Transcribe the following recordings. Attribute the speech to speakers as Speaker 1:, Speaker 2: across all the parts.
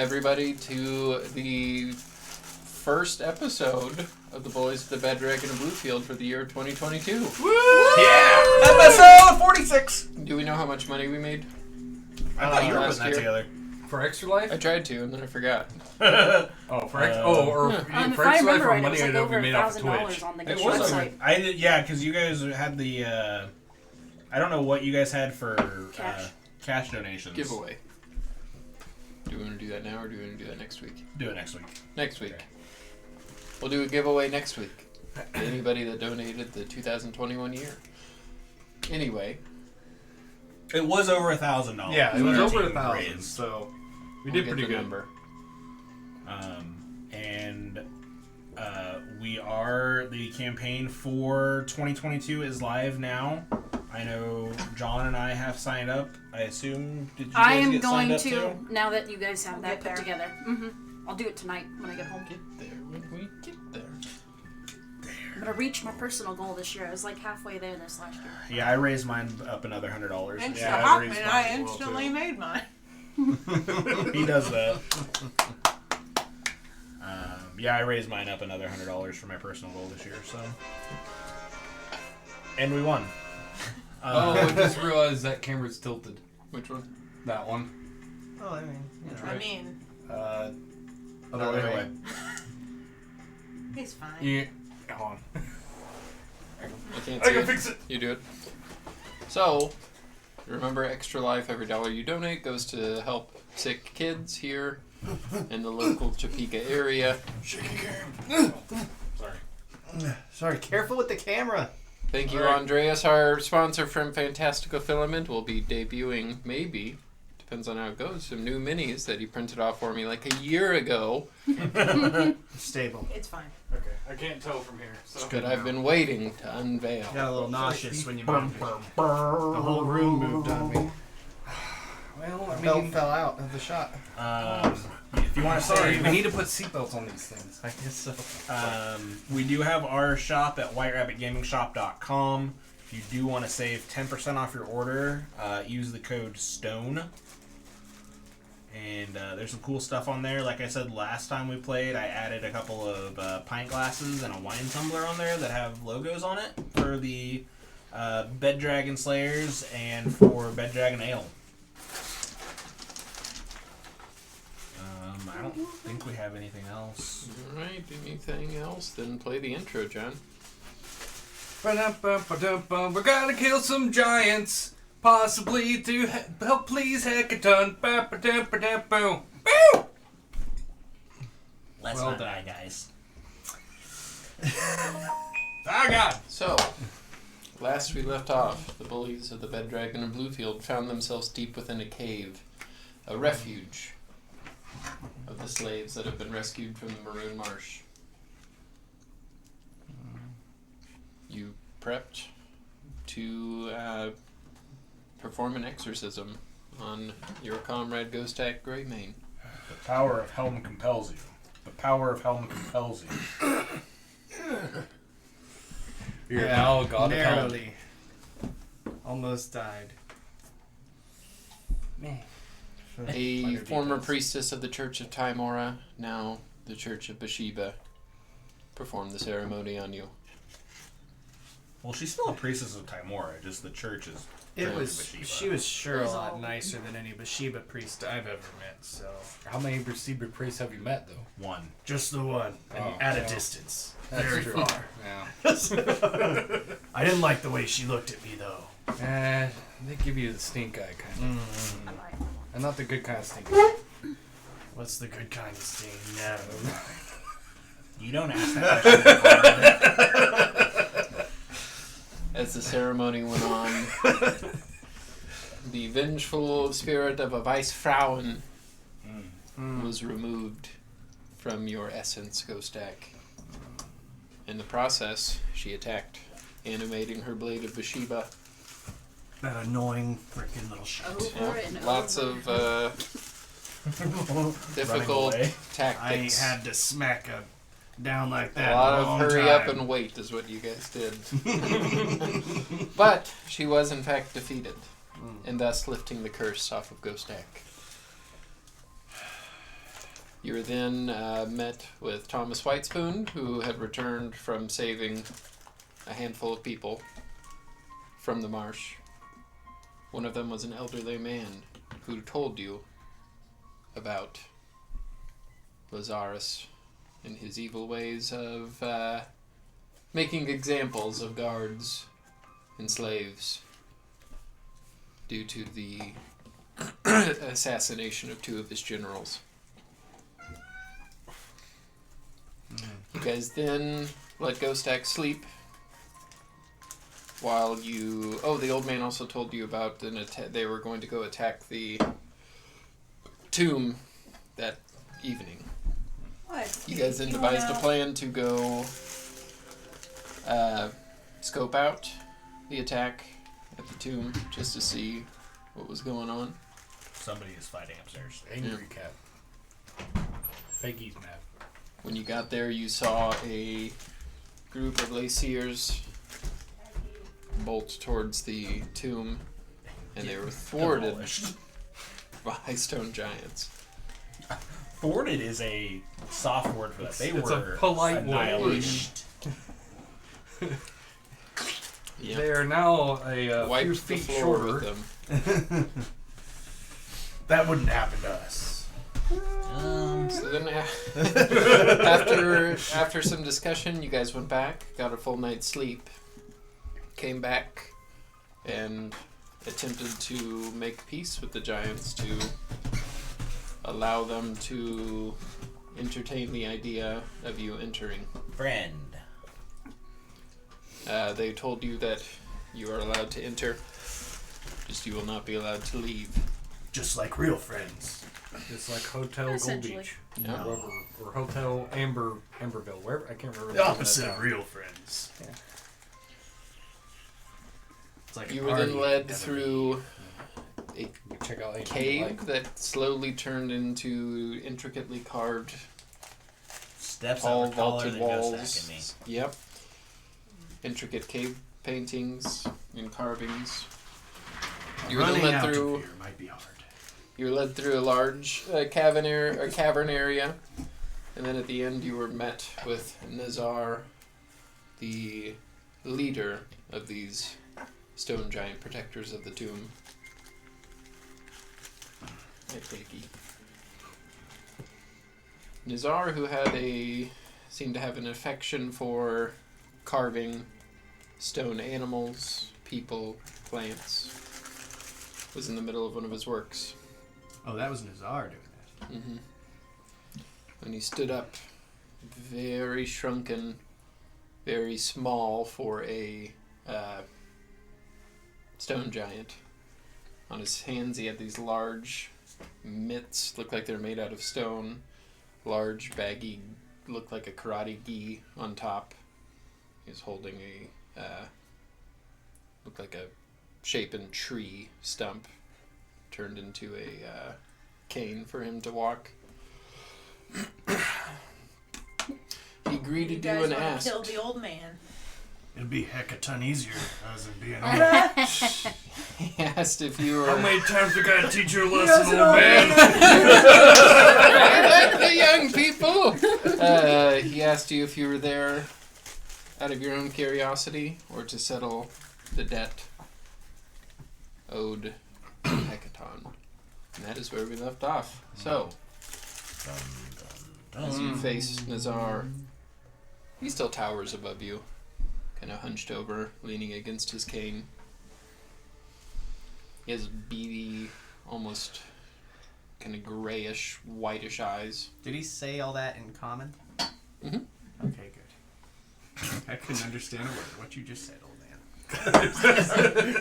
Speaker 1: everybody to the first episode of the Bullies of the Bad Dragon of Bluefield for the year 2022.
Speaker 2: Woo! Yeah! Episode 46!
Speaker 1: Do we know how much money we made?
Speaker 2: I thought you were putting that together.
Speaker 3: For Extra Life?
Speaker 1: I tried to, and then I forgot.
Speaker 3: For Extra Life or money I know we made off of Twitch.
Speaker 4: On the
Speaker 2: It was
Speaker 4: website.
Speaker 2: because you guys had the, I don't know what you guys had for cash donations.
Speaker 1: Giveaway. Do we want to do that now, or do we want to do that next week?
Speaker 2: Do it next week.
Speaker 1: Next week.
Speaker 2: Okay.
Speaker 1: We'll do a giveaway next week. Anybody that donated the 2021 year. Anyway.
Speaker 2: It was over $1,000.
Speaker 3: Yeah, it was over
Speaker 2: $1,000,
Speaker 3: 1,000, so we did pretty good.
Speaker 1: Number.
Speaker 2: The campaign for 2022 is live now. I know John and I have signed up. I assume, did you guys
Speaker 4: I am
Speaker 2: get
Speaker 4: going
Speaker 2: signed up
Speaker 4: to,
Speaker 2: too?
Speaker 4: now that you guys have that put
Speaker 5: there.
Speaker 4: together. I'll do it tonight when I get home.
Speaker 1: Get there when we get there.
Speaker 4: I'm going to reach my personal goal this year. I was like halfway there this last year.
Speaker 2: Yeah, I raised mine up another $100.
Speaker 5: I instantly made mine.
Speaker 2: He does that. I raised mine up another $100 for my personal goal this year, so. And we won.
Speaker 3: I just realized that camera's tilted.
Speaker 1: Which one?
Speaker 3: That one.
Speaker 5: Oh,
Speaker 3: Other way.
Speaker 5: He's fine.
Speaker 3: Yeah. Hold on.
Speaker 1: I can't
Speaker 3: I
Speaker 1: see
Speaker 3: can
Speaker 1: it.
Speaker 3: fix it.
Speaker 1: You do it. So, remember, Extra Life, every dollar you donate goes to help sick kids here in the local Topeka area.
Speaker 3: Shaky cam.
Speaker 6: Sorry, careful with the camera.
Speaker 1: Thank you,
Speaker 3: All right.
Speaker 1: Andreas. Our sponsor from Fantastical Filament will be debuting, maybe, depends on how it goes, some new minis that he printed off for me like a year ago.
Speaker 6: Stable.
Speaker 5: It's fine.
Speaker 3: Okay, I can't tell from here. So.
Speaker 1: That I've been waiting to unveil.
Speaker 6: Got a little nauseous when you moved. The whole room moved on me.
Speaker 3: Well, I
Speaker 6: Belt
Speaker 3: mean,
Speaker 6: fell out of the shot.
Speaker 2: If you want to
Speaker 3: sorry,
Speaker 2: save,
Speaker 3: we need to put seatbelts on these things.
Speaker 6: I guess so.
Speaker 2: we do have our shop at whiterabbitgamingshop.com. If you do want to save 10% off your order, use the code STONE. And there's some cool stuff on there. Like I said last time we played, I added a couple of pint glasses and a wine tumbler on there that have logos on it for the Bed Dragon Slayers and for Bed Dragon Ale. I don't think we have anything else.
Speaker 1: Alright, anything else? Then play the intro, John.
Speaker 3: We're gonna kill some giants, possibly to help please Hecaton.
Speaker 2: Let's
Speaker 3: Well
Speaker 2: not
Speaker 3: done.
Speaker 2: die, guys.
Speaker 3: Ah, God!
Speaker 1: So, last we left off, the bullies of the Bed Dragon of Bluefield found themselves deep within a cave, a refuge of the slaves that have been rescued from the Maroon Marsh. You prepped to perform an exorcism on your comrade Ghostak Greymane.
Speaker 2: The power of Helm compels you. The power of Helm compels you.
Speaker 3: You're now God of Hell.
Speaker 6: Narrowly. Almost died. Man.
Speaker 1: A former priestess of the Church of Timora, now the Church of Bathsheba, performed the ceremony on you.
Speaker 2: Well, she's still a priestess of Timora, just the church is. Bathsheba.
Speaker 6: She was sure a lot nicer than any Bathsheba priest I've ever met, so.
Speaker 3: How many Bathsheba priests have you met, though?
Speaker 2: One.
Speaker 6: Just the one.
Speaker 3: Oh,
Speaker 6: at
Speaker 3: yeah.
Speaker 6: a distance.
Speaker 3: That's
Speaker 6: Very
Speaker 3: true.
Speaker 6: far.
Speaker 3: Yeah.
Speaker 6: I didn't like the way she looked at me, though.
Speaker 3: They give you the stink eye kind of.
Speaker 4: I might.
Speaker 3: And not the good kind of stink eye.
Speaker 6: What's the good kind of sting? No.
Speaker 2: You don't ask that question.
Speaker 1: As the ceremony went on, the vengeful spirit of a Weissfrauen was removed from your essence, Ghostak. In the process, she attacked, animating her blade of Bathsheba.
Speaker 6: That annoying freaking little shit.
Speaker 4: Over and
Speaker 1: Lots
Speaker 4: over.
Speaker 1: of difficult
Speaker 2: away.
Speaker 1: tactics.
Speaker 6: I had to smack her down like that.
Speaker 1: A lot
Speaker 6: a
Speaker 1: of
Speaker 6: long
Speaker 1: hurry
Speaker 6: time.
Speaker 1: up and wait is what you guys did. But she was in fact defeated, and thus lifting the curse off of Ghostak. You were then met with Thomas Whitespoon, who had returned from saving a handful of people from the marsh. One of them was an elderly man who told you about Lazarus and his evil ways of making examples of guards and slaves due to the assassination of 2 of his generals. You guys then let Ghostak sleep while you... Oh, the old man also told you about they were going to go attack the tomb that evening.
Speaker 5: What?
Speaker 1: You guys then devised a plan to go scope out the attack at the tomb just to see what was going on.
Speaker 2: Somebody is fighting upstairs.
Speaker 3: Angry cat. Peggy's mad.
Speaker 1: When you got there, you saw a group of Laciers bolt towards the tomb, and they were thwarted
Speaker 2: Demolished.
Speaker 1: by stone giants.
Speaker 2: Thwarted is a soft word for that. They
Speaker 3: It's
Speaker 2: were
Speaker 3: a polite word.
Speaker 2: annihilated.
Speaker 1: Yep.
Speaker 3: They are now a few
Speaker 1: Wiped the
Speaker 3: feet
Speaker 1: floor
Speaker 3: shorter.
Speaker 1: with them.
Speaker 6: That wouldn't happen to us.
Speaker 1: So then after some discussion, you guys went back, got a full night's sleep, came back, and attempted to make peace with the giants to allow them to entertain the idea of you entering.
Speaker 2: Friend.
Speaker 1: They told you that you are allowed to enter, just you will not be allowed to leave.
Speaker 6: Just like real friends.
Speaker 3: It's like Hotel Gold
Speaker 4: Essentially.
Speaker 3: Beach.
Speaker 1: Yeah.
Speaker 3: Or Hotel Amberville. Wherever, I can't remember.
Speaker 6: The opposite of real friends.
Speaker 3: Yeah.
Speaker 6: It's like
Speaker 1: You
Speaker 6: a
Speaker 1: were
Speaker 6: party
Speaker 1: then led
Speaker 6: never
Speaker 1: through a
Speaker 3: You can check out Ancient
Speaker 1: cave
Speaker 3: Lake.
Speaker 1: that slowly turned into intricately carved,
Speaker 2: Steps that
Speaker 1: tall
Speaker 2: were taller
Speaker 1: vaulted
Speaker 2: than
Speaker 1: walls.
Speaker 2: Ghostak and me.
Speaker 1: Yep. Intricate cave paintings and carvings. You were then
Speaker 6: Running
Speaker 1: led
Speaker 6: out
Speaker 1: through.
Speaker 6: of here might be hard.
Speaker 1: You were led through a large cavern area, and then at the end you were met with Nazar, the leader of these stone giant protectors of the tomb. Nazar, who seemed to have an affection for carving stone animals, people, plants, was in the middle of one of his works.
Speaker 6: Oh, that was Nazar doing that.
Speaker 1: Mm-hmm. And he stood up, very shrunken, very small for a stone giant. On his hands he had these large mitts, looked like they're made out of stone, large baggy, looked like a karate gi on top. He was holding looked like a shapen tree stump turned into a cane for him to walk. He greeted you
Speaker 5: guys
Speaker 1: and
Speaker 5: wanna
Speaker 1: asked.
Speaker 5: kill the old man.
Speaker 6: It'd be heck a ton easier as in being honest.
Speaker 1: He asked if you were.
Speaker 6: How many times we gotta teach you a
Speaker 5: Yes,
Speaker 6: lesson, old man?
Speaker 1: Like the young people. He asked you if you were there out of your own curiosity or to settle the debt owed to Hecaton. And that is where we left off. So, as you face Nazar, he still towers above you, kind of hunched over, leaning against his cane. He has beady, almost kind of grayish, whitish eyes.
Speaker 7: Did he say all that in common?
Speaker 1: Mm-hmm.
Speaker 6: Okay, good. I couldn't understand a word. What you just said, old man.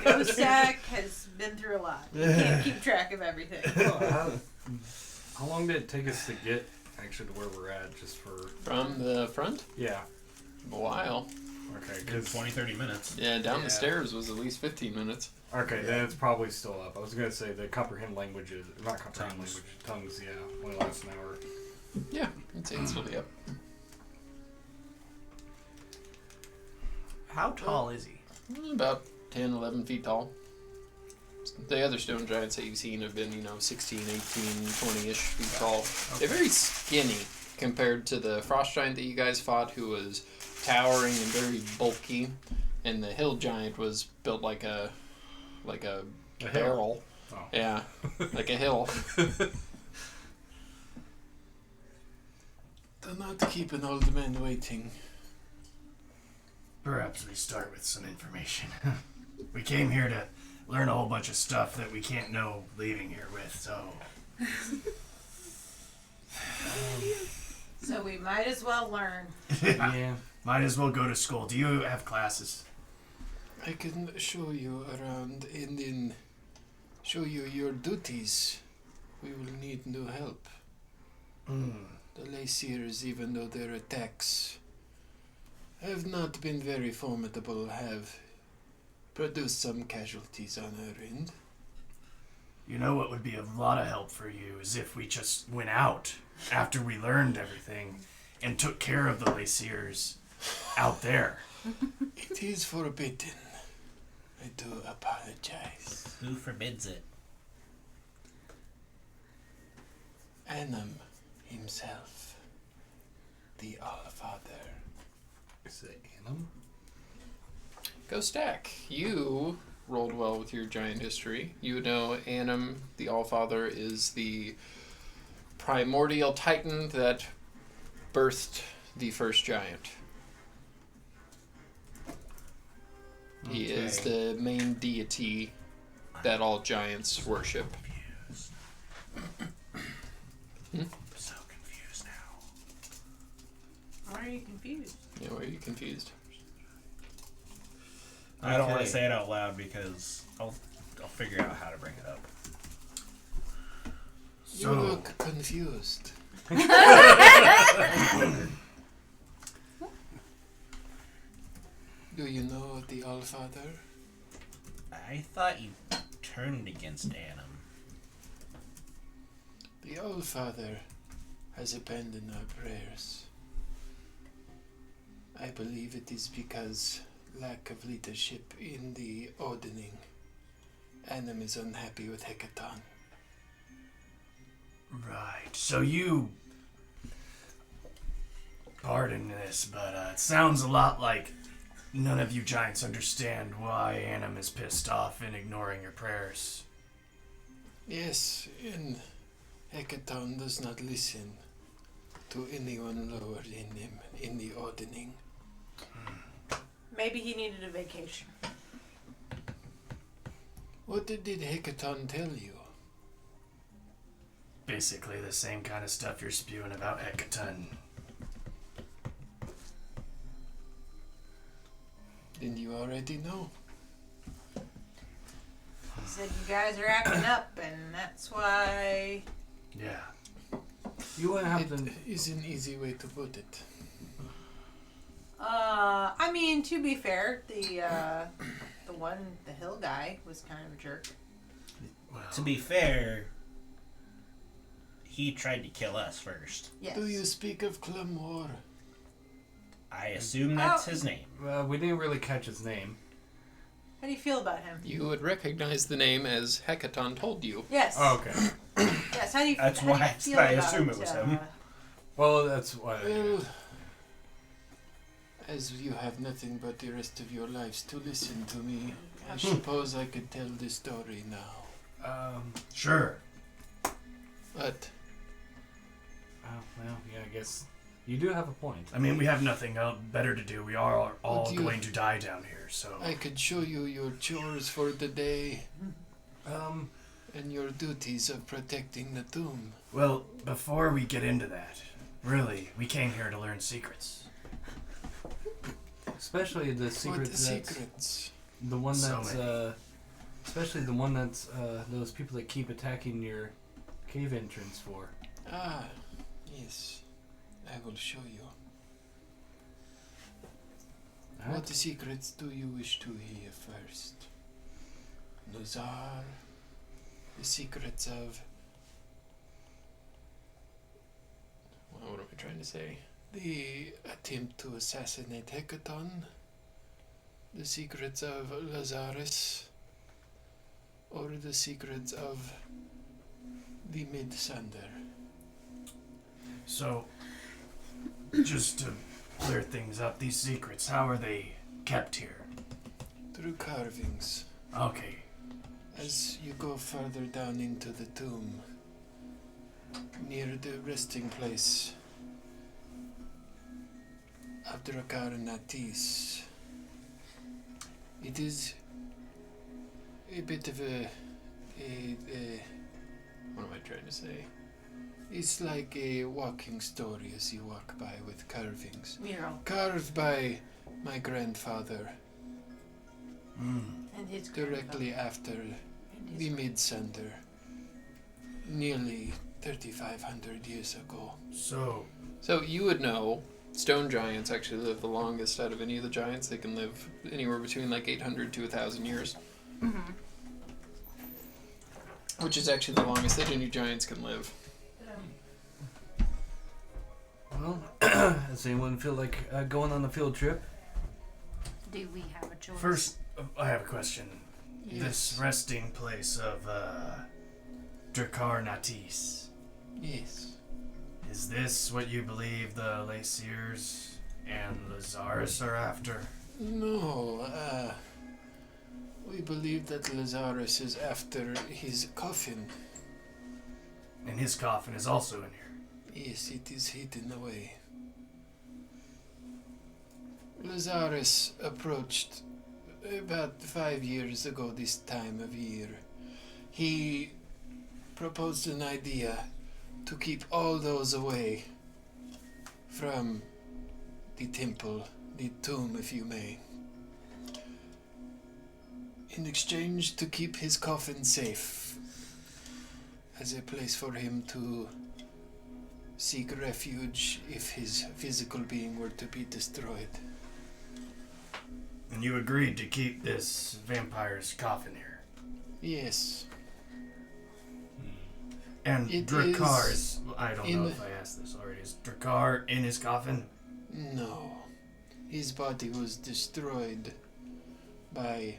Speaker 5: Ghostak has been through a lot. He can't keep track of everything.
Speaker 3: How long did it take us to get actually to where we're at? Just for
Speaker 1: From the front?
Speaker 3: yeah.
Speaker 1: A while.
Speaker 3: Okay,
Speaker 2: Good
Speaker 3: because
Speaker 2: 20-30 minutes.
Speaker 1: Yeah, down
Speaker 3: Yeah.
Speaker 1: the stairs was at least 15 minutes.
Speaker 3: okay, then it's probably still up. I was gonna say the comprehend languages, not comprehend
Speaker 2: Tongues.
Speaker 3: language, tongues. Yeah, only lasts an hour.
Speaker 1: Yeah, I'd say it's still up.
Speaker 7: How tall is he?
Speaker 1: About 10, 11 feet tall. He's the other stone giants that you've seen have been, 16, 18, 20-ish feet tall. They're very skinny compared to the frost giant that you guys fought, who was towering and very bulky, and the hill giant was built like a barrel.
Speaker 3: Oh.
Speaker 1: Yeah, like a hill. Do not keep an old man waiting.
Speaker 8: Perhaps we start with some information. We came here to learn a whole bunch of stuff that we can't know leaving here with, so...
Speaker 5: So we might as well learn.
Speaker 3: Yeah.
Speaker 8: Might as well go to school. Do you have classes?
Speaker 1: I can show you around and then show you your duties. We will need new help. The Laceers, even though their attacks have not been very formidable, have produced some casualties on our end.
Speaker 8: You know what would be a lot of help for you is if we just went out after we learned everything and took care of the Laceers out there.
Speaker 1: It is forbidden. I do apologize.
Speaker 2: Who forbids it?
Speaker 1: Anam himself, the Allfather.
Speaker 3: Is it Anum?
Speaker 1: Go Stack. You rolled well with your giant history. You know Anam, the Allfather, is the primordial titan that birthed the first giant. He is the main deity that all giants worship.
Speaker 8: I'm so confused now.
Speaker 5: Why are you confused?
Speaker 1: Yeah, why are you confused?
Speaker 2: I don't want
Speaker 3: Okay.
Speaker 2: to say it out loud because I'll figure out how to bring it up.
Speaker 1: You
Speaker 8: So,
Speaker 1: look confused. Do you know the Allfather?
Speaker 2: I thought you turned against Annam.
Speaker 1: The Allfather has abandoned our prayers. I believe it is because lack of leadership in the Odening. Anam is unhappy with Hecaton.
Speaker 8: right. So you... Pardon this, but it sounds a lot like none of you giants understand why Anam is pissed off and ignoring your prayers.
Speaker 1: Yes, and Hecaton does not listen to anyone lower than him in the Odening.
Speaker 5: Maybe he needed a vacation.
Speaker 1: What did Hecaton tell you?
Speaker 8: Basically the same kind of stuff you're spewing about Hecaton.
Speaker 1: Then you already know.
Speaker 5: He said you guys are acting up, and that's why.
Speaker 8: Yeah.
Speaker 3: You wouldn't have
Speaker 1: It
Speaker 3: to.
Speaker 1: is an easy way to put it.
Speaker 5: I mean, to be fair, the hill guy was kind of a jerk.
Speaker 8: Well,
Speaker 2: To be fair, he tried to kill us first.
Speaker 5: Yes.
Speaker 1: Do you speak of Clamor?
Speaker 2: I assume that's
Speaker 5: Oh.
Speaker 2: his name.
Speaker 3: We didn't really catch his name.
Speaker 5: How do you feel about him?
Speaker 1: You would recognize the name as Hecaton told you.
Speaker 5: Yes.
Speaker 3: Oh, okay.
Speaker 5: Yes. How do you?
Speaker 2: That's
Speaker 5: how do you
Speaker 2: why
Speaker 5: feel
Speaker 2: I
Speaker 5: about,
Speaker 2: assume it was him.
Speaker 3: Well, that's why.
Speaker 1: Well, as you have nothing but the rest of your lives to listen to me, I suppose I could tell the story now.
Speaker 8: sure.
Speaker 1: But
Speaker 3: Well, yeah, I guess you do have a point.
Speaker 8: I mean, we have nothing better to do. We are all
Speaker 1: Would you-
Speaker 8: going to die down here, so...
Speaker 1: I could show you your chores for the day
Speaker 3: Um,
Speaker 1: and your duties of protecting the tomb.
Speaker 8: Well, before we get into that, really, we came here to learn secrets.
Speaker 3: especially the
Speaker 1: What
Speaker 3: secret.
Speaker 1: the secrets?
Speaker 3: The one
Speaker 8: So
Speaker 3: that's
Speaker 8: many.
Speaker 3: especially the one that's those people that keep attacking your cave entrance for.
Speaker 1: Ah, yes. I will show you. What secrets do you wish to hear first? Nuzar? The secrets of... Well, what am I trying to say? The attempt to assassinate Hecaton? The secrets of Lazarus? or the secrets of the Mid-Sunder.
Speaker 8: So, just to clear things up, these secrets, how are they kept here?
Speaker 1: Through carvings.
Speaker 8: Okay.
Speaker 1: As you go further down into the tomb, near the resting place of Drakkar Natis, it is a bit of a what am I trying to say? It's like a walking story as you walk by with carvings.
Speaker 5: Mural.
Speaker 1: Carved by my grandfather
Speaker 5: And his
Speaker 1: directly after the Mid-Sunder, nearly 3,500 years ago. So you would know, stone giants actually live the longest out of any of the giants. They can live anywhere between like 800 to 1,000 years.
Speaker 5: Mm-hmm.
Speaker 1: Which is actually the longest that any giants can live.
Speaker 3: Well, does anyone feel like going on a field trip?
Speaker 4: Do we have a choice?
Speaker 8: First, I have a question.
Speaker 1: Yes.
Speaker 8: This resting place of Drakkar Natis,
Speaker 1: Yes.
Speaker 8: is this what you believe the Laciers and Lazarus are after?
Speaker 1: No, we believe that Lazarus is after his coffin.
Speaker 8: And his coffin is also in here.
Speaker 1: Yes, it is hidden away. Lazarus approached about 5 years ago this time of year. He proposed an idea to keep all those away from the temple, the tomb, if you may. In exchange to keep his coffin safe, as a place for him to seek refuge if his physical being were to be destroyed.
Speaker 8: And you agreed to keep this vampire's coffin here.
Speaker 1: Yes.
Speaker 8: And
Speaker 1: It
Speaker 8: Drakkar
Speaker 1: is
Speaker 8: is... I don't
Speaker 1: in-
Speaker 8: know if I asked this already. Is Drakkar in his coffin?
Speaker 1: No. His body was destroyed by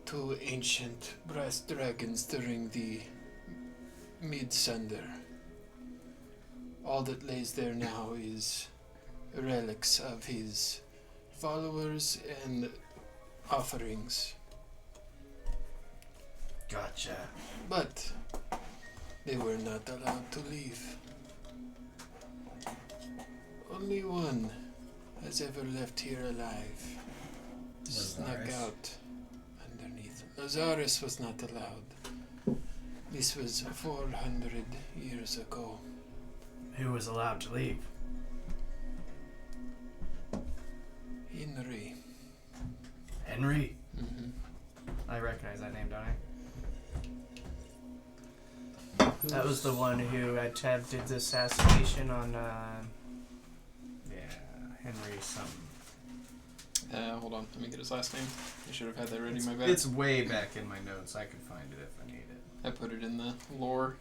Speaker 1: 2 ancient brass dragons during the Mid-Sunder. All that lays there now is relics of his followers and offerings.
Speaker 8: Gotcha.
Speaker 1: But they were not allowed to leave. Only one has ever left here alive. Snuck
Speaker 2: Lazarus.
Speaker 1: out underneath. Lazarus was not allowed. This was 400 years ago.
Speaker 8: Who was allowed to leave?
Speaker 1: Henry.
Speaker 8: Henry?
Speaker 1: Mm-hmm.
Speaker 7: I recognize that name, don't I? That was the one who attempted the assassination on, yeah, Henry something.
Speaker 1: Hold on, let me get his last name. I should have had that ready in my bag.
Speaker 6: It's way back in my notes. I could find it if I need it.
Speaker 1: I put it in the lore.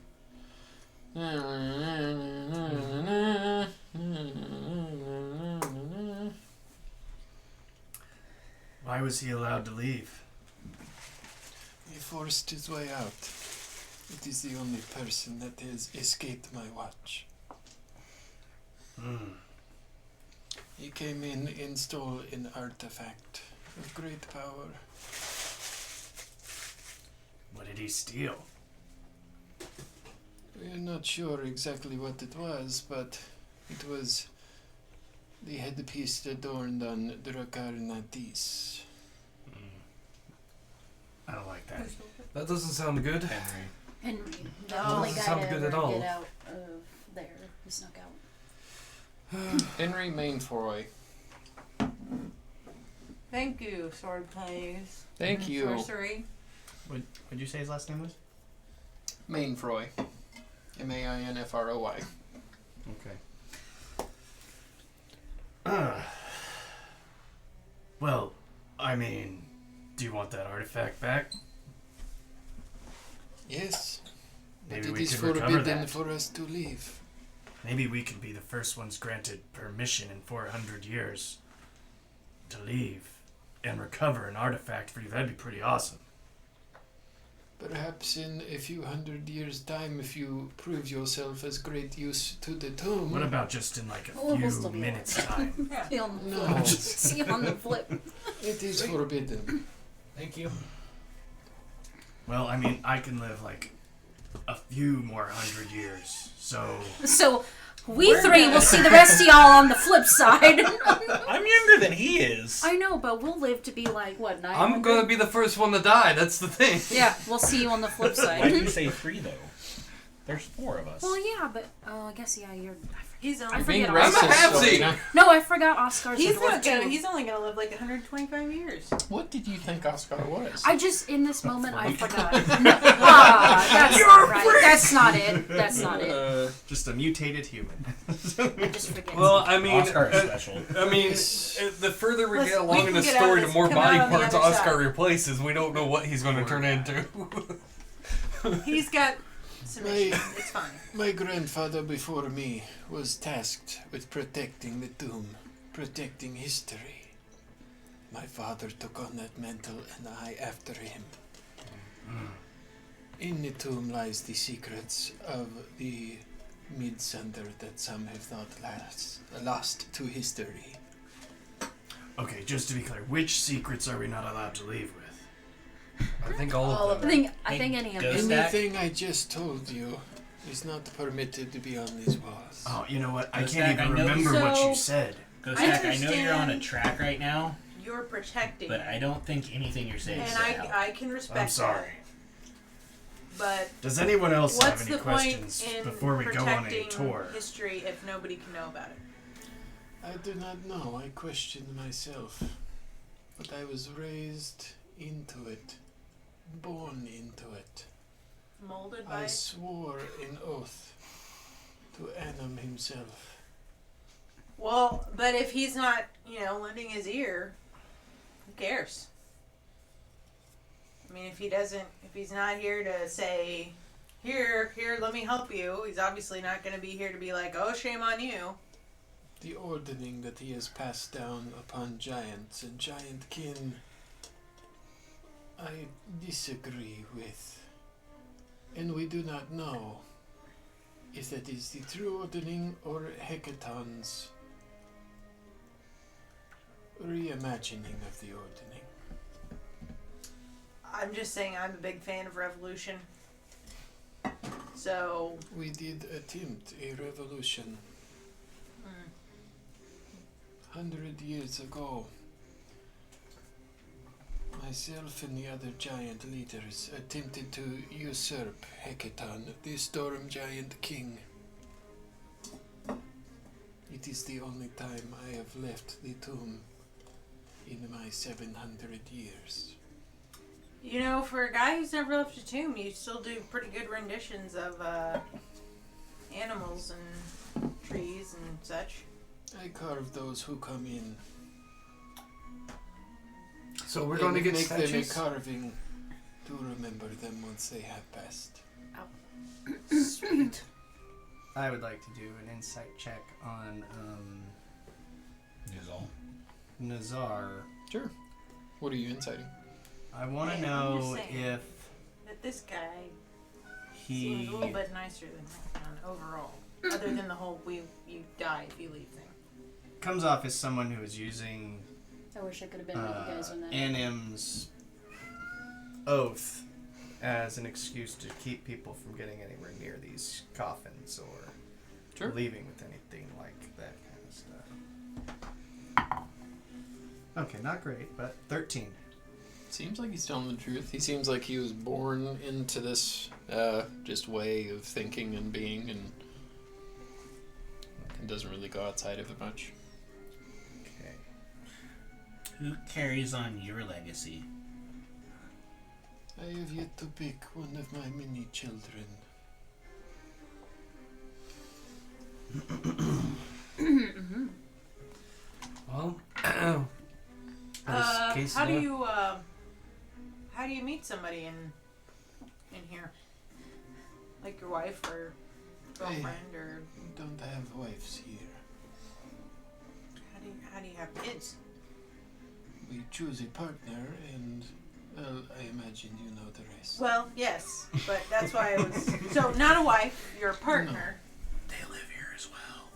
Speaker 8: Why was he allowed to leave?
Speaker 1: He forced his way out. It is the only person that has escaped my watch. He came in and stole an artifact of great power.
Speaker 8: What did he steal?
Speaker 1: We are not sure exactly what it was, but it was the headpiece adorned on Drakkar Natis.
Speaker 8: I don't like that.
Speaker 3: That doesn't sound good.
Speaker 6: Henry.
Speaker 4: Henry, the
Speaker 3: That
Speaker 4: only
Speaker 3: doesn't
Speaker 4: guy
Speaker 3: sound
Speaker 4: to
Speaker 3: good
Speaker 4: ever
Speaker 3: at all.
Speaker 4: get out of there. He snuck out.
Speaker 1: Henry Mainfroy.
Speaker 5: Thank you, sword plays.
Speaker 1: Thank you.
Speaker 5: Sorcery.
Speaker 7: What'd you say his last name was?
Speaker 1: Mainfroy. Mainfroy.
Speaker 7: Okay.
Speaker 8: Well, I mean, do you want that artifact back?
Speaker 1: Yes.
Speaker 8: Maybe
Speaker 1: But it
Speaker 8: we
Speaker 1: is
Speaker 8: could recover
Speaker 1: forbidden
Speaker 8: that.
Speaker 1: for us to leave.
Speaker 8: Maybe we can be the first ones granted permission in 400 years to leave and recover an artifact for you. That'd be pretty awesome.
Speaker 1: Perhaps in a few 100 years' time, if you prove yourself as great use to the tomb.
Speaker 8: What about just in like a
Speaker 4: Oh, we'll
Speaker 8: few
Speaker 4: still be
Speaker 8: minutes' time?
Speaker 4: See you on the
Speaker 1: No.
Speaker 4: flip. See you on the flip.
Speaker 1: It is forbidden.
Speaker 3: Thank you.
Speaker 8: Well, I mean, I can live like a few more 100 years, so...
Speaker 4: So, we three will see the rest of y'all on the flip side.
Speaker 2: I'm younger than he is.
Speaker 4: I know, but we'll live to be like, what, 900?
Speaker 3: I'm gonna be the first one to die. That's the thing.
Speaker 4: Yeah, we'll see you on the flip
Speaker 2: Why do
Speaker 4: side.
Speaker 2: you say 3 though? There's 4 of us.
Speaker 4: Well, yeah, but, I guess, yeah, you're...
Speaker 5: He's
Speaker 4: I
Speaker 5: only
Speaker 1: Being
Speaker 4: forget
Speaker 3: I'm a
Speaker 1: racist
Speaker 3: halfsy.
Speaker 1: right now.
Speaker 4: No, I forgot Oscar's
Speaker 5: he's
Speaker 4: a dwarf
Speaker 5: not gonna.
Speaker 4: too.
Speaker 5: He's only gonna live like 125 years.
Speaker 1: What did you think Oscar was?
Speaker 4: I just, in this moment, I forgot. No, that's not right. That's not it. That's not it.
Speaker 8: Just a mutated human.
Speaker 4: I just forget.
Speaker 3: Well, I mean,
Speaker 2: Oscar is special.
Speaker 3: I mean, the further we
Speaker 5: Listen,
Speaker 3: get
Speaker 5: we
Speaker 3: along
Speaker 5: can
Speaker 3: in the
Speaker 5: get out of
Speaker 3: story,
Speaker 5: this,
Speaker 3: the more
Speaker 5: come out
Speaker 3: body
Speaker 5: on the
Speaker 3: parts
Speaker 5: other
Speaker 3: Oscar
Speaker 5: side.
Speaker 3: replaces. We don't know what he's going to turn into.
Speaker 5: He's got submission.
Speaker 1: My-
Speaker 5: It's fine.
Speaker 1: My grandfather before me was tasked with protecting the tomb, protecting history. My father took on that mantle and I after him. In the tomb lies the secrets of the Midsunder that some have thought lost to history.
Speaker 8: Okay, just to be clear, which secrets are we not allowed to leave with?
Speaker 3: I think all
Speaker 5: All
Speaker 3: of
Speaker 5: of
Speaker 3: them.
Speaker 4: I think any of
Speaker 2: Ghost
Speaker 4: them.
Speaker 2: Stack?
Speaker 1: Anything I just told you is not permitted to be on these walls.
Speaker 8: Oh, you know what? I
Speaker 2: Ghost
Speaker 8: can't
Speaker 2: Stack,
Speaker 8: even
Speaker 2: I know
Speaker 8: remember what
Speaker 5: so-
Speaker 8: you said.
Speaker 2: Ghost
Speaker 5: I
Speaker 2: Stack, I know you're on a
Speaker 5: understand.
Speaker 2: track right now,
Speaker 5: You're protecting,
Speaker 2: but I don't think anything you're saying
Speaker 5: and
Speaker 2: is gonna help.
Speaker 5: I can respect.
Speaker 8: I'm sorry.
Speaker 5: That,
Speaker 8: Does anyone else
Speaker 5: but what's
Speaker 8: have any
Speaker 5: the point
Speaker 8: questions
Speaker 5: in
Speaker 8: before we go on a
Speaker 5: protecting
Speaker 8: tour?
Speaker 5: history if nobody can know about it?
Speaker 1: I do not know. I question myself. But I was raised into it, born into it.
Speaker 5: Molded by
Speaker 1: I swore an oath to Annam himself.
Speaker 5: Well, but if he's not, lending his ear, who cares? I mean, if he's not here to say, here, let me help you, he's obviously not going to be here to be like, oh, shame on you.
Speaker 1: The ordering that he has passed down upon giants and giant kin, I disagree with. And we do not know if that is the true ordering or Hecaton's reimagining of the ordering.
Speaker 5: I'm just saying I'm a big fan of revolution. So,
Speaker 1: We did attempt a revolution 100 years ago. Myself and the other giant leaders attempted to usurp Hecaton, the Storm Giant King. It is the only time I have left the tomb in my 700 years.
Speaker 5: for a guy who's never left a tomb, you still do pretty good renditions of animals and trees and such.
Speaker 1: I carve those who come in.
Speaker 3: So we're going to get
Speaker 1: make them a
Speaker 3: statues.
Speaker 1: carving to remember them once they have passed.
Speaker 7: Sweet. I would like to do an insight check on Nazar.
Speaker 1: Sure. What are you inciting?
Speaker 7: I want to
Speaker 5: Man, I'm just
Speaker 7: know
Speaker 5: saying.
Speaker 7: if
Speaker 5: That this guy
Speaker 7: he.
Speaker 5: seems a little bit nicer than Hecton overall. Other than the whole you die if you leave thing.
Speaker 7: comes off as someone who is using
Speaker 4: I wish I could have been with you guys on that.
Speaker 7: Anim's oath as an excuse to keep people from getting anywhere near these coffins or
Speaker 1: Sure.
Speaker 7: leaving with anything like that kind of stuff. Okay, not great, but 13.
Speaker 1: Seems like he's telling the truth. He seems like he was born into this just way of thinking and being, and doesn't really go outside of it much.
Speaker 7: Okay.
Speaker 2: Who carries on your legacy?
Speaker 1: I have yet to pick one of my many children.
Speaker 3: Well,
Speaker 5: How
Speaker 3: case
Speaker 5: do
Speaker 3: scenario-
Speaker 5: you meet somebody in here? Like your wife or girlfriend or
Speaker 1: Don't have wives here.
Speaker 5: how do you have kids?
Speaker 1: We choose a partner and Well, I imagine you know the rest.
Speaker 5: Well, yes, but that's why I was. So, not a wife, you're a partner.
Speaker 8: They live here as well.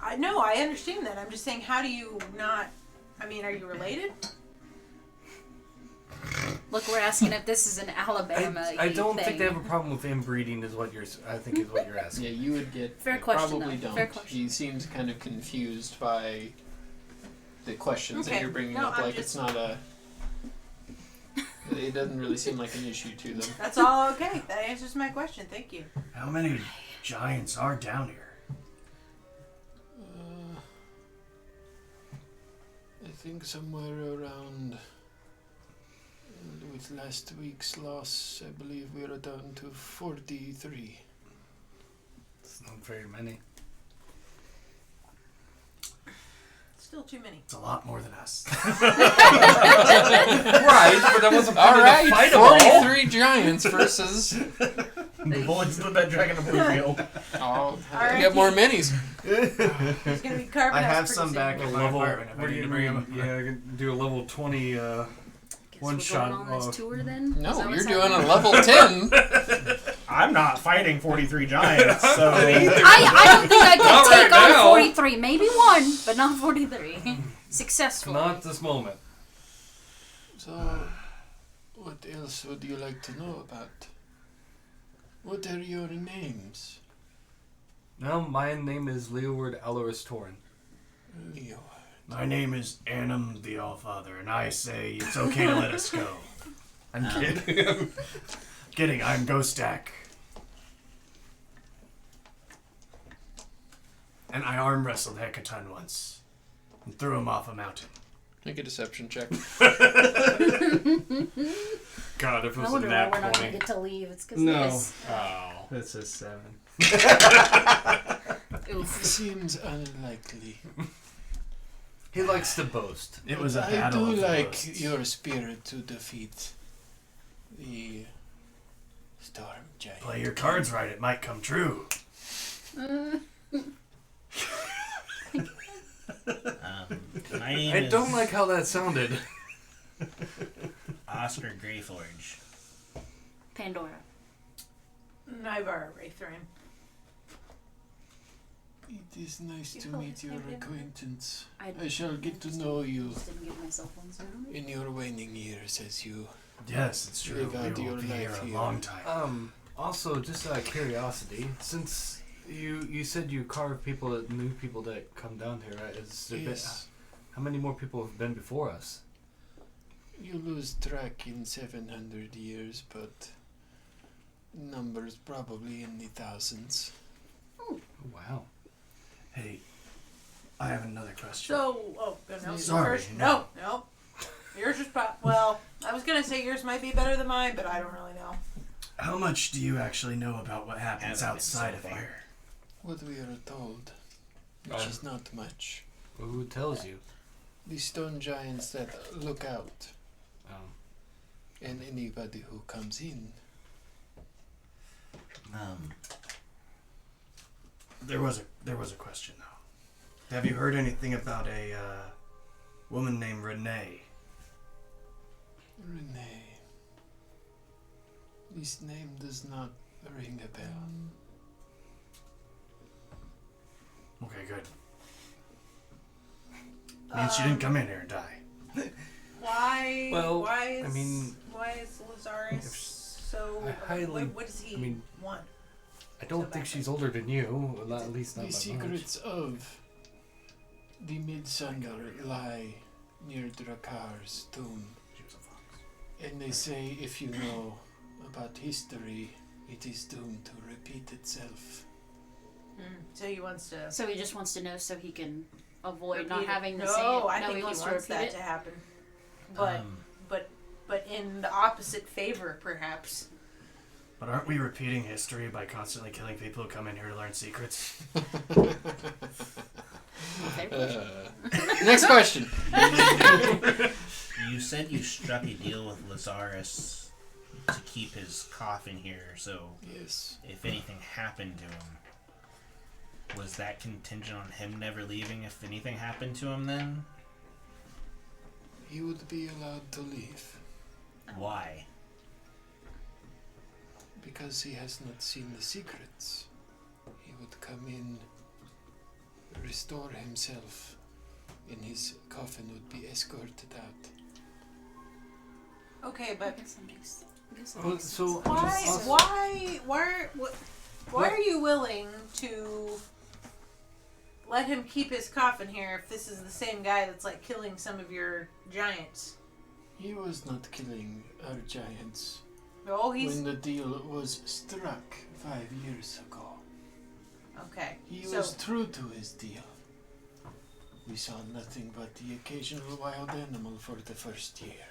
Speaker 5: I know, I understand that. I'm just saying, how do you not. I mean, are you related?
Speaker 4: Look, we're asking if this is an Alabama.
Speaker 3: I don't
Speaker 4: thing.
Speaker 3: think they have a problem with inbreeding. Is what you're asking.
Speaker 1: Yeah, you would get.
Speaker 4: Fair question,
Speaker 1: Probably
Speaker 4: though.
Speaker 1: don't.
Speaker 4: Fair question.
Speaker 1: He seems kind of confused by the questions that
Speaker 5: Okay.
Speaker 1: you're bringing
Speaker 5: No,
Speaker 1: up.
Speaker 5: I'm
Speaker 1: Like
Speaker 5: just-
Speaker 1: it's not a. It doesn't really seem like an issue to them.
Speaker 5: That's all okay. That answers my question. Thank you.
Speaker 8: How many giants are down here?
Speaker 1: I think somewhere around. With last week's loss, I believe we are down to 43.
Speaker 3: It's not very many.
Speaker 5: Still too many.
Speaker 8: It's a lot more than us.
Speaker 3: Right, but that wasn't
Speaker 1: All right,
Speaker 3: fight 'em all.
Speaker 1: 43 giants versus.
Speaker 2: The Bullies of the Bed Dragon of Bluefield.
Speaker 1: Oh,
Speaker 5: Alright.
Speaker 1: get more minis.
Speaker 5: There's gonna be carbon.
Speaker 8: I
Speaker 5: dust
Speaker 8: have
Speaker 5: pretty
Speaker 8: some
Speaker 5: soon.
Speaker 8: back in my
Speaker 3: Level.
Speaker 8: apartment. If I
Speaker 3: What do
Speaker 8: need
Speaker 3: you
Speaker 8: to bring them.
Speaker 3: Yeah, I can do a level 20.
Speaker 4: Guess
Speaker 3: One
Speaker 4: we're
Speaker 3: shot,
Speaker 4: going on this tour then? Is
Speaker 1: No,
Speaker 4: that
Speaker 1: you're
Speaker 4: what's
Speaker 1: doing a
Speaker 4: happening?
Speaker 1: level 10.
Speaker 2: I'm not fighting 43 giants, so.
Speaker 4: I don't think I could
Speaker 3: Not
Speaker 4: take
Speaker 3: right
Speaker 4: on
Speaker 3: now.
Speaker 4: 43. Maybe one, but not 43. Successful.
Speaker 3: Not this moment.
Speaker 1: So, what else would you like to know about? What are your names?
Speaker 3: No, my name is Leeward Alaris Torin.
Speaker 1: Leo.
Speaker 8: My name is Annam the Allfather, and I say it's okay to let us go. I'm kidding. Kidding, I'm Ghostak. And I arm wrestled Hecaton once. And threw him off a mountain.
Speaker 1: Make a deception check.
Speaker 3: God, if it
Speaker 4: I
Speaker 3: was a
Speaker 4: wonder why
Speaker 3: nat
Speaker 4: we're not
Speaker 3: 20.
Speaker 4: going to get to leave. It's because
Speaker 6: No.
Speaker 4: of this.
Speaker 3: Oh.
Speaker 6: That's a 7.
Speaker 4: Oof.
Speaker 1: Seems unlikely.
Speaker 3: He likes to boast.
Speaker 8: It was a
Speaker 1: I
Speaker 8: battle
Speaker 1: do
Speaker 8: of the
Speaker 1: like
Speaker 8: hosts.
Speaker 1: your spirit to defeat the storm giant.
Speaker 8: Play your cards right, it might come true.
Speaker 2: My name
Speaker 3: I
Speaker 2: is
Speaker 3: don't like how that sounded.
Speaker 2: Oscar Greyforge.
Speaker 4: Pandora.
Speaker 5: Nivara Wraithrain.
Speaker 1: It is nice to
Speaker 5: Beautiful.
Speaker 1: meet your acquaintance.
Speaker 4: I
Speaker 1: I shall get to know you
Speaker 4: just didn't give myself one sound.
Speaker 1: in your waning years as you.
Speaker 8: Yes, it's true.
Speaker 1: Live out
Speaker 8: We will
Speaker 1: your
Speaker 8: be here
Speaker 1: life
Speaker 8: a
Speaker 1: here.
Speaker 8: long time.
Speaker 3: Also, just out of curiosity, since you said you carved people, new people that come down here, right?
Speaker 1: Yes.
Speaker 3: How many more people have been before us?
Speaker 1: You lose track in 700 years, but numbers probably in the thousands.
Speaker 3: Oh, wow.
Speaker 8: Hey, I have another question.
Speaker 5: So, no.
Speaker 8: Sorry,
Speaker 5: First,
Speaker 8: no.
Speaker 5: no. Yours is well, I was gonna say yours might be better than mine, but I don't really know.
Speaker 8: How much do you actually know about what happens
Speaker 2: Haven't been
Speaker 8: outside
Speaker 2: so
Speaker 8: of
Speaker 2: far.
Speaker 8: here?
Speaker 1: What we are told, which is not much.
Speaker 3: Who tells you?
Speaker 1: The stone giants that look out,
Speaker 3: Oh.
Speaker 1: and anybody who comes in.
Speaker 8: There was a question though. Have you heard anything about a woman named Renee?
Speaker 1: Renee. This name does not ring a bell.
Speaker 8: Okay, good. Means she didn't come in here and die.
Speaker 5: Why?
Speaker 3: Well,
Speaker 5: why is
Speaker 3: I mean,
Speaker 5: why is Lazarus
Speaker 3: if-
Speaker 5: so?
Speaker 3: I highly-
Speaker 5: what does he
Speaker 3: I mean,
Speaker 5: want?
Speaker 3: I don't
Speaker 5: So
Speaker 3: think
Speaker 5: back
Speaker 3: she's older than you, well, at least not
Speaker 1: The
Speaker 3: by
Speaker 1: secrets of the Midsunder lie near Drakar's tomb.
Speaker 8: She was a fox.
Speaker 1: And they say if you know about history, it is doomed to repeat itself.
Speaker 5: So he wants to.
Speaker 4: So he just wants to know so he can avoid
Speaker 5: repeat
Speaker 4: not
Speaker 5: it.
Speaker 4: having the
Speaker 5: no,
Speaker 4: same.
Speaker 5: I
Speaker 4: no,
Speaker 5: think
Speaker 4: he wants to
Speaker 5: wants
Speaker 4: repeat
Speaker 5: that
Speaker 4: it.
Speaker 5: to happen. But in the opposite favor, perhaps.
Speaker 8: But aren't we repeating history by constantly killing people who come in here to learn secrets?
Speaker 1: Next question.
Speaker 2: You said you struck a deal with Lazarus to keep his coffin here, so
Speaker 1: Yes.
Speaker 2: if anything happened to him, was that contingent on him never leaving if anything happened to him then?
Speaker 1: He would be allowed to leave.
Speaker 2: Why?
Speaker 1: Because he has not seen the secrets. He would come in, restore himself, and his coffin would be escorted out.
Speaker 5: Okay, but
Speaker 3: So
Speaker 5: why are you willing to let him keep his coffin here if this is the same guy that's like killing some of your giants?
Speaker 1: He was not killing our giants
Speaker 5: Oh, he's
Speaker 1: when the deal was struck 5 years ago.
Speaker 5: okay.
Speaker 1: He
Speaker 5: So
Speaker 1: was true to his deal. We saw nothing but the occasional wild animal for the first year.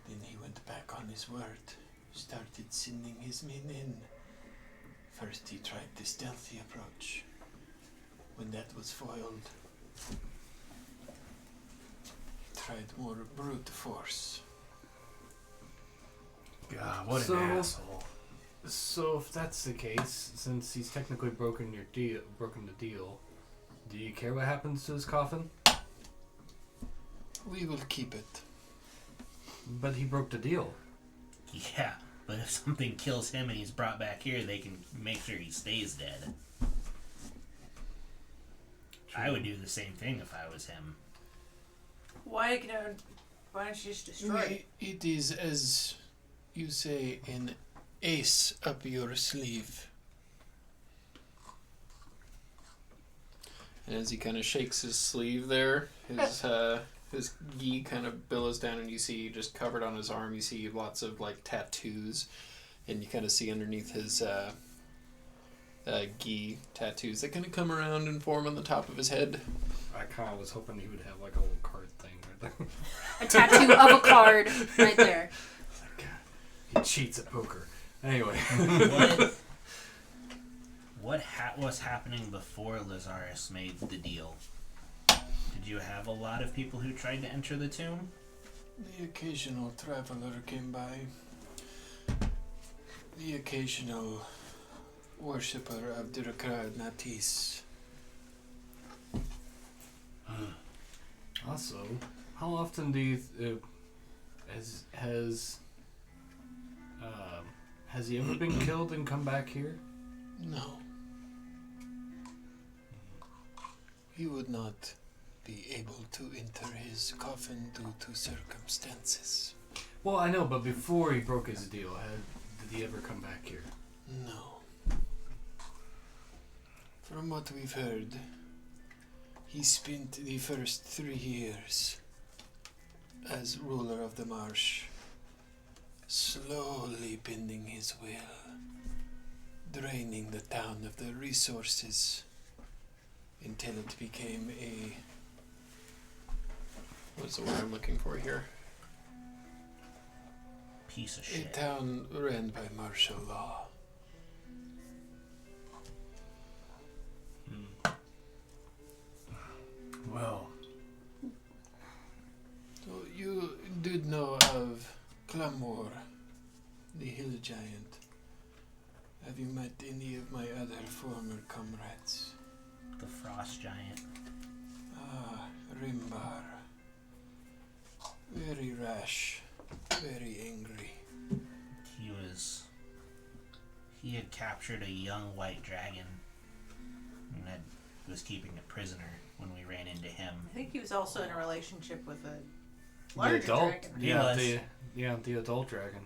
Speaker 1: Then he went back on his word, started sending his men in. First he tried the stealthy approach. When that was foiled, he tried more brute force.
Speaker 8: God, what
Speaker 3: So-
Speaker 8: an asshole.
Speaker 3: So if that's the case, since he's technically broken the deal, do you care what happens to his coffin?
Speaker 1: We will keep it.
Speaker 3: But he broke the deal.
Speaker 2: Yeah, but if something kills him and he's brought back here, they can make sure he stays dead. I would do the same thing if I was him.
Speaker 5: why don't you just destroy it?
Speaker 1: It is, as you say, an ace up your sleeve. And as he kind of shakes his sleeve there, his gi kind of billows down, and you see just covered on his arm, you see lots of like tattoos, and you kind of see underneath his gi tattoos that kind of come around and form on the top of his head.
Speaker 3: I kind of was hoping he would have like a little card thing right there.
Speaker 4: A tattoo of a card right there.
Speaker 3: He cheats at poker. Anyway.
Speaker 2: What was happening before Lazarus made the deal? Did you have a lot of people who tried to enter the tomb?
Speaker 1: The occasional traveler came by. The occasional worshipper of Durakar Natis.
Speaker 3: Also, how often do you has he ever been killed and come back here?
Speaker 1: No. He would not be able to enter his coffin due to circumstances.
Speaker 3: Well, I know, but before he broke his deal, did he ever come back here?
Speaker 1: No. From what we've heard, he spent the first 3 years as ruler of the marsh, slowly bending his will, draining the town of the resources until it became a... What's the word I'm looking for here?
Speaker 2: Piece of
Speaker 1: A
Speaker 2: shit.
Speaker 1: town ran by martial law.
Speaker 8: Well,
Speaker 1: So you did know of Clamor, the hill giant. Have you met any of my other former comrades?
Speaker 2: The frost giant.
Speaker 1: Ah, Rimbar. Very rash, very angry.
Speaker 2: He had captured a young white dragon and was keeping it prisoner when we ran into him.
Speaker 5: I think he was also in a relationship with a larger
Speaker 3: the adult,
Speaker 5: dragon.
Speaker 2: He
Speaker 3: yeah,
Speaker 2: was.
Speaker 3: the adult dragon.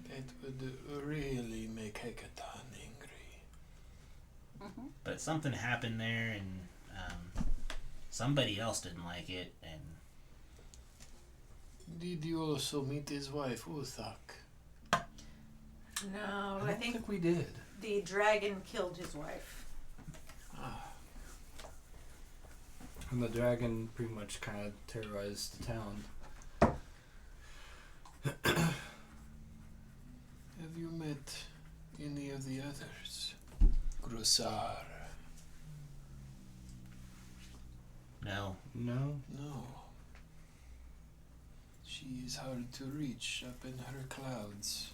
Speaker 1: That would really make Hekaton angry.
Speaker 4: Mm-hmm.
Speaker 2: But something happened there, and somebody else didn't like it, and
Speaker 1: Did you also meet his wife, Uthak?
Speaker 5: No,
Speaker 3: I
Speaker 5: I
Speaker 3: don't
Speaker 5: think
Speaker 3: we did.
Speaker 5: the dragon killed his wife.
Speaker 1: Ah,
Speaker 3: And the dragon pretty much kind of terrorized the town.
Speaker 1: have you met any of the others? Grosar?
Speaker 2: no.
Speaker 3: No?
Speaker 1: No. She is hard to reach up in her clouds.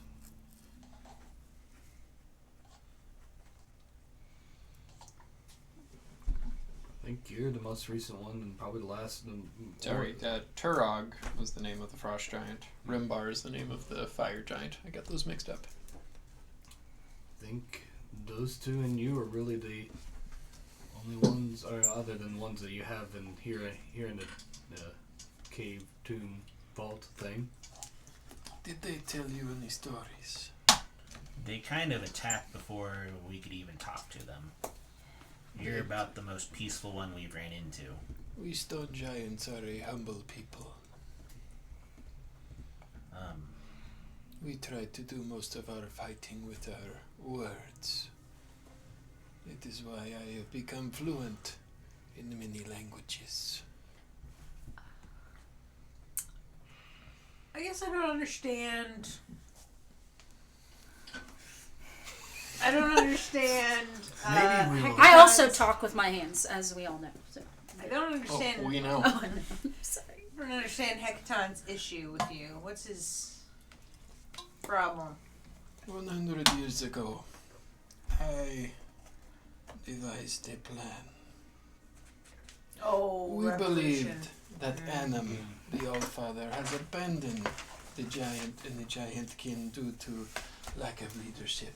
Speaker 3: think you're the most recent one and probably the last.
Speaker 1: Sorry, Turog was the name of the frost giant. Rimbar is the name of the fire giant. I got those mixed up.
Speaker 3: I think those two and you are really the only ones, or other than ones that you have in here in the cave tomb vault thing.
Speaker 1: Did they tell you any stories?
Speaker 2: They kind of attacked before we could even talk to them. You're about the most peaceful one we've ran into.
Speaker 1: We stone giants are a humble people. We try to do most of our fighting with our words. It is why I have become fluent in many languages.
Speaker 5: I guess I don't understand. I don't understand.
Speaker 8: Maybe we will-
Speaker 4: I also talk with my hands, as we all know. So.
Speaker 5: I don't understand.
Speaker 1: We know.
Speaker 4: Oh, no. Sorry.
Speaker 5: I don't understand Hecaton's issue with you. What's his problem?
Speaker 1: 100 years ago, I devised a plan.
Speaker 5: Oh,
Speaker 1: We
Speaker 5: revolution.
Speaker 1: believed that Annam, the Allfather, has abandoned the giant and the giant kin due to lack of leadership.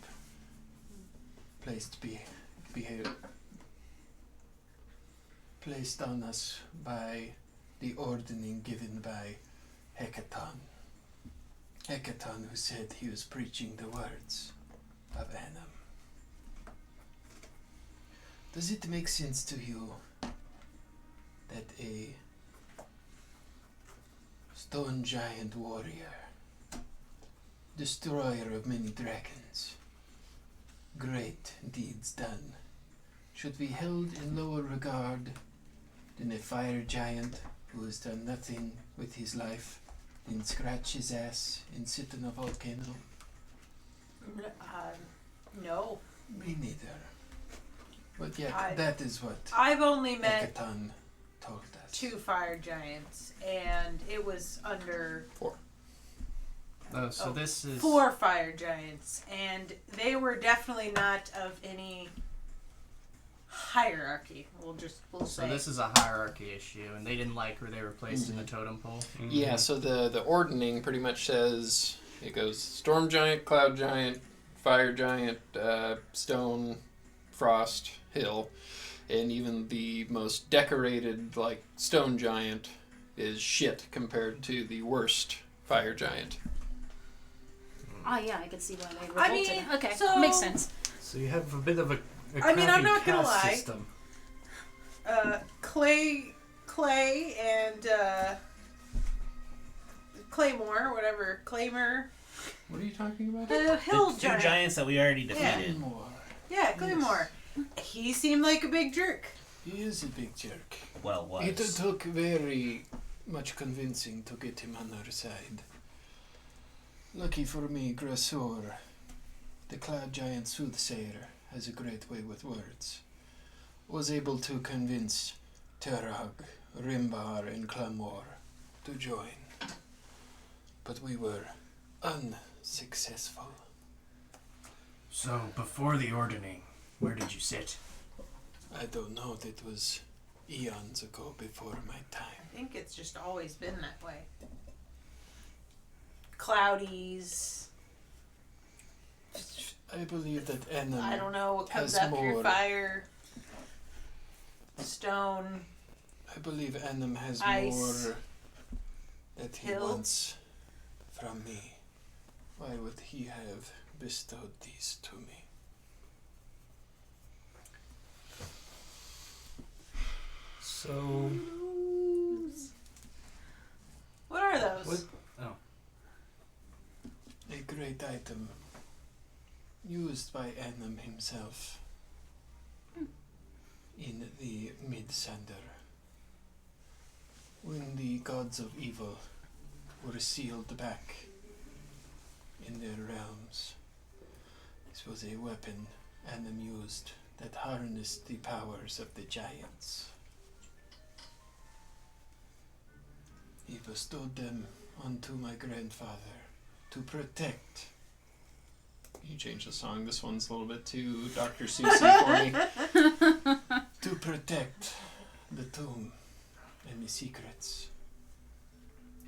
Speaker 1: Placed on us by the ordering given by Hecaton. Hecaton, who said he was preaching the words of Annam. Does it make sense to you that a stone giant warrior, destroyer of many dragons, great deeds done, should be held in lower regard than a fire giant who has done nothing with his life, than scratch his ass and sit in a volcano?
Speaker 5: No.
Speaker 1: Me neither. But yet,
Speaker 5: I-
Speaker 1: that is what
Speaker 5: I've only met
Speaker 1: Hecaton told us.
Speaker 5: 2 fire giants, and it was under
Speaker 7: Oh, so this is
Speaker 5: 4 fire giants, and they were definitely not of any hierarchy. We'll
Speaker 7: So
Speaker 5: say.
Speaker 7: this is a hierarchy issue, and they didn't like where they were placed in the totem pole.
Speaker 1: Yeah, so the ordering pretty much says it goes storm giant, cloud giant, fire giant, stone, frost, hill, and even the most decorated like stone giant is shit compared to the worst fire giant.
Speaker 4: Oh, yeah, I can see why they
Speaker 5: I
Speaker 4: revolted.
Speaker 5: mean,
Speaker 4: Okay,
Speaker 5: so-
Speaker 4: makes sense.
Speaker 3: So you have a bit of a
Speaker 5: I mean, I'm
Speaker 3: crappy
Speaker 5: not gonna
Speaker 3: caste
Speaker 5: lie.
Speaker 3: system.
Speaker 5: Clay and Claymore, whatever, Claymore,
Speaker 1: What are you talking about?
Speaker 5: the hill
Speaker 2: The 2
Speaker 5: giant.
Speaker 2: giants that we already defeated.
Speaker 1: More.
Speaker 5: Yeah, Claymore. He seemed like a big jerk.
Speaker 1: He is a big jerk.
Speaker 2: Well, was.
Speaker 1: It took very much convincing to get him on our side. Lucky for me, Grassor, the cloud giant soothsayer, has a great way with words, was able to convince Terag, Rimbar, and Clamor to join. But we were unsuccessful.
Speaker 8: So, before the ordering, where did you sit?
Speaker 1: I don't know, that was eons ago before my time.
Speaker 5: I think it's just always been that way. Cloudies.
Speaker 1: I believe that Annam
Speaker 5: I don't know what comes
Speaker 1: has
Speaker 5: after your
Speaker 1: more.
Speaker 5: fire. Stone.
Speaker 1: I believe Annam has
Speaker 5: Ice.
Speaker 1: more that he
Speaker 5: Hill.
Speaker 1: wants from me. Why would he have bestowed these to me?
Speaker 3: So
Speaker 5: What are those?
Speaker 3: What? Oh.
Speaker 1: A great item used by Annam himself in the Mid-Sander. When the gods of evil were sealed back in their realms, this was a weapon Annam used that harnessed the powers of the giants. He bestowed them onto my grandfather to protect. You changed the song. This one's a little bit too Dr. Seussy for me. To protect the tomb and the secrets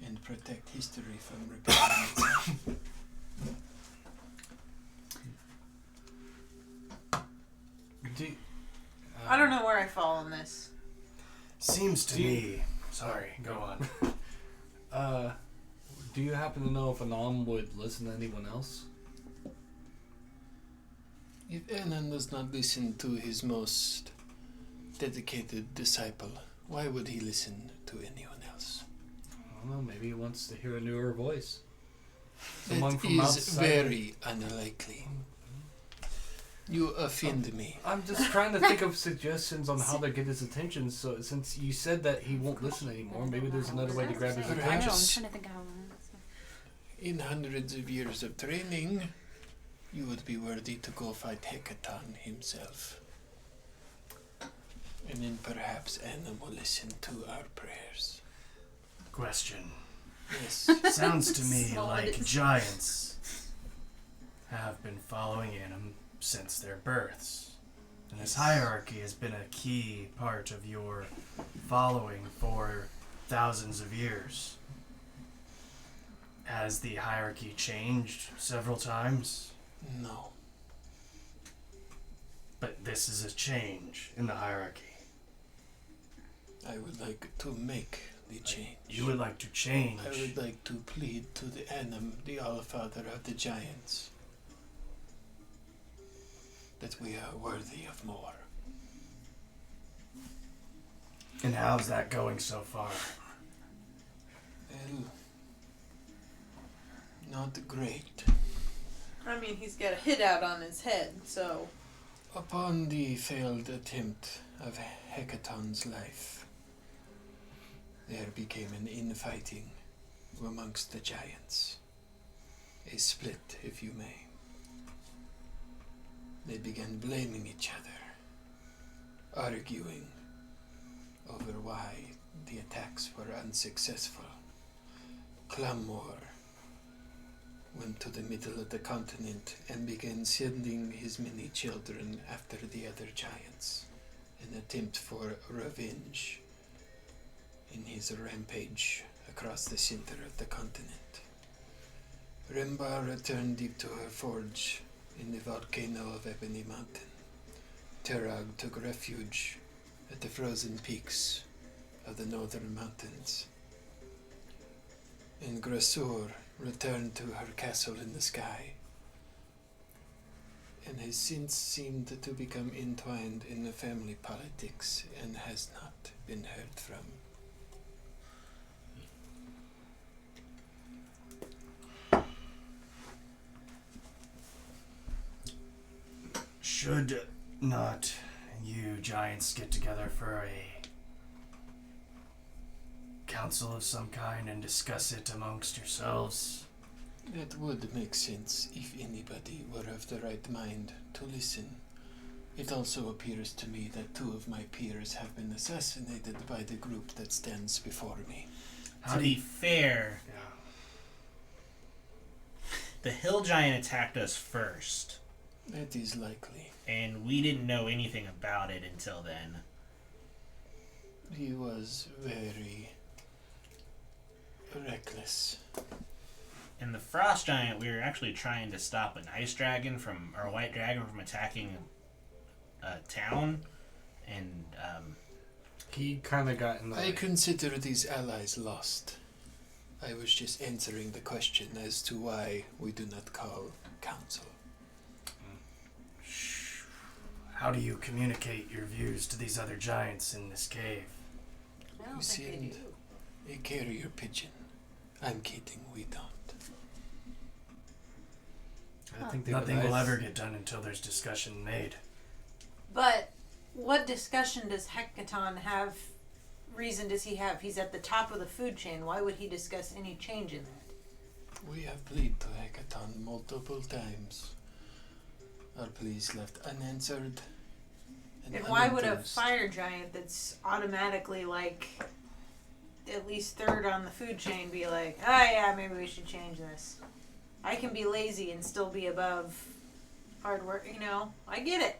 Speaker 1: and protect history from repeating itself.
Speaker 5: I don't know where I fall on this.
Speaker 8: Seems to me. Sorry, go on.
Speaker 3: Do you happen to know if Anam would listen to anyone else?
Speaker 1: If Anan does not listen to his most dedicated disciple, why would he listen to anyone else?
Speaker 3: I don't know, maybe he wants to hear a newer voice. Someone
Speaker 1: That
Speaker 3: from
Speaker 1: is
Speaker 3: outside.
Speaker 1: very unlikely. You offend me.
Speaker 3: I'm just trying to think of suggestions on how to get his attention. So since you said that he won't listen anymore, maybe there's another way to grab his
Speaker 4: I don't know,
Speaker 3: attention.
Speaker 4: I'm trying to think how.
Speaker 1: In hundreds of years of training, you would be worthy to go fight Hecaton himself. And then perhaps Anan will listen to our prayers.
Speaker 8: Question.
Speaker 1: Yes.
Speaker 8: Sounds to me
Speaker 4: Small
Speaker 8: like
Speaker 4: it is.
Speaker 8: giants have been following Anim since their births. And this hierarchy has been a key part of your following for thousands of years. Has the hierarchy changed several times?
Speaker 1: No.
Speaker 8: But this is a change in the hierarchy.
Speaker 1: I would like to make the change.
Speaker 8: You would like to change.
Speaker 1: I would like to plead to the Anim, the Allfather of the Giants, that we are worthy of more.
Speaker 8: And how's that going so far?
Speaker 1: Well, not great.
Speaker 5: I mean, he's got a hit out on his head, so.
Speaker 1: Upon the failed attempt of Hecaton's life, there became an infighting amongst the giants. A split, if you may. They began blaming each other, arguing over why the attacks were unsuccessful. Clamor went to the middle of the continent and began sending his many children after the other giants, an attempt for revenge in his rampage across the center of the continent. Rembar returned deep to her forge in the volcano of Ebony Mountain. Terag took refuge at the frozen peaks of the northern mountains. And Grasur returned to her castle in the sky, and has since seemed to become entwined in the family politics and has not been heard from.
Speaker 8: Should not you giants get together for a council of some kind and discuss it amongst yourselves?
Speaker 1: That would make sense if anybody were of the right mind to listen. It also appears to me that 2 of my peers have been assassinated by the group that stands before me.
Speaker 2: To be fair, the hill giant attacked us first,
Speaker 1: That is likely.
Speaker 2: and we didn't know anything about it until then.
Speaker 1: He was very reckless.
Speaker 2: And the frost giant, we were actually trying to stop an ice dragon from, or a white dragon from attacking a town, and
Speaker 3: He kind of got in the
Speaker 1: I
Speaker 3: way.
Speaker 1: consider these allies lost. I was just answering the question as to why we do not call council.
Speaker 8: How do you communicate your views to these other giants in this cave?
Speaker 5: I
Speaker 1: We
Speaker 5: don't think they
Speaker 1: send
Speaker 5: do.
Speaker 1: a carrier pigeon. I'm kidding, we don't.
Speaker 3: I think they
Speaker 8: Nothing
Speaker 3: would
Speaker 8: will
Speaker 3: nice-
Speaker 8: ever get done until there's discussion made.
Speaker 5: But what discussion does Hecaton have? Reason does he have? He's at the top of the food chain. Why would he discuss any change in that?
Speaker 1: We have plead to Hecaton multiple times. Our pleas left unanswered.
Speaker 5: And why would a
Speaker 1: unenthused.
Speaker 5: fire giant that's automatically like at least third on the food chain be like, oh yeah, maybe we should change this? I can be lazy and still be above hard work, you know? I get it.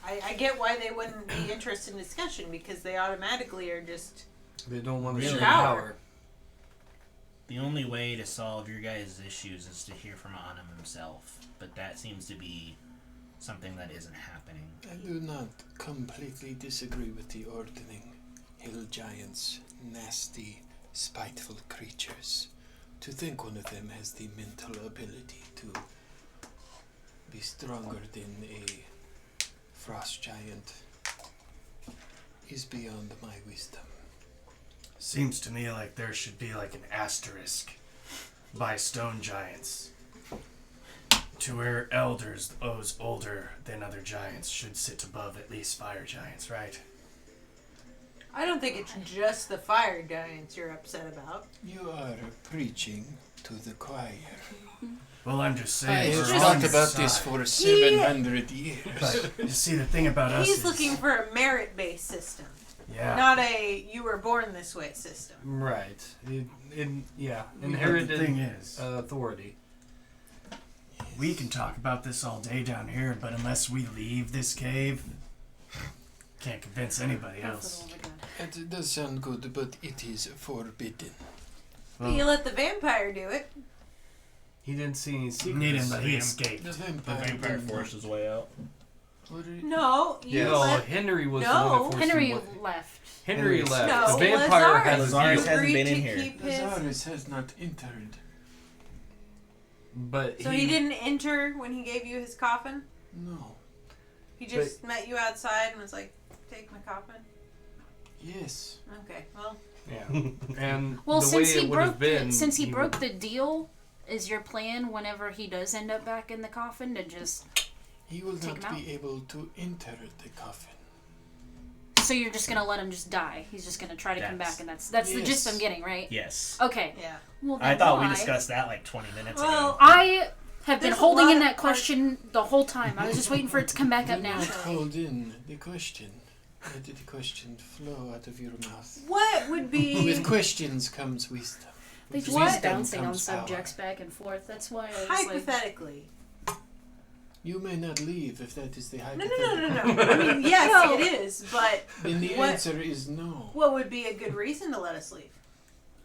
Speaker 5: I get why they wouldn't be interested in discussion, because they automatically are just...
Speaker 3: They don't want to
Speaker 2: Really?
Speaker 3: share power.
Speaker 2: The only way to solve your guys' issues is to hear from Anam himself, but that seems to be something that isn't happening.
Speaker 1: I do not completely disagree with the ordering. Hill giants, nasty, spiteful creatures. To think one of them has the mental ability to be stronger than a frost giant is beyond my wisdom.
Speaker 8: Seems to me like there should be like an asterisk by stone giants to where elders, those older than other giants, should sit above at least fire giants, right?
Speaker 5: I don't think it's just the fire giants you're upset about.
Speaker 1: You are preaching to the choir.
Speaker 8: Well, I'm just
Speaker 1: I
Speaker 8: saying.
Speaker 1: have
Speaker 8: we're on
Speaker 1: thought
Speaker 8: your
Speaker 1: about this
Speaker 8: side.
Speaker 1: for 700 years.
Speaker 8: But you see, the thing about us
Speaker 5: He's
Speaker 8: is,
Speaker 5: looking for a merit-based system,
Speaker 8: yeah,
Speaker 5: not a you were born this way system.
Speaker 3: Right.
Speaker 8: But
Speaker 3: Inherited
Speaker 8: the thing is,
Speaker 3: authority.
Speaker 8: we can talk about this all day down here, but unless we leave this cave, can't convince anybody else.
Speaker 1: It does sound good, but it is forbidden.
Speaker 8: Well,
Speaker 5: You let the vampire do it.
Speaker 3: He didn't see any secrets.
Speaker 8: need him, but he
Speaker 3: Sam.
Speaker 8: escaped.
Speaker 1: The
Speaker 2: The
Speaker 1: vampire,
Speaker 2: vampire
Speaker 1: did not-
Speaker 2: forced his way out.
Speaker 1: What are you-
Speaker 5: No, you
Speaker 3: Yeah,
Speaker 5: let...
Speaker 3: Henry was
Speaker 5: No.
Speaker 3: the one that forced
Speaker 4: Henry
Speaker 3: him away.
Speaker 4: left.
Speaker 3: Henry left.
Speaker 5: No,
Speaker 3: the vampire
Speaker 5: Lazarus.
Speaker 3: has
Speaker 2: Lazarus
Speaker 3: you.
Speaker 2: hasn't
Speaker 5: agreed
Speaker 2: been in
Speaker 5: to
Speaker 2: here.
Speaker 5: keep his...
Speaker 1: Lazarus has not entered.
Speaker 3: But
Speaker 5: So he didn't enter when he gave you his coffin?
Speaker 1: No.
Speaker 5: He just met you outside and was like, take my coffin?
Speaker 1: Yes.
Speaker 5: Okay, well...
Speaker 3: Yeah. And
Speaker 4: Well,
Speaker 3: the
Speaker 4: since
Speaker 3: way
Speaker 4: he
Speaker 3: it would have
Speaker 4: broke
Speaker 3: been,
Speaker 4: since he
Speaker 3: would-
Speaker 4: broke the deal, is your plan whenever he does end up back in the coffin to just
Speaker 1: He will
Speaker 4: Take
Speaker 1: not
Speaker 4: him
Speaker 1: be able to enter the coffin.
Speaker 4: so you're just gonna let him just die? He's just gonna try to come
Speaker 2: That's-
Speaker 4: back, and that's the gist
Speaker 1: Yes.
Speaker 4: I'm getting, right?
Speaker 2: Yes.
Speaker 4: Okay.
Speaker 5: Yeah.
Speaker 4: Well,
Speaker 2: I
Speaker 4: then
Speaker 2: thought we
Speaker 4: why?
Speaker 2: discussed that like 20 minutes
Speaker 5: Well,
Speaker 2: ago.
Speaker 4: I have been
Speaker 5: There's a
Speaker 4: holding
Speaker 5: lot
Speaker 4: in
Speaker 5: of
Speaker 4: that question the whole time. I was just waiting for it to come back
Speaker 1: Do
Speaker 4: up
Speaker 1: not
Speaker 4: naturally.
Speaker 1: hold in the question. Let the question flow out of your mouth.
Speaker 5: What would be...
Speaker 1: With questions comes wisdom.
Speaker 4: They
Speaker 1: With
Speaker 4: just keep
Speaker 1: wisdom
Speaker 4: bouncing on
Speaker 1: comes power.
Speaker 4: subjects back and forth. That's why I was like,
Speaker 5: Hypothetically.
Speaker 1: You may not leave if that is the
Speaker 5: No,
Speaker 1: hypothetical.
Speaker 5: no. I mean, yes,
Speaker 4: No.
Speaker 5: it is, but
Speaker 1: Then the
Speaker 5: What-
Speaker 1: answer is no.
Speaker 5: what would be a good reason to let us leave?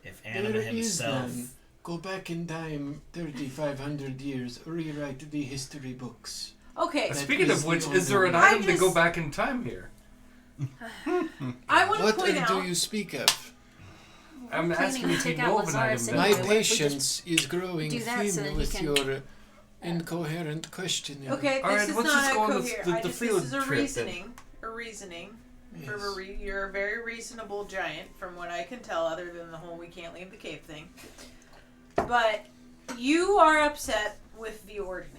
Speaker 2: If Anima
Speaker 1: There is
Speaker 2: himself...
Speaker 1: none. Go back in time 3,500 2,500 years, rewrite the history books.
Speaker 5: Okay,
Speaker 1: That
Speaker 3: Speaking
Speaker 1: is
Speaker 3: of which,
Speaker 1: the
Speaker 3: is there an
Speaker 1: only-
Speaker 3: item to go
Speaker 5: just-
Speaker 3: back in time here?
Speaker 5: I want to
Speaker 1: What
Speaker 5: point
Speaker 1: do
Speaker 5: out...
Speaker 1: you speak of?
Speaker 3: I'm
Speaker 4: planning
Speaker 3: asking
Speaker 4: to
Speaker 3: if you
Speaker 4: take out
Speaker 3: know of an
Speaker 4: Lazarus
Speaker 3: item
Speaker 4: anyway.
Speaker 1: My
Speaker 3: that...
Speaker 4: Why don't we
Speaker 1: patience is growing
Speaker 4: do that so that
Speaker 1: thin
Speaker 4: he
Speaker 1: with
Speaker 4: can-
Speaker 1: your incoherent questioning.
Speaker 5: Okay,
Speaker 3: All
Speaker 5: this
Speaker 3: right,
Speaker 5: is
Speaker 3: let's
Speaker 5: not
Speaker 3: just
Speaker 5: a
Speaker 3: go on
Speaker 5: coherent...
Speaker 3: the
Speaker 5: this
Speaker 3: field
Speaker 5: is a
Speaker 3: trip then.
Speaker 5: reasoning. A reasoning.
Speaker 1: Yes.
Speaker 5: You're a very reasonable giant, from what I can tell, other than the whole we can't leave the cave thing. But you are upset with the ordering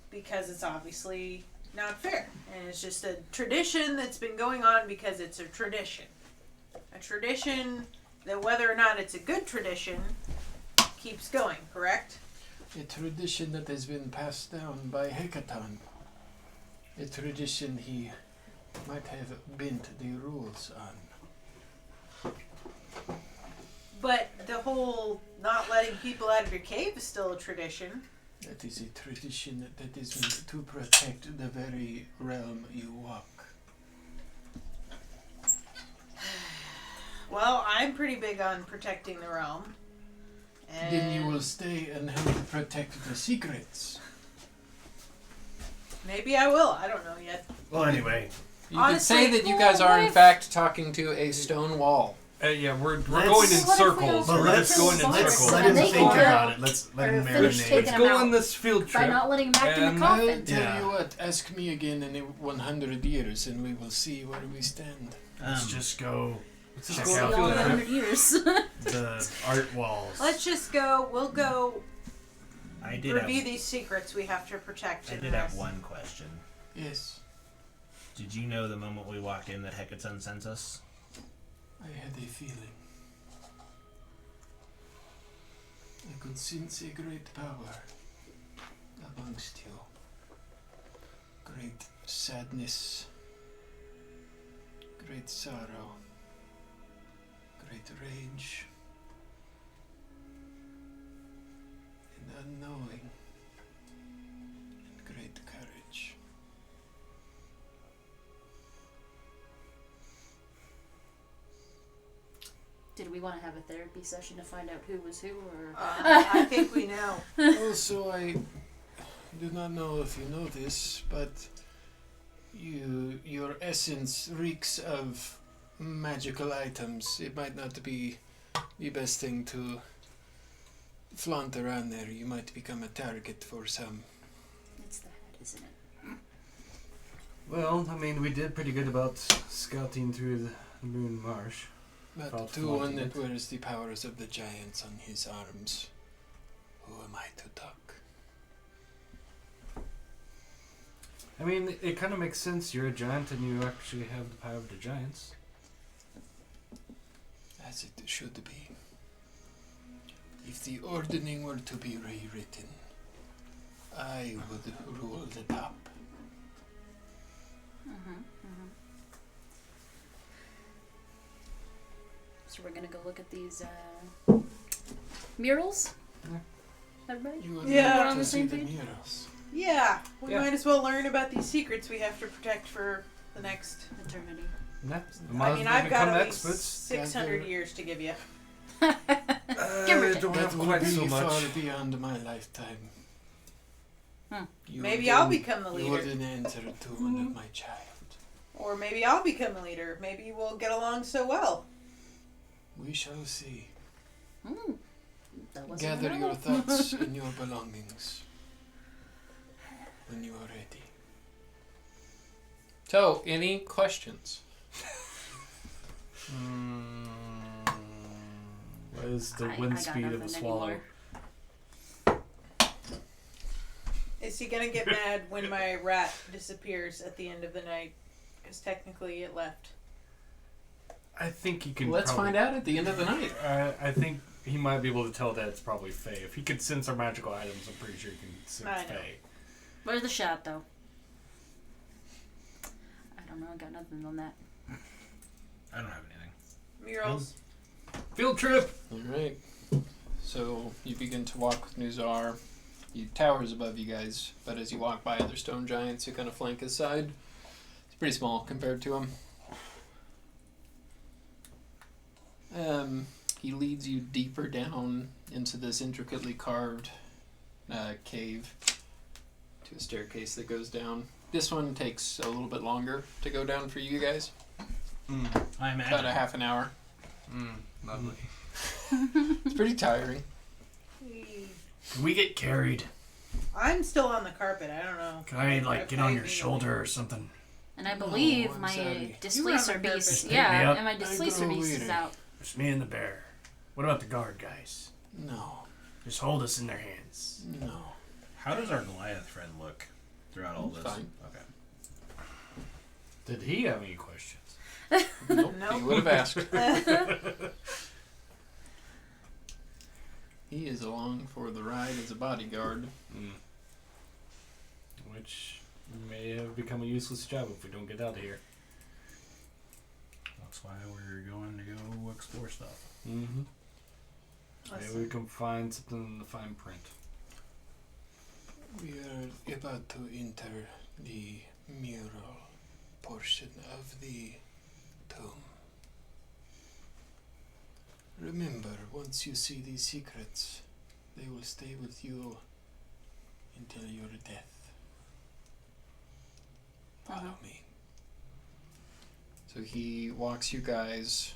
Speaker 5: because it's obviously not fair. And it's just a tradition that's been going on because it's a tradition. A tradition that, whether or not it's a good tradition, keeps going, correct?
Speaker 1: A tradition that has been passed down by Hecaton. A tradition he might have bent the rules on.
Speaker 5: But the whole not letting people out of your cave is still a tradition.
Speaker 1: That is a tradition that is meant to protect the very realm you walk.
Speaker 5: Well, I'm pretty big on protecting the realm. And
Speaker 1: Then you will stay and help protect the secrets.
Speaker 5: maybe I will. I don't know yet.
Speaker 8: Well, anyway,
Speaker 1: You
Speaker 5: Honestly,
Speaker 1: could say that you guys are in
Speaker 4: what if-
Speaker 1: fact talking to a stone wall.
Speaker 3: Yeah, we're
Speaker 8: Let's-
Speaker 3: going in
Speaker 4: What if we
Speaker 3: circles.
Speaker 4: don't
Speaker 8: but
Speaker 3: We're
Speaker 8: let's
Speaker 3: just going in
Speaker 4: let's-
Speaker 3: circles.
Speaker 8: let
Speaker 4: And
Speaker 8: him
Speaker 4: they
Speaker 8: think
Speaker 4: can
Speaker 8: about
Speaker 4: go-
Speaker 8: it. Let's let
Speaker 4: or
Speaker 8: him
Speaker 4: finish
Speaker 8: marinate.
Speaker 4: taking
Speaker 3: Let's
Speaker 4: him
Speaker 3: go
Speaker 4: out
Speaker 3: on this field
Speaker 4: by
Speaker 3: trip.
Speaker 4: not letting him back in
Speaker 1: And
Speaker 4: the
Speaker 1: I'll
Speaker 4: coffin.
Speaker 1: tell
Speaker 8: Yeah.
Speaker 1: you what, ask me again in 100 years and we will see where we stand.
Speaker 8: Let's just go
Speaker 3: Let's
Speaker 8: check
Speaker 3: just
Speaker 4: See
Speaker 3: go
Speaker 8: out
Speaker 3: on
Speaker 4: y'all
Speaker 3: a
Speaker 4: in
Speaker 3: field trip.
Speaker 4: 100 years.
Speaker 8: the art walls.
Speaker 5: Let's just go. We'll go
Speaker 2: I did
Speaker 5: review
Speaker 2: have,
Speaker 5: these secrets we have to protect.
Speaker 2: I
Speaker 5: in
Speaker 2: did
Speaker 5: the
Speaker 2: have
Speaker 5: rest.
Speaker 2: one question.
Speaker 1: Yes,
Speaker 2: Did you know the moment we walked in that Hecaton sent us?
Speaker 1: I had a feeling. I could sense a great power amongst you. Great sadness, great sorrow, great rage, and unknowing, and great courage.
Speaker 4: Did we want to have a therapy session to find out who was who, or?
Speaker 5: I think we know.
Speaker 1: Also, I do not know if you know this, but your essence reeks of magical items. It might not be the best thing to flaunt around there. You might become a target for some.
Speaker 4: It's the head, isn't it?
Speaker 3: Well, I mean, we did pretty good about scouting through the Moon Marsh.
Speaker 1: But
Speaker 3: About
Speaker 1: to one
Speaker 3: flaunting
Speaker 1: that
Speaker 3: it.
Speaker 1: wears the powers of the giants on his arms, who am I to talk?
Speaker 3: I mean, it kind of makes sense. You're a giant and you actually have the power of the giants.
Speaker 1: As it should be. If the ordering were to be rewritten, I would rule the top.
Speaker 4: So we're gonna go look at these murals.
Speaker 3: Yeah.
Speaker 4: Everybody.
Speaker 1: You would
Speaker 5: Yeah.
Speaker 1: like
Speaker 4: We're on
Speaker 1: to
Speaker 4: the
Speaker 1: see
Speaker 4: same
Speaker 1: the
Speaker 4: page?
Speaker 1: murals.
Speaker 5: Yeah, we
Speaker 3: Yeah.
Speaker 5: might as well learn about these secrets we have to protect for the next.
Speaker 4: Eternity.
Speaker 3: Yeah.
Speaker 5: I mean, I've got at least
Speaker 3: experts.
Speaker 5: 600 years to give you.
Speaker 4: Give or take.
Speaker 3: don't
Speaker 1: That
Speaker 3: have
Speaker 1: will
Speaker 3: quite
Speaker 1: be
Speaker 3: so
Speaker 1: far
Speaker 3: much.
Speaker 1: beyond my lifetime. You
Speaker 5: Maybe
Speaker 1: would
Speaker 5: I'll
Speaker 1: then-
Speaker 5: become the
Speaker 1: You
Speaker 5: leader.
Speaker 1: wouldn't enter to one of my child.
Speaker 5: Or maybe I'll become the leader. Maybe we'll get along so well.
Speaker 1: We shall see.
Speaker 4: That wasn't
Speaker 1: Gather
Speaker 4: a
Speaker 1: your
Speaker 4: no.
Speaker 1: thoughts and your belongings when you are ready. So, any questions?
Speaker 3: What is the
Speaker 4: I
Speaker 3: wind
Speaker 4: got
Speaker 3: speed of a
Speaker 4: nothing
Speaker 3: swallow?
Speaker 4: anymore.
Speaker 5: Is he gonna get mad when my rat disappears at the end of the night? Because technically it left.
Speaker 3: I think he can.
Speaker 1: Let's
Speaker 3: probably,
Speaker 1: find out at the end of the night.
Speaker 3: I think he might be able to tell that it's probably Fae. If he could sense our magical items, I'm pretty sure he can sense
Speaker 5: I know.
Speaker 3: Fae.
Speaker 4: Where's the shot, though? I don't know. I got nothing on that.
Speaker 6: I don't have anything.
Speaker 5: Murals.
Speaker 3: Field trip!
Speaker 1: Alright. So, you begin to walk with Nuzar. He towers above you guys, but as you walk by other stone giants, you kind of flank his side. It's pretty small compared to him. He leads you deeper down into this intricately carved cave to a staircase that goes down. This one takes a little bit longer to go down for you guys.
Speaker 2: I imagine.
Speaker 1: About a half an hour.
Speaker 8: Lovely.
Speaker 1: It's pretty tiring.
Speaker 8: Can we get carried?
Speaker 5: I'm still on the carpet. I don't know.
Speaker 8: Can I like get on your
Speaker 5: Okay,
Speaker 8: shoulder or something?
Speaker 4: And I believe
Speaker 1: I'm
Speaker 4: my
Speaker 1: sorry.
Speaker 4: displacer
Speaker 5: You were on the
Speaker 4: beast.
Speaker 8: carpet.
Speaker 4: Yeah,
Speaker 8: Pick me up.
Speaker 4: and my
Speaker 1: I
Speaker 4: displacer
Speaker 1: grow
Speaker 4: beast is
Speaker 1: weary.
Speaker 4: out.
Speaker 8: It's me and the bear. What about the guard guys?
Speaker 1: No.
Speaker 8: Just hold us in their hands.
Speaker 1: No.
Speaker 6: How does our Goliath friend look throughout all this?
Speaker 1: Fine.
Speaker 6: Okay.
Speaker 3: Did he have any questions?
Speaker 1: Nope.
Speaker 5: Nope.
Speaker 1: He would have asked. He is along for the ride as a bodyguard.
Speaker 3: Which may have become a useless job if we don't get out of here.
Speaker 6: That's why we're going to go explore stuff.
Speaker 3: Mm-hmm. Maybe
Speaker 5: Listen.
Speaker 3: we can find something in the fine print.
Speaker 1: We are about to enter the mural portion of the tomb. Remember, once you see these secrets, they will stay with you until your death. Follow me. So he walks you guys.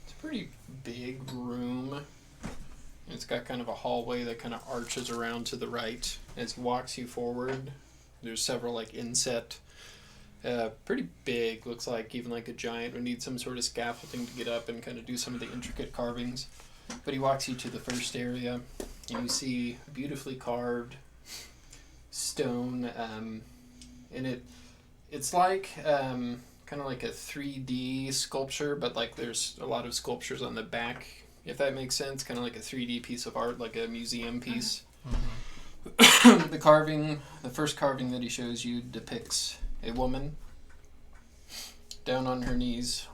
Speaker 1: It's a pretty big room. It's got kind of a hallway that kind of arches around to the right. As he walks you forward, there's several like inset. Pretty big, looks like even like a giant would need some sort of scaffolding to get up and kind of do some of the intricate carvings. But he walks you to the first area, and you see beautifully carved stone, and it's like kind of like a 3D sculpture, but like there's a lot of sculptures on the back, if that makes sense. Kind of like a 3D piece of art, like a museum piece. The first carving that he shows you depicts a woman down on her knees.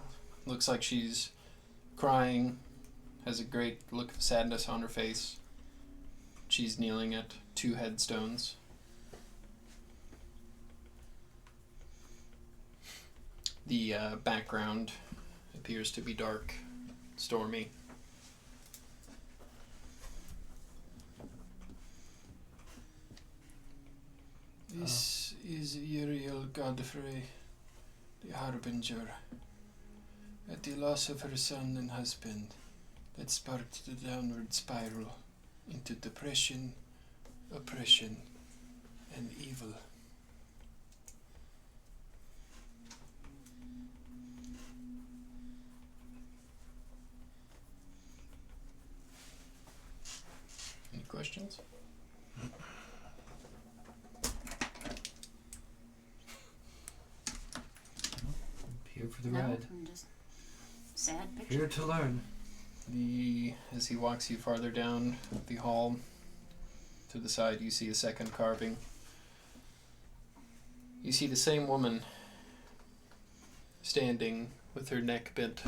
Speaker 1: Looks like she's crying, has a great look of sadness on her face. She's kneeling at 2 headstones. The background appears to be dark, stormy. This is Uriel Godfrey, the Harbinger. At the loss of her son and husband, that sparked the downward spiral into depression, oppression, and evil. Any questions?
Speaker 3: Here for the
Speaker 4: No,
Speaker 3: ride.
Speaker 4: I'm just sad picture.
Speaker 3: Here to learn.
Speaker 1: As he walks you farther down the hall, to the side you see a second carving. You see the same woman standing with her neck bent,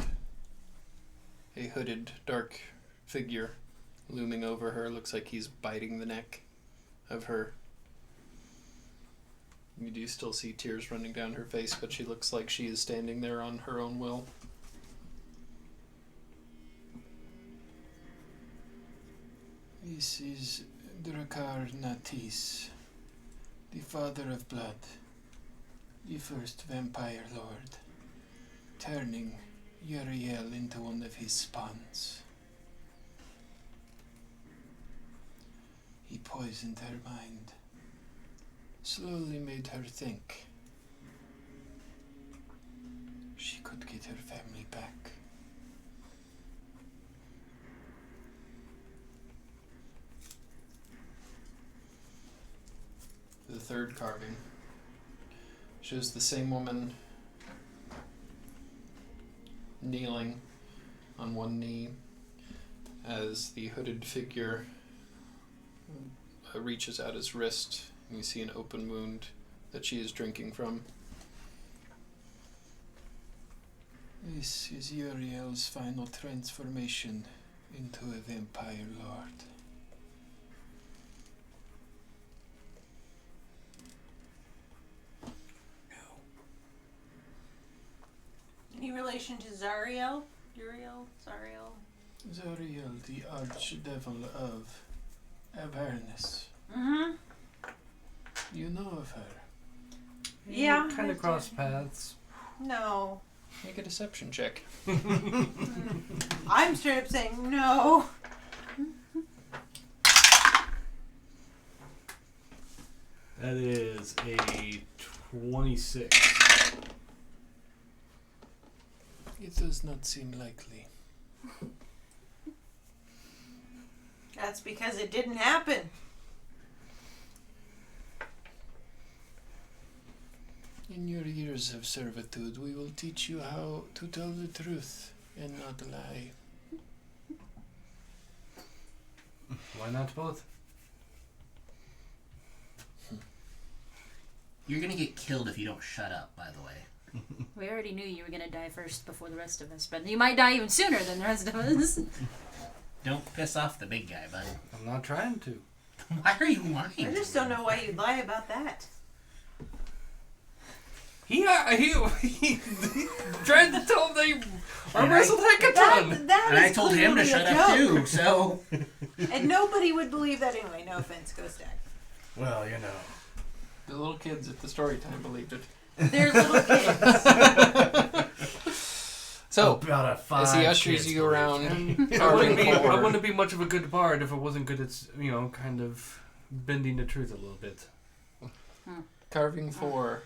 Speaker 1: a hooded, dark figure looming over her. Looks like he's biting the neck of her. You do still see tears running down her face, but she looks like she is standing there on her own will. This is Drakar Natis, the Father of Blood, the first vampire lord, turning Uriel into one of his spawns. He poisoned her mind, slowly made her think she could get her family back. The third carving shows the same woman kneeling on one knee as the hooded figure reaches out his wrist. You see an open wound that she is drinking from. This is Uriel's final transformation into a vampire lord.
Speaker 5: Any relation to Zariel? Uriel? Zariel?
Speaker 1: Zariel, the archdevil of Avernus.
Speaker 5: Mm-hmm.
Speaker 1: You know of her.
Speaker 5: Yeah.
Speaker 3: Kind of cross paths.
Speaker 5: No.
Speaker 1: Make a deception check.
Speaker 5: I'm straight up saying no.
Speaker 3: That is a 26.
Speaker 1: It does not seem likely.
Speaker 5: That's because it didn't happen.
Speaker 1: In your years of servitude, we will teach you how to tell the truth and not lie.
Speaker 3: Why not both?
Speaker 9: You're gonna get killed if you don't shut up, by the way.
Speaker 4: We already knew you were gonna die first before the rest of us, but you might die even sooner than the rest of us.
Speaker 9: Don't piss off the big guy, bud.
Speaker 3: I'm not trying to.
Speaker 9: Why are you lying?
Speaker 5: I just don't know why you'd lie about that.
Speaker 3: He tried to tell him they
Speaker 9: And
Speaker 3: wrestled hackathon.
Speaker 5: That
Speaker 9: And I
Speaker 5: is
Speaker 9: told him to
Speaker 5: clearly
Speaker 9: shut
Speaker 5: a
Speaker 9: up
Speaker 5: joke.
Speaker 9: too, so...
Speaker 5: And nobody would believe that anyway. No offense, Go Stag.
Speaker 8: Well, you know.
Speaker 1: The little kids at the story time believed it.
Speaker 5: They're little kids.
Speaker 1: So,
Speaker 8: about a five
Speaker 1: as he ushers
Speaker 8: kids
Speaker 1: you
Speaker 8: believe.
Speaker 1: around,
Speaker 3: I
Speaker 1: carving forward,
Speaker 3: wouldn't be much of a good bard if I wasn't good at, kind of bending the truth a little bit.
Speaker 1: carving 4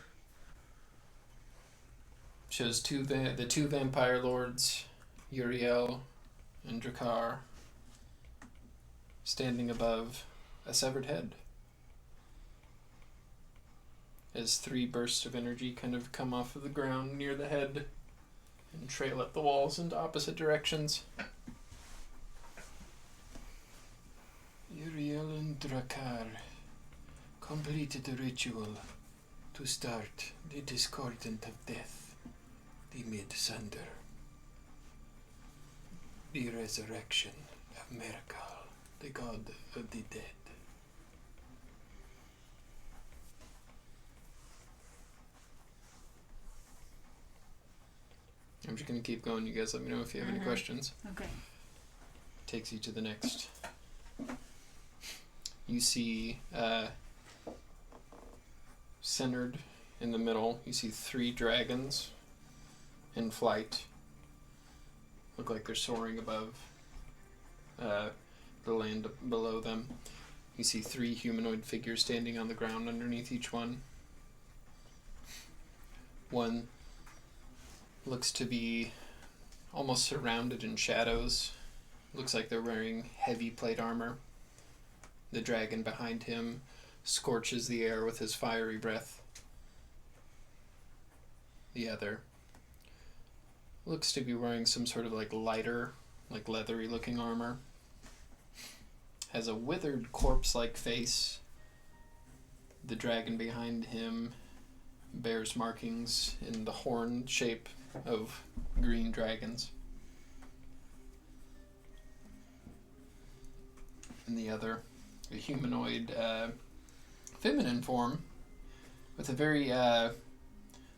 Speaker 1: shows the two vampire lords, Uriel and Drakar, standing above a severed head. As 3 bursts of energy kind of come off of the ground near the head and trail up the walls into opposite directions. Uriel and Drakar completed the ritual to start the discordant of death, the Mid-Sunder, the resurrection of Merkal, the god of the dead. I'm just going to keep going. You guys let me know if you have any questions.
Speaker 4: Okay.
Speaker 1: Takes you to the next. You see, centered in the middle, you see 3 dragons in flight. Look like they're soaring above the land below them. You see 3 humanoid figures standing on the ground underneath each one. One looks to be almost surrounded in shadows. Looks like they're wearing heavy plate armor. The dragon behind him scorches the air with his fiery breath. The other looks to be wearing some sort of like lighter, like leathery looking armor. Has a withered corpse-like face. The dragon behind him bears markings in the horn shape of green dragons. And the other, a humanoid feminine form with a very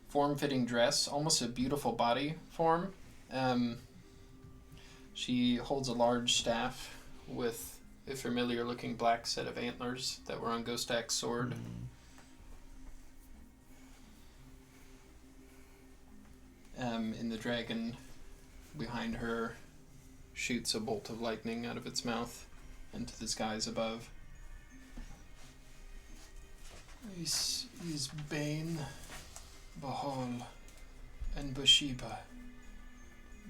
Speaker 1: form-fitting dress, almost a beautiful body form. She holds a large staff with a familiar-looking black set of antlers that were on Ghostak's sword. And the dragon behind her shoots a bolt of lightning out of its mouth into the skies above. This is Bane, Bahal, and Bathsheba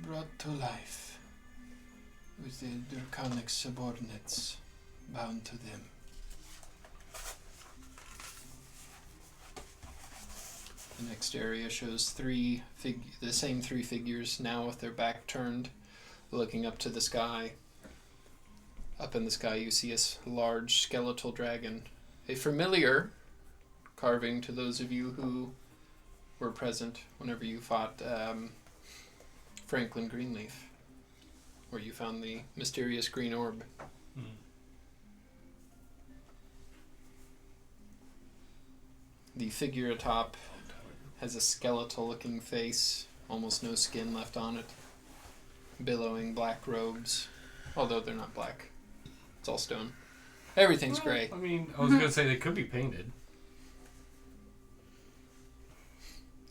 Speaker 1: brought to life with the draconic subordinates bound to them. The next area shows the same 3 figures, now with their back turned, looking up to the sky. Up in the sky you see a large skeletal dragon, a familiar carving to those of you who were present whenever you fought Franklin Greenleaf, where you found the mysterious green orb. The figure atop has a skeletal-looking face, almost no skin left on it, billowing black robes, although they're not black. It's all stone. Everything's gray.
Speaker 3: I mean, I was going to say they could be painted.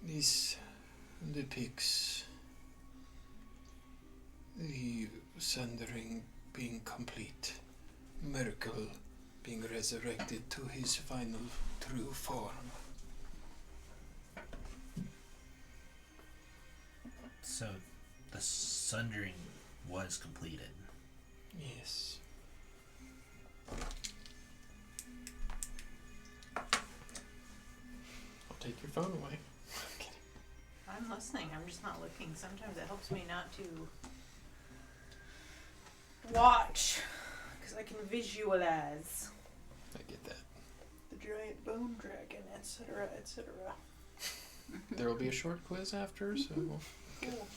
Speaker 1: This depicts the sundering being complete, Miracle being resurrected to his final true form.
Speaker 9: So, the sundering was completed.
Speaker 1: Yes. I'll take your phone away. I'm kidding.
Speaker 5: I'm listening. I'm just not looking. Sometimes it helps me not to watch because I can visualize
Speaker 1: I get that.
Speaker 5: the giant bone dragon, etc., etc.
Speaker 1: There will be a short quiz after, so
Speaker 5: Cool.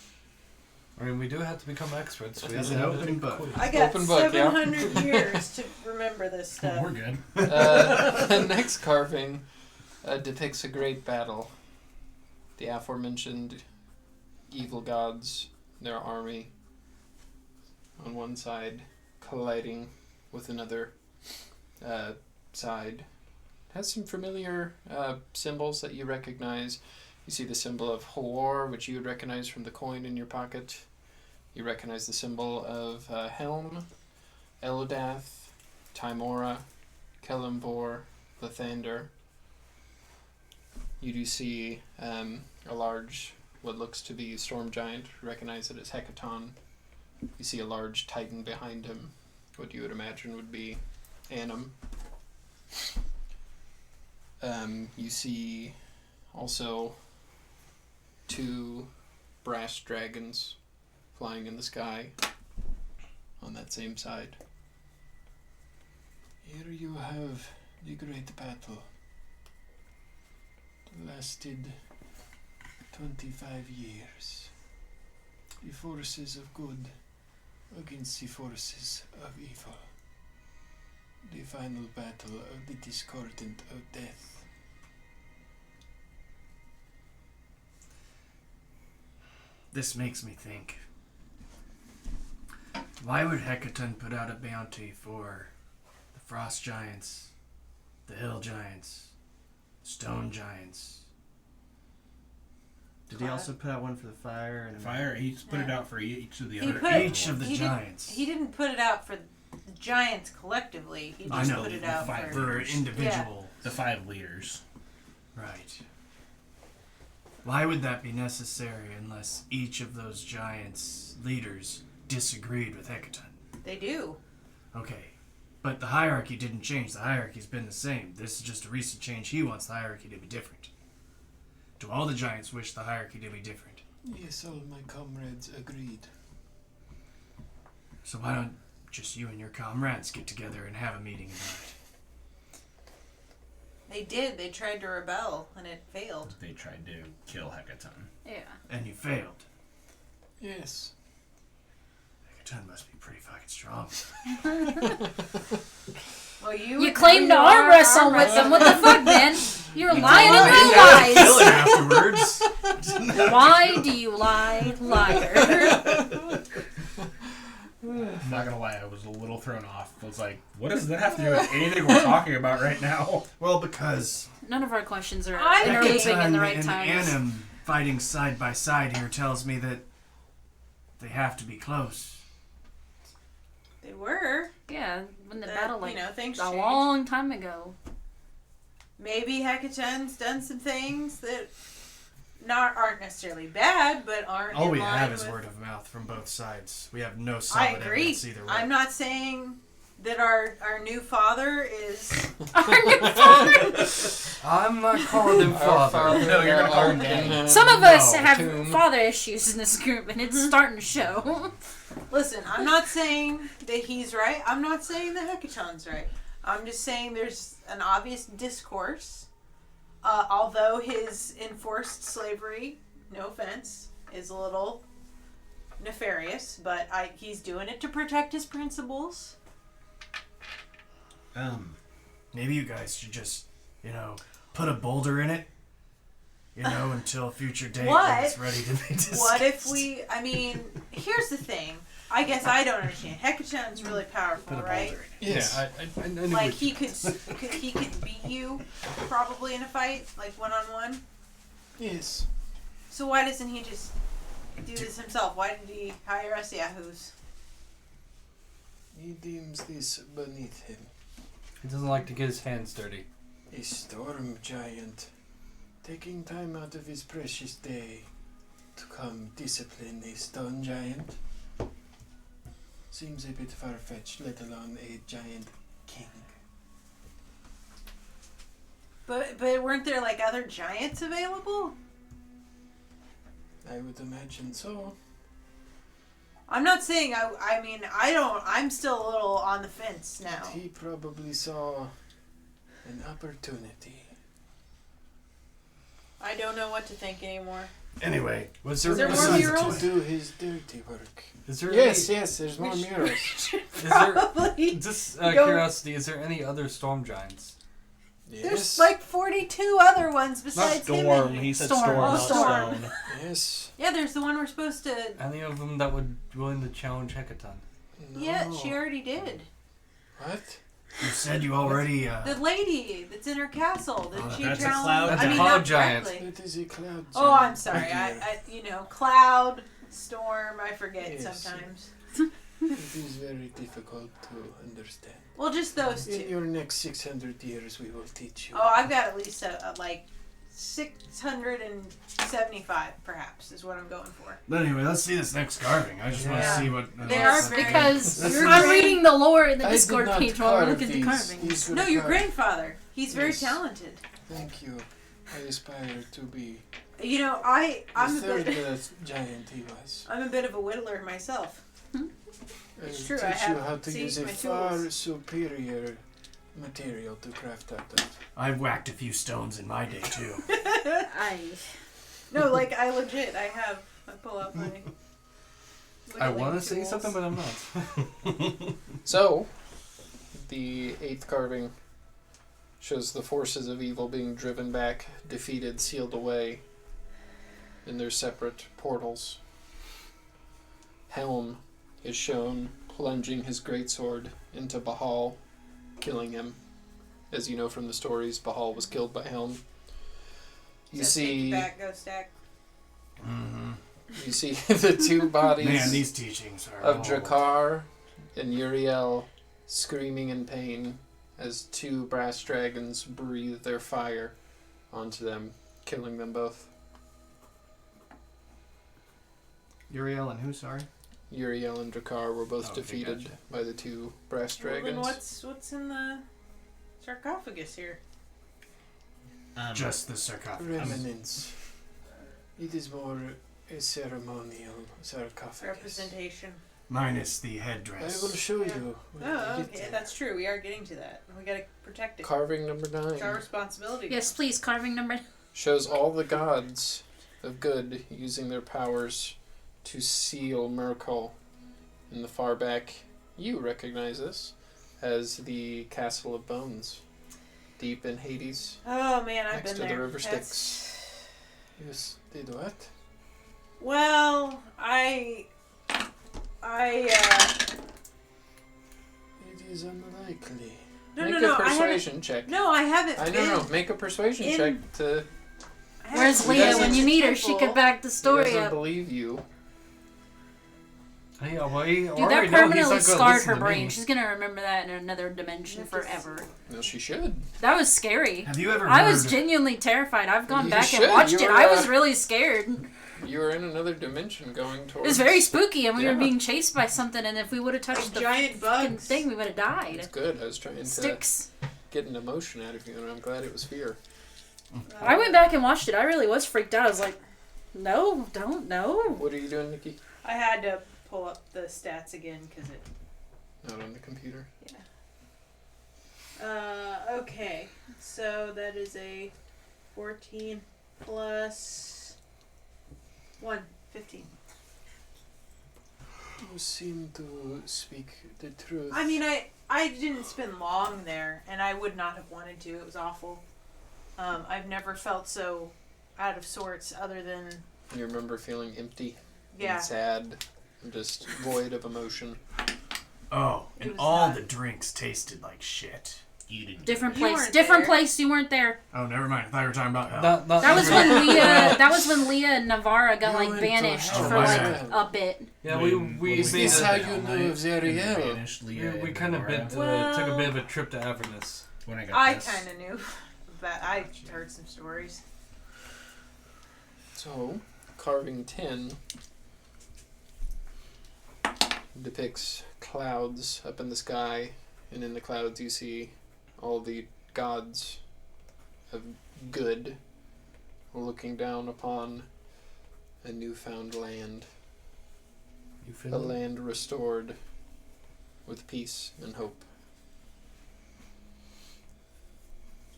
Speaker 3: I mean, we do have to become experts. We
Speaker 8: It's
Speaker 3: have
Speaker 8: an
Speaker 3: to have a
Speaker 8: open
Speaker 3: big
Speaker 8: book.
Speaker 3: quiz.
Speaker 5: I got
Speaker 1: Open book, yeah.
Speaker 5: 700 years to remember this stuff.
Speaker 9: We're good.
Speaker 1: the next carving depicts a great battle. The aforementioned evil gods, their army, on one side, colliding with another side. Has some familiar symbols that you recognize. You see the symbol of Hor, which you would recognize from the coin in your pocket. You recognize the symbol of Helm, Elodath, Timora, Kellumbor, Lathander. You do see a large, what looks to be storm giant. Recognize it as Hecaton. You see a large titan behind him, what you would imagine would be Annam. You see also 2 brass dragons flying in the sky on that same side. Here you have the great battle. It lasted 25 years. The forces of good against the forces of evil. The final battle of the discordant of death.
Speaker 8: this makes me think. Why would Hecaton put out a bounty for the frost giants, the hill giants, stone giants? Did he also put out one for the fire? And
Speaker 9: Fire. He's put it out for each of the
Speaker 5: He
Speaker 9: other.
Speaker 5: put-
Speaker 8: each of the giants.
Speaker 5: He didn't put it out for the giants collectively. He
Speaker 8: I
Speaker 5: just
Speaker 8: know,
Speaker 5: put it out
Speaker 9: five
Speaker 5: for.
Speaker 8: for individual.
Speaker 9: The 5 leaders.
Speaker 8: Right. Why would that be necessary unless each of those giants' leaders disagreed with Hecaton?
Speaker 5: They do.
Speaker 8: Okay. But the hierarchy didn't change. The hierarchy's been the same. This is just a recent change. He wants the hierarchy to be different. Do all the giants wish the hierarchy to be different?
Speaker 1: Yes, all my comrades agreed.
Speaker 8: So why don't just you and your comrades get together and have a meeting about it?
Speaker 5: They did. They tried to rebel, and it failed.
Speaker 9: They tried to kill Hecaton.
Speaker 4: Yeah.
Speaker 8: And you failed.
Speaker 1: Yes.
Speaker 8: Hecaton must be pretty fucking strong.
Speaker 5: Well,
Speaker 4: You claimed to arm wrestle with them. What the fuck, man? You're lying in your
Speaker 8: Kill
Speaker 4: lies.
Speaker 8: it afterwards.
Speaker 4: Why do you lie, liar?
Speaker 9: I'm not gonna lie, I was a little thrown off. I was like, what does that have to do with anything we're talking about right now?
Speaker 8: Well, because
Speaker 4: None of our questions are
Speaker 5: I
Speaker 4: interlooping in the
Speaker 8: Hecaton
Speaker 4: right
Speaker 8: and
Speaker 4: times.
Speaker 8: Anim fighting side by side here tells me that they have to be close.
Speaker 5: They were.
Speaker 4: Yeah, when the
Speaker 5: That,
Speaker 4: battle, like,
Speaker 5: things
Speaker 4: a
Speaker 5: changed.
Speaker 4: long time ago.
Speaker 5: Maybe Hecaton's done some things that aren't necessarily bad, but aren't.
Speaker 8: All
Speaker 5: in
Speaker 8: we
Speaker 5: line
Speaker 8: have is
Speaker 5: with-
Speaker 8: word of mouth from both sides. We have no
Speaker 5: I
Speaker 8: solid
Speaker 5: agree.
Speaker 8: evidence either way.
Speaker 5: I'm not saying that our new father is.
Speaker 4: Our new father.
Speaker 7: I'm not calling him father.
Speaker 9: No, you're gonna call him daddy.
Speaker 4: Some of us
Speaker 8: No,
Speaker 4: have
Speaker 1: tomb.
Speaker 4: father issues in this group, and it's starting to show.
Speaker 5: Listen, I'm not saying that he's right. I'm not saying that Hecaton's right. I'm just saying there's an obvious discourse. Although his enforced slavery, no offense, is a little nefarious, but he's doing it to protect his principles.
Speaker 8: Maybe you guys should just, put a boulder in it, until a future date when it's ready to be discussed.
Speaker 5: What if here's the thing. I guess I don't understand. Hecaton's really powerful, right?
Speaker 1: Yes.
Speaker 3: I knew
Speaker 5: Like
Speaker 3: what
Speaker 5: he could beat you probably in a fight, like 1-on-1.
Speaker 1: Yes.
Speaker 5: So why doesn't he just do this himself? Why did he hire us yahoos?
Speaker 1: He deems this beneath him.
Speaker 3: He doesn't like to get his hands dirty.
Speaker 1: A storm giant, taking time out of his precious day to come discipline a stone giant. Seems a bit far-fetched, let alone a giant king.
Speaker 5: But weren't there like other giants available?
Speaker 1: I would imagine so.
Speaker 5: I'm not saying I'm still a little on the fence now.
Speaker 1: But he probably saw an opportunity.
Speaker 5: I don't know what to think anymore.
Speaker 8: Anyway,
Speaker 3: Was
Speaker 5: Is there more
Speaker 8: besides the
Speaker 5: murals?
Speaker 1: To do his dirty work.
Speaker 3: Is there
Speaker 1: Yes, there's more murals.
Speaker 3: Is there,
Speaker 5: Probably.
Speaker 3: just
Speaker 5: Go-
Speaker 3: curiosity, is there any other storm giants?
Speaker 5: There's like 42 other ones besides him.
Speaker 2: Storm.
Speaker 5: and-
Speaker 2: He said
Speaker 4: Storm.
Speaker 2: storm,
Speaker 4: Oh,
Speaker 2: not
Speaker 5: Storm.
Speaker 2: stone.
Speaker 1: Yes.
Speaker 5: Yeah, there's the one we're supposed to.
Speaker 3: Any of them that would be willing to challenge Hecaton?
Speaker 1: No.
Speaker 5: Yeah, she already did.
Speaker 1: What?
Speaker 8: You said you already,
Speaker 5: The lady that's in her castle. Didn't she
Speaker 2: that's a
Speaker 5: challenge?
Speaker 2: cloud
Speaker 3: That's
Speaker 5: I
Speaker 3: a
Speaker 5: mean,
Speaker 3: cloud
Speaker 5: not
Speaker 3: giant.
Speaker 5: directly.
Speaker 1: That is a cloud giant.
Speaker 5: Oh, I'm sorry.
Speaker 1: Dear.
Speaker 5: Cloud, storm. I forget
Speaker 1: Yes.
Speaker 5: sometimes.
Speaker 1: It is very difficult to understand.
Speaker 5: Well, just those
Speaker 1: In
Speaker 5: two.
Speaker 1: your next 600 years, we will teach you.
Speaker 5: Oh, I've got at least like 675, perhaps, is what I'm going for.
Speaker 8: But anyway, let's see this next carving. I just want to
Speaker 5: Yeah.
Speaker 8: see what...
Speaker 5: They are very-
Speaker 4: Because
Speaker 1: That's
Speaker 4: I'm
Speaker 5: right.
Speaker 4: reading the lore in the
Speaker 1: I did
Speaker 4: Discord
Speaker 1: not
Speaker 4: page while we're
Speaker 1: carve
Speaker 4: looking at the
Speaker 1: these.
Speaker 4: carvings.
Speaker 1: These were
Speaker 5: No, your
Speaker 1: carved.
Speaker 5: grandfather. He's very
Speaker 1: Yes.
Speaker 5: talented.
Speaker 1: Thank you. I aspire to be
Speaker 5: I'm
Speaker 1: the
Speaker 5: a
Speaker 1: third
Speaker 5: bit.
Speaker 1: best giant he was.
Speaker 5: I'm a bit of a whittler myself.
Speaker 1: I
Speaker 5: It's
Speaker 1: will
Speaker 5: true,
Speaker 1: teach
Speaker 5: I
Speaker 1: you
Speaker 5: have
Speaker 1: how to
Speaker 5: seized
Speaker 1: use a
Speaker 5: my
Speaker 1: far
Speaker 5: tools.
Speaker 1: superior material to craft out of.
Speaker 8: I've whacked a few stones in my day, too.
Speaker 5: No, like I pull out my.
Speaker 3: I
Speaker 5: whittling
Speaker 3: want to say
Speaker 5: tools.
Speaker 3: something, but I'm not.
Speaker 1: So, the 8th carving shows the forces of evil being driven back, defeated, sealed away in their separate portals. Helm is shown plunging his greatsword into Bahal, killing him. As you know from the stories, Bahal was killed by Helm. You
Speaker 5: Just take
Speaker 1: see,
Speaker 5: it back, go stack.
Speaker 8: Mm-hmm.
Speaker 1: you see the two bodies
Speaker 8: Man, these teachings are
Speaker 1: of
Speaker 8: old.
Speaker 1: Drakkar and Uriel screaming in pain as two brass dragons breathe their fire onto them, killing them both.
Speaker 8: Uriel and who, sorry?
Speaker 1: Uriel and Drakkar were both
Speaker 8: Okay,
Speaker 1: defeated
Speaker 8: gotcha.
Speaker 1: by the two brass
Speaker 5: Well,
Speaker 1: dragons.
Speaker 5: then what's in the sarcophagus here?
Speaker 8: Just the sarcophagus.
Speaker 1: Remnants. It is more a ceremonial sarcophagus.
Speaker 5: Representation.
Speaker 8: Minus the
Speaker 1: I
Speaker 8: headdress.
Speaker 1: will show you. when
Speaker 5: Oh,
Speaker 1: we get
Speaker 5: okay,
Speaker 1: there.
Speaker 5: that's true. We are getting to that. We gotta protect it.
Speaker 1: Carving number 9
Speaker 5: It's our responsibility.
Speaker 4: Yes, please. Carving number.
Speaker 1: shows all the gods of good using their powers to seal Merkel. In the far back, you recognize this as the Castle of Bones, deep in Hades,
Speaker 5: Oh man, I've
Speaker 1: next
Speaker 5: been
Speaker 1: to
Speaker 5: there.
Speaker 1: the river
Speaker 5: That's-
Speaker 1: Styx. Yes, did what?
Speaker 5: Well, I
Speaker 1: It is unlikely.
Speaker 5: no
Speaker 1: Make
Speaker 5: no
Speaker 1: a
Speaker 5: no. I haven't.
Speaker 1: persuasion check.
Speaker 5: No, I haven't.
Speaker 1: I
Speaker 5: been,
Speaker 1: know. Make a persuasion
Speaker 5: in-
Speaker 1: check to.
Speaker 5: I haven't
Speaker 4: Where's
Speaker 5: been
Speaker 1: Leah
Speaker 4: Leah?
Speaker 1: when
Speaker 4: When
Speaker 5: to
Speaker 4: you
Speaker 5: the
Speaker 4: need her, she
Speaker 5: temple.
Speaker 4: could back the
Speaker 1: He
Speaker 4: story
Speaker 1: doesn't
Speaker 4: up.
Speaker 1: believe you.
Speaker 3: Hey, well, he
Speaker 4: Dude,
Speaker 3: already
Speaker 4: that
Speaker 3: know he's
Speaker 4: permanently
Speaker 3: not gonna
Speaker 4: scarred
Speaker 3: listen
Speaker 4: her
Speaker 3: to
Speaker 4: brain.
Speaker 3: me.
Speaker 4: She's gonna remember that in another dimension
Speaker 5: Yes.
Speaker 4: forever.
Speaker 1: No, she should.
Speaker 4: That was scary.
Speaker 8: Have you ever
Speaker 4: I
Speaker 8: heard...
Speaker 4: was genuinely terrified. I've gone
Speaker 1: You
Speaker 4: back
Speaker 1: should.
Speaker 4: and watched
Speaker 1: You
Speaker 4: it.
Speaker 1: were,
Speaker 4: I was really scared.
Speaker 1: You were in another dimension going
Speaker 4: It
Speaker 1: towards.
Speaker 4: was very spooky, and we
Speaker 1: Yeah.
Speaker 4: were being chased by something. And if we would have touched the
Speaker 5: giant
Speaker 4: fucking
Speaker 5: bugs.
Speaker 4: thing, we would have died.
Speaker 1: It's good. I was trying to
Speaker 4: Sticks.
Speaker 1: get an emotion out of you, and I'm glad it was fear.
Speaker 4: I went back and watched it. I really was freaked out. I was like, no, don't, no.
Speaker 1: What are you doing, Nikki?
Speaker 5: I had to pull up the stats again because it.
Speaker 1: Not on the computer.
Speaker 5: Okay, so that is a 14 plus 1, 15.
Speaker 1: You seem to speak the truth.
Speaker 5: I mean, I didn't spend long there, and I would not have wanted to. It was awful. I've never felt so out of sorts, other than
Speaker 1: You remember feeling empty
Speaker 5: yeah.
Speaker 1: and sad and just void of emotion.
Speaker 8: Oh,
Speaker 5: It
Speaker 8: and
Speaker 5: was
Speaker 8: all
Speaker 5: not-
Speaker 8: the drinks tasted like shit.
Speaker 2: You didn't.
Speaker 4: Different
Speaker 5: You
Speaker 4: place.
Speaker 5: weren't
Speaker 4: Different
Speaker 5: there.
Speaker 4: place. You weren't there.
Speaker 8: Oh, never mind. I thought you were talking about hell.
Speaker 4: That was when Leah. That was when Leah and Navarra got
Speaker 1: You
Speaker 4: like
Speaker 1: went to
Speaker 4: banished
Speaker 1: hell.
Speaker 4: for
Speaker 8: Oh,
Speaker 4: like
Speaker 1: yeah.
Speaker 4: a bit.
Speaker 3: Yeah,
Speaker 2: When
Speaker 3: we
Speaker 1: Is
Speaker 3: made
Speaker 1: this
Speaker 3: a,
Speaker 1: how you knew of Zariel?
Speaker 2: Banished Leah
Speaker 3: we
Speaker 2: and
Speaker 3: kind of
Speaker 2: Nora.
Speaker 3: been to,
Speaker 5: Well-
Speaker 3: took a bit of a trip to Avernus.
Speaker 2: When I got
Speaker 5: I
Speaker 2: this.
Speaker 5: kind of knew, but I heard some stories.
Speaker 1: So, carving 10 depicts clouds up in the sky, and in the clouds you see all the gods of good looking down upon a newfound land,
Speaker 3: You
Speaker 1: a
Speaker 3: feel
Speaker 1: land restored with peace and hope.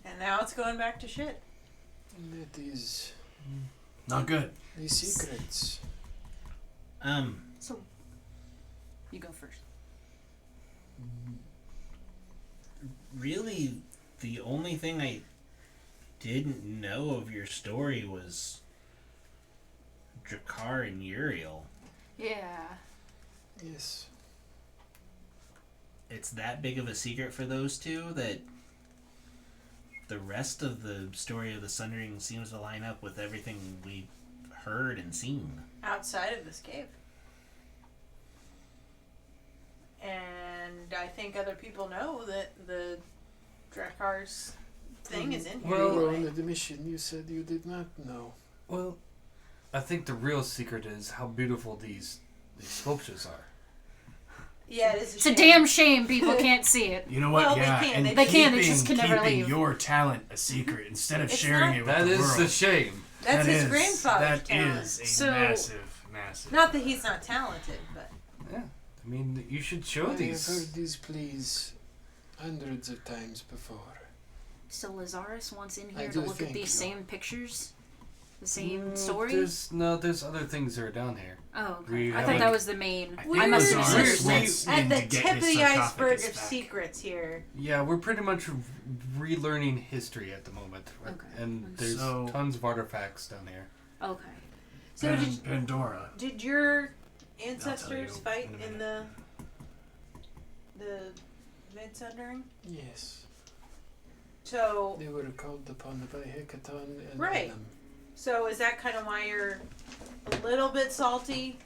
Speaker 5: And now it's going back to shit.
Speaker 1: And that is
Speaker 8: Not good.
Speaker 1: the secrets.
Speaker 4: So, you go first.
Speaker 2: Really, the only thing I didn't know of your story was Drakkar and Uriel.
Speaker 4: Yeah.
Speaker 1: Yes.
Speaker 2: It's that big of a secret for those two that the rest of the story of the Sundering seems to line up with everything we heard and seen.
Speaker 5: Outside of this cave. And I think other people know that the Drakkar's thing is in here.
Speaker 3: Well-
Speaker 1: you were
Speaker 5: anyway.
Speaker 1: on the mission, you said you did not know.
Speaker 3: Well, I think the real secret is how beautiful these sculptures are.
Speaker 5: Yeah, it is
Speaker 4: It's a damn shame people can't see it.
Speaker 8: You know what?
Speaker 5: Well, they
Speaker 8: yeah,
Speaker 5: can.
Speaker 8: and
Speaker 5: They
Speaker 4: can, they just can never
Speaker 8: keeping
Speaker 4: leave.
Speaker 8: your talent a secret instead of
Speaker 5: It's
Speaker 8: sharing
Speaker 5: not-
Speaker 8: it with
Speaker 3: That
Speaker 8: the
Speaker 3: is
Speaker 8: world.
Speaker 3: the shame.
Speaker 5: That's
Speaker 8: That
Speaker 5: his
Speaker 8: is-
Speaker 5: grandfather's
Speaker 8: That
Speaker 5: talent.
Speaker 8: is a
Speaker 4: So-
Speaker 8: massive.
Speaker 5: Not that he's not talented, but
Speaker 3: Yeah. I mean, you should show
Speaker 1: I have
Speaker 3: these.
Speaker 1: heard these pleas hundreds of times before.
Speaker 4: So Lazarus wants in
Speaker 1: I
Speaker 4: here
Speaker 1: do
Speaker 4: to look at
Speaker 1: think
Speaker 4: these
Speaker 1: so.
Speaker 4: same pictures, the same story.
Speaker 3: There's other things that are down here.
Speaker 4: Oh, okay.
Speaker 3: we
Speaker 4: I thought
Speaker 3: haven't-
Speaker 4: that was the main.
Speaker 8: I
Speaker 4: I,
Speaker 8: think
Speaker 4: must have
Speaker 8: Lazarus
Speaker 4: missed
Speaker 8: wants
Speaker 5: at
Speaker 8: in
Speaker 5: the
Speaker 8: to get
Speaker 5: tip of
Speaker 8: his
Speaker 5: the iceberg
Speaker 8: sarcophagus
Speaker 5: of
Speaker 8: back.
Speaker 5: secrets here.
Speaker 3: Yeah, we're pretty much relearning history at the moment. Right?
Speaker 4: Okay.
Speaker 3: And there's
Speaker 8: So-
Speaker 3: tons of artifacts down here.
Speaker 4: Okay.
Speaker 5: So did,
Speaker 8: Pandora.
Speaker 5: did your ancestors
Speaker 8: you
Speaker 5: fight
Speaker 8: in a
Speaker 5: in the Mid-Sundering?
Speaker 1: Yes.
Speaker 5: So,
Speaker 1: They were called upon by Hecaton and
Speaker 5: Right.
Speaker 1: Venom.
Speaker 5: so is that kind of why you're a little bit salty?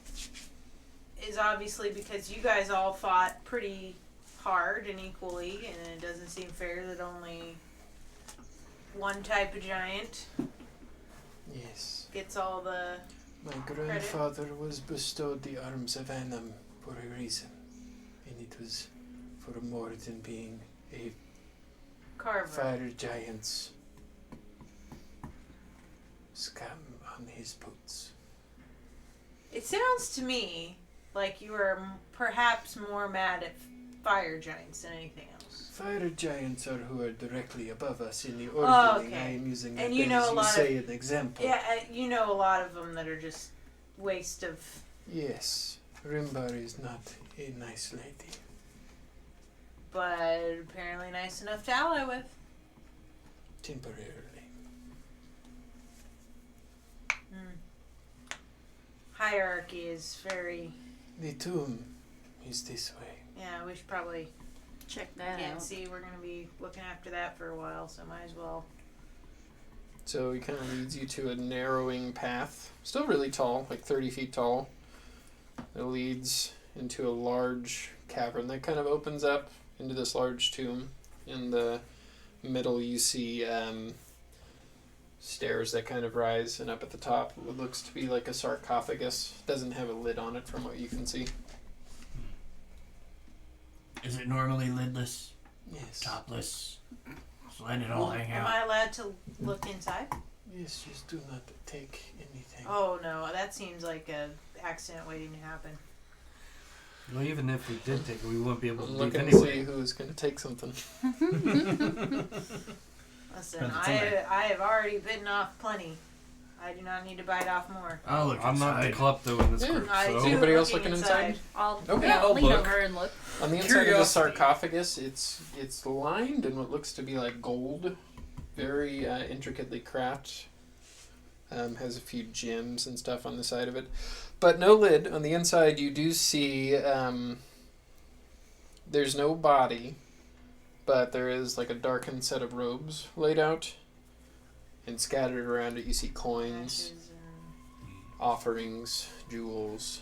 Speaker 5: Is obviously because you guys all fought pretty hard and equally, and it doesn't seem fair that only one type of giant
Speaker 1: Yes.
Speaker 5: gets all the...
Speaker 1: My grandfather was bestowed the arms of Venom for a reason. And it was for more than being a
Speaker 5: carver.
Speaker 1: fire giant's scum on his boots.
Speaker 5: It sounds to me like you are perhaps more mad at fire giants than anything else.
Speaker 1: Fire giants are who are directly above us in the
Speaker 5: Oh,
Speaker 1: ordering.
Speaker 5: okay.
Speaker 1: I am using
Speaker 5: And
Speaker 1: that
Speaker 5: you know
Speaker 1: as
Speaker 5: a
Speaker 1: you
Speaker 5: lot
Speaker 1: say an example.
Speaker 5: Yeah, you know a lot of them that are just waste of...
Speaker 1: Yes, Rimbar is not a nice lady.
Speaker 5: but apparently nice enough to ally with.
Speaker 1: Temporarily.
Speaker 5: Hierarchy is very...
Speaker 1: The tomb is this way.
Speaker 5: Yeah, we should probably...
Speaker 4: Check that
Speaker 5: Can't
Speaker 4: out.
Speaker 5: see, we're going to be looking after that for a while, so might as well.
Speaker 1: So he kind of leads you to a narrowing path, still really tall, like 30 feet tall. It leads into a large cavern that kind of opens up into this large tomb. In the middle, you see stairs that kind of rise, and up at the top, what looks to be like a sarcophagus. Doesn't have a lid on it, from what you can see.
Speaker 8: Is it normally lidless,
Speaker 1: Yes.
Speaker 8: topless? Just let it all hang
Speaker 5: Am
Speaker 8: out.
Speaker 5: I allowed to look inside?
Speaker 1: Yes, just do not take anything.
Speaker 5: Oh no, that seems like a accident waiting to happen.
Speaker 3: Well, even if we did take it, we wouldn't be able to
Speaker 1: I'm
Speaker 3: leave
Speaker 1: looking to see
Speaker 3: anyway.
Speaker 1: who's going to take something.
Speaker 5: Listen,
Speaker 9: Depends what's in there.
Speaker 5: I have already bitten off plenty. I do not need to bite off more.
Speaker 8: I'll look
Speaker 3: I'm not the
Speaker 8: inside.
Speaker 3: klepto in this
Speaker 1: Yeah.
Speaker 3: group,
Speaker 5: I
Speaker 3: so...
Speaker 5: do
Speaker 1: Anybody else
Speaker 5: looking
Speaker 1: looking inside?
Speaker 4: I'll
Speaker 1: Okay,
Speaker 3: I'll
Speaker 4: lean
Speaker 3: look.
Speaker 4: over and look.
Speaker 1: On the inside of the
Speaker 9: Curiosity.
Speaker 1: sarcophagus, it's lined in what looks to be like gold, very intricately crafted. Has a few gems and stuff on the side of it, but no lid. On the inside, you do see there's no body, but there is like a darkened set of robes laid out, and scattered around it you see coins,
Speaker 5: Ashes and-
Speaker 1: offerings, jewels.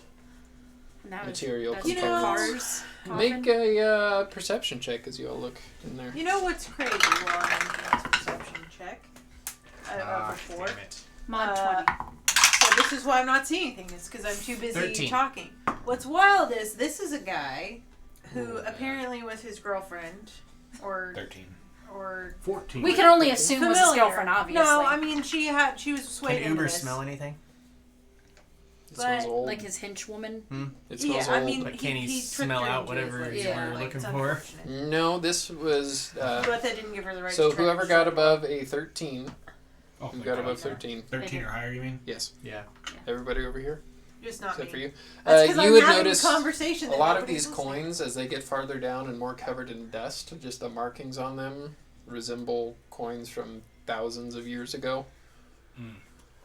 Speaker 4: Now
Speaker 1: Material
Speaker 4: that's
Speaker 5: components.
Speaker 4: cars.
Speaker 1: Make a perception check as you all look in there.
Speaker 5: You know what's crazy? Well, I'm making this perception check. Before.
Speaker 9: Damn it.
Speaker 4: Mod 20.
Speaker 5: So this is why I'm not seeing anything. It's because I'm too busy
Speaker 7: 13.
Speaker 5: talking. What's wild is this is a guy who apparently with his girlfriend or
Speaker 9: 13.
Speaker 5: or
Speaker 3: 14.
Speaker 4: We can only assume it was his
Speaker 5: familiar.
Speaker 4: girlfriend, obviously.
Speaker 5: No, I mean she was swayed
Speaker 7: Can
Speaker 5: into
Speaker 7: Uber
Speaker 5: this.
Speaker 7: smell anything?
Speaker 1: It smells
Speaker 5: but,
Speaker 1: old.
Speaker 4: like his henchwoman.
Speaker 1: It smells
Speaker 5: Yeah, I
Speaker 1: old.
Speaker 5: mean,
Speaker 7: But can he
Speaker 5: tricked
Speaker 7: smell
Speaker 5: her
Speaker 7: out
Speaker 5: into
Speaker 7: whatever
Speaker 5: it,
Speaker 7: you
Speaker 5: yeah,
Speaker 7: were
Speaker 5: like,
Speaker 7: looking
Speaker 5: it's
Speaker 7: for?
Speaker 5: unfortunate.
Speaker 1: No, this was.
Speaker 5: But that didn't give her the right.
Speaker 1: So
Speaker 5: to try
Speaker 1: whoever
Speaker 5: to
Speaker 1: got
Speaker 5: shut
Speaker 1: above a 13,
Speaker 9: Oh,
Speaker 1: who
Speaker 9: my
Speaker 1: got
Speaker 9: God.
Speaker 1: above 13?
Speaker 9: 13 or higher, you mean?
Speaker 1: Yes,
Speaker 7: Yeah.
Speaker 1: everybody over here
Speaker 5: up. Just not
Speaker 1: except
Speaker 5: me.
Speaker 1: for you.
Speaker 5: That's because
Speaker 1: you
Speaker 5: I'm
Speaker 1: would
Speaker 5: having
Speaker 1: notice
Speaker 5: a conversation.
Speaker 1: a
Speaker 5: that
Speaker 1: lot of
Speaker 5: nobody's
Speaker 1: these
Speaker 5: listening.
Speaker 1: coins, as they get farther down and more covered in dust, just the markings on them resemble coins from thousands of years ago.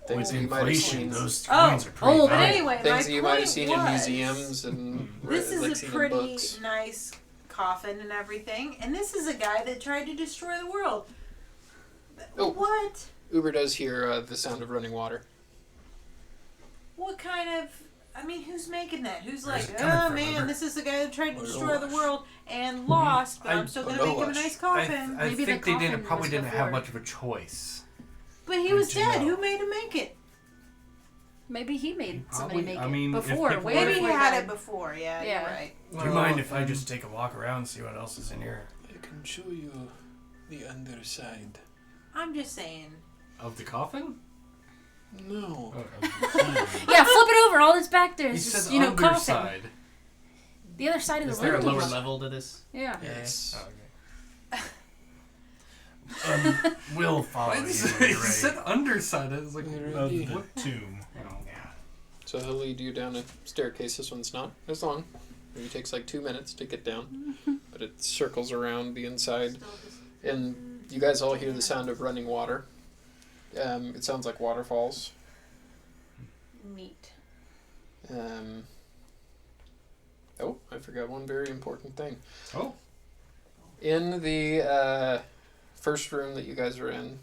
Speaker 1: Things that
Speaker 8: With
Speaker 1: you might have
Speaker 8: inflation,
Speaker 1: seen.
Speaker 8: those
Speaker 5: Oh,
Speaker 8: coins are pretty
Speaker 5: but
Speaker 8: valuable.
Speaker 5: anyway,
Speaker 1: Things
Speaker 5: my
Speaker 1: that you might have
Speaker 5: point
Speaker 1: seen in
Speaker 5: was,
Speaker 1: museums and
Speaker 5: This
Speaker 1: like
Speaker 5: is
Speaker 1: seen
Speaker 5: a
Speaker 1: in
Speaker 5: pretty
Speaker 1: books.
Speaker 5: nice coffin and everything, and this is a guy that tried to destroy the world.
Speaker 1: Oh.
Speaker 5: What?
Speaker 1: Uber does hear the sound of running water.
Speaker 5: What kind of? I mean, who's making that? Who's
Speaker 8: Where's
Speaker 5: like,
Speaker 8: it coming
Speaker 5: oh
Speaker 8: from,
Speaker 5: man,
Speaker 8: Uber?
Speaker 5: this is the guy that tried to
Speaker 1: Or
Speaker 5: destroy the
Speaker 1: Loash.
Speaker 5: world and lost, but I'm
Speaker 3: I-
Speaker 5: still
Speaker 1: or
Speaker 5: gonna make him a
Speaker 1: Loash.
Speaker 5: nice coffin.
Speaker 3: I
Speaker 4: Maybe the
Speaker 3: think they
Speaker 4: coffin
Speaker 3: probably
Speaker 4: was
Speaker 3: didn't
Speaker 4: before.
Speaker 3: have much of a choice.
Speaker 5: But he was
Speaker 3: Good to
Speaker 5: dead.
Speaker 3: know.
Speaker 5: Who made him make it?
Speaker 4: Maybe he made somebody
Speaker 3: Probably-
Speaker 4: make
Speaker 3: I
Speaker 4: it
Speaker 3: mean, if
Speaker 4: before.
Speaker 3: people
Speaker 4: way
Speaker 3: were-
Speaker 5: Maybe he
Speaker 4: before
Speaker 5: had
Speaker 4: died.
Speaker 5: it before. Yeah,
Speaker 4: Yeah.
Speaker 5: you're right.
Speaker 8: Do you mind if I just take a walk around and see what else is in here?
Speaker 1: I can show you the underside.
Speaker 5: I'm just saying.
Speaker 3: Of the coffin?
Speaker 1: No.
Speaker 4: Yeah, flip it over. All that's back there
Speaker 3: He
Speaker 4: is
Speaker 3: said
Speaker 4: just, coffin.
Speaker 3: underside.
Speaker 4: The other side of
Speaker 7: Is
Speaker 4: the
Speaker 7: there a
Speaker 4: room.
Speaker 7: lower level to this?
Speaker 4: Yeah.
Speaker 1: Yes.
Speaker 7: Oh, okay.
Speaker 8: We'll follow you.
Speaker 3: He
Speaker 8: when you're ready.
Speaker 3: said underside. I was like,
Speaker 1: You're
Speaker 9: Of
Speaker 1: ready.
Speaker 9: the tomb.
Speaker 8: Yeah.
Speaker 1: So he'll lead you down a staircase. This one's not as long. It takes like 2 minutes to get down, but it circles around the inside, and you guys all hear the sound of running water. It sounds like waterfalls.
Speaker 5: Neat.
Speaker 1: forgot one very important thing.
Speaker 9: Oh.
Speaker 1: In the first room that you guys are in,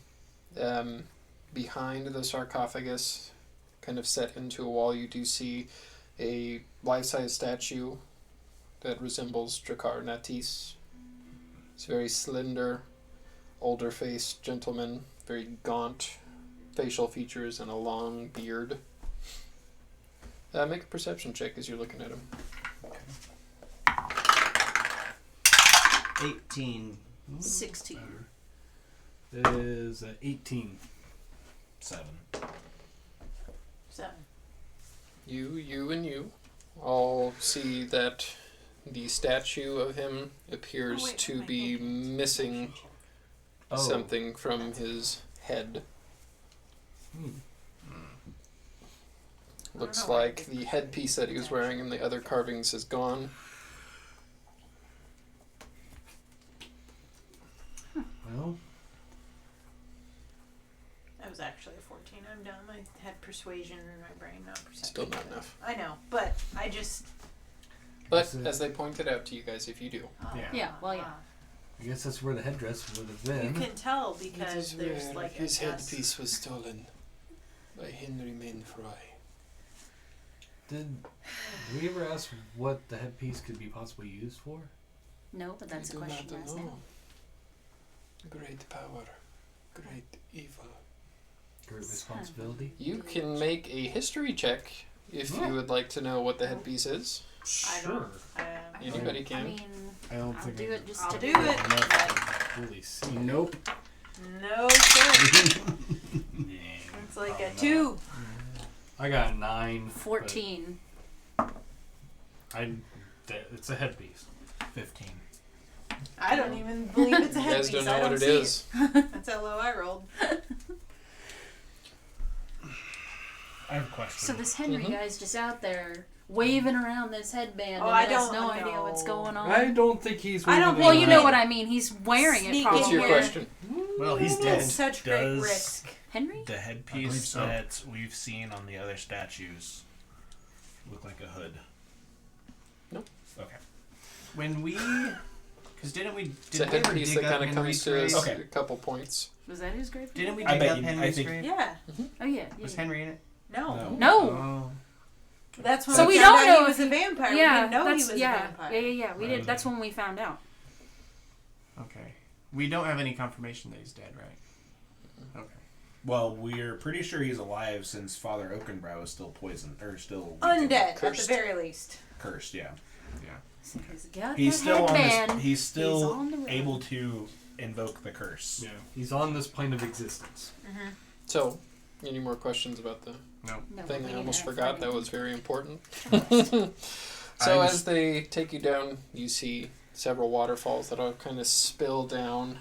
Speaker 1: behind the sarcophagus, kind of set into a wall, you do see a life-size statue that resembles Drakkar Natis. He's a very slender, older-faced gentleman, very gaunt facial features and a long beard. Make a perception check as you're looking at him.
Speaker 7: 18.
Speaker 4: 16.
Speaker 3: It is 18.
Speaker 2: 7.
Speaker 5: 7.
Speaker 1: You, and you all see that the statue of him appears to be missing something from his head. Looks like the headpiece that he was wearing and the other carvings is gone.
Speaker 3: Well,
Speaker 5: That was actually a 14. I'm dumb. I had persuasion in my brain, not perception.
Speaker 1: Still not enough.
Speaker 5: I know, but I just...
Speaker 1: But as they pointed out to you guys, if you do.
Speaker 4: Yeah, well, yeah.
Speaker 3: I guess that's where the headdress would have been.
Speaker 5: You can tell because there's like
Speaker 1: his
Speaker 5: a dust.
Speaker 1: headpiece was stolen by Henry Mainfroy.
Speaker 3: Did we ever ask what the headpiece could be possibly used for?
Speaker 4: No, but that's a question to ask now.
Speaker 1: Great power, great evil.
Speaker 3: Great responsibility.
Speaker 1: You can make a history check if you would like to know what the headpiece is.
Speaker 5: Sure.
Speaker 1: Anybody can.
Speaker 4: I mean,
Speaker 9: I don't
Speaker 4: I'll
Speaker 9: think
Speaker 4: do it just
Speaker 5: I'll
Speaker 4: to
Speaker 5: do it.
Speaker 3: Really see.
Speaker 9: Nope.
Speaker 5: No, sir. It's like a 2.
Speaker 3: I got a 9.
Speaker 4: 14.
Speaker 3: It's a headpiece.
Speaker 6: 15.
Speaker 5: I don't even believe it's a
Speaker 1: You guys
Speaker 5: headpiece.
Speaker 1: don't know
Speaker 5: I
Speaker 1: what
Speaker 5: don't
Speaker 1: it
Speaker 5: see
Speaker 1: is.
Speaker 5: it. That's how low I rolled.
Speaker 9: I have a question.
Speaker 4: So this Henry guy's just out there waving around this headband
Speaker 5: Oh,
Speaker 4: and
Speaker 5: I
Speaker 4: has
Speaker 5: don't
Speaker 4: no
Speaker 5: know.
Speaker 4: idea what's going on.
Speaker 3: I don't think he's.
Speaker 5: I don't
Speaker 3: waving
Speaker 4: Well,
Speaker 3: it
Speaker 4: you
Speaker 3: around.
Speaker 4: know what I mean. He's wearing it
Speaker 5: Sneak
Speaker 4: probably.
Speaker 1: What's your
Speaker 5: here.
Speaker 1: question?
Speaker 6: Well, he's
Speaker 5: It's
Speaker 6: dead.
Speaker 5: such great
Speaker 2: Does-
Speaker 5: risk.
Speaker 4: Henry?
Speaker 2: The
Speaker 6: I believe
Speaker 2: headpiece
Speaker 6: so.
Speaker 2: that we've seen on the other statues look like a hood.
Speaker 1: Nope.
Speaker 2: Okay.
Speaker 7: When we... Because didn't we...
Speaker 1: It's a
Speaker 7: Did we ever
Speaker 1: headpiece
Speaker 7: dig
Speaker 1: that
Speaker 7: up
Speaker 1: kind of
Speaker 7: Henry's
Speaker 1: comes to us
Speaker 7: grave?
Speaker 2: Okay.
Speaker 1: a couple points.
Speaker 4: Was that his grave?
Speaker 7: Didn't we
Speaker 2: I
Speaker 7: dig
Speaker 2: bet
Speaker 7: up
Speaker 2: you- I
Speaker 7: Henry's
Speaker 2: think-
Speaker 7: grave?
Speaker 5: Yeah.
Speaker 4: Oh, yeah.
Speaker 7: Was Henry in it?
Speaker 5: No.
Speaker 4: No.
Speaker 7: Oh.
Speaker 5: That's when
Speaker 4: So
Speaker 5: we
Speaker 4: we
Speaker 5: found
Speaker 4: don't
Speaker 5: out
Speaker 4: know
Speaker 5: he was
Speaker 4: if
Speaker 5: a vampire.
Speaker 4: Yeah,
Speaker 5: we didn't know he
Speaker 4: that's,
Speaker 5: was
Speaker 4: yeah.
Speaker 5: a vampire.
Speaker 4: Yeah. We did. That's when we found out.
Speaker 7: Okay. We don't have any confirmation that he's dead, right? Okay.
Speaker 2: Well, we're pretty sure he's alive since Father Oakenbrow is still poisoned, or still
Speaker 5: Undead, at the
Speaker 1: Cursed.
Speaker 5: very least.
Speaker 2: cursed. Yeah,
Speaker 4: So he's got
Speaker 2: he's
Speaker 4: the
Speaker 2: still on
Speaker 4: headband.
Speaker 2: this. He's still
Speaker 4: on the road.
Speaker 2: able to invoke the curse.
Speaker 3: Yeah, he's on this plane of existence.
Speaker 1: So, any more questions about the
Speaker 4: No,
Speaker 1: thing
Speaker 4: we
Speaker 1: I almost
Speaker 4: need to
Speaker 1: forgot
Speaker 4: find
Speaker 1: that
Speaker 4: him.
Speaker 1: was very important?
Speaker 2: I
Speaker 1: So
Speaker 2: was-
Speaker 1: as they take you down, you see several waterfalls that all kind of spill down.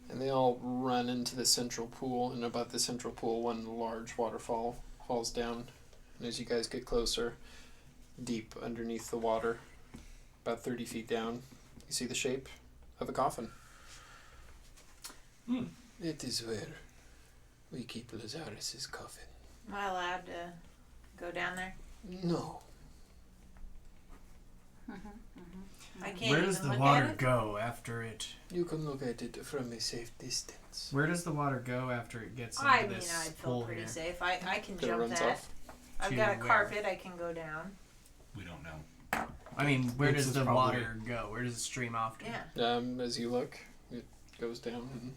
Speaker 1: And they all run into the central pool, and above the central pool, one large waterfall falls down. And as you guys get closer, deep underneath the water, about 30 feet down, you see the shape of a coffin. It is where we keep Lazarus's coffin.
Speaker 5: Am I allowed to go down there?
Speaker 1: No.
Speaker 5: I can't
Speaker 8: Where
Speaker 5: even
Speaker 8: does the
Speaker 5: look
Speaker 8: water
Speaker 5: at it.
Speaker 8: go after it?
Speaker 1: You can look at it from a safe distance.
Speaker 7: Where does the water go after it gets into
Speaker 5: I mean,
Speaker 7: this
Speaker 5: I'd feel
Speaker 7: pool
Speaker 5: pretty
Speaker 7: here?
Speaker 5: safe. I can
Speaker 1: That it
Speaker 5: jump
Speaker 1: runs
Speaker 5: that.
Speaker 1: off.
Speaker 5: I've
Speaker 7: To
Speaker 5: got a
Speaker 7: where?
Speaker 5: carpet. I can go down.
Speaker 2: We don't know.
Speaker 7: I mean, where
Speaker 3: This
Speaker 7: does
Speaker 3: is
Speaker 7: the
Speaker 3: probably-
Speaker 7: water go? Where does it stream off to?
Speaker 5: Yeah.
Speaker 1: As you look, it goes down. And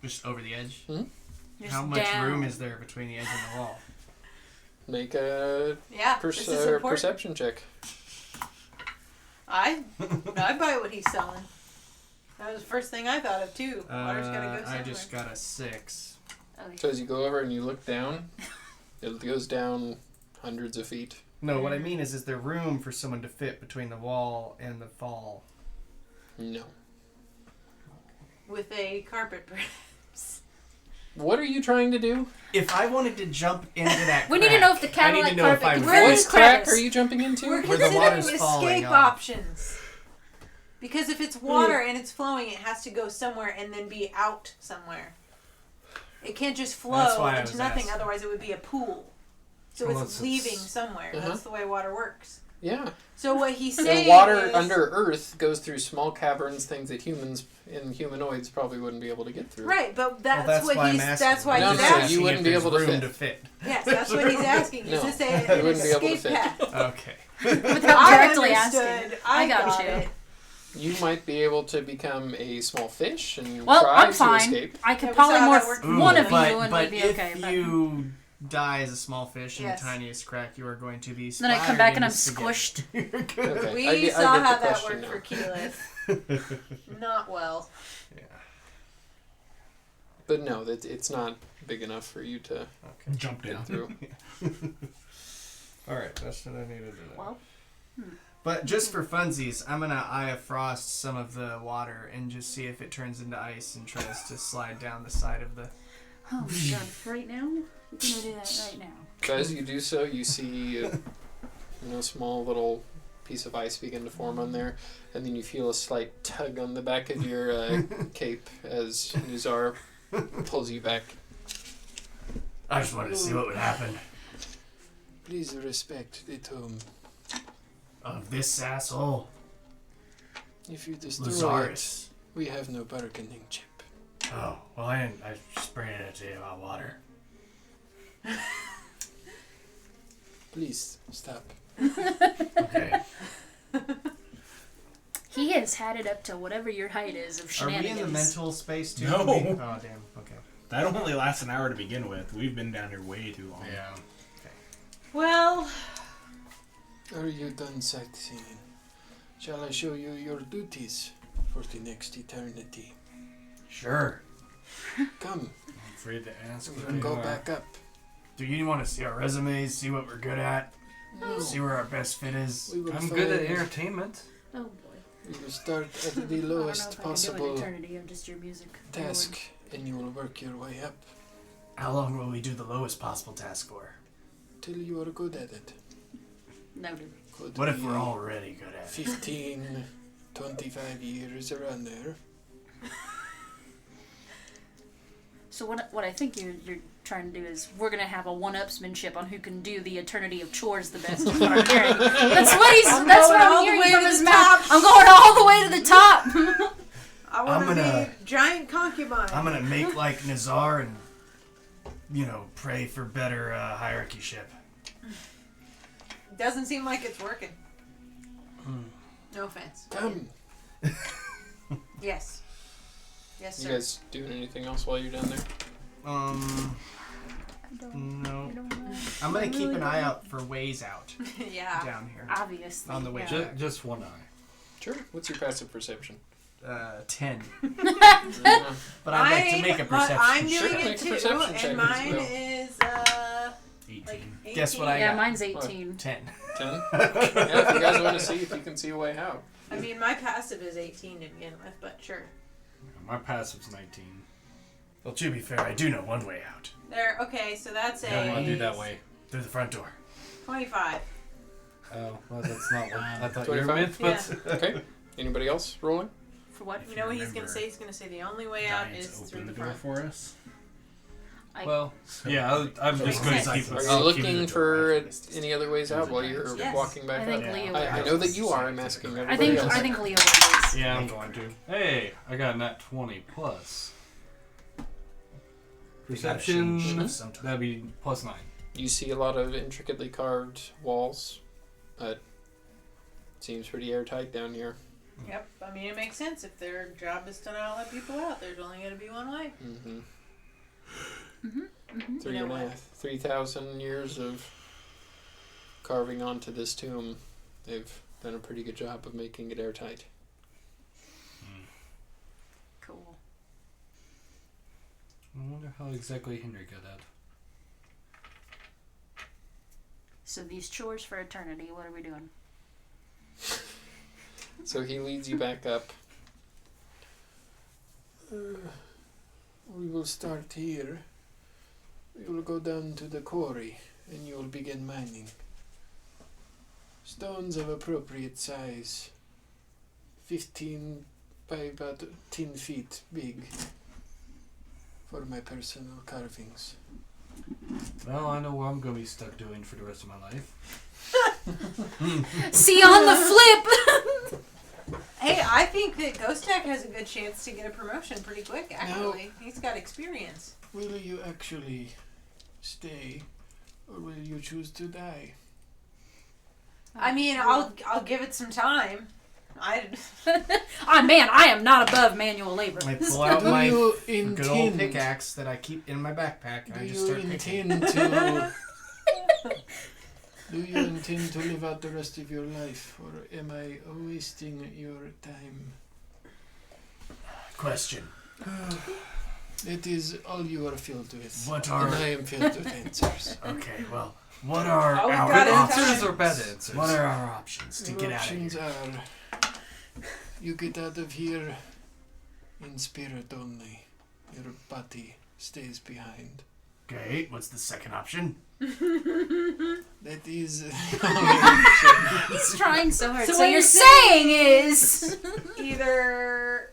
Speaker 7: Just over the edge?
Speaker 4: Just
Speaker 7: How much
Speaker 4: down.
Speaker 7: room is there between the edge and the wall?
Speaker 1: make a
Speaker 5: Yeah. This is important.
Speaker 1: perception check.
Speaker 5: I buy what he's selling. That was the first thing I thought of too. Water's gotta go somewhere.
Speaker 7: I just got a 6.
Speaker 4: Oh,
Speaker 1: So as you go over and you look down, it goes down hundreds of feet.
Speaker 7: No, what I mean is there room for someone to fit between the wall and the fall?
Speaker 1: No.
Speaker 5: With a carpet, perhaps.
Speaker 1: What are you trying to do?
Speaker 7: If I wanted to jump into that
Speaker 4: We need to know if the
Speaker 7: crack, I need
Speaker 4: Cadillac
Speaker 7: to know if
Speaker 4: carpet
Speaker 7: I
Speaker 4: can
Speaker 7: was
Speaker 4: fit in
Speaker 1: What
Speaker 4: this
Speaker 1: crack
Speaker 4: crevice.
Speaker 1: are you jumping into?
Speaker 5: We're
Speaker 7: Where the
Speaker 5: considering
Speaker 7: water's falling
Speaker 5: escape
Speaker 7: off.
Speaker 5: options. Because if it's water and it's flowing, it has to go somewhere and then be out somewhere. It can't just
Speaker 7: That's
Speaker 5: flow
Speaker 7: why I
Speaker 5: into
Speaker 7: was
Speaker 5: nothing,
Speaker 7: asking.
Speaker 5: otherwise it would be a pool. So
Speaker 3: Well,
Speaker 5: it's leaving somewhere.
Speaker 1: Uh-huh.
Speaker 5: That's the way water works.
Speaker 1: Yeah.
Speaker 5: So what he's
Speaker 1: The
Speaker 5: saying
Speaker 1: water
Speaker 5: is,
Speaker 1: under Earth goes through small caverns, things that humans and humanoids probably wouldn't be able to get through.
Speaker 5: right, but that's,
Speaker 7: Well,
Speaker 5: what
Speaker 7: why I'm
Speaker 5: he's.
Speaker 7: asking.
Speaker 5: That's why
Speaker 1: No,
Speaker 5: he's
Speaker 1: no,
Speaker 5: asking.
Speaker 1: you wouldn't be
Speaker 7: if
Speaker 1: able to
Speaker 7: there's room
Speaker 1: fit.
Speaker 7: to fit.
Speaker 5: Yes, that's what he's asking. Is
Speaker 1: No,
Speaker 5: this
Speaker 1: you
Speaker 5: an
Speaker 1: wouldn't be able to
Speaker 5: escape
Speaker 1: fit.
Speaker 5: path?
Speaker 7: Okay.
Speaker 4: Without
Speaker 5: I
Speaker 4: directly
Speaker 5: understood.
Speaker 4: asking.
Speaker 5: I
Speaker 4: got
Speaker 5: got
Speaker 4: you.
Speaker 5: it.
Speaker 1: You might be able to become a small fish and
Speaker 4: Well,
Speaker 1: try
Speaker 4: I'm
Speaker 1: to
Speaker 4: fine.
Speaker 1: escape.
Speaker 4: I could
Speaker 5: Yeah, we saw how that
Speaker 4: polymorph
Speaker 5: worked.
Speaker 4: one of
Speaker 7: but,
Speaker 4: you and
Speaker 7: but
Speaker 4: we'd be
Speaker 7: if
Speaker 4: okay. But
Speaker 7: you die as a small fish in
Speaker 5: Yes.
Speaker 7: the tiniest crack, you are going to be
Speaker 4: then I come
Speaker 7: splattered
Speaker 4: back and I'm
Speaker 7: into spaghetti.
Speaker 4: squished.
Speaker 7: You're good.
Speaker 1: Okay,
Speaker 5: We
Speaker 1: I get
Speaker 5: saw
Speaker 1: the
Speaker 5: how that
Speaker 1: question
Speaker 5: worked
Speaker 1: now.
Speaker 5: for Keyleth. Not well.
Speaker 7: Yeah.
Speaker 1: But no, it's not big enough for you to
Speaker 7: Okay.
Speaker 9: Jump down.
Speaker 1: get through.
Speaker 7: All right, that's what I needed to know.
Speaker 4: Well,
Speaker 7: But just for funsies, I'm gonna Eye of Frost some of the water and just see if it turns into ice and tries to slide down the side of the.
Speaker 4: oh my god! Right now, you're gonna do that right now.
Speaker 1: So as you do so, you see a small little piece of ice begin to form on there, and then you feel a slight tug on the back of your cape as Nuzar pulls you back.
Speaker 8: I just wanted to see what would happen.
Speaker 1: Please respect the tomb.
Speaker 8: Of this asshole,
Speaker 1: If you destroy it,
Speaker 8: Lazarus.
Speaker 1: we have no bargaining chip.
Speaker 8: Oh, well, I sprayed it to you about water.
Speaker 1: Please stop.
Speaker 8: Okay.
Speaker 4: He has had it up to whatever your height is of
Speaker 7: Are we
Speaker 4: shenanigans.
Speaker 7: in the mental space too?
Speaker 9: No.
Speaker 7: Oh damn. Okay.
Speaker 9: That only lasts an hour to begin with. We've been down here way too long.
Speaker 7: Yeah.
Speaker 5: Well,
Speaker 1: Are you done sightseeing? Shall I show you your duties for the next eternity?
Speaker 8: Sure.
Speaker 1: Come,
Speaker 3: I'm afraid to ask.
Speaker 1: we
Speaker 3: what
Speaker 1: can
Speaker 3: they
Speaker 1: go
Speaker 3: are.
Speaker 1: back up.
Speaker 8: Do you want to see our resumes, see what we're good at,
Speaker 1: No,
Speaker 8: see where our best fit is?
Speaker 1: we will
Speaker 3: I'm good at
Speaker 1: find-
Speaker 3: entertainment.
Speaker 4: Oh boy.
Speaker 1: We will start at the
Speaker 4: I don't know
Speaker 1: lowest
Speaker 4: if I can do an
Speaker 1: possible
Speaker 4: eternity of just your music.
Speaker 1: task, and you will work your way up
Speaker 8: How long will we do the lowest possible task for?
Speaker 1: till you are good at it.
Speaker 4: Noted.
Speaker 1: Could
Speaker 8: What if
Speaker 1: be
Speaker 8: we're already good at it?
Speaker 1: 15, 25 years around there.
Speaker 4: So what I think you're trying to do is we're gonna have a one-upsmanship on who can do the eternity of chores the best. Is what I'm hearing. That's what I'm hearing from his mouth. I'm going all the way to the top.
Speaker 5: I want to
Speaker 8: I'm gonna-
Speaker 5: be giant concubine.
Speaker 8: I'm gonna make like Nazar and, pray for better hierarchyship.
Speaker 5: Doesn't seem like it's working. No offense.
Speaker 1: Come.
Speaker 5: Yes. Yes,
Speaker 1: You
Speaker 5: sir.
Speaker 1: guys doing anything else while you're down there?
Speaker 7: No.
Speaker 4: I don't know.
Speaker 7: I'm gonna keep an eye out for ways out
Speaker 5: Yeah.
Speaker 7: down here
Speaker 4: Obviously.
Speaker 7: on the way
Speaker 4: yeah.
Speaker 7: back.
Speaker 3: Just one eye.
Speaker 1: Sure. What's your passive perception?
Speaker 7: 10.
Speaker 1: Uh,
Speaker 7: But I'd like to make a
Speaker 5: But
Speaker 7: perception.
Speaker 5: I'm
Speaker 1: Sure,
Speaker 5: doing
Speaker 1: make
Speaker 5: it
Speaker 1: a
Speaker 5: too,
Speaker 1: perception check
Speaker 5: and
Speaker 1: as
Speaker 5: mine
Speaker 1: well.
Speaker 5: is
Speaker 9: 18.
Speaker 5: like 18.
Speaker 7: Guess what I
Speaker 4: Yeah,
Speaker 7: got?
Speaker 4: mine's 18.
Speaker 7: 10.
Speaker 1: 10? Yeah, if you guys want to see if you can see a way out.
Speaker 5: I mean, my passive is 18 to begin with, but sure.
Speaker 3: My passive's 19.
Speaker 8: Well, to be fair, I do know one way out.
Speaker 5: There. Okay, so that's
Speaker 3: I don't want to do that
Speaker 5: a
Speaker 3: way.
Speaker 8: Through the front door.
Speaker 5: 25.
Speaker 3: Oh, well, that's not what I thought you were
Speaker 1: 25?
Speaker 3: meant, but
Speaker 1: Okay. Anybody else rolling?
Speaker 4: For what?
Speaker 5: You know what he's gonna
Speaker 9: remember,
Speaker 5: say? He's gonna say the only way out is
Speaker 9: Giants
Speaker 5: through
Speaker 9: open
Speaker 5: the
Speaker 9: the door
Speaker 5: front.
Speaker 9: for us.
Speaker 3: well, yeah, I'm just going to keep.
Speaker 1: Are you
Speaker 3: I'll keep
Speaker 1: looking
Speaker 3: the
Speaker 1: for
Speaker 3: door.
Speaker 1: any other ways out while you're
Speaker 5: Yes.
Speaker 1: walking
Speaker 4: I
Speaker 1: back
Speaker 4: think
Speaker 1: up?
Speaker 4: Leo.
Speaker 1: I know that you are. I'm asking everybody
Speaker 4: I think
Speaker 1: else.
Speaker 4: I think Leo is.
Speaker 3: Yeah, I'm going to. Hey, I got a nat 20 plus. Perception,
Speaker 8: Sometime.
Speaker 3: that'd be plus 9.
Speaker 1: You see a lot of intricately carved walls, but it seems pretty airtight down here.
Speaker 5: Yep. I mean, it makes sense if their job is to not let people out. There's only gonna be one way.
Speaker 1: Mm-hmm.
Speaker 4: Mhm.
Speaker 1: Three
Speaker 5: You know
Speaker 1: and a
Speaker 5: what?
Speaker 1: half, 3,000 years of carving onto this tomb. They've done a pretty good job of making it airtight.
Speaker 4: Cool.
Speaker 3: I wonder how exactly Henry got out.
Speaker 4: So these chores for eternity. What are we doing?
Speaker 1: So he leads you back up. We will start here. We will go down to the quarry and you will begin mining. Stones of appropriate size. 15 by about 10 feet big for my personal carvings.
Speaker 3: Well, I know what I'm going to be stuck doing for the rest of my life.
Speaker 4: See on the flip.
Speaker 5: Hey, I think that Ghost Tech has a good chance to get a promotion pretty quick, actually.
Speaker 1: No.
Speaker 5: He's got experience.
Speaker 1: Will you actually stay, or will you choose to die?
Speaker 5: I mean, I'll give it some time.
Speaker 4: Oh man, I am not above manual labor.
Speaker 7: I pull out
Speaker 1: Do
Speaker 7: my
Speaker 1: you
Speaker 7: good old
Speaker 1: intend?
Speaker 7: pickaxe that I keep in my backpack, and
Speaker 1: Do
Speaker 7: I just
Speaker 1: you
Speaker 7: start picking.
Speaker 1: intend to? Do you intend to live out the rest of your life, or am I wasting your time?
Speaker 8: Question.
Speaker 1: It is all you are filled with.
Speaker 8: What are...
Speaker 1: And I am filled with answers.
Speaker 8: Okay, well, what are
Speaker 5: Oh, we
Speaker 8: our
Speaker 5: got it.
Speaker 8: options?
Speaker 3: Answers or bad answers?
Speaker 8: What are our options to
Speaker 1: Your
Speaker 8: get out of
Speaker 1: options
Speaker 8: here?
Speaker 1: are: you get out of here in spirit only. Your body stays behind.
Speaker 8: Okay, what's the second option?
Speaker 1: That is the only option.
Speaker 4: He's trying so hard.
Speaker 5: So
Speaker 4: So
Speaker 5: what
Speaker 4: you're
Speaker 5: you're
Speaker 4: saying is,
Speaker 5: Either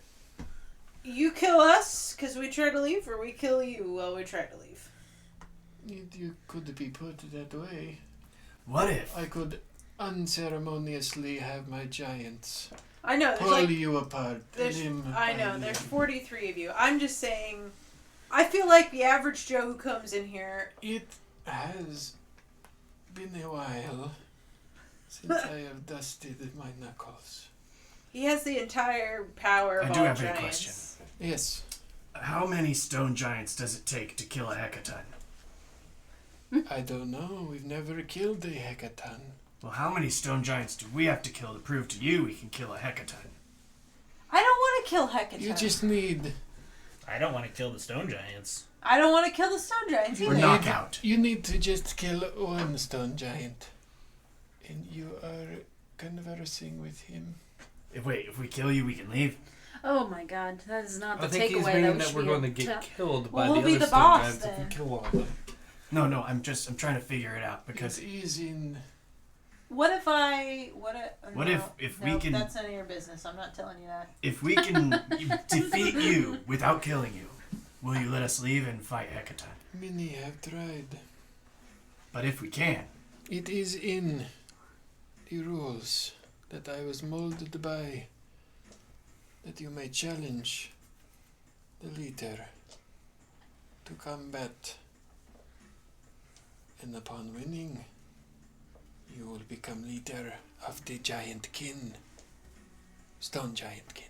Speaker 5: you kill us because we try to leave, or we kill you while we try to leave.
Speaker 1: You could be put that way.
Speaker 8: What if?
Speaker 1: I could unceremoniously have my giants
Speaker 5: I know, there's
Speaker 1: pull
Speaker 5: like...
Speaker 1: you apart.
Speaker 5: There's,
Speaker 1: limb
Speaker 5: I
Speaker 1: by
Speaker 5: know,
Speaker 1: limb.
Speaker 5: there's 43 of you. I'm just saying, I feel like the average Joe who comes in here...
Speaker 1: It has been a while since I have dusted my knuckles.
Speaker 5: He has the entire power of
Speaker 8: I do
Speaker 5: all
Speaker 8: have a
Speaker 5: giants.
Speaker 8: question.
Speaker 1: Yes.
Speaker 8: How many stone giants does it take to kill a hecaton?
Speaker 1: I don't know. We've never killed a hecaton.
Speaker 8: Well, how many stone giants do we have to kill to prove to you we can kill a hecaton?
Speaker 5: I don't want to kill Hecaton.
Speaker 1: You just need...
Speaker 2: I don't want to kill the stone giants.
Speaker 5: I don't want to kill the stone giants
Speaker 8: Or
Speaker 5: either.
Speaker 8: knockout.
Speaker 1: You need to just kill one stone giant. And you are conversing with him.
Speaker 8: If we kill you, we can leave.
Speaker 4: oh my god, that is not the
Speaker 3: I think he's
Speaker 4: takeaway
Speaker 3: meaning
Speaker 4: that
Speaker 3: that we're going to get killed by
Speaker 5: Well, we'll
Speaker 3: the
Speaker 5: be
Speaker 3: other
Speaker 5: the
Speaker 3: stone
Speaker 5: boss
Speaker 3: giants if
Speaker 5: then.
Speaker 3: we kill one of them.
Speaker 8: No, I'm trying to figure it out because
Speaker 1: It is in...
Speaker 5: What if I... What
Speaker 8: if
Speaker 5: no,
Speaker 8: we can
Speaker 5: That's none of your business. I'm not telling you that.
Speaker 8: if we can defeat you without killing you, will you let us leave and fight hecaton?
Speaker 1: Many have tried.
Speaker 8: But if we can,
Speaker 1: It is in the rules that I was molded by that you may challenge the leader to combat, and upon winning, you will become leader of the giant kin, stone giant kin.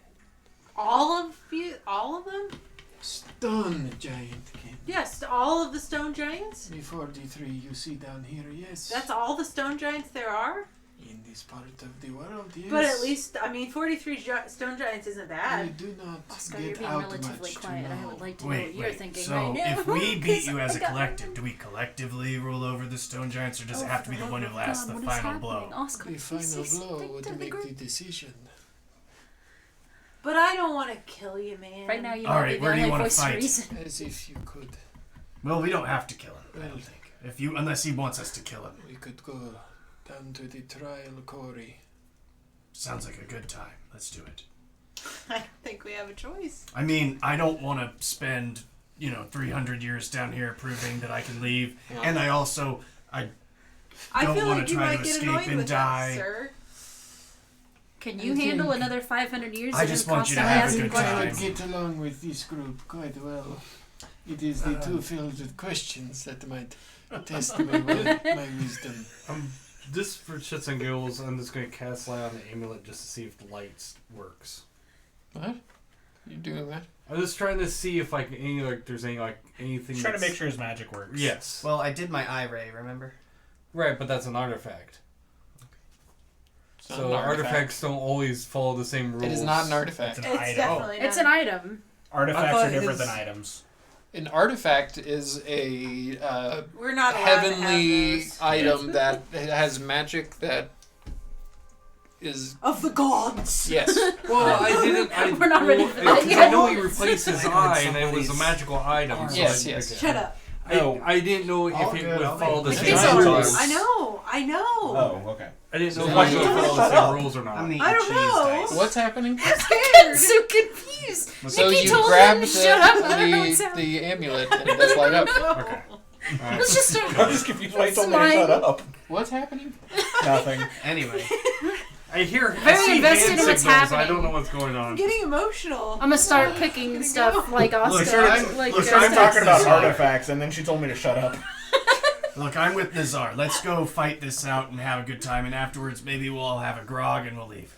Speaker 5: All of you? All of them?
Speaker 1: Stone giant kin.
Speaker 5: Yes, all of the stone giants?
Speaker 1: The 43 you see down here, yes.
Speaker 5: That's all the stone giants there are?
Speaker 1: In this part of the world, yes.
Speaker 5: But at least, 43 stone giants isn't
Speaker 1: You
Speaker 5: bad.
Speaker 1: do not
Speaker 4: Oscar, you're
Speaker 1: get
Speaker 4: being
Speaker 1: out
Speaker 4: relatively
Speaker 1: much
Speaker 4: quiet.
Speaker 1: to
Speaker 4: I
Speaker 1: know.
Speaker 4: would like to know what
Speaker 8: wait.
Speaker 4: you're thinking
Speaker 8: So
Speaker 4: right now.
Speaker 8: if we beat you as a
Speaker 4: 'cause I got-
Speaker 8: collective, do we collectively rule over the stone giants, or does it
Speaker 4: Oh,
Speaker 8: have to be
Speaker 4: for
Speaker 8: the
Speaker 4: the
Speaker 8: one
Speaker 4: love
Speaker 8: who
Speaker 4: of
Speaker 8: lasts
Speaker 4: God,
Speaker 8: the
Speaker 4: what is
Speaker 8: final
Speaker 4: happening?
Speaker 8: blow?
Speaker 4: Oscar,
Speaker 1: The final
Speaker 4: please
Speaker 1: blow
Speaker 4: stick
Speaker 1: would
Speaker 4: to the
Speaker 1: make
Speaker 4: group.
Speaker 1: the decision.
Speaker 5: But I don't want to kill you, man.
Speaker 4: Right now, you
Speaker 8: All
Speaker 4: might
Speaker 8: right,
Speaker 4: be the
Speaker 8: where do you
Speaker 4: only
Speaker 8: wanna
Speaker 4: voice of
Speaker 8: fight?
Speaker 4: reason.
Speaker 1: As if you could.
Speaker 8: Well, we don't have to kill him. I
Speaker 1: Well,
Speaker 8: don't think. Unless he wants us to kill him.
Speaker 1: We could go down to the trial quarry.
Speaker 8: Sounds like a good time. Let's do it.
Speaker 5: I don't think we have a choice.
Speaker 8: I mean, I don't want to spend 300 years down here proving that I can leave, and I also
Speaker 5: I
Speaker 8: Don't
Speaker 5: feel
Speaker 8: wanna
Speaker 5: like you
Speaker 8: try
Speaker 5: might
Speaker 8: to
Speaker 5: get
Speaker 8: escape
Speaker 5: annoyed
Speaker 8: and
Speaker 5: with
Speaker 8: die.
Speaker 5: us, sir.
Speaker 4: Can
Speaker 1: I
Speaker 4: you handle
Speaker 1: think-
Speaker 4: another 500 years?
Speaker 8: I
Speaker 4: of
Speaker 8: just want you to
Speaker 4: constantly
Speaker 8: have a
Speaker 4: asking
Speaker 8: good
Speaker 1: I
Speaker 4: questions?
Speaker 1: would get along with this group quite well. It is the two filled with questions that might test my wisdom.
Speaker 3: Just for shits and giggles, I'm just going to cast light on the amulet just to see if the light works.
Speaker 1: What? You doing that?
Speaker 3: I'm just trying to see if there's anything.
Speaker 2: Just trying to
Speaker 3: that's-
Speaker 2: make sure his magic works.
Speaker 3: Yes.
Speaker 7: Well, I did my eye ray, remember?
Speaker 3: Right, but that's an artifact.
Speaker 1: It's not
Speaker 3: So
Speaker 1: an artifact.
Speaker 3: artifacts don't always follow the same rules.
Speaker 1: It is not an artifact.
Speaker 2: It's an
Speaker 5: It's
Speaker 2: item.
Speaker 5: definitely
Speaker 4: It's
Speaker 5: not.
Speaker 4: an item.
Speaker 2: Artifacts
Speaker 3: I thought
Speaker 2: are different
Speaker 3: his-
Speaker 2: than items.
Speaker 1: An artifact is a
Speaker 5: We're not allowed to
Speaker 1: heavenly
Speaker 5: have those.
Speaker 1: item that has magic that is
Speaker 5: Of the gods.
Speaker 1: yes.
Speaker 3: Well, I didn't.
Speaker 4: We're not ready for that
Speaker 3: I
Speaker 4: yet.
Speaker 3: know he replaced his
Speaker 8: I heard
Speaker 3: eye, and it was a
Speaker 8: somebody's
Speaker 3: magical item. So
Speaker 1: Yes,
Speaker 3: I-
Speaker 1: yes.
Speaker 5: Shut up.
Speaker 3: I didn't know if
Speaker 7: All
Speaker 3: it
Speaker 7: good,
Speaker 3: would
Speaker 7: I'll
Speaker 3: follow the
Speaker 7: make
Speaker 3: same
Speaker 4: It's
Speaker 3: rules.
Speaker 4: ours.
Speaker 5: I know.
Speaker 2: Oh, okay.
Speaker 3: I didn't know
Speaker 1: So
Speaker 3: if
Speaker 1: why
Speaker 3: it
Speaker 1: you
Speaker 3: would
Speaker 1: don't
Speaker 3: follow the
Speaker 5: shut
Speaker 3: same
Speaker 5: up?
Speaker 3: rules or
Speaker 7: I'm
Speaker 3: not.
Speaker 7: gonna eat
Speaker 5: I don't
Speaker 7: cheese
Speaker 5: know.
Speaker 7: dice.
Speaker 1: What's happening?
Speaker 4: I'm scared. So confused.
Speaker 1: So
Speaker 4: Nikki
Speaker 1: you
Speaker 4: told
Speaker 1: grab
Speaker 4: him to shut up. I don't know what's
Speaker 1: the
Speaker 4: happening.
Speaker 1: amulet and it does light up.
Speaker 3: Okay.
Speaker 4: Let's just start.
Speaker 9: I'm just confused why you told me to
Speaker 4: Smile.
Speaker 9: shut up.
Speaker 1: What's happening?
Speaker 9: Nothing.
Speaker 7: Anyway,
Speaker 3: I hear
Speaker 4: Very
Speaker 3: I see
Speaker 4: invested
Speaker 3: hand
Speaker 4: in what's
Speaker 3: signals. I
Speaker 4: happening.
Speaker 3: don't know what's going
Speaker 5: I'm
Speaker 3: on.
Speaker 5: getting emotional.
Speaker 4: I'm gonna start picking stuff like Oscar.
Speaker 7: I'm-
Speaker 4: like
Speaker 7: look,
Speaker 9: I'm talking about
Speaker 7: Nazar.
Speaker 9: artifacts, and then she told me to shut up.
Speaker 8: Look, I'm with Nazar. Let's go fight this out and have a good time, and afterwards maybe we'll all have a grog and we'll leave.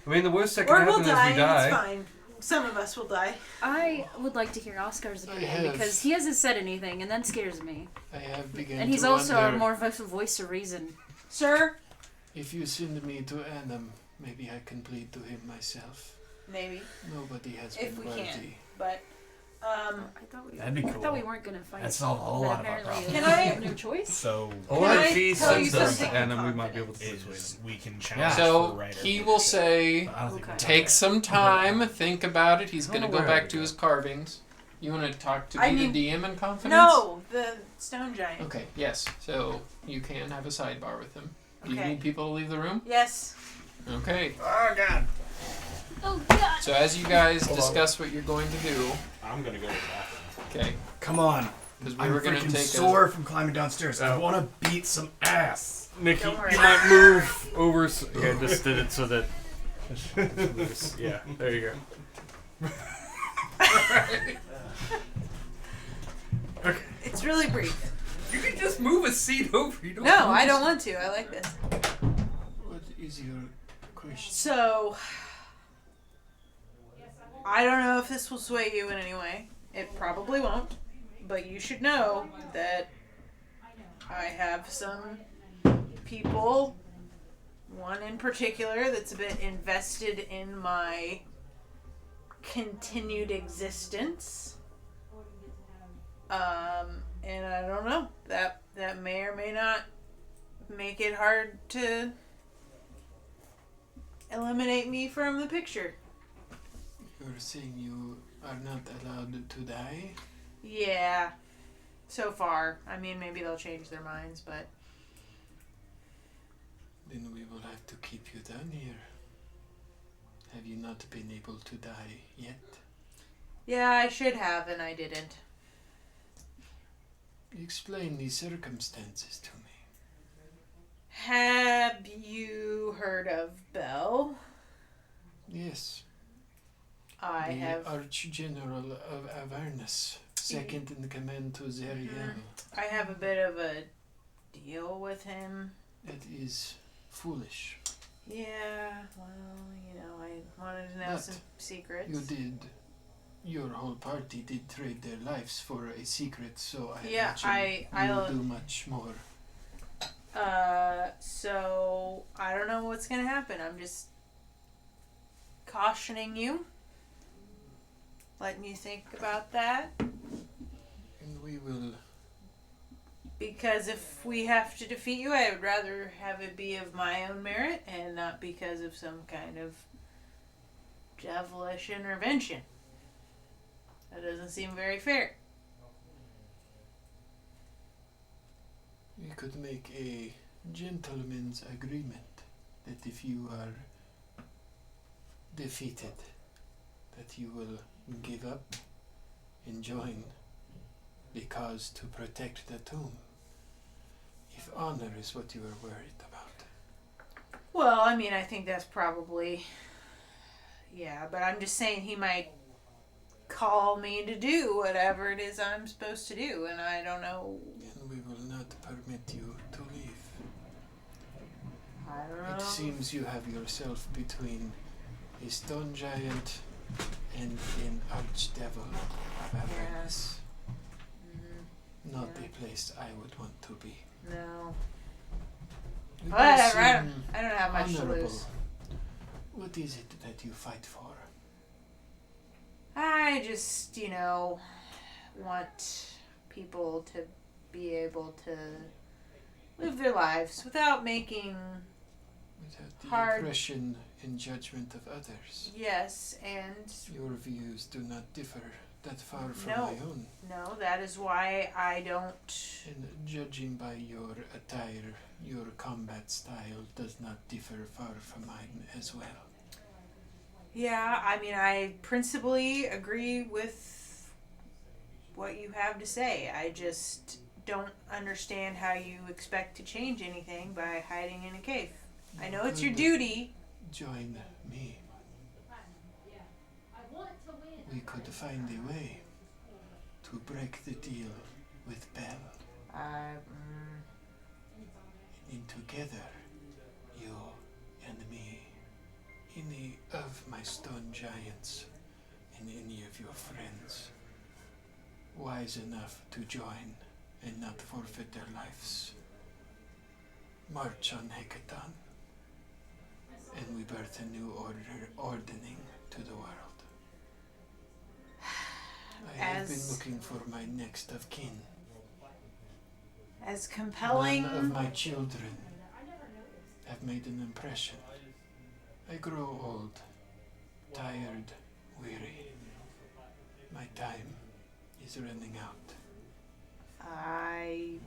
Speaker 3: I mean, the worst that can
Speaker 5: Or we'll
Speaker 3: happen
Speaker 5: die,
Speaker 3: is we die.
Speaker 5: it's fine. Some of us will die.
Speaker 4: I would like to hear Oscar's opinion
Speaker 1: have-
Speaker 4: because he hasn't said anything, and that scares me.
Speaker 1: I have begun
Speaker 4: And he's
Speaker 1: to
Speaker 4: also
Speaker 1: wonder
Speaker 4: a more voice of reason.
Speaker 5: Sir?
Speaker 1: if you send me to Annam, maybe I can plead to him myself.
Speaker 5: Maybe.
Speaker 1: Nobody has
Speaker 5: If
Speaker 1: been
Speaker 5: we
Speaker 1: worthy.
Speaker 5: can. But,
Speaker 4: I thought we.
Speaker 8: That'd be
Speaker 4: I thought
Speaker 8: cool.
Speaker 4: we weren't gonna fight.
Speaker 8: That'd solve a whole
Speaker 4: but
Speaker 8: lot of our
Speaker 4: apparently
Speaker 8: problems.
Speaker 5: Can I-
Speaker 4: we have no choice.
Speaker 9: So
Speaker 3: Or
Speaker 5: Can I
Speaker 3: if he
Speaker 5: tell you
Speaker 3: sends us to
Speaker 5: something
Speaker 3: Annam, we might be able to
Speaker 5: confident?
Speaker 3: persuade
Speaker 9: is
Speaker 3: him.
Speaker 9: we can
Speaker 8: Yeah.
Speaker 9: challenge
Speaker 1: So
Speaker 9: for writer
Speaker 1: he will
Speaker 9: leadership.
Speaker 1: say,
Speaker 8: I don't think
Speaker 4: Okay.
Speaker 8: we'll
Speaker 1: take some time, think about it. He's
Speaker 8: I
Speaker 1: going to
Speaker 8: don't
Speaker 1: go
Speaker 8: know where
Speaker 1: back
Speaker 8: we
Speaker 1: to
Speaker 8: go.
Speaker 1: his carvings. You want to talk to
Speaker 5: I
Speaker 1: me,
Speaker 5: mean-
Speaker 1: the DM, in confidence?
Speaker 5: No! The stone giant.
Speaker 1: Okay, yes. So you can have a sidebar with him. Do you
Speaker 5: Okay.
Speaker 1: need people to leave the room?
Speaker 5: Yes.
Speaker 1: Okay.
Speaker 9: Oh god.
Speaker 4: Oh God!
Speaker 1: So as you guys
Speaker 9: Hold on.
Speaker 1: discuss what you're going to do,
Speaker 9: I'm gonna go to the bathroom.
Speaker 1: okay,
Speaker 8: Come on.
Speaker 1: because we
Speaker 8: I'm
Speaker 1: were going to
Speaker 8: freaking
Speaker 1: take
Speaker 8: sore from climbing downstairs. I
Speaker 3: Oh.
Speaker 8: want to beat some ass.
Speaker 3: Nick,
Speaker 5: Don't worry.
Speaker 3: you might move over. Yeah, I just did it so that. Yeah, there you go.
Speaker 5: It's really brief.
Speaker 3: You can just move a seat over. You don't.
Speaker 5: No, I don't want to. I like this.
Speaker 1: What is your question?
Speaker 5: So, I don't know if this will sway you in any way. It probably won't. But you should know that I have some people, one in particular, that's a bit invested in my continued existence. And I don't know. That may or may not make it hard to eliminate me from the picture.
Speaker 1: You're saying you are not allowed to die?
Speaker 5: Yeah. So far. I mean, maybe they'll change their minds, but
Speaker 1: Then we will have to keep you down here. Have you not been able to die yet?
Speaker 5: yeah, I should have, and I didn't.
Speaker 1: Explain the circumstances to me.
Speaker 5: Have you heard of Bell?
Speaker 1: Yes.
Speaker 5: I
Speaker 1: the
Speaker 5: have.
Speaker 1: Archgeneral of Avernus, second in command to Zeriel.
Speaker 5: I have a bit of a deal with him.
Speaker 1: That is foolish.
Speaker 5: Yeah, well, I wanted to know
Speaker 1: But
Speaker 5: some secrets.
Speaker 1: You did. Your whole party did trade their lives for a secret, so I
Speaker 5: Yeah,
Speaker 1: imagine
Speaker 5: I
Speaker 1: you will do much more.
Speaker 5: So I don't know what's gonna happen. I'm just cautioning you, letting you think about that.
Speaker 1: And we will.
Speaker 5: Because if we have to defeat you, I would rather have it be of my own merit and not because of some kind of devilish intervention. That doesn't seem very fair.
Speaker 1: We could make a gentleman's agreement that if you are defeated, that you will give up and join, because to protect the tomb, if honor is what you are worried about.
Speaker 5: Well, I mean, I think that's probably... Yeah, but I'm just saying he might call me to do whatever it is I'm supposed to do, and I don't know...
Speaker 1: And we will not permit you to leave.
Speaker 5: I don't know.
Speaker 1: It seems you have yourself between a stone giant and an archdevil of Avernus.
Speaker 5: Mhm.
Speaker 1: Not
Speaker 5: Yeah.
Speaker 1: a place I would want to be.
Speaker 5: No.
Speaker 1: You do
Speaker 5: Whatever, I
Speaker 1: seem
Speaker 5: don't have much to
Speaker 1: honorable.
Speaker 5: lose.
Speaker 1: What is it that you fight for?
Speaker 5: I just, want people to be able to live their lives without making,
Speaker 1: Without the
Speaker 5: Hard.
Speaker 1: oppression and judgment of others.
Speaker 5: yes, and
Speaker 1: Your views do not differ that far from
Speaker 5: No.
Speaker 1: my own.
Speaker 5: no, that is why I don't.
Speaker 1: And judging by your attire, your combat style does not differ far from mine as well.
Speaker 5: Yeah, I mean, I principally agree with what you have to say. I just don't understand how you expect to change anything by hiding in a cave. I know it's your duty.
Speaker 1: Join me. We could find a way to break the deal with Bell. And together, you and me, any of my stone giants, and any of your friends, wise enough to join and not forfeit their lives, march on Hekaton, and we birth a new ordering to the world. I have been looking for my next of kin.
Speaker 5: As compelling.
Speaker 1: None of my children have made an impression. I grow old, tired, weary. My time is running out.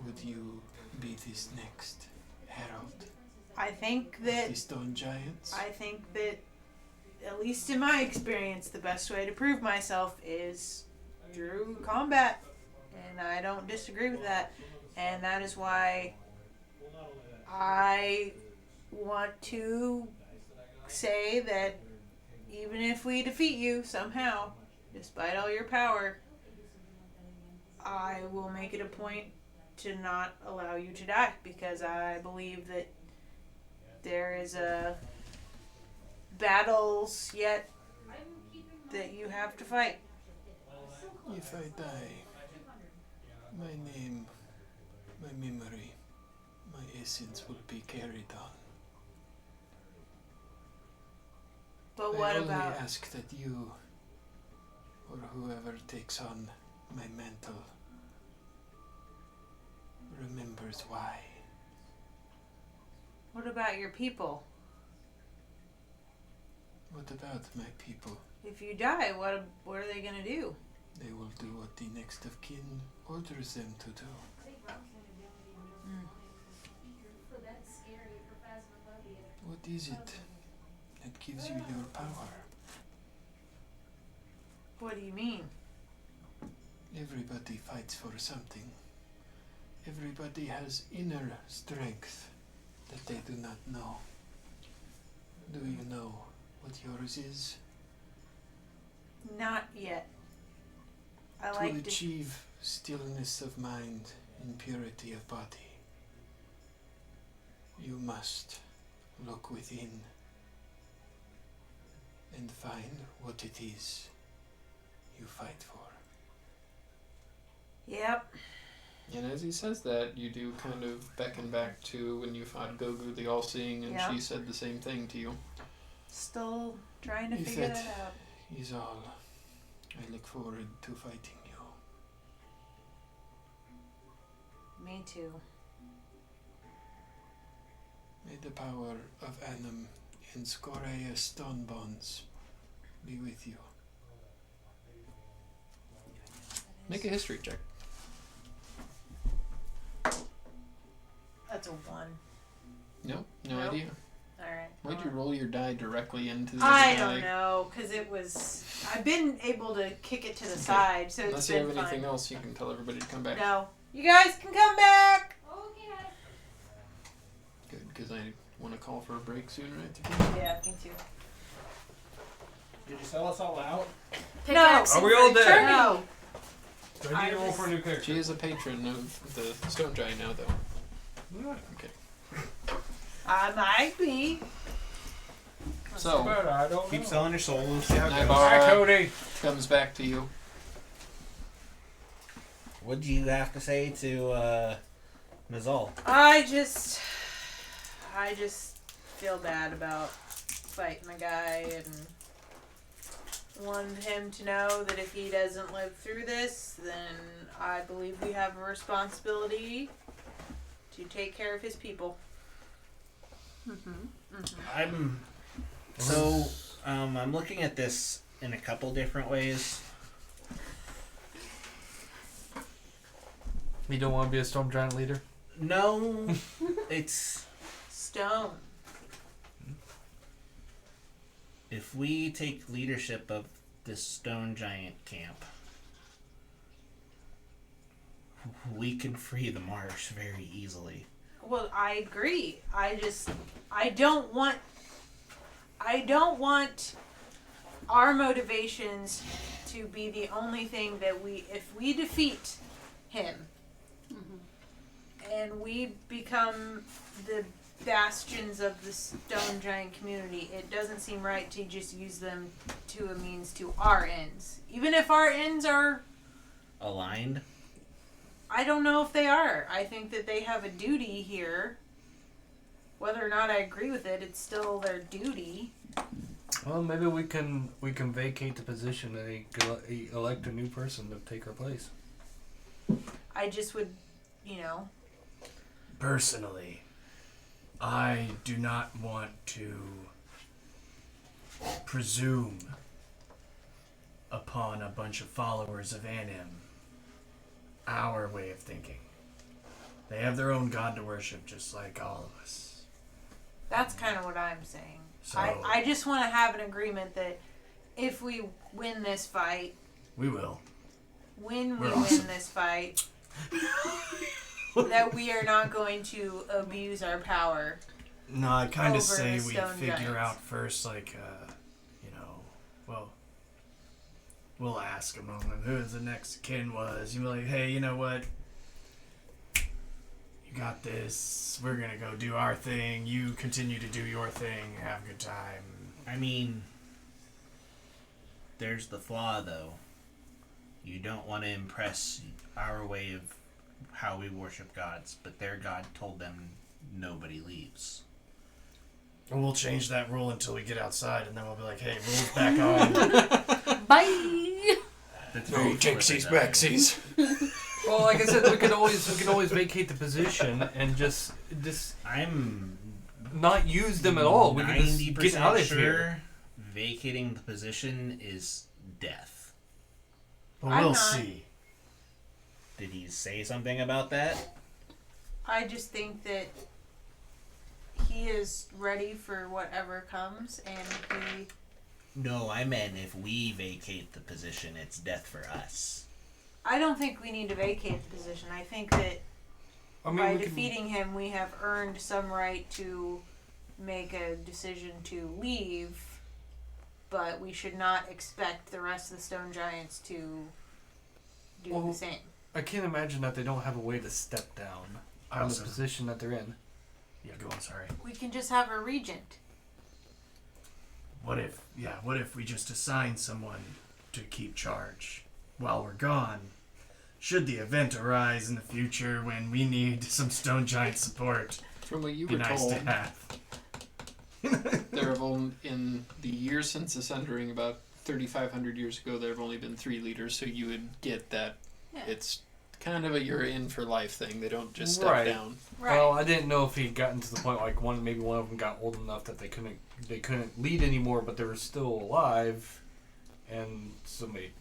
Speaker 1: Would you be this next herald?
Speaker 5: I think
Speaker 1: The
Speaker 5: that
Speaker 1: stone giants?
Speaker 5: I think that, at least in my experience, the best way to prove myself is through combat, and I don't disagree with that. And that is why I want to say that even if we defeat you somehow, despite all your power, I will make it a point to not allow you to die, because I believe that there is battles yet that you have to fight.
Speaker 1: If I die, my name, my memory, my essence will be carried on.
Speaker 5: But
Speaker 1: I
Speaker 5: what
Speaker 1: only
Speaker 5: about...
Speaker 1: ask that you, or whoever takes on my mantle, remembers why.
Speaker 5: What about your people?
Speaker 1: What about my people?
Speaker 5: If you die, what are they going to do?
Speaker 1: They will do what the next of kin orders them to do. What is it that gives you your power?
Speaker 5: What do you mean?
Speaker 1: Everybody fights for something. Everybody has inner strength that they do not know. Do you know what yours is?
Speaker 5: Not yet. I
Speaker 1: To
Speaker 5: like to...
Speaker 1: achieve stillness of mind and purity of body, you must look within and find what it is you fight for.
Speaker 5: Yep.
Speaker 1: And as he says that, you do kind of beckon back to when you fought Gogu the All-Seeing, and
Speaker 5: Yeah.
Speaker 1: she said the same thing to you.
Speaker 5: Still trying to
Speaker 1: If
Speaker 5: figure
Speaker 1: it
Speaker 5: that out.
Speaker 1: is all, I look forward to fighting you.
Speaker 5: Me too.
Speaker 1: May the power of Anum and Scorea stone bonds be with you. Make a history check.
Speaker 5: That's a 1.
Speaker 1: No
Speaker 5: Nope.
Speaker 1: idea.
Speaker 5: Alright.
Speaker 1: Why'd you roll your die directly into the
Speaker 5: I
Speaker 1: other
Speaker 5: don't
Speaker 1: die?
Speaker 5: know, because it was... I've been able to kick it to the side, so
Speaker 1: Unless
Speaker 5: it's
Speaker 1: you
Speaker 5: been
Speaker 1: have
Speaker 5: fine.
Speaker 1: anything else, you can tell everybody to come back.
Speaker 5: No. You guys can come back!
Speaker 1: Good, because I want to call for a break soon, right?
Speaker 5: Yeah, me too.
Speaker 9: Did you sell us all out?
Speaker 5: No!
Speaker 9: Are we all dead?
Speaker 5: No!
Speaker 9: Do I need to roll for a new character?
Speaker 1: She is a patron of the Stone Giant now, though. Okay.
Speaker 5: I might be.
Speaker 1: So,
Speaker 9: But I don't
Speaker 2: Keep
Speaker 9: know.
Speaker 2: selling your soul. We'll see how it goes.
Speaker 1: Nybara
Speaker 9: Hi, Cody.
Speaker 1: comes back to you.
Speaker 2: What do you have to say to Mazal?
Speaker 5: I just feel bad about fighting the guy and wanted him to know that if he doesn't live through this, then I believe we have a responsibility to take care of his people.
Speaker 2: I'm looking at this in a couple different ways.
Speaker 10: You don't want to be a storm giant leader?
Speaker 2: No, it's
Speaker 5: Stone.
Speaker 2: if we take leadership of this stone giant camp, We can free the marsh very easily.
Speaker 5: Well, I agree. I don't want our motivations to be the only thing that if we defeat him and we become the bastions of the stone giant community, it doesn't seem right to just use them to a means to our ends. Even if our ends are
Speaker 2: Aligned?
Speaker 5: I don't know if they are. I think that they have a duty here. Whether or not I agree with it, it's still their duty.
Speaker 3: Well, maybe we can vacate the position and elect a new person to take our place.
Speaker 5: I just would,
Speaker 8: Personally, I do not want to presume upon a bunch of followers of Anim our way of thinking. They have their own god to worship, just like all of us.
Speaker 5: That's kind of what I'm saying.
Speaker 8: So
Speaker 5: I just want to have an agreement that if we win this fight,
Speaker 8: we will.
Speaker 5: when
Speaker 8: We're
Speaker 5: we
Speaker 8: awesome.
Speaker 5: win this fight, that we are not going to abuse our power.
Speaker 8: No, I kind
Speaker 5: Over
Speaker 8: of say
Speaker 5: the
Speaker 8: we
Speaker 5: stone
Speaker 8: figure
Speaker 5: giants.
Speaker 8: out first, well, we'll ask among them who the next kin was. You'll be like, hey, you know what? You got this. We're gonna go do our thing. You continue to do your thing. Have a good time.
Speaker 2: I mean, there's the flaw, though. You don't want to impress our way of how we worship gods, but their god told them nobody leaves.
Speaker 8: And we'll change that rule until we get outside, and then we'll be like, hey, rules back on.
Speaker 4: Bye.
Speaker 2: That's
Speaker 1: No Jixies, Bexies.
Speaker 3: Well, like I said, we could always vacate the position and just
Speaker 2: I'm
Speaker 3: not use them at all. We could just
Speaker 2: 90%
Speaker 3: get out of
Speaker 2: sure
Speaker 3: here.
Speaker 2: vacating the position is death.
Speaker 8: But
Speaker 5: I'm
Speaker 8: we'll
Speaker 5: not.
Speaker 8: see.
Speaker 2: Did he say something about that?
Speaker 5: I just think that he is ready for whatever comes, and he.
Speaker 2: No, I meant if we vacate the position, it's death for us.
Speaker 5: I don't think we need to vacate the position. I think that
Speaker 3: I mean,
Speaker 5: by
Speaker 3: we can-
Speaker 5: defeating him, we have earned some right to make a decision to leave, but we should not expect the rest of the stone giants to do
Speaker 3: Well,
Speaker 5: the same.
Speaker 3: I can't imagine that they don't have a way to step down
Speaker 8: I
Speaker 3: on
Speaker 8: also-
Speaker 3: the position that they're in.
Speaker 8: Yeah, go on, sorry.
Speaker 5: We can just have a regent.
Speaker 8: What if we just assign someone to keep charge while we're gone? Should the event arise in the future when we need some stone giant support,
Speaker 1: From what you
Speaker 8: be
Speaker 1: were
Speaker 8: nice
Speaker 1: told,
Speaker 8: to have.
Speaker 1: there have only, in the years since the Sundering, about 3,500 years ago, there have only been 3 leaders, so you would get that
Speaker 5: Yeah.
Speaker 1: it's kind of a you're in for life thing. They don't just step
Speaker 3: Right.
Speaker 1: down.
Speaker 5: Right.
Speaker 3: Well, I didn't know if he'd gotten to the point like maybe one of them got old enough that they couldn't lead anymore, but they were still alive, and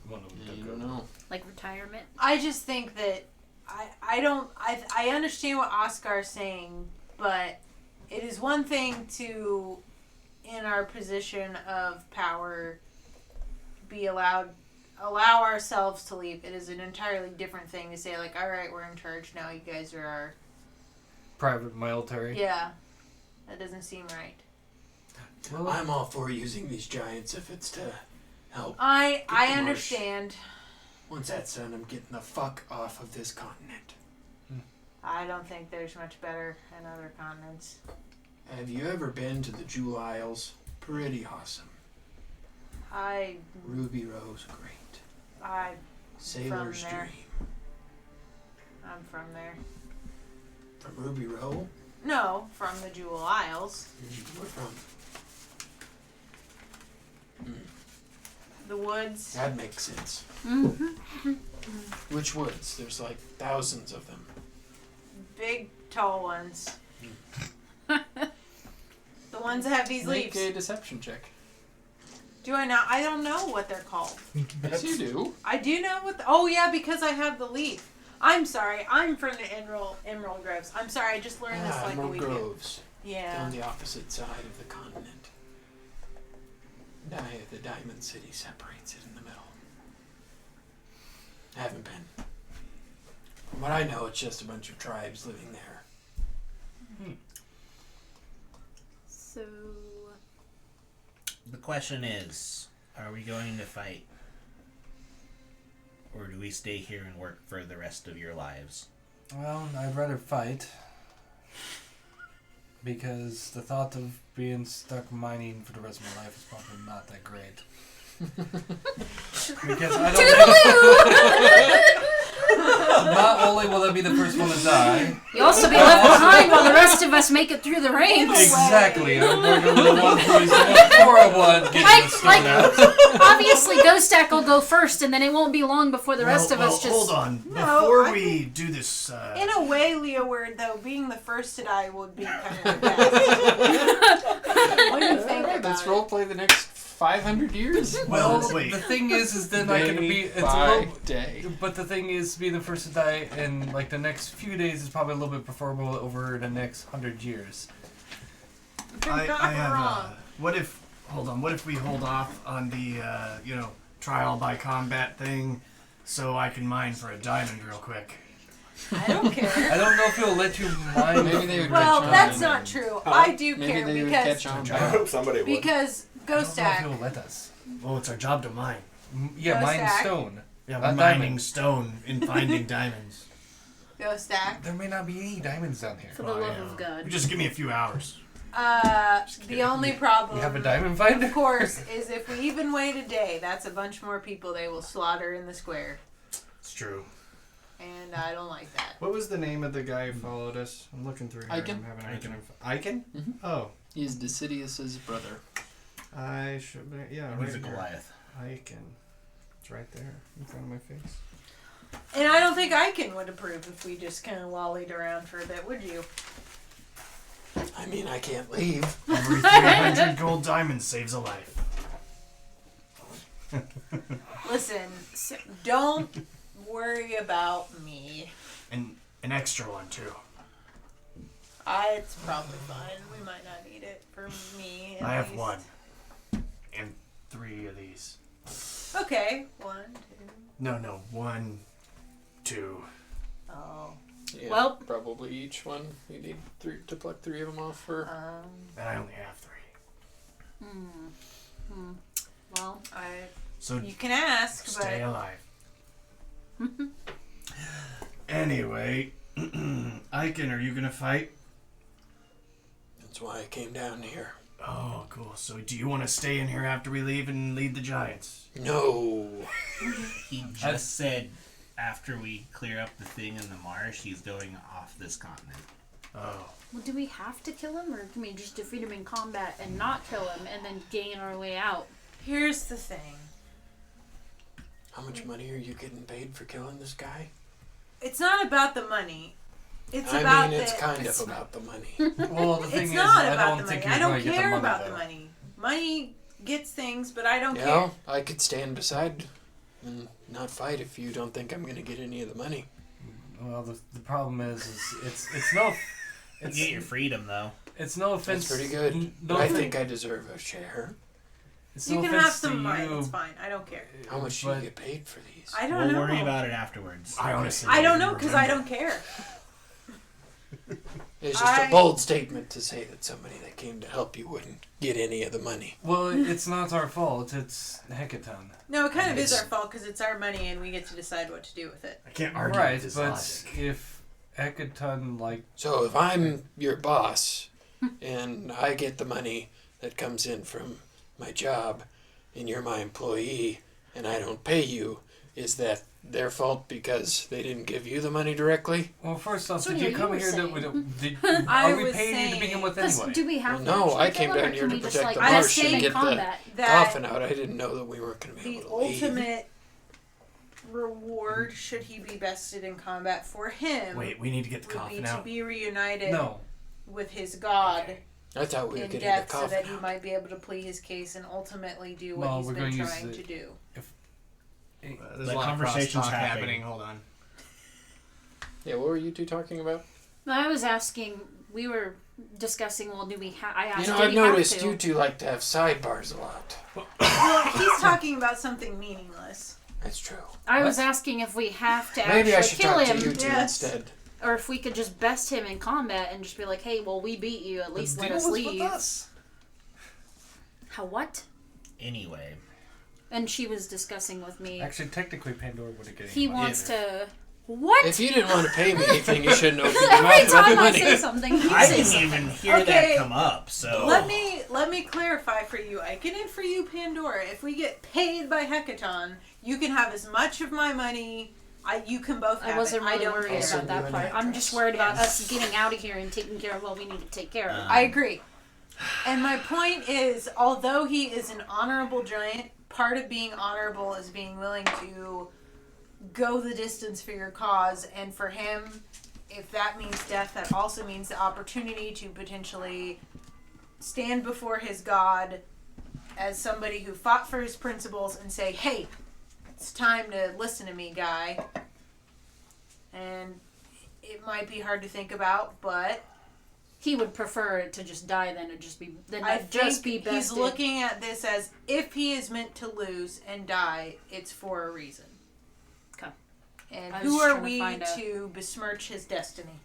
Speaker 3: one of them
Speaker 1: You
Speaker 3: took
Speaker 1: don't
Speaker 3: over.
Speaker 1: know.
Speaker 4: Like retirement.
Speaker 5: I just think that I understand what Oscar's saying, but it is one thing to, in our position of power, allow ourselves to leave. It is an entirely different thing to say, like, all right, we're in charge now. You guys are our.
Speaker 3: Private military.
Speaker 5: Yeah, that doesn't seem right.
Speaker 3: Well,
Speaker 1: I'm all for using these giants if it's to help.
Speaker 5: I
Speaker 1: the marsh.
Speaker 5: understand.
Speaker 1: Once that's done, I'm getting the fuck off of this continent.
Speaker 5: I don't think there's much better in other continents.
Speaker 1: Have you ever been to the Jewel Isles? Pretty awesome. Ruby Rose, great. Sailor's
Speaker 5: From there.
Speaker 1: Dream.
Speaker 5: I'm from there.
Speaker 1: From Ruby Row?
Speaker 5: No, from the Jewel Isles.
Speaker 1: We're from.
Speaker 5: The woods.
Speaker 1: That makes sense.
Speaker 4: Mm-hmm.
Speaker 1: Which woods? There's like thousands of them.
Speaker 5: Big, tall ones. The ones that have these
Speaker 1: Make
Speaker 5: leaves.
Speaker 1: a deception check.
Speaker 5: Do I not? I don't know what they're called.
Speaker 1: Yes, you do.
Speaker 5: I do know what. Oh yeah, because I have the leaf. I'm sorry. I'm from the Emerald Groves. I'm sorry. I just learned this like a
Speaker 1: Emerald
Speaker 5: week ago.
Speaker 1: Groves.
Speaker 5: Yeah.
Speaker 1: On the opposite side of the continent. The Diamond City separates it in the middle. I haven't been. From what I know, it's just a bunch of tribes living there.
Speaker 4: So,
Speaker 2: The question is, are we going to fight? Or do we stay here and work for the rest of your lives?
Speaker 8: Well, I'd rather fight. Because the thought of being stuck mining for the rest of my life is probably not that great. Because I don't not only will I be the first one to die.
Speaker 4: you also be left behind while the rest of us make it through the ranks.
Speaker 8: Exactly. I'm going to be the one who is the most horrible at getting the stone out.
Speaker 4: Obviously, Ghost Stack will go first, and then it won't be long before the rest of us just...
Speaker 7: Hold on.
Speaker 5: No,
Speaker 7: Before
Speaker 5: I
Speaker 7: we do this...
Speaker 5: In a way, Leoward, though, being the first to die would be kind of the best. What do you think
Speaker 1: Alright,
Speaker 5: about
Speaker 1: let's
Speaker 5: it?
Speaker 1: roleplay the next 500 years.
Speaker 7: Well, wait.
Speaker 8: The thing is then I can be... It's a
Speaker 1: by
Speaker 8: little,
Speaker 1: day.
Speaker 8: but the thing is, being the first to die in like the next few days is probably a little bit preferable over the next 100 years.
Speaker 5: You're not
Speaker 7: I have
Speaker 5: wrong.
Speaker 7: what if we hold off on the trial by combat thing so I can mine for a diamond real quick?
Speaker 5: I don't care.
Speaker 8: I don't know if he'll let you mine.
Speaker 1: Maybe they would
Speaker 5: Well,
Speaker 1: catch on.
Speaker 5: that's not true. I do
Speaker 1: Maybe
Speaker 5: care
Speaker 1: they would
Speaker 5: because
Speaker 1: catch on.
Speaker 6: I hope somebody would.
Speaker 5: because
Speaker 8: I
Speaker 5: Ghost
Speaker 8: don't know if
Speaker 5: Stack.
Speaker 8: he'll let us.
Speaker 7: Well, it's our job to mine.
Speaker 8: Yeah,
Speaker 5: Ghost
Speaker 8: mine
Speaker 5: Stack.
Speaker 8: stone.
Speaker 7: Yeah,
Speaker 8: Not
Speaker 7: we're mining
Speaker 8: diamond.
Speaker 7: stone and finding diamonds.
Speaker 5: Ghost Stack.
Speaker 8: There may not be any diamonds down here.
Speaker 4: For the love of God.
Speaker 7: Just give me a few hours.
Speaker 5: The only problem,
Speaker 8: You have a diamond finder?
Speaker 5: of course, is if we even wait a day, that's a bunch more people they will slaughter in the square,
Speaker 7: It's true.
Speaker 5: and I don't like that.
Speaker 7: What was the name of the guy who followed us? I'm looking through here.
Speaker 1: Icon.
Speaker 7: I'm having Icon?
Speaker 1: Mhm.
Speaker 7: Oh.
Speaker 1: He's Decidious's brother.
Speaker 7: I should be, yeah,
Speaker 2: He's a
Speaker 7: right here.
Speaker 2: Goliath.
Speaker 7: Icon. It's right there in front of my face.
Speaker 5: And I don't think Icon would approve if we just kind of lollied around for a bit, would you?
Speaker 1: I mean, I can't leave.
Speaker 7: Every 300 gold diamonds saves a life.
Speaker 5: Listen, don't worry about me.
Speaker 7: And an extra one, too.
Speaker 5: It's probably fine. We might not need it for me. At
Speaker 7: I have
Speaker 5: least.
Speaker 7: one. And 3 of these.
Speaker 5: Okay, 1, 2.
Speaker 7: No, 1, 2.
Speaker 5: Oh.
Speaker 1: Yeah,
Speaker 4: Well-
Speaker 1: probably each one. You need 3 to pluck 3 of them off for.
Speaker 7: And I only have 3.
Speaker 4: Well,
Speaker 7: So
Speaker 5: You can ask,
Speaker 7: stay
Speaker 5: but
Speaker 7: alive. Anyway, Icon, are you gonna fight?
Speaker 1: That's why I came down here.
Speaker 7: Oh, cool. So do you want to stay in here after we leave and lead the giants?
Speaker 1: No.
Speaker 2: He just said after we clear up the thing in the marsh, he's going off this continent.
Speaker 7: Oh.
Speaker 4: well, do we have to kill him, or can we just defeat him in combat and not kill him, and then gain our way out?
Speaker 5: here's the thing.
Speaker 1: How much money are you getting paid for killing this guy?
Speaker 5: It's not about the money. It's
Speaker 1: I
Speaker 5: about
Speaker 1: mean, it's
Speaker 5: the.
Speaker 1: kind of about the money.
Speaker 8: Well, the thing
Speaker 5: It's
Speaker 8: is,
Speaker 5: not
Speaker 8: I
Speaker 5: about
Speaker 8: don't
Speaker 5: the
Speaker 8: think
Speaker 5: money. I
Speaker 8: you're
Speaker 5: don't
Speaker 8: going to get the
Speaker 5: care
Speaker 8: money,
Speaker 5: about
Speaker 8: though.
Speaker 5: the money. Money gets things, but I don't
Speaker 1: You
Speaker 5: care.
Speaker 1: know, I could stand beside and not fight if you don't think I'm going to get any of the money.
Speaker 8: Well, the problem is it's no.
Speaker 2: You get your freedom, though.
Speaker 8: It's no offense.
Speaker 1: That's pretty good.
Speaker 8: No
Speaker 1: But I
Speaker 8: offense-
Speaker 1: think I deserve a share.
Speaker 8: It's
Speaker 5: You
Speaker 8: no
Speaker 5: can
Speaker 8: offense
Speaker 5: have
Speaker 8: to
Speaker 5: some money.
Speaker 8: you,
Speaker 5: It's fine. I don't care.
Speaker 1: How much do you
Speaker 8: But-
Speaker 1: get paid for these?
Speaker 5: I don't
Speaker 2: We'll
Speaker 5: know.
Speaker 2: worry about it afterwards.
Speaker 7: I honestly
Speaker 5: I don't know
Speaker 7: even
Speaker 5: because I
Speaker 7: remember.
Speaker 5: don't care.
Speaker 1: It's just a bold statement to say that somebody that came to help you wouldn't get any of the money.
Speaker 8: Well, it's not our fault. It's Hecaton.
Speaker 5: No, it kind of is
Speaker 1: It's-
Speaker 5: our fault because it's our money and we get to decide what to do with it.
Speaker 7: I can't argue
Speaker 8: Right,
Speaker 7: with his
Speaker 8: but
Speaker 7: logic.
Speaker 8: if Hecaton
Speaker 1: So if I'm your boss and I get the money that comes in from my job and you're my employee and I don't pay you, is that their fault because they didn't give you the money directly?
Speaker 8: well, first off,
Speaker 4: So
Speaker 8: did
Speaker 4: yeah,
Speaker 8: you
Speaker 4: you
Speaker 8: come
Speaker 4: were
Speaker 8: here
Speaker 4: saying-
Speaker 5: I
Speaker 8: are we
Speaker 5: was
Speaker 8: paying you to begin
Speaker 5: saying-
Speaker 8: with
Speaker 4: Plus,
Speaker 8: anyway?
Speaker 4: do we have
Speaker 1: Well,
Speaker 4: to
Speaker 1: no,
Speaker 4: actually
Speaker 1: I came
Speaker 4: kill him,
Speaker 1: down
Speaker 4: or
Speaker 1: here
Speaker 4: can
Speaker 1: to
Speaker 4: we just,
Speaker 1: protect
Speaker 4: like,
Speaker 1: the
Speaker 5: I was
Speaker 1: marsh and
Speaker 5: saying
Speaker 1: get the
Speaker 4: combat?
Speaker 5: That
Speaker 1: coffin out. I didn't know that we weren't going to be
Speaker 5: the
Speaker 1: able to leave.
Speaker 5: ultimate reward, should he be bested in combat for him,
Speaker 7: Wait, we need to get the
Speaker 5: would be
Speaker 7: coffin
Speaker 5: to
Speaker 7: out.
Speaker 5: be reunited
Speaker 8: No.
Speaker 5: with his god
Speaker 1: I thought we were
Speaker 5: in
Speaker 1: getting
Speaker 5: death
Speaker 1: the
Speaker 5: so
Speaker 1: coffin
Speaker 5: that he
Speaker 1: out.
Speaker 5: might be able to plead his case and ultimately do what
Speaker 8: Well,
Speaker 5: he's
Speaker 8: we're
Speaker 5: been
Speaker 8: gonna use
Speaker 5: trying
Speaker 8: the-
Speaker 5: to do.
Speaker 7: There's
Speaker 2: The
Speaker 7: a lot of
Speaker 2: conversation's
Speaker 7: crosstalk
Speaker 2: happening.
Speaker 7: happening. Hold on.
Speaker 1: Yeah, what were you two talking about?
Speaker 4: I was asking. We were discussing. Well, do we? I asked.
Speaker 1: You know,
Speaker 4: do
Speaker 1: I've
Speaker 4: we have
Speaker 1: noticed
Speaker 4: to?
Speaker 1: you two like to have sidebars a lot.
Speaker 5: Well, he's talking about something meaningless.
Speaker 1: That's true.
Speaker 4: I was asking if we have to
Speaker 1: Maybe I
Speaker 4: actually
Speaker 1: should
Speaker 4: kill
Speaker 1: talk
Speaker 4: him,
Speaker 1: to you two instead.
Speaker 4: or if we could just best him in combat and just be like, "Hey, well, we beat you. At least let us leave."
Speaker 7: With us.
Speaker 4: How what?
Speaker 2: Anyway,
Speaker 4: And she was discussing with me.
Speaker 9: Actually, technically, Pandora would have getting.
Speaker 4: He wants to. What?
Speaker 1: If you didn't want to pay me anything, you shouldn't open your mouth
Speaker 4: Every
Speaker 1: about the
Speaker 4: time I
Speaker 1: money.
Speaker 4: say something, you
Speaker 2: I
Speaker 4: say
Speaker 2: didn't
Speaker 4: something.
Speaker 2: even hear
Speaker 5: Okay.
Speaker 2: that come up. So
Speaker 5: Let me clarify for you, Ike, and for you, Pandora. If we get paid by Hecaton, you can have as much of my money. You can both have
Speaker 4: I wasn't
Speaker 5: it.
Speaker 4: really
Speaker 5: I don't
Speaker 4: worried
Speaker 5: care.
Speaker 1: Also
Speaker 4: about that
Speaker 1: do an
Speaker 4: part. I'm
Speaker 1: address.
Speaker 4: just worried about
Speaker 5: Yes.
Speaker 4: us getting out of here and taking care of what we need to take care of.
Speaker 5: I agree. And my point is, although he is an honorable giant, part of being honorable is being willing to go the distance for your cause. And for him, if that means death, that also means the opportunity to potentially stand before his god as somebody who fought for his principles and say, hey, it's time to listen to me, guy. And it might be hard to think about, but
Speaker 4: He would prefer it to just die than to just be
Speaker 5: I
Speaker 4: just
Speaker 5: think
Speaker 4: be
Speaker 5: he's
Speaker 4: bested.
Speaker 5: looking at this as if he is meant to lose and die, it's for a reason.
Speaker 4: Okay.
Speaker 5: And
Speaker 4: I was
Speaker 5: who
Speaker 4: just
Speaker 5: are
Speaker 4: trying to
Speaker 5: we
Speaker 4: find
Speaker 5: to besmirch his destiny?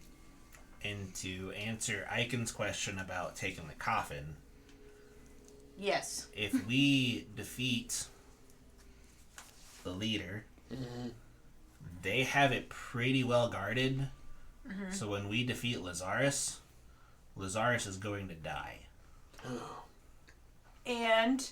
Speaker 2: and to answer Icon's question about taking the coffin,
Speaker 5: Yes.
Speaker 2: if we defeat the leader, they have it pretty well guarded. So when we defeat Lazarus is going to die.
Speaker 5: And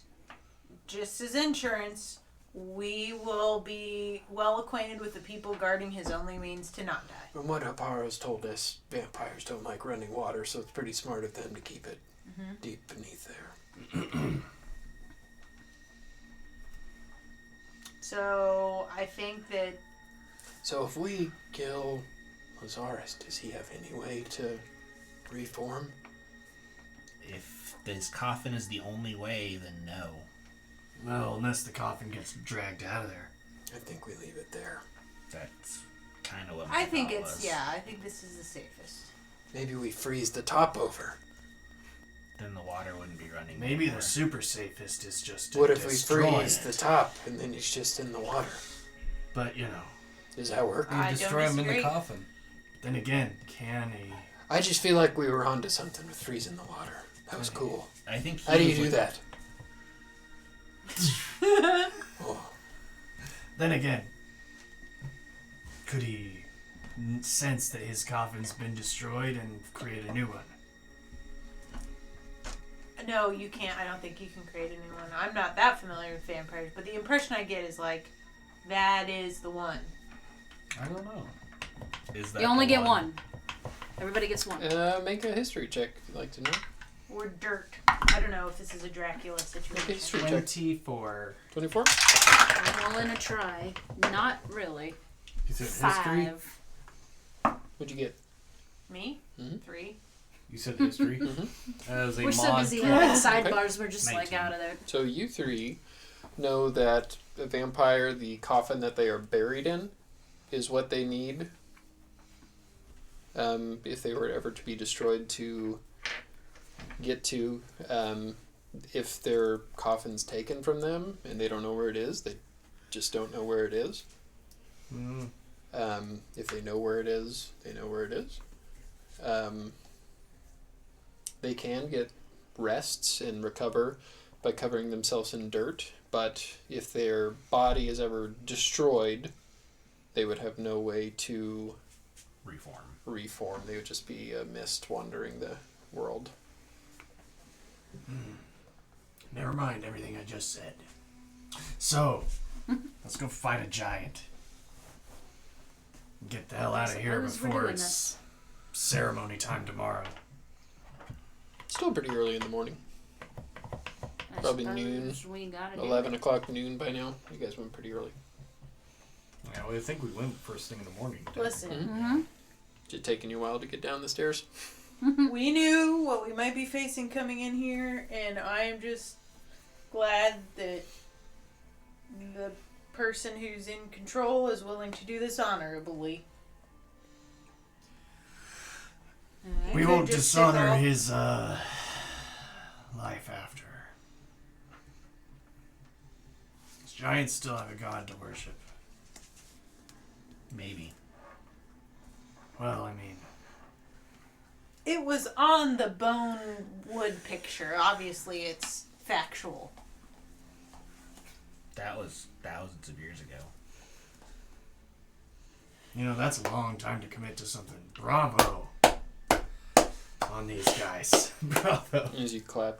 Speaker 5: just as insurance, we will be well acquainted with the people guarding his only means to not die.
Speaker 1: From what Aparo's told us, vampires don't like running water, so it's pretty smart of them to keep it deep beneath there.
Speaker 5: So I think that
Speaker 1: So if we kill Lazarus, does he have any way to reform?
Speaker 2: If this coffin is the only way, then no.
Speaker 8: Well, unless the coffin gets dragged out of there.
Speaker 1: I think we leave it there.
Speaker 2: That's kind of what my
Speaker 5: I think
Speaker 2: thought
Speaker 5: it's
Speaker 2: was.
Speaker 5: I think this is the safest.
Speaker 1: Maybe we freeze the top over.
Speaker 2: Then the water wouldn't be running.
Speaker 8: Maybe
Speaker 2: anymore.
Speaker 8: the super safest is just to
Speaker 1: What if we
Speaker 8: destroy
Speaker 1: freeze
Speaker 8: it.
Speaker 1: the top and then it's just in the water?
Speaker 8: But, you know,
Speaker 1: Does that work?
Speaker 5: I don't
Speaker 3: Destroy him in the
Speaker 5: disagree.
Speaker 3: coffin.
Speaker 8: then again, can a...
Speaker 1: I just feel like we were onto something with freezing the water. That was cool.
Speaker 2: I think.
Speaker 1: How do you
Speaker 2: he
Speaker 1: do
Speaker 2: would-
Speaker 1: that? Oh,
Speaker 8: Then again, could he sense that his coffin's been destroyed and create a new one?
Speaker 5: No, you can't. I don't think you can create a new one. I'm not that familiar with vampires, but the impression I get is like, that is the one.
Speaker 9: I don't know.
Speaker 2: Is that
Speaker 4: You only
Speaker 2: the
Speaker 4: get one. Everybody gets one.
Speaker 1: make a history check if you'd like to know.
Speaker 5: Or dirt. I don't know if this is a Dracula
Speaker 1: Make a
Speaker 5: situation.
Speaker 1: history check.
Speaker 8: 24.
Speaker 1: 24?
Speaker 4: I'm rolling a try. Not really.
Speaker 3: You said history?
Speaker 4: 5.
Speaker 1: What'd you get?
Speaker 5: Me?
Speaker 1: Mhm.
Speaker 5: 3.
Speaker 3: You said history?
Speaker 1: Mm-hmm.
Speaker 3: As a
Speaker 4: We're so
Speaker 3: mod.
Speaker 4: busy having sidebars, we're just like
Speaker 2: 19.
Speaker 4: out of there.
Speaker 1: So you three know that a vampire, the coffin that they are buried in, is what they need if they were ever to be destroyed to get to. If their coffin's taken from them and they don't know where it is, they just don't know where it is. If they know where it is, they know where it is. They can get rests and recover by covering themselves in dirt, but if their body is ever destroyed, they would have no way to reform. They would just be a mist wandering the world.
Speaker 8: Never mind everything I just said. So, let's go fight a giant. Get the hell out of here
Speaker 4: Suppose we're
Speaker 8: before
Speaker 4: doing
Speaker 8: it's
Speaker 4: this.
Speaker 8: ceremony time tomorrow.
Speaker 1: Still pretty early in the morning.
Speaker 4: I
Speaker 1: Probably
Speaker 4: suppose
Speaker 1: noon.
Speaker 4: We gotta do
Speaker 1: 11
Speaker 4: it.
Speaker 1: o'clock noon by now. You guys went pretty early.
Speaker 3: Yeah, well, I think we went first thing in the morning.
Speaker 5: Listen,
Speaker 4: Mm-hmm.
Speaker 1: Is it taking you a while to get down the stairs?
Speaker 5: we knew what we might be facing coming in here, and I am just glad that the person who's in control is willing to do this honorably.
Speaker 8: We
Speaker 5: could
Speaker 8: won't
Speaker 5: just
Speaker 8: dishonor
Speaker 5: take off-
Speaker 8: his life after.
Speaker 9: It's
Speaker 8: Giants still have a god to worship.
Speaker 2: Maybe.
Speaker 8: Well, I mean,
Speaker 5: It was on the bone wood picture. Obviously, it's factual.
Speaker 2: That was thousands of years ago.
Speaker 8: you know, that's a long time to commit to something. Bravo on these guys. Bravo.
Speaker 1: As you clap.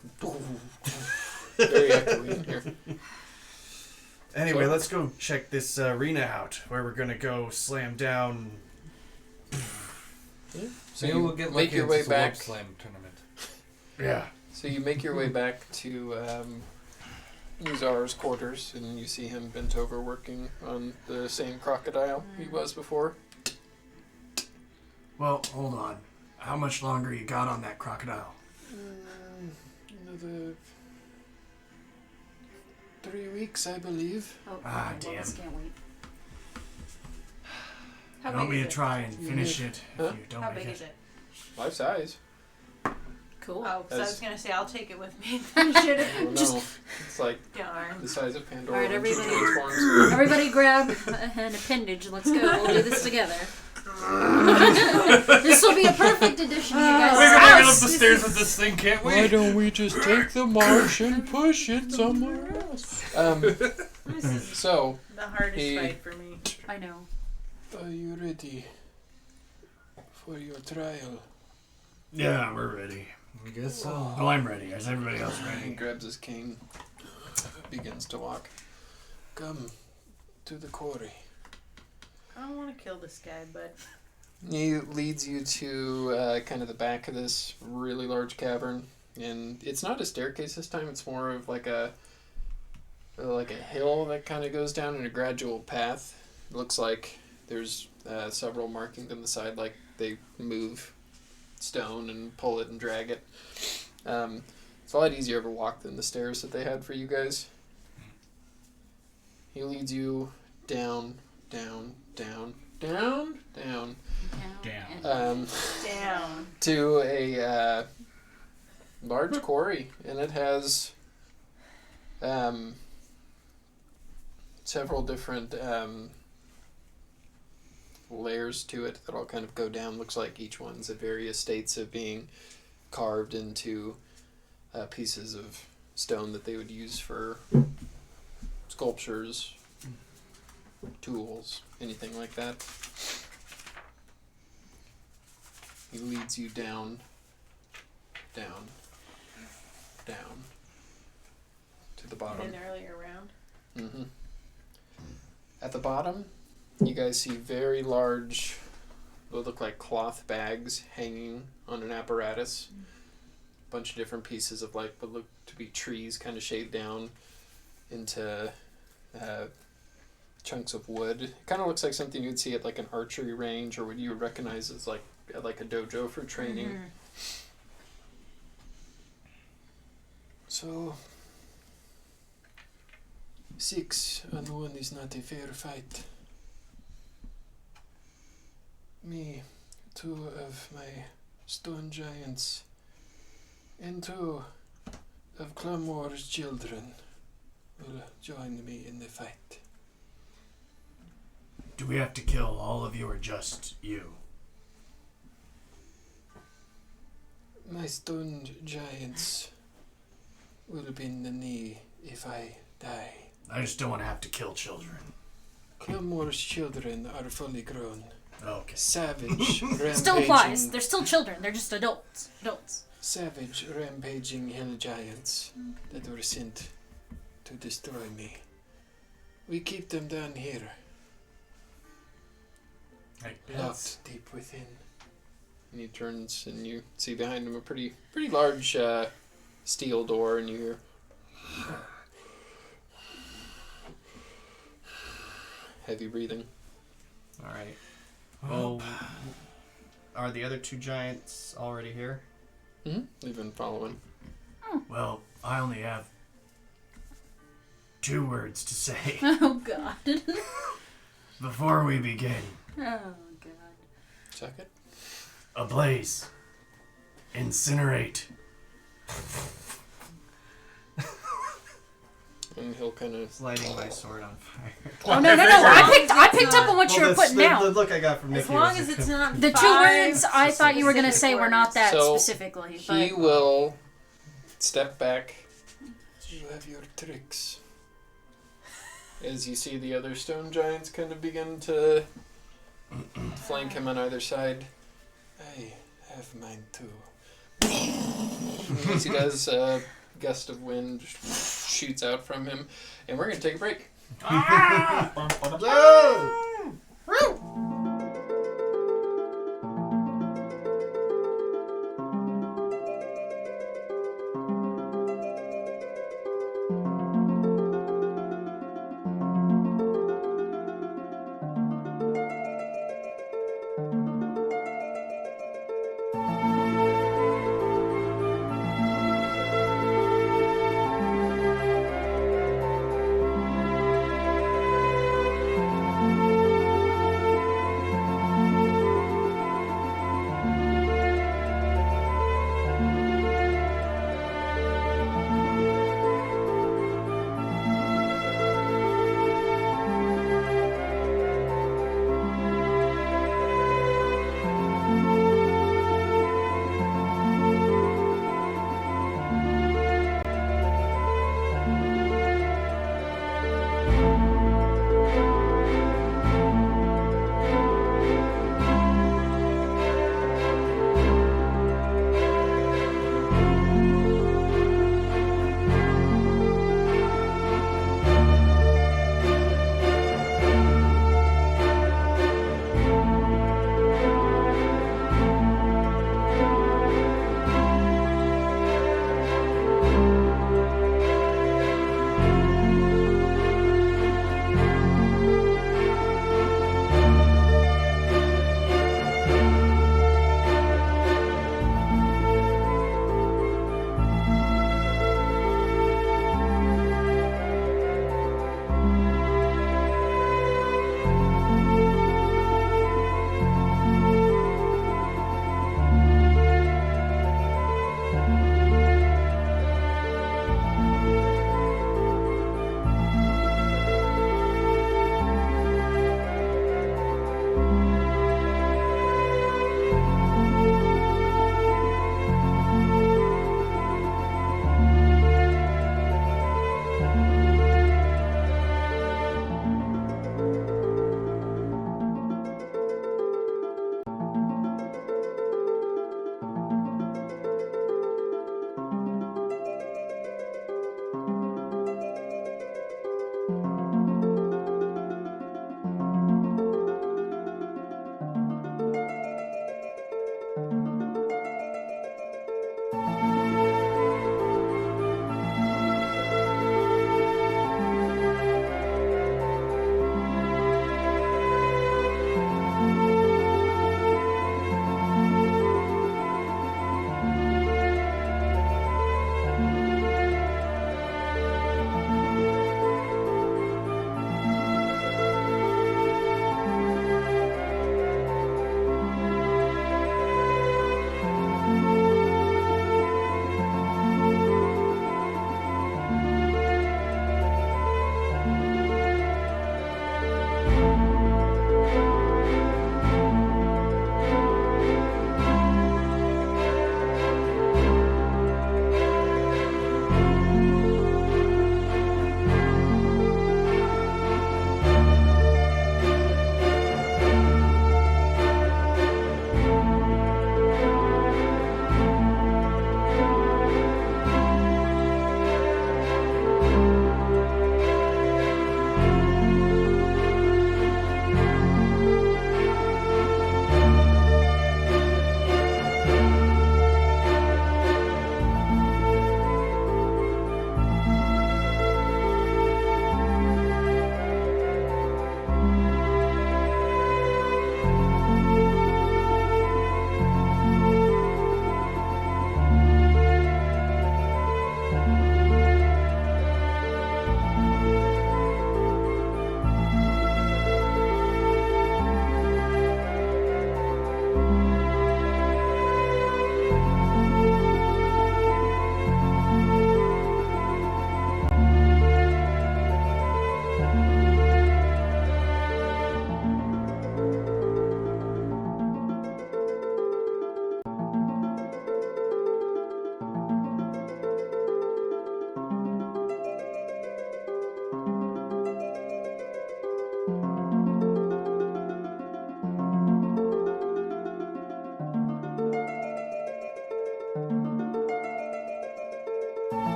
Speaker 1: Very echoey in here.
Speaker 8: Anyway,
Speaker 1: So-
Speaker 8: let's go check this arena out, where we're gonna go slam down.
Speaker 1: So
Speaker 3: Maybe
Speaker 1: you
Speaker 3: we'll get
Speaker 1: make
Speaker 3: lucky
Speaker 1: your
Speaker 3: and
Speaker 1: way
Speaker 3: it's a warp
Speaker 1: back.
Speaker 3: slam tournament.
Speaker 8: Yeah.
Speaker 1: So you make your way back to Muzar's quarters, and you see him bent over working on the same crocodile he was before.
Speaker 8: Well, hold on. How much longer you got on that crocodile?
Speaker 1: Another 3 weeks, I believe.
Speaker 4: Oh,
Speaker 8: Ah,
Speaker 4: okay, well,
Speaker 8: damn.
Speaker 4: this can't wait.
Speaker 5: How
Speaker 8: You want
Speaker 5: big
Speaker 8: me
Speaker 5: is
Speaker 8: to
Speaker 5: it?
Speaker 8: try and finish it
Speaker 1: Huh?
Speaker 8: if you don't
Speaker 5: How
Speaker 8: make
Speaker 5: big
Speaker 8: it?
Speaker 5: is it?
Speaker 1: Life size.
Speaker 4: Cool.
Speaker 5: Oh, because I
Speaker 1: As-
Speaker 5: was gonna say I'll take it with me and finish it.
Speaker 1: Well, no, it's like
Speaker 5: Darn.
Speaker 1: the size of Pandora
Speaker 4: Alright,
Speaker 1: when she
Speaker 4: everybody-
Speaker 1: transforms.
Speaker 4: Everybody grab an appendage. Let's go. We'll do this together. This will be a perfect addition to you guys'
Speaker 3: We're gonna get up
Speaker 4: house.
Speaker 3: the stairs with this thing, can't we?
Speaker 1: Why don't we just take the marsh and push it somewhere else?
Speaker 5: This is
Speaker 1: So,
Speaker 5: the hardest
Speaker 1: He-
Speaker 5: fight for me.
Speaker 4: I know.
Speaker 1: are you ready for your trial?
Speaker 8: Yeah, we're ready.
Speaker 3: I guess so.
Speaker 8: Oh, I'm ready. Is everybody else
Speaker 1: He
Speaker 8: ready?
Speaker 1: grabs his cane, begins to walk. Come to the quarry.
Speaker 5: I don't want to kill this guy, but
Speaker 1: He leads you to kind of the back of this really large cavern, and it's not a staircase this time. It's more of like a hill that kind of goes down in a gradual path. It looks like there's several markings on the side, like they move stone and pull it and drag it. It's a lot easier of a walk than the stairs that they had for you guys. He leads you down, down, down, down, down.
Speaker 2: Down.
Speaker 5: down.
Speaker 1: To a large quarry, and it has several different layers to it that all kind of go down. Looks like each one's at various states of being carved into pieces of stone that they would use for sculptures, tools, anything like that. He leads you down, down, down to the bottom.
Speaker 5: An earlier round.
Speaker 1: Mm-hmm. At the bottom, you guys see very large, what look like cloth bags hanging on an apparatus. A bunch of different pieces of like what look to be trees kind of shaved down into chunks of wood. It kind of looks like something you'd see at like an archery range, or what you would recognize as like at like a dojo for training.
Speaker 4: Mhm.
Speaker 1: So 6 on 1 is not a fair fight. Me, 2 of my stone giants, and 2 of Clamor's children will join me in the fight.
Speaker 8: Do we have to kill all of you or just you?
Speaker 1: My stone giants will bend the knee if I die.
Speaker 8: I just don't want to have to kill children.
Speaker 1: Clamor's children are fully grown.
Speaker 8: Okay.
Speaker 1: Savage, rampaging...
Speaker 4: Still applies. They're still children. They're just adults. Adults.
Speaker 1: Savage, rampaging hill giants that were sent to destroy me. We keep them down here,
Speaker 8: Like
Speaker 1: locked deep within. And he turns, and you see behind him a pretty large steel door, and you hear... heavy breathing.
Speaker 8: All right. Well, are the other 2 giants already here?
Speaker 1: Mm-hmm. They've been following.
Speaker 8: Well, I only have 2 words to say
Speaker 4: Oh God.
Speaker 8: before we begin.
Speaker 4: Oh God.
Speaker 1: Suck it.
Speaker 8: Ablaze. Incinerate.
Speaker 1: And he'll kind of.
Speaker 7: It's lighting my sword on fire.
Speaker 4: Oh no! I picked up on what you were putting
Speaker 7: the
Speaker 4: down.
Speaker 7: look I got from Nikki
Speaker 5: As long
Speaker 7: was
Speaker 5: as it's not
Speaker 4: The two
Speaker 5: five
Speaker 4: words I thought you were gonna say were not that
Speaker 1: So,
Speaker 4: specifically.
Speaker 1: He
Speaker 4: But
Speaker 1: will step back. You have your tricks. As you see the other stone giants kind of begin to flank him on either side. I have mine too. As he does, a gust of wind shoots out from him, and we're going to take a break.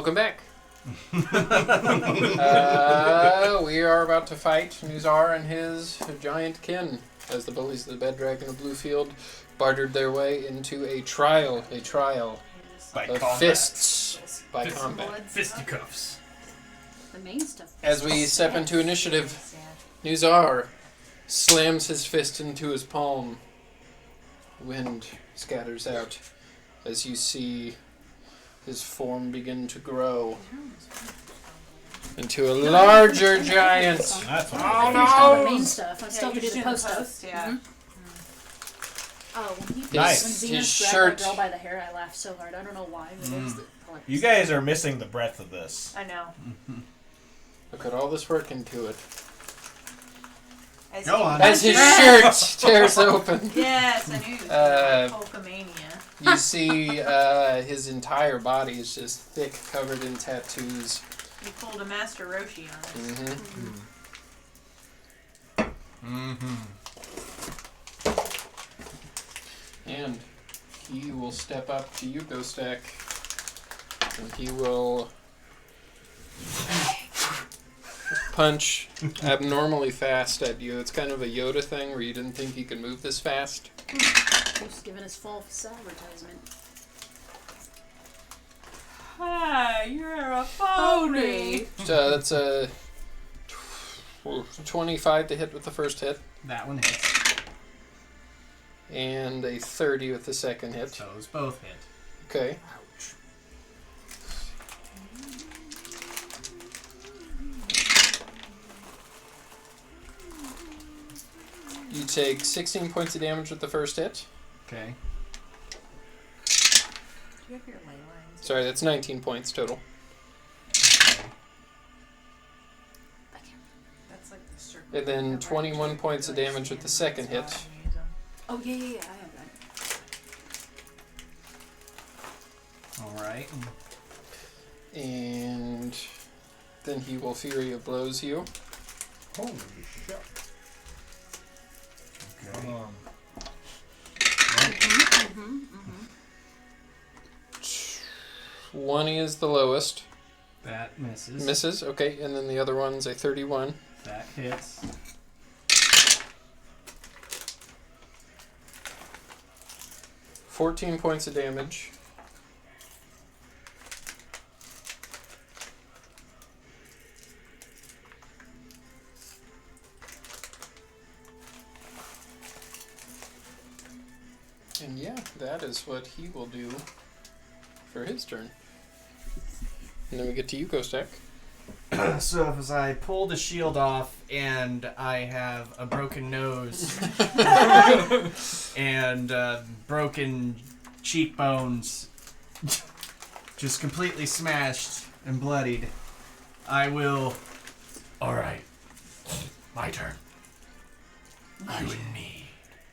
Speaker 1: Welcome back. We are about to fight Nuzar and his giant kin as the bullies of the Bed Dragon of Bluefield bartered their way into a trial
Speaker 9: By
Speaker 1: of
Speaker 9: combat.
Speaker 1: fists by combat.
Speaker 9: Fisticuffs.
Speaker 4: The main stuff.
Speaker 1: As we step into initiative, Nuzar slams his fist into his palm. Wind scatters out as you see his form begin to grow into a larger giant.
Speaker 9: That's what
Speaker 4: I
Speaker 9: I
Speaker 4: finished all the main stuff. I still have to
Speaker 5: you're
Speaker 4: do the
Speaker 5: doing
Speaker 4: post stuff.
Speaker 5: Yeah.
Speaker 4: Oh, when he
Speaker 9: Nice.
Speaker 4: when
Speaker 1: His
Speaker 4: Xenos grabbed
Speaker 1: shirt.
Speaker 4: that girl by the hair, I laughed so hard. I don't know why, but it was hilarious.
Speaker 9: You guys are missing the breadth of this.
Speaker 5: I know.
Speaker 1: Put all this work into it.
Speaker 5: As
Speaker 7: Go
Speaker 5: he-
Speaker 7: on.
Speaker 1: As his shirt tears open,
Speaker 5: Yes, I knew. Hulkamania.
Speaker 1: you see his entire body is just thick, covered in tattoos.
Speaker 5: You pulled a Master Roshi on us.
Speaker 1: Mm-hmm. And he will step up to you, Ghostak, and he will punch abnormally fast at you. It's kind of a Yoda thing where you didn't think he could move this fast.
Speaker 4: He's giving us false advertisement.
Speaker 5: Hi, you're a phony.
Speaker 1: So that's a 25 to hit with the first hit,
Speaker 7: That one hits.
Speaker 1: and a 30 with the second hit.
Speaker 7: Those both hit.
Speaker 1: Okay.
Speaker 7: Ouch.
Speaker 1: You take 16 points of damage with the first hit.
Speaker 7: Okay.
Speaker 5: Do you have your ley lines?
Speaker 1: Sorry, that's 19 points total.
Speaker 5: That's like the circle.
Speaker 1: And then
Speaker 5: Never
Speaker 1: 21
Speaker 5: actually
Speaker 1: points of
Speaker 5: really
Speaker 1: damage with the
Speaker 5: stand
Speaker 1: second
Speaker 5: in
Speaker 1: hit.
Speaker 5: spot and use 'em.
Speaker 4: Oh yeah, I have that.
Speaker 7: Alright.
Speaker 1: And then he will Fury of Blows you.
Speaker 6: Holy shit.
Speaker 7: Okay.
Speaker 1: 20 is the lowest.
Speaker 7: That misses.
Speaker 1: Misses, okay, and then the other one's a 31.
Speaker 7: That hits.
Speaker 1: $14 points of damage. And yeah, that is what he will do for his turn. And then we get to you, Ghostak.
Speaker 7: So as I pull the shield off and I have a broken nose and broken cheekbones, just completely smashed and bloodied, I will... Alright, my turn. You and me.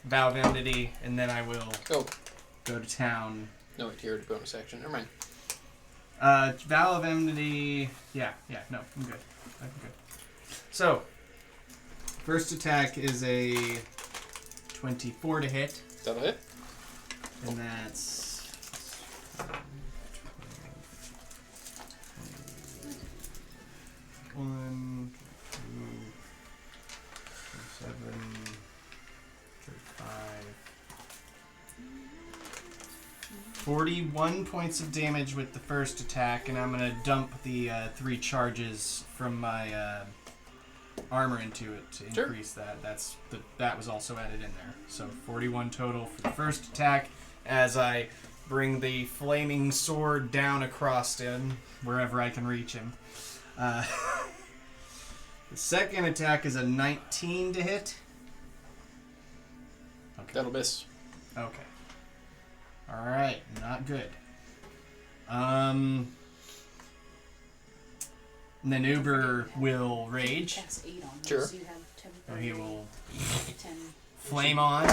Speaker 7: Vow of Enmity, and then I will
Speaker 1: Oh,
Speaker 7: go to town.
Speaker 1: no, wait, you already bonus action. Never mind.
Speaker 7: Vow of Enmity. Yeah, no, I'm good. So, first attack is a 24 to hit,
Speaker 1: That'll hit.
Speaker 7: and that's 1, 2, 7, 35, 41 points of damage with the first attack, and I'm gonna dump the 3 charges from my armor into it to
Speaker 1: Sure.
Speaker 7: increase that. That was also added in there. So 41 total for the first attack as I bring the flaming sword down across him wherever I can reach him. The second attack is a 19 to hit. Okay.
Speaker 1: That'll miss.
Speaker 7: Okay. Alright, not good. And then Uber will rage.
Speaker 4: That's 8 on those,
Speaker 1: Sure.
Speaker 4: so you have 10.
Speaker 7: So he will
Speaker 4: 10.
Speaker 7: flame on.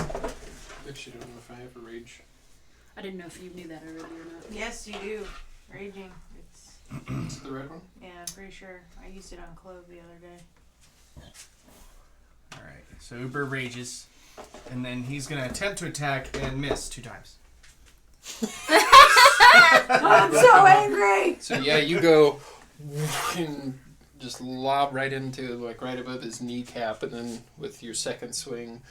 Speaker 1: Actually, don't know if I have a rage.
Speaker 4: I didn't know if you knew that already or not.
Speaker 5: Yes, you do. Raging. It's
Speaker 1: Is it the red one?
Speaker 5: yeah, I'm pretty sure. I used it on Clove the other day.
Speaker 7: Alright, so Uber rages. And then he's going to attempt to attack and miss 2 times.
Speaker 5: I'm so angry.
Speaker 1: So yeah, you go and just lob right into, like, right above his kneecap, and then with your second swing,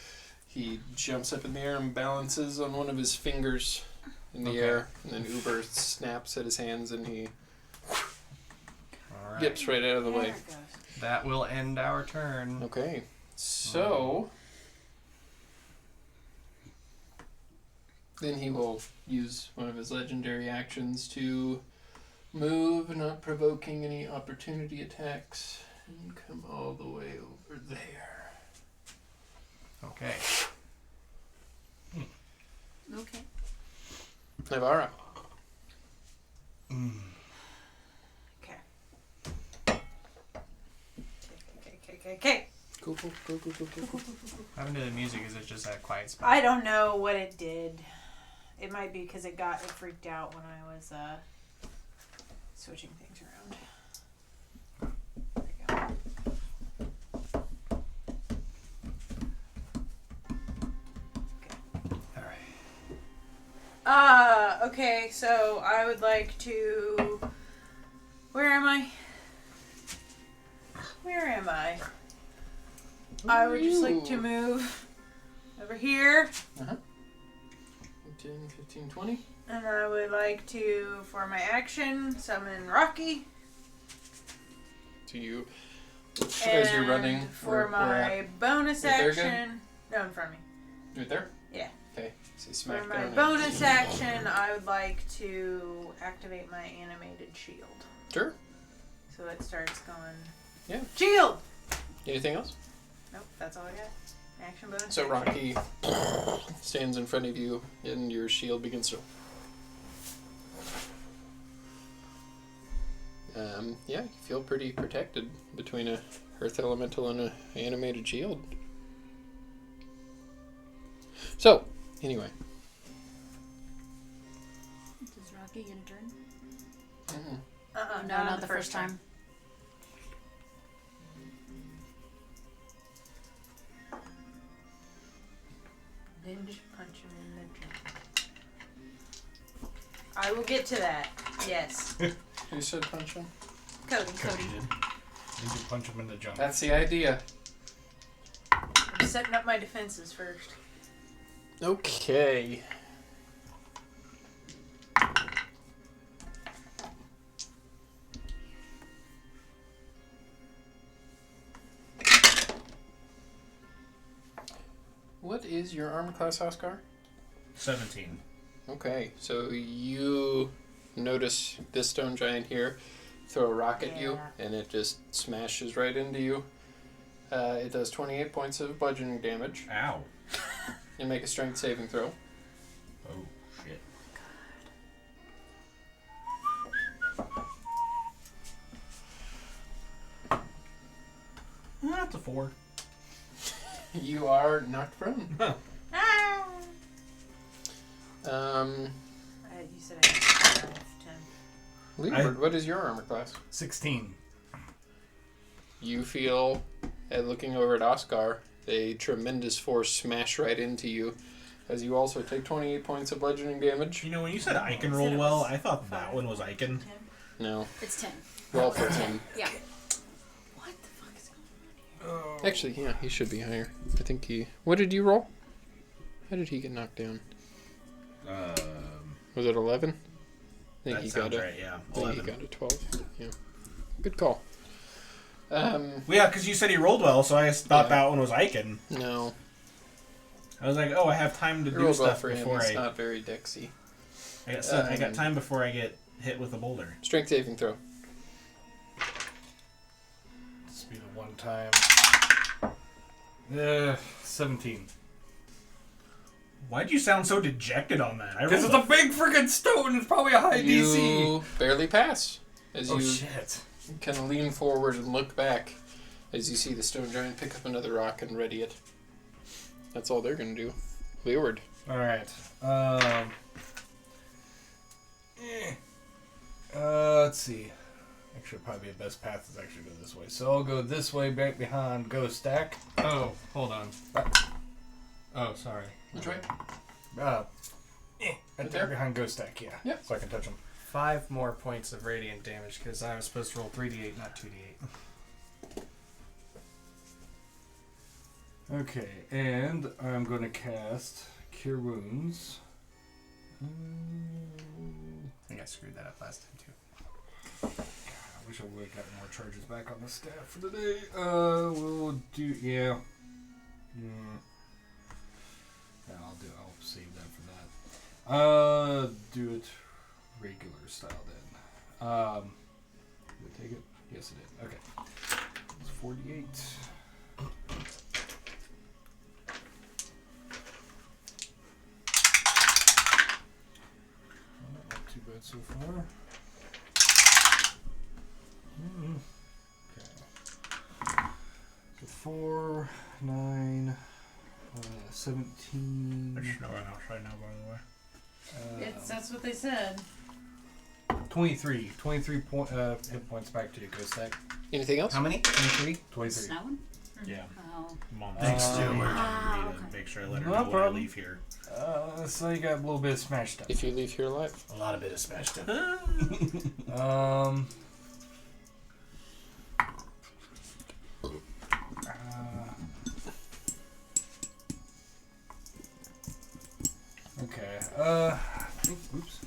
Speaker 1: he jumps up in the air and balances on one of his fingers in the air, and then Uber snaps at his hands, and he dips right out of the way.
Speaker 7: That will end our turn.
Speaker 1: Okay, so then he will use one of his legendary actions to move, not provoking any opportunity attacks, and come all the way over there.
Speaker 7: Okay.
Speaker 4: Okay.
Speaker 1: Navara.
Speaker 5: Okay.
Speaker 1: Cool.
Speaker 7: What happened to the music? Is it just that quiet spot?
Speaker 5: I don't know what it did. It might be because it freaked out when I was switching things around. There we go.
Speaker 7: Alright.
Speaker 5: Okay, so I would like to... Where am I? I would just like to move over here.
Speaker 1: 10, 15, 20.
Speaker 5: And I would like to, for my action, summon Rocky.
Speaker 1: So you, as you're running,
Speaker 5: For
Speaker 1: we're
Speaker 5: my
Speaker 1: at-
Speaker 5: bonus
Speaker 1: Right there,
Speaker 5: action... No, in front of me.
Speaker 1: right there?
Speaker 5: Yeah.
Speaker 1: Okay, so
Speaker 5: For
Speaker 1: smack
Speaker 5: my
Speaker 1: down.
Speaker 5: bonus action, I would like to activate my animated shield.
Speaker 1: Sure.
Speaker 5: So it starts going...
Speaker 1: Yeah.
Speaker 5: Shield!
Speaker 1: Anything else?
Speaker 5: Nope, that's all I got. Action bonus.
Speaker 1: So
Speaker 5: action.
Speaker 1: Rocky stands in front of you, and your shield begins to... yeah, you feel pretty protected between a earth elemental and a animated shield. So, anyway.
Speaker 4: Does Rocky get a turn?
Speaker 1: Mm-hmm.
Speaker 4: No, not the first time.
Speaker 5: Ninja punch him in the jaw. I will get to that. Yes.
Speaker 1: Who said punch him?
Speaker 5: Cody.
Speaker 3: You can punch him in the jump.
Speaker 1: That's the idea.
Speaker 5: I'm setting up my defenses first.
Speaker 1: Okay. What is your armor class, Oscar?
Speaker 9: 17.
Speaker 1: Okay, so you notice this stone giant here throw a rock at you, and it just smashes right into you. It does 28 points of bludgeoning damage.
Speaker 9: Ow.
Speaker 1: You make a strength saving throw.
Speaker 9: Oh, shit. That's a 4.
Speaker 1: You are knocked prone.
Speaker 5: Ah!
Speaker 1: Um,
Speaker 5: You said I had 10.
Speaker 1: Leopard, what is your armor class?
Speaker 3: 16.
Speaker 1: You feel, looking over at Oscar, a tremendous force smash right into you, as you also take 28 points of bludgeoning damage.
Speaker 9: You know, when you said Icon rolled well, I thought that one was Icon.
Speaker 1: No.
Speaker 4: It's 10.
Speaker 1: Well, for him.
Speaker 4: Yeah.
Speaker 5: What the fuck is going on here?
Speaker 1: Actually, yeah, he should be higher. I think he... What did you roll? How did he get knocked down? Was it 11? I think
Speaker 9: That
Speaker 1: he
Speaker 9: sounds
Speaker 1: got
Speaker 9: right, yeah.
Speaker 1: I think
Speaker 9: 11.
Speaker 1: he got a 12. Yeah. Good call.
Speaker 9: Well, yeah, because you said he rolled well, so I thought
Speaker 1: Yeah.
Speaker 9: that one was Icon.
Speaker 1: No.
Speaker 9: I was like, oh, I have time to
Speaker 1: He
Speaker 9: do
Speaker 1: rolled well
Speaker 9: stuff
Speaker 1: for him.
Speaker 9: before
Speaker 1: It's
Speaker 9: I...
Speaker 1: not very dexy.
Speaker 9: I got time before I get hit with a boulder.
Speaker 1: Strength saving throw.
Speaker 3: This will be the one time. 17.
Speaker 9: Why'd you sound so dejected on that?
Speaker 7: Because it's a big freaking stone. It's probably a high DC.
Speaker 1: You barely pass. As
Speaker 3: Oh
Speaker 1: you
Speaker 3: shit.
Speaker 1: kind of lean forward and look back as you see the stone giant pick up another rock and ready it. That's all they're going to do. Leeward.
Speaker 3: Alright. Let's see. Actually, probably the best path is actually go this way. So I'll go this way, back behind Ghost Stack.
Speaker 7: Oh, hold on. Oh, sorry.
Speaker 1: Which way?
Speaker 3: Right
Speaker 1: Right
Speaker 3: there
Speaker 1: there?
Speaker 3: behind Ghost Stack, yeah.
Speaker 1: Yep.
Speaker 3: So I can touch him.
Speaker 7: 5 more points of radiant damage because I was supposed to roll 3d8, not 2d8.
Speaker 3: Okay, and I'm going to cast Cure Wounds.
Speaker 7: I think I screwed that up last time too.
Speaker 3: I wish I would have gotten more charges back on the staff for today. We'll do, yeah. I'll save that for that. Do it regular style then. Did it take it? Yes, it did. Okay. It's 48. Not too bad so far. Okay. So 4, 9, 17.
Speaker 9: There's no one else right now, by the way.
Speaker 5: That's what they said.
Speaker 3: 23 hit points back to you, Ghost Stack.
Speaker 1: Anything else?
Speaker 7: How many?
Speaker 3: 23.
Speaker 4: Snowing?
Speaker 9: Yeah.
Speaker 4: Oh.
Speaker 9: I'm on
Speaker 3: Thanks,
Speaker 9: that.
Speaker 3: Stuart.
Speaker 9: I
Speaker 4: Ah,
Speaker 9: need to
Speaker 4: okay.
Speaker 9: make sure I let her
Speaker 3: No
Speaker 9: know when I
Speaker 3: problem.
Speaker 9: leave here.
Speaker 3: So you got a little bit of smashed up.
Speaker 1: If you leave here alive.
Speaker 7: A lot of bit of smashed up.
Speaker 3: Okay. I think, oops.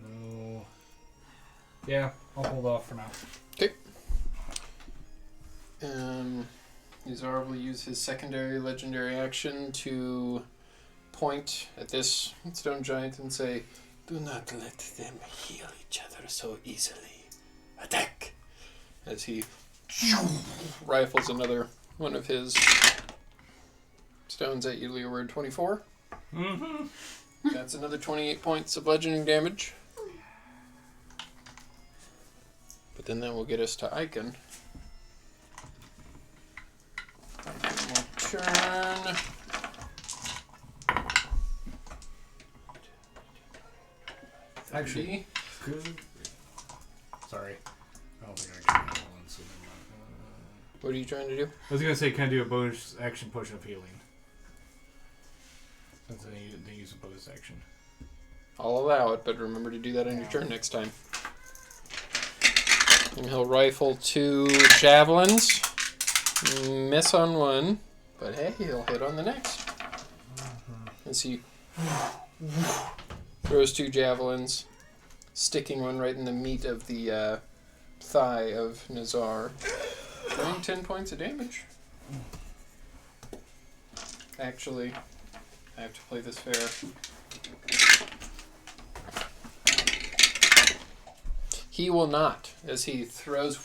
Speaker 3: Don't know. Yeah, I'll hold off for now.
Speaker 1: Nizar will use his secondary legendary action to point at this stone giant and say, "Do not let them heal each other so easily. Attack!" As he rifles another one of his stones at you, Leeward. 24.
Speaker 3: Mm-hmm.
Speaker 1: That's another 28 points of bludgeoning damage. But then that will get us to Icon. Icon will turn.
Speaker 3: Actually, good. Sorry. I don't think I can do one, so never mind.
Speaker 1: What are you trying to do?
Speaker 3: I was gonna say, can I do a bonus action potion of healing? Since they use a bonus action.
Speaker 1: I'll allow it, but remember to do that on your turn next time. And he'll rifle 2 javelins. Miss on one, but hey, he'll hit on the next. As he throws 2 javelins, sticking one right in the meat of the thigh of Nazar, doing 10 points of damage. Actually, I have to play this fair. He will not, as he throws.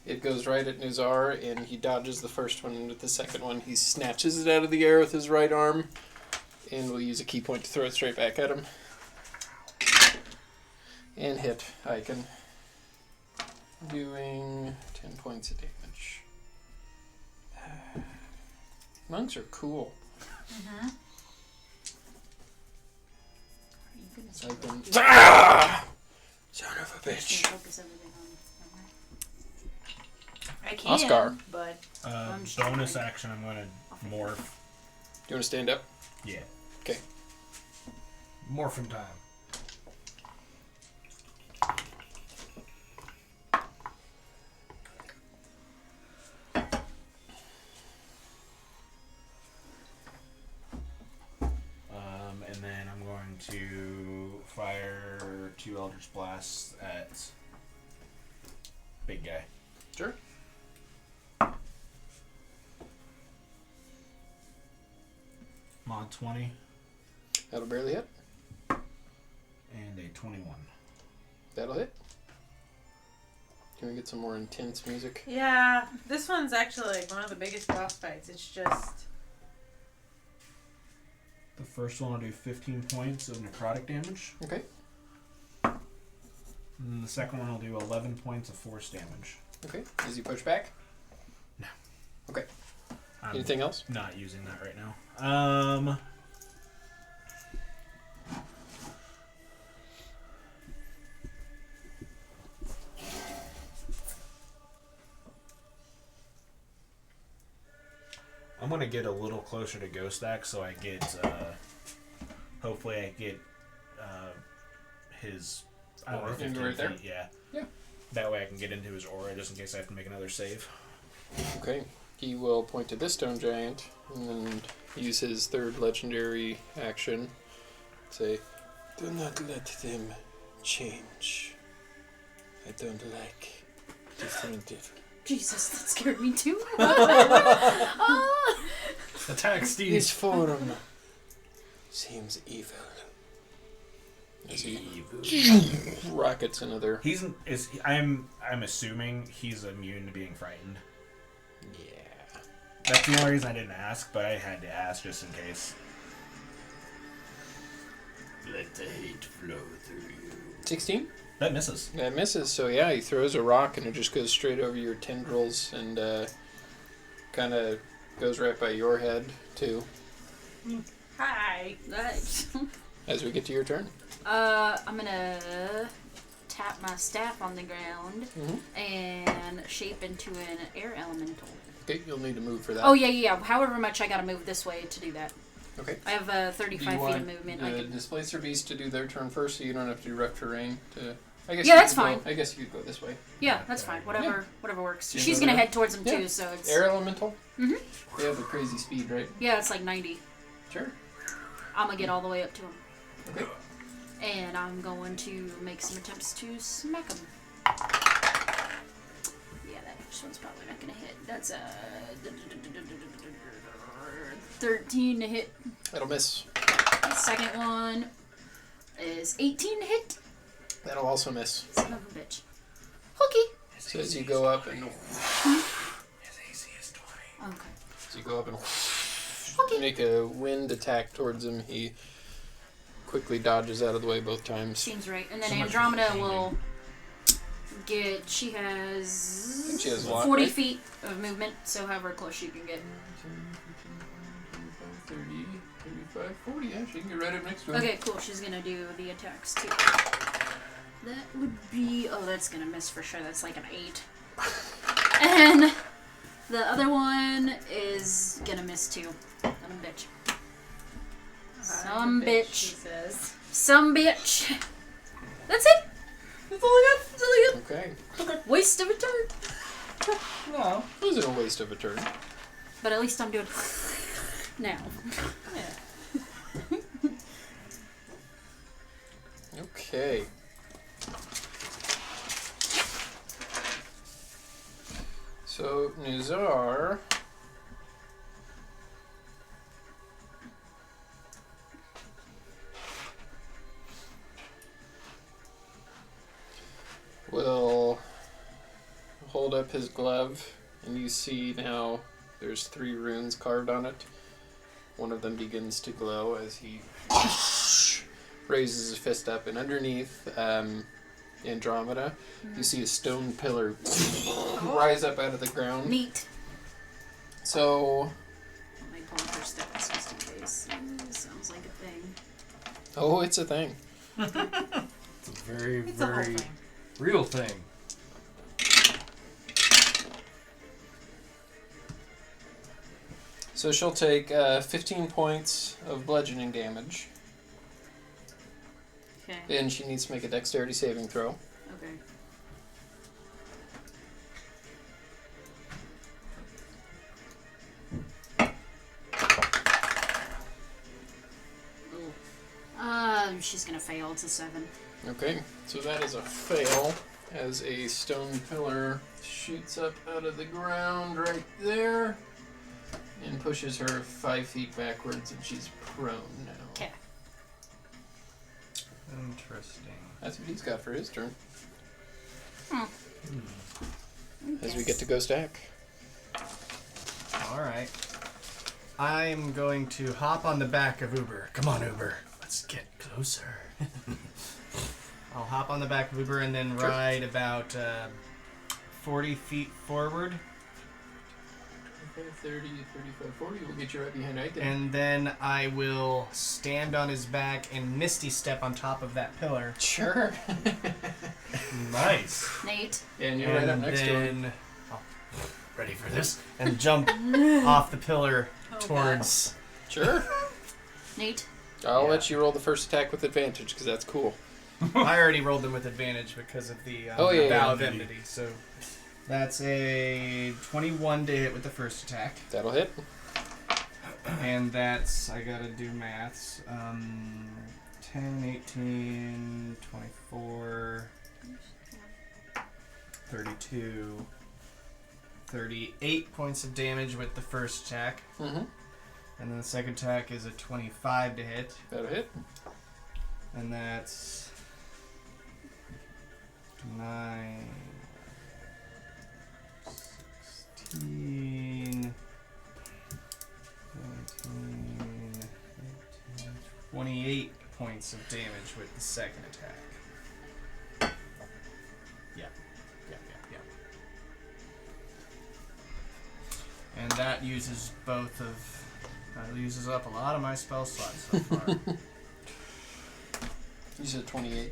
Speaker 1: It goes right at Nuzar, and he dodges the first one, and with the second one, he snatches it out of the air with his right arm, and will use a key point to throw it straight back at him. And hit Icon, doing 10 points of damage. Monks are cool.
Speaker 4: Mm-hmm. Are you gonna
Speaker 1: So Icon.
Speaker 4: focus
Speaker 1: Son of a bitch.
Speaker 4: everything on?
Speaker 5: I can,
Speaker 1: Oscar.
Speaker 5: but
Speaker 9: Bonus action, I'm going to morph.
Speaker 1: Do you want to stand up?
Speaker 9: Yeah.
Speaker 1: Okay.
Speaker 3: Morphin' time.
Speaker 9: And then I'm going to fire 2 Eldritch Blasts at big guy.
Speaker 1: Sure.
Speaker 9: Mod 20
Speaker 1: That'll barely hit.
Speaker 9: and a 21.
Speaker 1: That'll hit. Can we get some more intense music?
Speaker 5: yeah, this one's actually like one of the biggest boss fights. It's just
Speaker 9: The first one will do 15 points of necrotic damage.
Speaker 1: Okay.
Speaker 9: And then the second one will do 11 points of force damage.
Speaker 1: Okay. Does he push back?
Speaker 9: No.
Speaker 1: Okay.
Speaker 9: I'm
Speaker 1: Anything else?
Speaker 9: not using that right now. I'm gonna get a little closer to Ghost Stack so I get. Hopefully, I get his. I don't know,
Speaker 1: Aura.
Speaker 9: 15
Speaker 1: Right there?
Speaker 9: feet, yeah.
Speaker 1: Yeah.
Speaker 9: That way I can get into his aura just in case I have to make another save.
Speaker 1: Okay. He will point to this stone giant and then use his third legendary action. Say, do not let them change. I don't like different.
Speaker 4: Jesus, that scared me too.
Speaker 3: Attack Steve.
Speaker 1: This form seems evil. As he rockets another.
Speaker 2: I'm assuming he's immune to being frightened.
Speaker 1: Yeah.
Speaker 2: That's the only reason I didn't ask, but I had to ask just in case.
Speaker 3: Let the hate flow through you.
Speaker 1: 16?
Speaker 2: That misses.
Speaker 1: That misses. So yeah, he throws a rock and it just goes straight over your tendrils and kind of goes right by your head too.
Speaker 5: Hi.
Speaker 4: Nice.
Speaker 1: As we get to your turn.
Speaker 4: I'm gonna tap my staff on the ground and shape into an air elemental.
Speaker 1: Okay, you'll need to move for that.
Speaker 4: Oh yeah. However much I gotta move this way to do that.
Speaker 1: Okay.
Speaker 4: I have 35
Speaker 1: Do you
Speaker 4: feet
Speaker 1: want
Speaker 4: of movement.
Speaker 1: the
Speaker 4: I can...
Speaker 1: Displacer Beast to do their turn first, so you don't have to do rough terrain. I guess
Speaker 4: Yeah,
Speaker 1: you
Speaker 4: that's
Speaker 1: could
Speaker 4: fine.
Speaker 1: I guess you could go this way.
Speaker 4: Yeah, that's fine. Whatever works.
Speaker 1: You
Speaker 4: She's
Speaker 1: go
Speaker 4: gonna
Speaker 1: there?
Speaker 4: head towards him
Speaker 1: Yeah.
Speaker 4: too, so it's
Speaker 1: Air Elemental.
Speaker 4: Mhm.
Speaker 1: They have a crazy speed, right?
Speaker 4: yeah, it's like 90.
Speaker 1: Sure.
Speaker 4: I'm gonna get all the way up to him,
Speaker 1: Okay.
Speaker 4: and I'm going to make some attempts to smack him. Yeah, that first one's probably not gonna hit. That's a 13 to hit.
Speaker 1: That'll miss.
Speaker 4: The second one is 18 to hit.
Speaker 1: That'll also miss.
Speaker 4: Son of a bitch. Hooky.
Speaker 1: So as you go up and
Speaker 4: Okay.
Speaker 1: as you go up and
Speaker 4: Okay.
Speaker 1: make a wind attack towards him, he quickly dodges out of the way both times.
Speaker 4: Seems right. And then
Speaker 9: So much
Speaker 4: Andromeda
Speaker 9: for
Speaker 4: will get. She has.
Speaker 1: I think she has a lot,
Speaker 4: 40
Speaker 1: right?
Speaker 4: feet of movement, so however close she can get.
Speaker 1: 30, 35, 40. Yeah, she can get right up next to him.
Speaker 4: Okay, cool. She's gonna do the attacks too. That would be. Oh, that's gonna miss for sure. That's like an 8. And the other one is gonna miss too. Son of a bitch. Some bitch.
Speaker 5: She says.
Speaker 4: Some bitch. That's it. That's all I got. That's all I
Speaker 1: Okay.
Speaker 4: got. Waste of a turn.
Speaker 1: Well, it wasn't a waste of a turn.
Speaker 4: But at least I'm doing now.
Speaker 1: Okay. So, Nizar will hold up his glove, and you see now there's 3 runes carved on it. One of them begins to glow as he raises his fist up, and underneath Andromeda, you see a stone pillar rise up out of the ground.
Speaker 4: Neat.
Speaker 1: So,
Speaker 4: Let me pull up her stats just in case. Sounds like a thing.
Speaker 1: oh, it's a thing.
Speaker 3: It's a very,
Speaker 5: It's a whole
Speaker 3: very
Speaker 5: thing.
Speaker 3: real thing.
Speaker 1: So she'll take 15 points of bludgeoning damage,
Speaker 4: Okay.
Speaker 1: and she needs to make a dexterity saving throw.
Speaker 4: Okay. She's gonna fail. It's a 7.
Speaker 1: Okay, so that is a fail, as a stone pillar shoots up out of the ground right there and pushes her 5 feet backwards, and she's prone now.
Speaker 4: Okay.
Speaker 7: Interesting.
Speaker 1: That's what he's got for his turn.
Speaker 4: Hmm.
Speaker 1: As we get to go stack.
Speaker 7: Alright. I'm going to hop on the back of Uber. Come on, Uber. Let's get closer. I'll hop on the back of Uber and then
Speaker 1: Sure.
Speaker 7: ride about 40 feet forward.
Speaker 1: 30, 35, 40. We'll get you right behind right there.
Speaker 7: And then I will stand on his back and Misty Step on top of that pillar.
Speaker 1: Sure.
Speaker 3: Nice.
Speaker 4: Nate.
Speaker 1: And you're right up next to him.
Speaker 7: then ready for this? And jump off the pillar towards...
Speaker 1: Sure.
Speaker 4: Nate.
Speaker 1: I'll let you roll the first attack with advantage because that's cool.
Speaker 7: I already rolled them with advantage because of the Bow of Enmity. So that's a 21 to hit with the first attack.
Speaker 1: That'll hit.
Speaker 7: And that's, I gotta do maths, 10, 18, 24, 32, 38 points of damage with the first attack.
Speaker 1: Mm-hmm.
Speaker 7: And then the second attack is a 25 to hit.
Speaker 1: That'll hit.
Speaker 7: And that's 9, 16, 19, 18, 28 points of damage with the second attack. Yeah. And that uses uses up a lot of my spell slots so far.
Speaker 1: You said 28.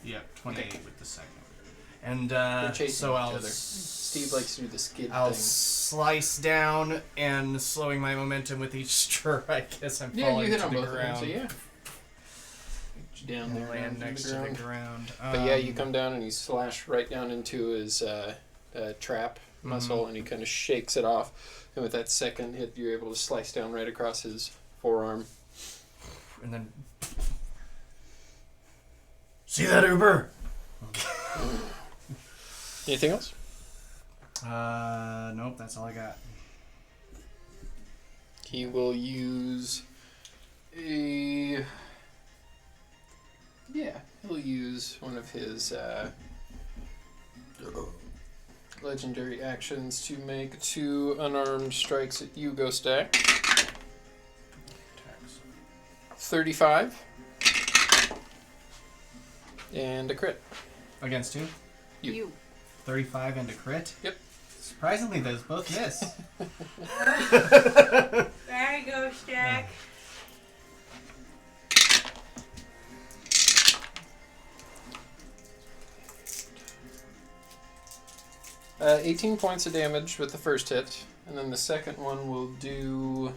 Speaker 7: Yep, 28
Speaker 1: Okay.
Speaker 7: with the second. And
Speaker 1: They're chasing
Speaker 7: so
Speaker 1: each
Speaker 7: I'll
Speaker 1: other. Steve likes to do the skid
Speaker 7: I'll
Speaker 1: thing.
Speaker 7: slice down and slowing my momentum with each strike as I'm
Speaker 1: Yeah,
Speaker 7: falling
Speaker 1: you hit
Speaker 7: to
Speaker 1: on
Speaker 7: the
Speaker 1: both
Speaker 7: ground.
Speaker 1: of them, so yeah. Get you down there
Speaker 7: Land
Speaker 1: onto
Speaker 7: next
Speaker 1: the
Speaker 7: to the
Speaker 1: ground.
Speaker 7: ground.
Speaker 1: But yeah, you come down and you slash right down into his trap muscle, and he kind of shakes it off. And with that second hit, you're able to slice down right across his forearm.
Speaker 7: And then... See that, Uber?
Speaker 1: Anything else?
Speaker 7: Nope, that's all I got.
Speaker 1: He will use a... Yeah, he'll use one of his legendary actions to make 2 unarmed strikes at you, Ghost Stack. 35. And a crit.
Speaker 7: Against who?
Speaker 1: You.
Speaker 7: 35 and a crit?
Speaker 1: Yep.
Speaker 7: Surprisingly, those both miss.
Speaker 5: There you go, Jack.
Speaker 1: 18 points of damage with the first hit, and then the second one will do...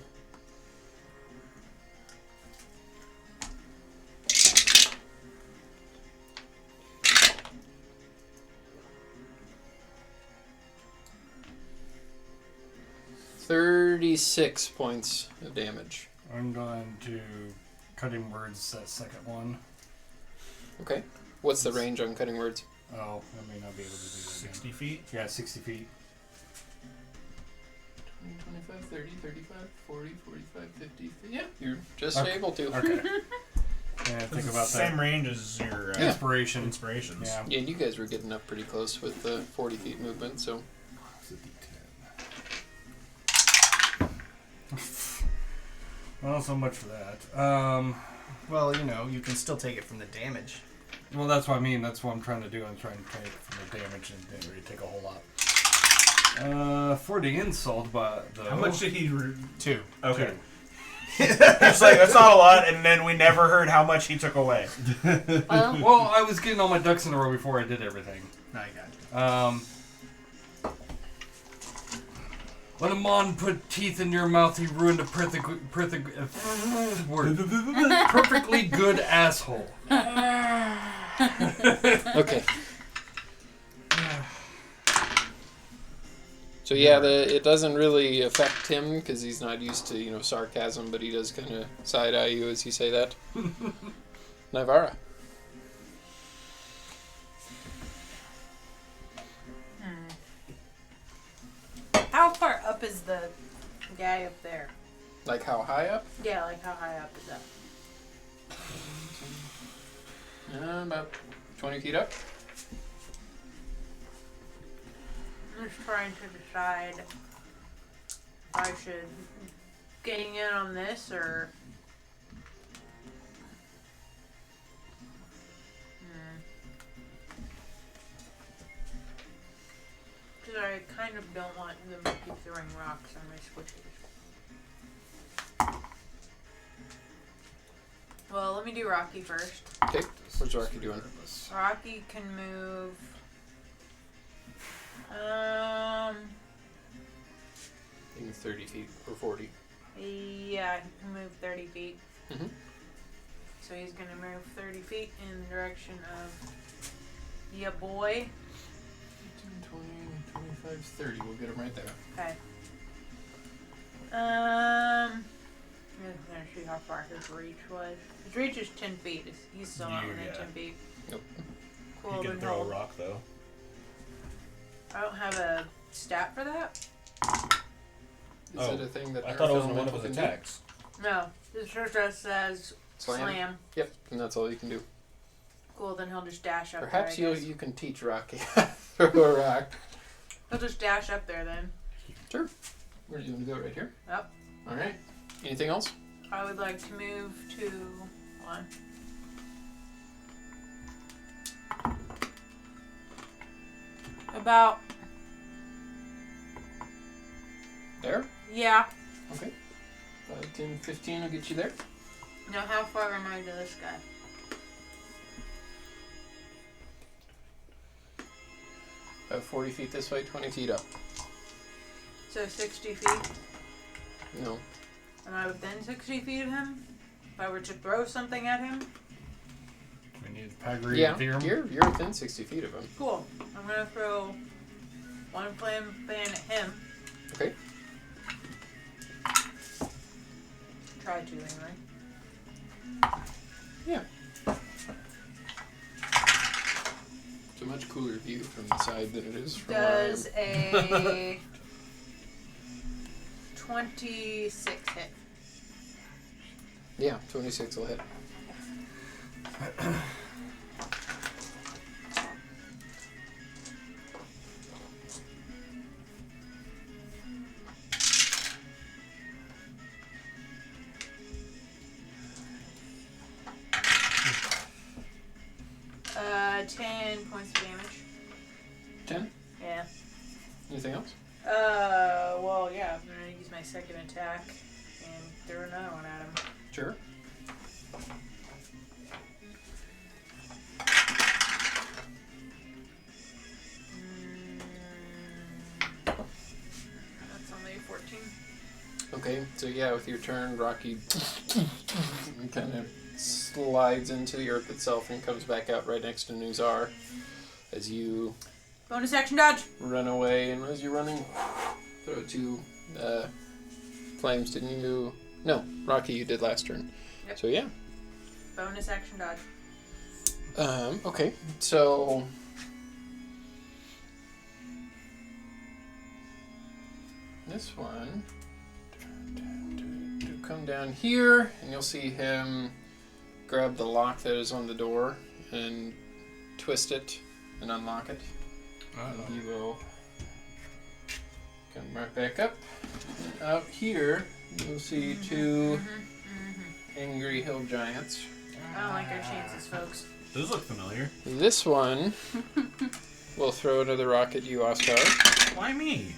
Speaker 1: $36 points of damage.
Speaker 3: I'm going to Cutting Words, that second one.
Speaker 1: Okay. What's the range on Cutting Words?
Speaker 3: Oh, I may not be able to do that.
Speaker 2: 60 feet?
Speaker 3: Yeah, 60 feet.
Speaker 1: 20, 25, 30, 35, 40, 45, 50. Yeah, you're just
Speaker 3: Okay.
Speaker 1: able to.
Speaker 3: Okay. Yeah, think about
Speaker 2: Same
Speaker 3: that.
Speaker 2: range as your
Speaker 1: Yeah.
Speaker 3: Inspiration.
Speaker 2: inspirations.
Speaker 3: Yeah.
Speaker 1: Yeah, and you guys were getting up pretty close with the 40 feet movement, so...
Speaker 3: It's a D10. Well, so much for that.
Speaker 7: Well, you know, you can still take it from the damage.
Speaker 3: Well, that's what I mean. That's what I'm trying to do. I'm trying to take from the damage and didn't really take a whole lot. For the insult, but though.
Speaker 2: How much did he...
Speaker 7: 2.
Speaker 2: Okay. It's like, that's not a lot, and then we never heard how much he took away.
Speaker 3: Well, I was getting all my ducks in a row before I did everything.
Speaker 7: No, I got you.
Speaker 3: When a mon put teeth in your mouth, he ruined a perfectly good asshole.
Speaker 1: Okay. So yeah, it doesn't really affect him because he's not used to, sarcasm, but he does kind of side-eye you as you say that. Navara.
Speaker 5: How far up is the guy up there?
Speaker 1: Like how high up?
Speaker 5: Yeah, like how high up is that?
Speaker 1: About 20 feet up.
Speaker 5: I'm just trying to decide if I should getting in on this or. Because I kind of don't want them to keep throwing rocks on my squishies. Well, let me do Rocky first.
Speaker 1: Okay, what's Rocky doing?
Speaker 5: Rocky can move.
Speaker 1: in 30 feet or 40.
Speaker 5: Yeah, he can move 30 feet.
Speaker 1: Mm-hmm.
Speaker 5: So he's gonna move 30 feet in the direction of ya boy.
Speaker 1: 15, 20, 25, 30. We'll get him right there.
Speaker 5: Okay. I'm gonna see how far his reach was. His reach is 10 feet. He's still not within 10 feet.
Speaker 1: Nope.
Speaker 5: Cool.
Speaker 9: You can
Speaker 5: then
Speaker 9: throw a
Speaker 5: he'll-
Speaker 9: rock though.
Speaker 5: I don't have a stat for that.
Speaker 1: Is it a thing that
Speaker 9: I thought it was
Speaker 1: Nerf
Speaker 9: one of
Speaker 1: Elemental
Speaker 9: his
Speaker 1: can do?
Speaker 9: attacks.
Speaker 5: No, this just says slam.
Speaker 1: Yep, and that's all you can do.
Speaker 5: Cool. Then he'll just dash up.
Speaker 1: Perhaps
Speaker 5: there, I
Speaker 1: you
Speaker 5: guess.
Speaker 1: you can teach Rocky how to throw a rock.
Speaker 5: He'll just dash up there then.
Speaker 1: Sure. Where do you want to go? Right here?
Speaker 5: Yep.
Speaker 1: All right. Anything else?
Speaker 5: I would like to move to one. About
Speaker 1: There?
Speaker 5: yeah.
Speaker 1: Okay. 5, 10, 15 will get you there.
Speaker 5: Now how far am I to this guy?
Speaker 1: About 40 feet this way, 20 feet up.
Speaker 5: So 60 feet.
Speaker 1: No.
Speaker 5: Am I within 60 feet of him? If I were to throw something at him?
Speaker 9: We need Pagri
Speaker 1: Yeah,
Speaker 9: and Theorem.
Speaker 1: you're within 60 feet of him.
Speaker 5: Cool. I'm gonna throw one flame fan at him.
Speaker 1: Okay.
Speaker 5: Try to anyway.
Speaker 1: Yeah. It's a much cooler view from the side than it is from
Speaker 5: Does
Speaker 1: where I am.
Speaker 5: a 26 hit?
Speaker 1: Yeah, 26 will hit.
Speaker 5: Uh, 10 points of damage.
Speaker 1: 10?
Speaker 5: Yeah.
Speaker 1: Anything else?
Speaker 5: Well, yeah, I'm gonna use my second attack and throw another one at him.
Speaker 1: Sure.
Speaker 5: That's only 14.
Speaker 1: Okay, so yeah, with your turn, Rocky kind of slides into the earth itself and comes back out right next to Nuzar as you
Speaker 5: Bonus action dodge.
Speaker 1: run away. And as you're running, throw 2 flames, didn't you? No, Rocky, you did last turn.
Speaker 5: Yep.
Speaker 1: So yeah.
Speaker 5: Bonus action dodge.
Speaker 1: Okay, so this one to come down here, and you'll see him grab the lock that is on the door and twist it and unlock it. And he will come right back up. And out here, you'll see 2 angry hill giants.
Speaker 5: I don't like our chances, folks.
Speaker 9: Those look familiar.
Speaker 1: This one will throw another rock at you, Oscar.
Speaker 9: Why me?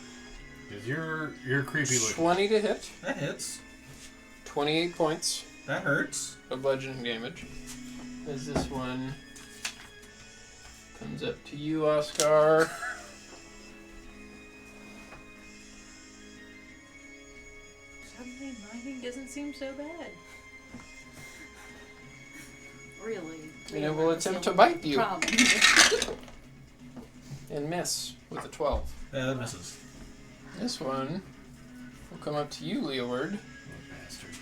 Speaker 9: Because you're creepy looking.
Speaker 1: 20 to hit,
Speaker 2: That hits.
Speaker 1: 28 points
Speaker 2: That hurts.
Speaker 1: of bludgeoning damage. As this one comes up to you, Oscar.
Speaker 5: Suddenly mining doesn't seem so bad.
Speaker 4: Really.
Speaker 1: And it will attempt to bite you
Speaker 4: Problem.
Speaker 1: and miss with a 12.
Speaker 2: Yeah, that misses.
Speaker 1: This one will come up to you, Leeward.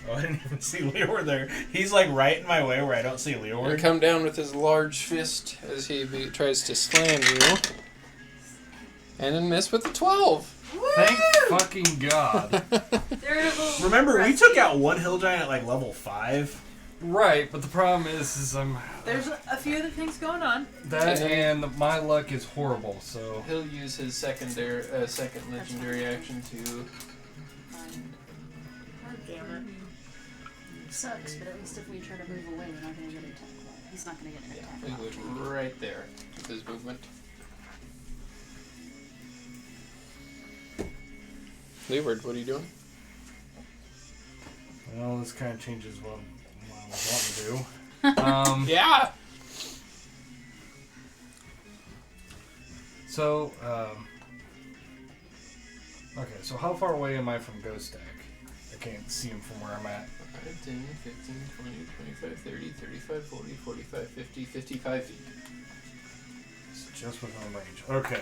Speaker 2: Oh, I didn't even see Leeward there. He's like right in my way where I don't see
Speaker 1: He'll
Speaker 2: Leeward.
Speaker 1: come down with his large fist as he tries to slam you. And then miss with a 12.
Speaker 9: Thank fucking God.
Speaker 2: Remember, we took out one hill giant at like level 5.
Speaker 9: Right, but the problem is I'm
Speaker 5: There's a few other things going on.
Speaker 9: that and my luck is horrible. So
Speaker 1: He'll use his second legendary action to...
Speaker 5: God damn it.
Speaker 4: Sucks, but at least if we try to move away, we're not going to get an attack. He's not going to get an attack.
Speaker 1: He was right there with his movement. Leeward, what are you doing?
Speaker 9: well, this kind of changes what I was wanting to do.
Speaker 1: Yeah!
Speaker 9: So
Speaker 3: Okay, so how far away am I from Ghost Stack? I can't see him from where I'm at.
Speaker 1: 5, 10, 15, 20, 25, 30, 35, 40, 45, 50, 55 feet.
Speaker 3: It's just within range. Okay.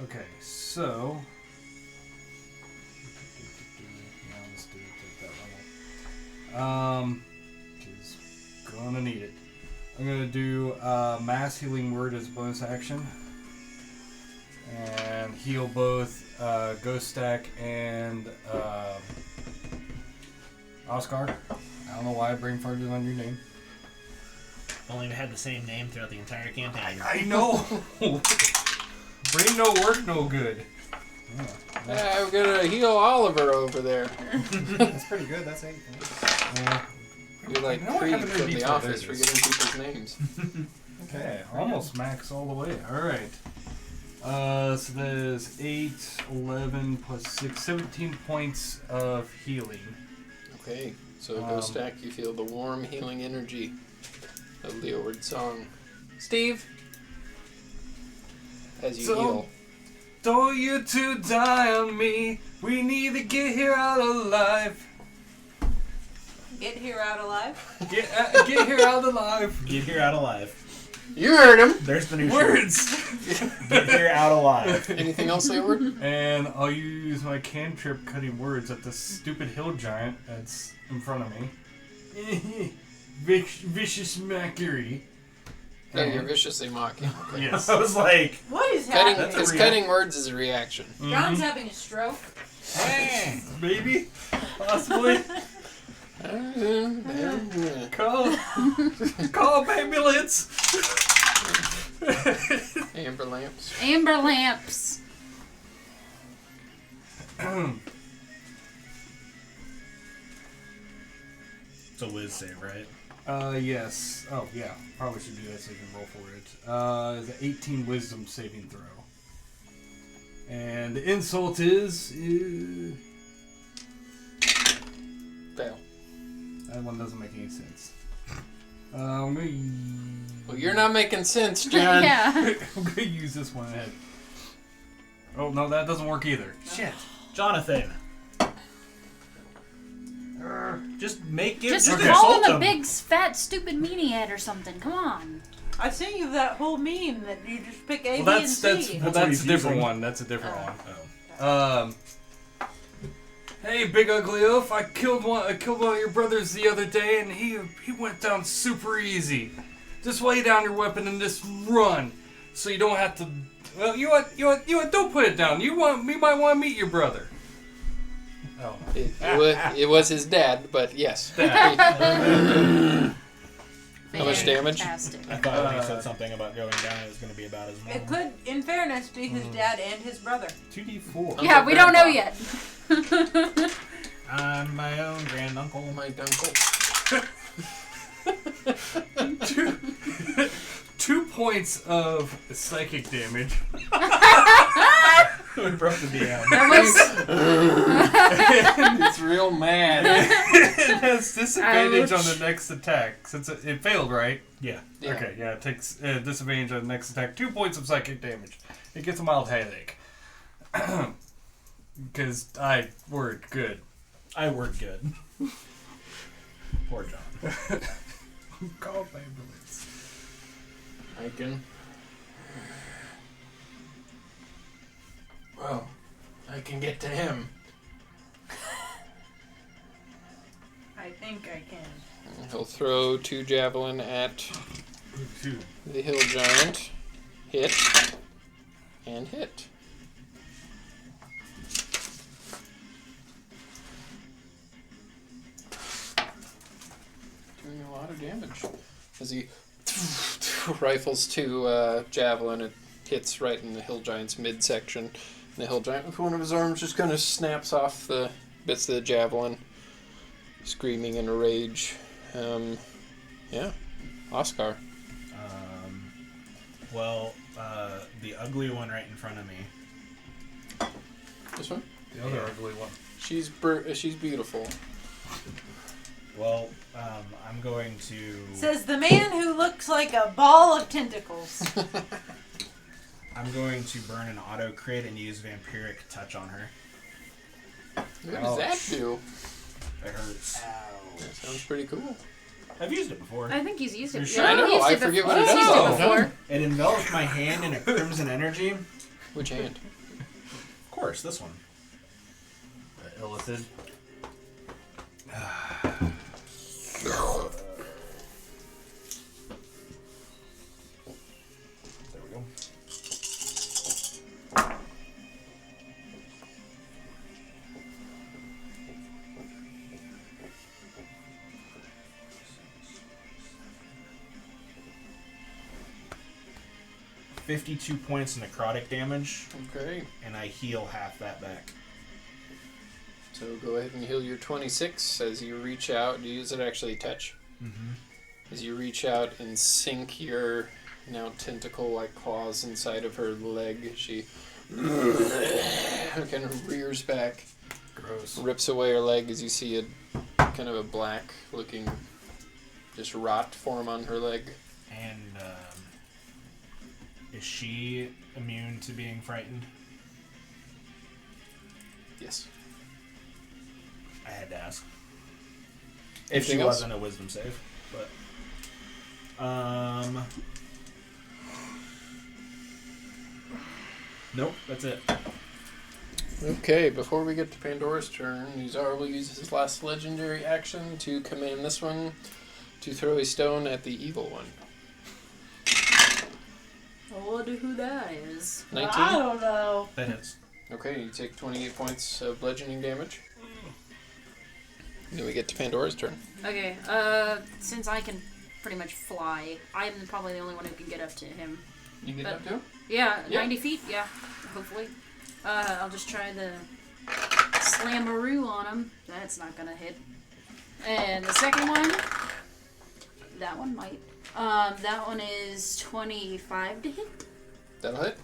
Speaker 3: Okay, so. Yeah, let's do it. Take that one. Because gonna need it. I'm gonna do Mass Healing Word as a bonus action. And heal both Ghost Stack and Oscar. I don't know why I brain farted on your name.
Speaker 2: Only had the same name throughout the entire campaign.
Speaker 3: I know! Brain no work, no good.
Speaker 1: I'm gonna heal Oliver over there.
Speaker 7: That's pretty good. That's 8.
Speaker 1: You're like
Speaker 7: You know what
Speaker 1: Creed
Speaker 7: happened to
Speaker 1: from
Speaker 7: me
Speaker 1: The
Speaker 7: before
Speaker 1: Office,
Speaker 7: this?
Speaker 1: forgetting people's names.
Speaker 3: Okay, almost max all the way. Alright. So that is 8, 11 plus 6, 17 points of healing.
Speaker 1: Okay, so Ghost Stack, you feel the warm healing energy of Leeward's song. Steve, as you heal.
Speaker 3: Don't you two die on me. We need to get here out alive.
Speaker 5: Get here out alive.
Speaker 3: Get here out alive.
Speaker 2: Get here out alive.
Speaker 1: You heard him.
Speaker 2: There's the new
Speaker 3: Words.
Speaker 2: shirt. Get here out alive.
Speaker 1: Anything else, Leeward?
Speaker 3: And I'll use my cantrip cutting words at the stupid hill giant that's in front of me. Vicious mockery.
Speaker 1: No, you're viciously mocking. Okay.
Speaker 3: Yes.
Speaker 2: I was like,
Speaker 5: What is
Speaker 1: Cutting,
Speaker 5: happening?
Speaker 1: because cutting words is a reaction.
Speaker 5: John's having a stroke.
Speaker 3: Maybe. Possibly. Call ambulance.
Speaker 1: Amber lamps.
Speaker 4: Amber lamps.
Speaker 2: it's a whiz save, right?
Speaker 3: Yes. Oh, yeah. Probably should do that so you can roll for it. The 18 wisdom saving throw. And the insult is...
Speaker 1: Fail.
Speaker 3: That one doesn't make any sense. I'm gonna...
Speaker 1: Well, you're not making sense, John.
Speaker 4: Yeah.
Speaker 3: I'm gonna use this one ahead. Oh, no, that doesn't work either. Shit.
Speaker 2: Jonathan. Just make it.
Speaker 4: Just
Speaker 2: just
Speaker 4: call
Speaker 2: insult
Speaker 4: him a big, fat, stupid meaniac or something. Come on.
Speaker 5: I sent you that whole meme that you just pick A,
Speaker 3: Well,
Speaker 5: B, and
Speaker 3: that's
Speaker 5: C.
Speaker 3: a
Speaker 2: what he's
Speaker 3: different
Speaker 2: using.
Speaker 3: one. That's a different one.
Speaker 2: Oh.
Speaker 3: Hey, big ugly oaf! I killed one of your brothers the other day, and he went down super easy. Just lay down your weapon and just run, so you don't have to. Well, you what? Don't put it down. You might want to meet your brother. Oh,
Speaker 1: It was his dad, but yes. How much damage?
Speaker 4: Fantastic.
Speaker 2: I thought when he said something about going down, it was going to be about his mom.
Speaker 5: It could, in fairness, be his dad and his brother.
Speaker 3: 2d4.
Speaker 4: Yeah, we don't know yet.
Speaker 2: I'm my own granduncle.
Speaker 1: My uncle.
Speaker 3: 2 points of psychic damage.
Speaker 2: We broke the DM.
Speaker 4: That was
Speaker 1: It's real mad.
Speaker 3: It has disadvantage on
Speaker 4: Ouch.
Speaker 3: the next attack since it failed, right?
Speaker 2: Yeah.
Speaker 1: Yeah.
Speaker 3: Okay, yeah, it takes disadvantage on the next attack. 2 points of psychic damage. It gets a mild headache. Because I worked good.
Speaker 2: I worked good. Poor John.
Speaker 3: Call ambulance.
Speaker 1: I can. Well, I can get to him.
Speaker 5: I think I can.
Speaker 1: He'll throw 2 javelin at
Speaker 3: 2.
Speaker 1: the hill giant. Hit. And hit. Doing a lot of damage. As he rifles 2 javelin, it hits right in the hill giant's midsection. And the hill giant, with one of his arms, just kind of snaps off the bits of the javelin, screaming in a rage. Yeah, Oscar.
Speaker 2: The ugly one right in front of me.
Speaker 1: This one?
Speaker 3: The other ugly one.
Speaker 1: She's beautiful.
Speaker 2: Well, I'm going to.
Speaker 5: Says the man who looks like a ball of tentacles.
Speaker 2: I'm going to burn an auto crit and use vampiric touch on her.
Speaker 1: What does that do?
Speaker 2: It hurts.
Speaker 1: That sounds pretty cool.
Speaker 2: I've used it before.
Speaker 4: I think he's used it.
Speaker 2: You're sure?
Speaker 4: Yeah,
Speaker 1: I know,
Speaker 4: he's used
Speaker 1: I
Speaker 4: it
Speaker 1: forget
Speaker 4: before.
Speaker 1: what it
Speaker 4: He's
Speaker 1: does
Speaker 4: used
Speaker 1: all
Speaker 4: it
Speaker 1: the time.
Speaker 4: before.
Speaker 2: It envelops my hand in a crimson energy. Of
Speaker 1: Which hand?
Speaker 2: course, this one.
Speaker 3: Illithid.
Speaker 2: There we go. $52 points necrotic damage,
Speaker 1: Okay.
Speaker 2: and I heal half that back.
Speaker 1: So go ahead and heal your 26 as you reach out. Does it actually touch?
Speaker 2: Mm-hmm.
Speaker 1: As you reach out and sink your now tentacle-like claws inside of her leg, she kind of rears back,
Speaker 3: Gross.
Speaker 1: rips away her leg as you see a kind of a black-looking, just rot form on her leg.
Speaker 2: And is she immune to being frightened?
Speaker 1: Yes.
Speaker 2: I had to ask. If she
Speaker 1: Anything else?
Speaker 2: wasn't a wisdom save, but nope, that's it.
Speaker 1: Okay, before we get to Pandora's turn, Nuzar will use his last legendary action to command this one to throw a stone at the evil one.
Speaker 4: I wonder who that is.
Speaker 1: 19?
Speaker 5: I don't know.
Speaker 2: That hits.
Speaker 1: Okay, you take 28 points of bludgeoning damage. Then we get to Pandora's turn.
Speaker 4: Okay, since I can pretty much fly, I'm probably the only one who can get up to him.
Speaker 1: You get
Speaker 4: But-
Speaker 1: up to?
Speaker 4: Yeah,
Speaker 1: Yeah.
Speaker 4: 90 feet, yeah, hopefully. I'll just try the slammaroo on him. That's not gonna hit. And the second one, that one might. That one is 25 to hit.
Speaker 1: That'll hit.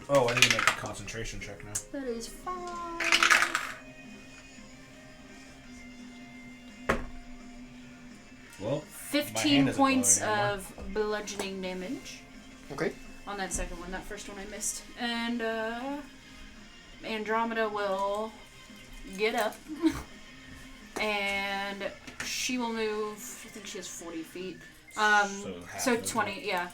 Speaker 2: Oh, I need to make a concentration check now.
Speaker 4: That is 5.
Speaker 2: Well,
Speaker 4: 15
Speaker 2: isn't
Speaker 4: points
Speaker 2: glowing anymore.
Speaker 4: of bludgeoning damage
Speaker 1: Okay.
Speaker 4: on that second one. That first one I missed. And Andromeda will get up. And she will move. I think she has 40 feet.
Speaker 2: half
Speaker 4: So
Speaker 2: of
Speaker 4: 20, yeah.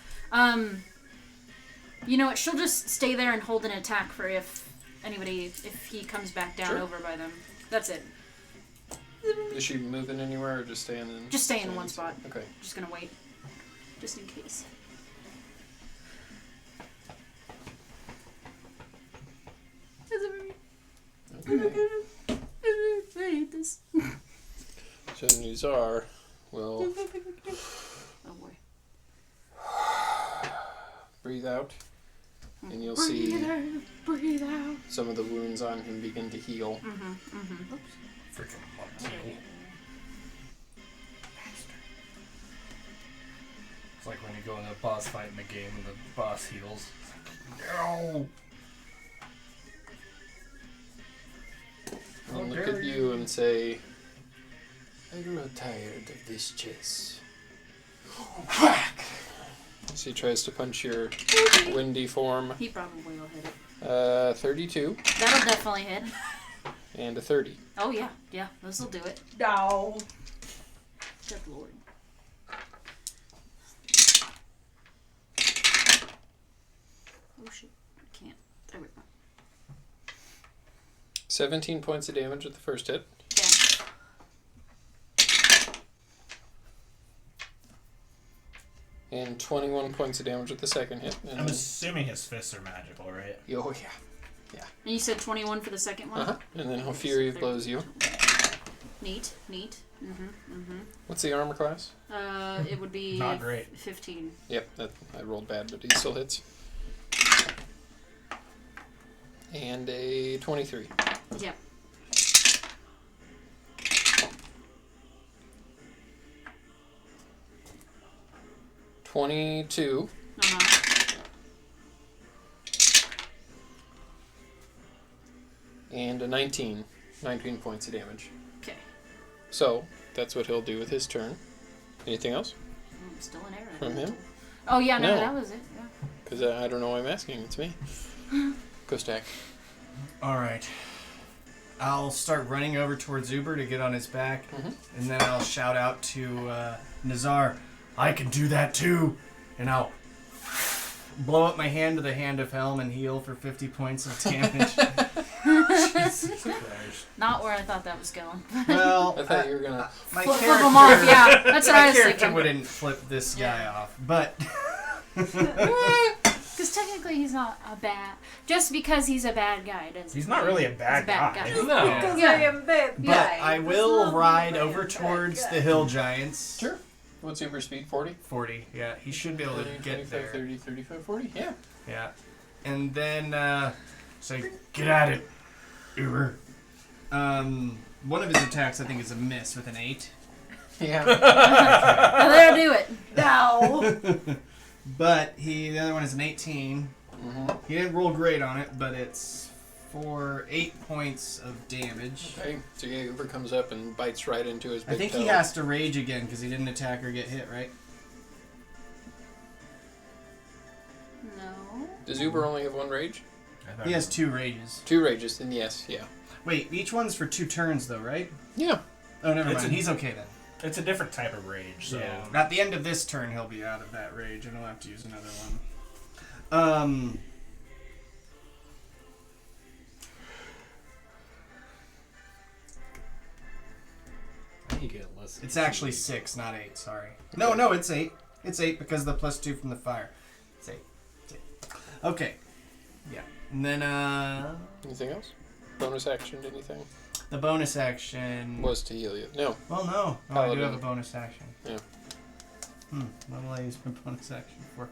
Speaker 4: You know what? She'll just stay there and hold an attack for if he comes back down
Speaker 1: Sure.
Speaker 4: over by them. That's it.
Speaker 1: Is she moving anywhere or just staying in?
Speaker 4: Just stay in one spot.
Speaker 1: Okay.
Speaker 4: Just gonna wait, just in case.
Speaker 1: Okay.
Speaker 4: I hate this.
Speaker 1: So Nuzar will
Speaker 4: Oh boy.
Speaker 1: breathe out, and you'll
Speaker 4: Breathe
Speaker 1: see
Speaker 4: out, breathe out.
Speaker 1: some of the wounds on him begin to heal.
Speaker 2: freaking monkey.
Speaker 3: It's like when you go in a boss fight in the game and the boss heals. No!
Speaker 1: I'll look at you and say, I grow tired of this chess. Whack! So he tries to punch your windy form.
Speaker 4: He probably will hit it.
Speaker 1: 32
Speaker 4: That'll definitely hit.
Speaker 1: and a 30.
Speaker 4: Oh yeah, yeah, this will do it.
Speaker 5: No.
Speaker 4: Good lord. Oh shit, I can't. There we go.
Speaker 1: 17 points of damage with the first hit.
Speaker 4: Okay.
Speaker 1: And 21 points of damage with the second hit. And
Speaker 2: I'm assuming his fists are magical, right?
Speaker 1: oh yeah.
Speaker 4: And you said 21 for the second one?
Speaker 1: Uh-huh. And then he'll Fury of blows you.
Speaker 4: Neat.
Speaker 1: What's the armor class?
Speaker 4: It would be
Speaker 2: Not great.
Speaker 4: 15.
Speaker 1: Yep, that I rolled bad, but he still hits. And a 23.
Speaker 4: Yep.
Speaker 1: $22
Speaker 4: Uh-huh.
Speaker 1: and a 19. 19 points of damage.
Speaker 4: Okay.
Speaker 1: So, that's what he'll do with his turn. Anything else
Speaker 4: Still an arrow.
Speaker 1: from him?
Speaker 4: Oh yeah, no,
Speaker 1: No.
Speaker 4: that was it. Yeah.
Speaker 1: Because I don't know why I'm asking. It's me. Go stack.
Speaker 7: All right. I'll start running over towards Uber to get on his back, and then I'll shout out to Nazar, I can do that too, and I'll blow up my hand to the Hand of Helm and heal for 50 points of damage.
Speaker 4: Not where I thought that was going.
Speaker 7: Well,
Speaker 1: I thought you were gonna.
Speaker 7: my
Speaker 4: Flip
Speaker 7: character,
Speaker 4: them off, yeah. That's what I
Speaker 7: my
Speaker 4: was
Speaker 7: character
Speaker 4: thinking.
Speaker 7: wouldn't flip this guy off, but
Speaker 4: Because technically he's not a bad... Just because he's a bad guy doesn't
Speaker 2: He's not really a bad guy.
Speaker 5: Just
Speaker 1: No.
Speaker 5: because
Speaker 4: Yeah.
Speaker 5: I am bad
Speaker 7: but
Speaker 5: guy
Speaker 7: I
Speaker 5: does
Speaker 7: will
Speaker 5: not
Speaker 7: ride
Speaker 5: mean I am
Speaker 7: over
Speaker 5: bad
Speaker 7: towards
Speaker 5: guy.
Speaker 7: the hill giants.
Speaker 1: Sure. What's Uber speed? 40?
Speaker 7: 40, yeah, he should be able to
Speaker 1: 20,
Speaker 7: get
Speaker 1: 25,
Speaker 7: there.
Speaker 1: 30, 35, 40? Yeah.
Speaker 7: Yeah. And then say, get at it, Uber. One of his attacks, I think, is a miss with an 8.
Speaker 1: Yeah.
Speaker 4: Now that'll do it.
Speaker 5: No.
Speaker 7: But the other one is an 18.
Speaker 1: Mm-hmm.
Speaker 7: He didn't roll great on it, but it's for 8 points of damage.
Speaker 1: Okay. So yeah, Uber comes up and bites right into his big
Speaker 7: I think
Speaker 1: toe.
Speaker 7: he has to rage again because he didn't attack or get hit, right?
Speaker 4: No.
Speaker 1: Does Uber only have one rage?
Speaker 7: He has 2 rages.
Speaker 1: 2 rages, then yes, yeah.
Speaker 7: Wait, each one's for 2 turns, though, right?
Speaker 1: Yeah.
Speaker 7: Oh, never
Speaker 2: It's
Speaker 7: mind.
Speaker 2: a-
Speaker 7: He's okay then.
Speaker 2: It's a different type of rage, so
Speaker 7: Yeah. At the end of this turn, he'll be out of that rage, and he'll have to use another one.
Speaker 3: You get less.
Speaker 7: It's actually 6, not 8. Sorry. No, it's 8. It's 8 because of the +2 from the fire. It's 8. It's 8. Okay. Yeah. And then
Speaker 1: Anything else? Bonus action, anything?
Speaker 7: the bonus action
Speaker 1: Was to heal you. No.
Speaker 7: Well, no. Oh, I do
Speaker 1: Paladin.
Speaker 7: have a bonus action.
Speaker 1: Yeah.
Speaker 7: What will I use my bonus action for?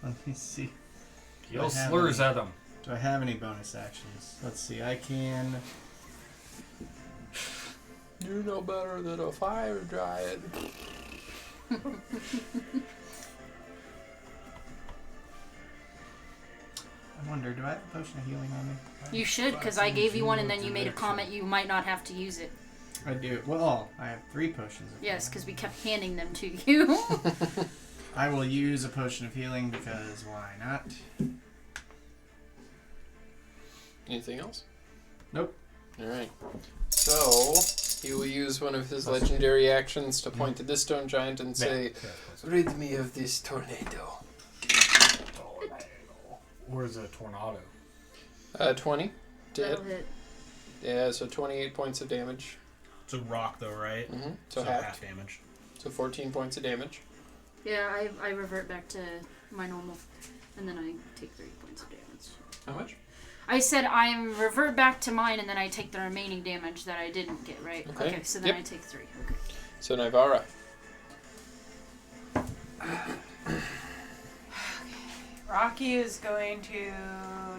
Speaker 7: Let me see.
Speaker 3: Yell
Speaker 7: I have
Speaker 3: slurs
Speaker 7: any-
Speaker 3: at them.
Speaker 7: Do I have any bonus actions? Let's see. I can.
Speaker 1: You're no better than a fire giant.
Speaker 7: I wonder, do I have a potion of healing on me?
Speaker 4: You should, because I gave you one and then you made a comment you might not have to use it.
Speaker 7: I do. Well, I have 3 potions of
Speaker 4: Yes,
Speaker 7: healing.
Speaker 4: because we kept handing them to you.
Speaker 7: I will use a potion of healing because why not?
Speaker 1: Anything else?
Speaker 7: Nope.
Speaker 1: Alright. So, he will use one of his legendary actions to point to this stone giant and say, rid me of this tornado.
Speaker 3: Where's a tornado?
Speaker 1: 20 to hit.
Speaker 4: That'll hit.
Speaker 1: Yeah, so 28 points of damage.
Speaker 2: it's a rock though, right?
Speaker 1: Mm-hmm. So
Speaker 2: half
Speaker 1: half.
Speaker 2: damage.
Speaker 1: So 14 points of damage.
Speaker 4: Yeah, I revert back to my normal, and then I take 3 points of damage.
Speaker 1: How much?
Speaker 4: I said I revert back to mine, and then I take the remaining damage that I didn't get, right?
Speaker 1: Okay.
Speaker 4: So then
Speaker 1: Yep.
Speaker 4: I take 3. Okay.
Speaker 1: So Nivara.
Speaker 5: Rocky is going to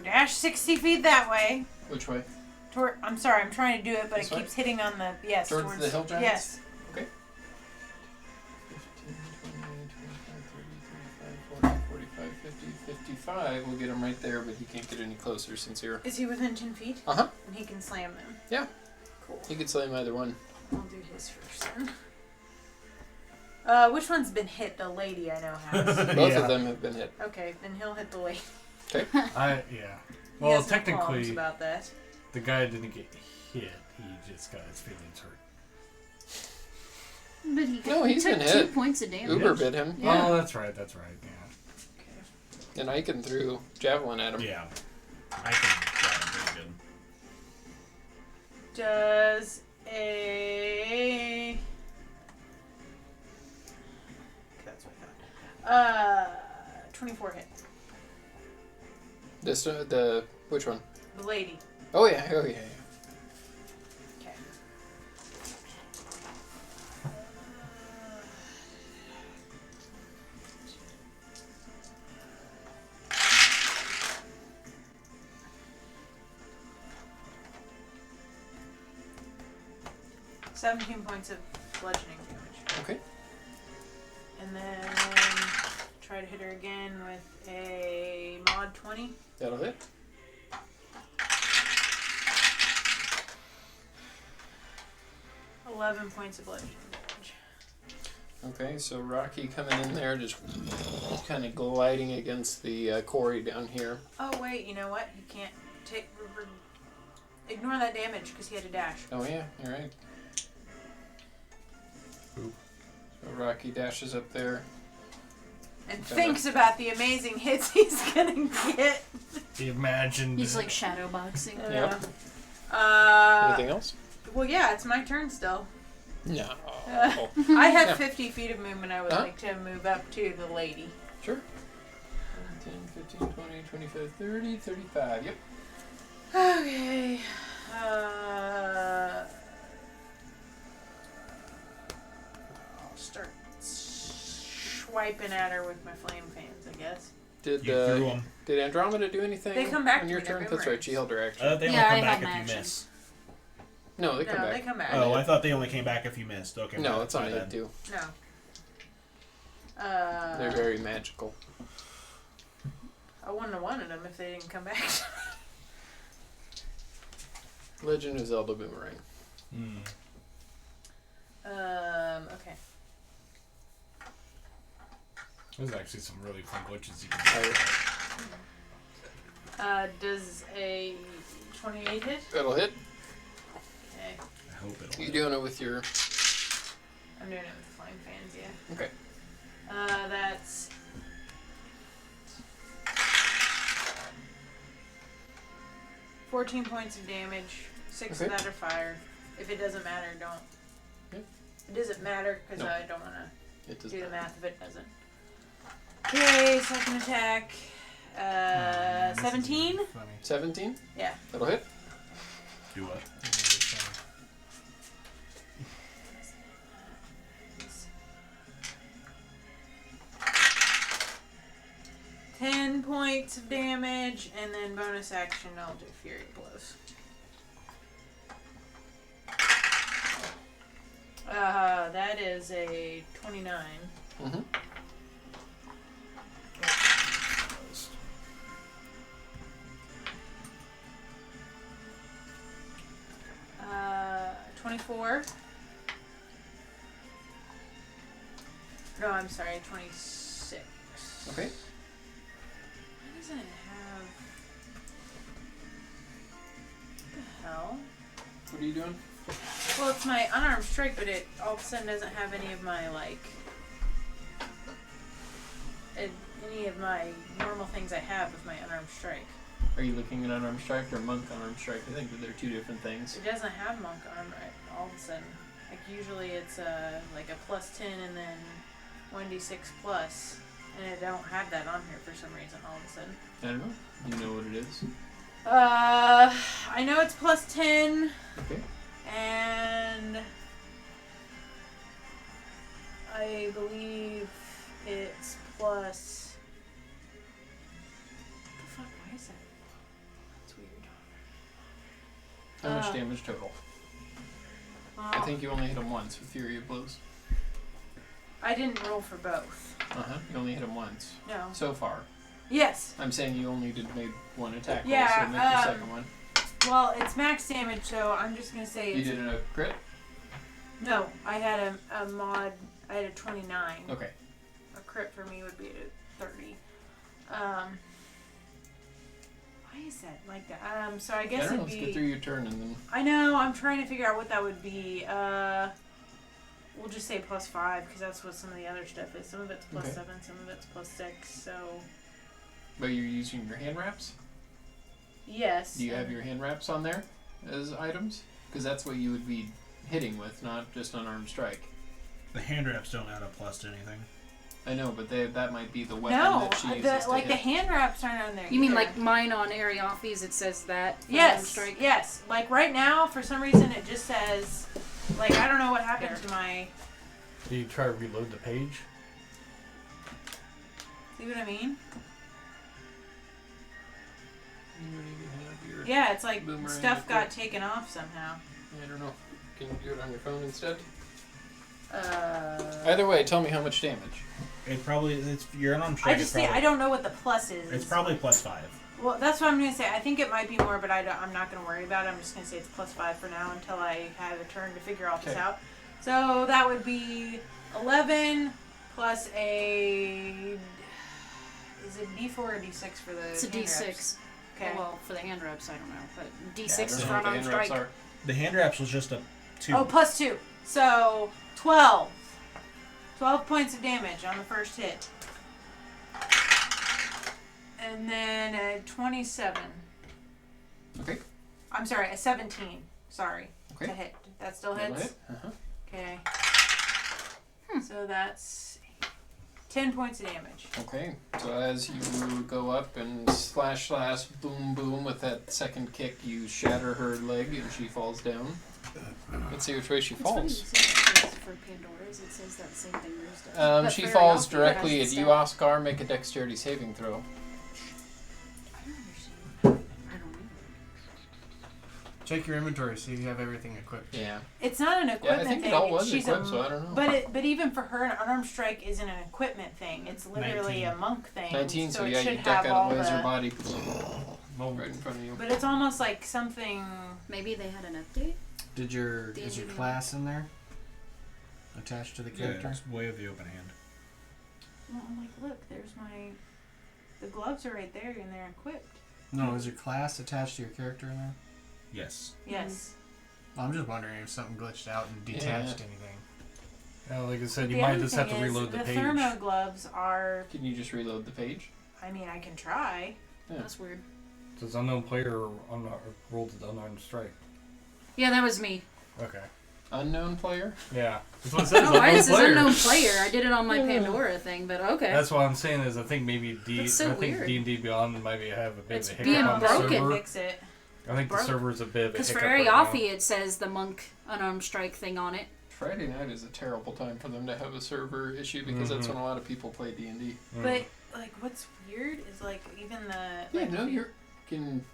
Speaker 5: dash 60 feet that way.
Speaker 1: Which way?
Speaker 5: I'm sorry, I'm trying to do it, but
Speaker 1: This
Speaker 5: it
Speaker 1: way?
Speaker 5: keeps hitting on the
Speaker 1: Towards the hill giants?
Speaker 5: Yes.
Speaker 1: 15, 20, 25, 30, 35, 40, 45, 50, 55. We'll get him right there, but he can't get any closer since you're...
Speaker 5: Is he within 10 feet?
Speaker 1: Uh-huh.
Speaker 5: And he can slam them.
Speaker 1: Yeah.
Speaker 5: Cool.
Speaker 1: He could slam either one.
Speaker 5: I'll do his first then. Which one's been hit? The lady I know has.
Speaker 1: Both of them have been hit.
Speaker 5: Okay, then he'll hit the lady.
Speaker 1: Okay.
Speaker 3: Yeah.
Speaker 5: He
Speaker 3: Well,
Speaker 5: has no qualms
Speaker 3: technically,
Speaker 5: about that.
Speaker 3: the guy didn't get hit. He just got his feelings hurt.
Speaker 4: But he,
Speaker 1: No,
Speaker 4: he
Speaker 1: he's
Speaker 4: took
Speaker 1: been
Speaker 4: 2
Speaker 1: hit.
Speaker 4: points of damage.
Speaker 1: Uber bit him,
Speaker 4: Yeah.
Speaker 3: Oh, that's right. That's right. Yeah.
Speaker 1: and Icon threw javelin at him.
Speaker 3: Yeah. I can grab him pretty good.
Speaker 5: Does a... That's what I thought. 24 hit.
Speaker 1: This, which one?
Speaker 5: The lady.
Speaker 1: Oh yeah,
Speaker 5: Okay. 17 points of bludgeoning damage.
Speaker 1: Okay.
Speaker 5: And then try to hit her again with a mod 20.
Speaker 1: That'll hit.
Speaker 5: .11 points of bludgeoning damage.
Speaker 1: Okay, so Rocky coming in there, just kind of gliding against the quarry down here.
Speaker 5: Oh wait, you know what? He can't ignore that damage because he had a dash.
Speaker 1: Oh yeah, you're right.
Speaker 3: Oop.
Speaker 1: So Rocky dashes up there.
Speaker 5: And thinks about the amazing hits he's gonna get.
Speaker 3: He imagined.
Speaker 4: He's like shadow boxing.
Speaker 1: Yep.
Speaker 5: Uh,
Speaker 1: Anything else?
Speaker 5: Well, yeah, it's my turn still.
Speaker 1: No.
Speaker 5: I have
Speaker 1: Yeah.
Speaker 5: 50 feet of movement. I would
Speaker 1: Huh?
Speaker 5: like to move up to the lady.
Speaker 1: Sure. 10, 15, 20, 25, 30, 35. Yep.
Speaker 5: Okay. I'll start swiping at her with my flame fans, I guess.
Speaker 2: You threw them.
Speaker 1: Did Andromeda do anything
Speaker 5: They come back
Speaker 1: on
Speaker 5: to
Speaker 1: your
Speaker 5: me,
Speaker 1: turn?
Speaker 5: they're
Speaker 1: That's right, she held her action.
Speaker 2: They only
Speaker 4: Yeah, I
Speaker 2: come back
Speaker 4: had my
Speaker 2: if you
Speaker 4: action.
Speaker 2: miss.
Speaker 1: No, they come
Speaker 5: No,
Speaker 1: back.
Speaker 5: they come back.
Speaker 2: Oh, I thought they only came back if you missed. Okay.
Speaker 1: No,
Speaker 2: my
Speaker 1: it's on
Speaker 2: bad.
Speaker 1: you too.
Speaker 5: No.
Speaker 1: They're very magical.
Speaker 5: I wouldn't have wanted them if they didn't come back.
Speaker 1: Legend of Zelda Boomerang.
Speaker 5: Okay.
Speaker 3: There's actually some really fun glitches you can do.
Speaker 5: Does a 28 hit?
Speaker 1: That'll hit.
Speaker 5: Okay.
Speaker 2: I hope it'll.
Speaker 1: You doing it with your...
Speaker 5: I'm doing it with the flame fans, yeah.
Speaker 1: Okay.
Speaker 5: That's 14 points of damage. 6
Speaker 1: Okay.
Speaker 5: of that are fire. If it doesn't matter, don't.
Speaker 1: Yep.
Speaker 5: It doesn't matter because
Speaker 1: No.
Speaker 5: I don't want
Speaker 1: It
Speaker 5: to
Speaker 1: does
Speaker 5: do the
Speaker 1: not.
Speaker 5: math if it doesn't. Okay, second attack. 17?
Speaker 1: 17?
Speaker 5: Yeah.
Speaker 1: That'll hit.
Speaker 2: Do what?
Speaker 5: 10 points of damage, and then bonus action, I'll do Fury Blows. That is a 29.
Speaker 1: Mm-hmm.
Speaker 5: 24. No, I'm sorry, 26.
Speaker 1: Okay.
Speaker 5: Why doesn't it have... What the hell?
Speaker 1: What are you doing?
Speaker 5: Well, it's my unarmed strike, but it all of a sudden doesn't have any of my, like... any of my normal things I have with my unarmed strike.
Speaker 1: Are you looking at unarmed strike or monk unarmed strike? I think that they're two different things.
Speaker 5: It doesn't have monk armor all of a sudden. Like, usually it's like a plus 10 and then 1d6 plus, and it don't have that on here for some reason all of a sudden.
Speaker 1: I don't know. Do you know what it is?
Speaker 5: I know it's plus 10,
Speaker 1: Okay.
Speaker 5: and I believe it's plus... What the fuck, why is that? That's weird.
Speaker 1: How much damage total? I
Speaker 5: Well,
Speaker 1: think you only hit him once with Fury of Blows.
Speaker 5: I didn't roll for both.
Speaker 1: Uh-huh. You only hit him once.
Speaker 5: No.
Speaker 1: So far.
Speaker 5: Yes.
Speaker 1: I'm saying you only made one attack roll,
Speaker 5: Yeah,
Speaker 1: so make the second one.
Speaker 5: Well, it's max damage, so I'm just gonna say
Speaker 1: You
Speaker 5: it's...
Speaker 1: did a crit?
Speaker 5: No, I had a mod. I had a 29.
Speaker 1: Okay.
Speaker 5: A crit for me would be a 30. Why is that like that? So I guess
Speaker 1: I don't know.
Speaker 5: it'd
Speaker 1: Let's get
Speaker 5: be...
Speaker 1: through your turn and then...
Speaker 5: I know, I'm trying to figure out what that would be. We'll just say plus 5, because that's what some of the other stuff is. Some of it's plus
Speaker 1: Okay.
Speaker 5: 7, some of it's plus 6, so...
Speaker 1: But you're using your hand wraps?
Speaker 5: Yes.
Speaker 1: Do you have your hand wraps on there as items? Because that's what you would be hitting with, not just unarmed strike.
Speaker 2: The hand wraps don't add a plus to anything.
Speaker 1: I know, but that might be the weapon
Speaker 5: No,
Speaker 1: that she uses
Speaker 5: the,
Speaker 1: to
Speaker 5: like the
Speaker 1: hit.
Speaker 5: hand wraps aren't on there.
Speaker 4: You mean
Speaker 5: either.
Speaker 4: like mine on Ariophes, it says that? for
Speaker 5: Yes,
Speaker 4: strike?
Speaker 5: yes. Like right now, for some reason, it just says, like, I don't know what happened to my...
Speaker 3: Do you try to reload the page?
Speaker 5: See what I mean?
Speaker 1: You don't even have your...
Speaker 5: Yeah, it's like
Speaker 1: Boomerang
Speaker 5: stuff got
Speaker 1: equipped.
Speaker 5: taken off somehow.
Speaker 1: I don't know. Can you do it on your phone instead?
Speaker 5: Uh,
Speaker 1: Either way, tell me how much damage.
Speaker 2: It probably it's you're an
Speaker 5: I
Speaker 2: strike.
Speaker 5: just say I don't know what the plus is.
Speaker 2: It's probably plus 5.
Speaker 5: Well, that's what I'm gonna say. I think it might be more, but I'm not gonna worry about it. I'm just gonna say it's plus 5 for now until I have a turn to figure all this
Speaker 1: Okay.
Speaker 5: out. So that would be 11 plus a. Is it D4 or D6 for the?
Speaker 4: It's a
Speaker 5: hand
Speaker 4: D6.
Speaker 5: wraps? Okay.
Speaker 4: Well, for the hand wraps, I don't know, but
Speaker 1: Yeah, I
Speaker 4: D6
Speaker 1: don't
Speaker 4: is
Speaker 1: know
Speaker 4: for
Speaker 1: what the
Speaker 4: unarmed
Speaker 1: hand wraps
Speaker 4: strike.
Speaker 1: are.
Speaker 2: The hand wraps was just a 2.
Speaker 5: Oh, plus 2. So 12. 12 points of damage on the first hit. And then a 27.
Speaker 1: Okay.
Speaker 5: I'm sorry, a 17. Sorry.
Speaker 1: Okay.
Speaker 5: To hit. That still
Speaker 1: That'll
Speaker 5: hits?
Speaker 1: hit. Uh-huh.
Speaker 5: Okay. So that's 10 points of damage.
Speaker 1: Okay. So as you go up and slash, boom, boom with that second kick, you shatter her leg and she falls down. Let's see which way she
Speaker 4: It's funny you
Speaker 1: falls.
Speaker 4: say that for Pandora's, it says that same thing yours does. But
Speaker 1: She
Speaker 4: very
Speaker 1: falls
Speaker 4: often
Speaker 1: directly
Speaker 4: it
Speaker 1: at
Speaker 4: has
Speaker 1: you,
Speaker 4: the
Speaker 1: Oscar. Make a dexterity saving throw.
Speaker 4: I don't understand. I don't know.
Speaker 7: Check your inventory, see if you have everything equipped.
Speaker 1: Yeah.
Speaker 5: It's not an
Speaker 1: Yeah, I
Speaker 5: equipment
Speaker 1: think
Speaker 5: thing.
Speaker 1: it all was
Speaker 5: She's
Speaker 1: equipped, so I don't know.
Speaker 5: But even for her, an unarmed strike isn't an equipment thing. It's literally
Speaker 2: 19.
Speaker 5: a monk thing.
Speaker 1: 19, so
Speaker 5: it
Speaker 1: yeah, you
Speaker 5: should
Speaker 1: duck
Speaker 5: have
Speaker 1: out
Speaker 5: all
Speaker 1: of laser
Speaker 5: the.
Speaker 1: body right in front of you.
Speaker 5: But it's almost like something.
Speaker 4: Maybe they had an update?
Speaker 7: Is your
Speaker 4: D&D.
Speaker 7: class in there? Attached to the character?
Speaker 2: It's way of the open hand.
Speaker 5: Well, I'm like, look, there's my. The gloves are right there and they're equipped.
Speaker 7: No, is your class attached to your character in there?
Speaker 2: Yes.
Speaker 5: Yes.
Speaker 7: I'm just wondering if something glitched out and detached anything.
Speaker 3: Yeah, like I said,
Speaker 5: The
Speaker 3: you might
Speaker 5: other
Speaker 3: just have to
Speaker 5: thing is,
Speaker 3: reload the page.
Speaker 5: thermo gloves are.
Speaker 1: Can you just reload the page?
Speaker 5: I mean, I can try.
Speaker 1: Yeah.
Speaker 4: That's weird.
Speaker 3: Does unknown player rolled an unarmed strike?
Speaker 4: Yeah, that was me.
Speaker 3: Okay.
Speaker 1: Unknown player?
Speaker 3: Yeah. That's what it says.
Speaker 4: Oh, why
Speaker 3: unknown
Speaker 4: is this
Speaker 3: player.
Speaker 4: unknown player? I did it on my Pandora thing, but okay.
Speaker 3: That's what I'm saying is I think maybe
Speaker 4: That's so
Speaker 3: I think
Speaker 4: weird.
Speaker 3: D&D Beyond might have a bit
Speaker 4: It's
Speaker 3: of a
Speaker 4: being
Speaker 3: hiccup on the
Speaker 4: broken.
Speaker 3: server.
Speaker 5: Fix it.
Speaker 3: I think the
Speaker 4: Broke.
Speaker 3: server's a bit of a
Speaker 4: Because
Speaker 3: hiccup
Speaker 4: for
Speaker 3: right now.
Speaker 4: Ariofi, it says the monk unarmed strike thing on it.
Speaker 1: Friday night is a terrible time for them to have a server issue because that's when a lot of people play D&D.
Speaker 5: But like, what's weird is like even the.
Speaker 1: Yeah,
Speaker 5: like,
Speaker 1: no,
Speaker 5: if
Speaker 1: you can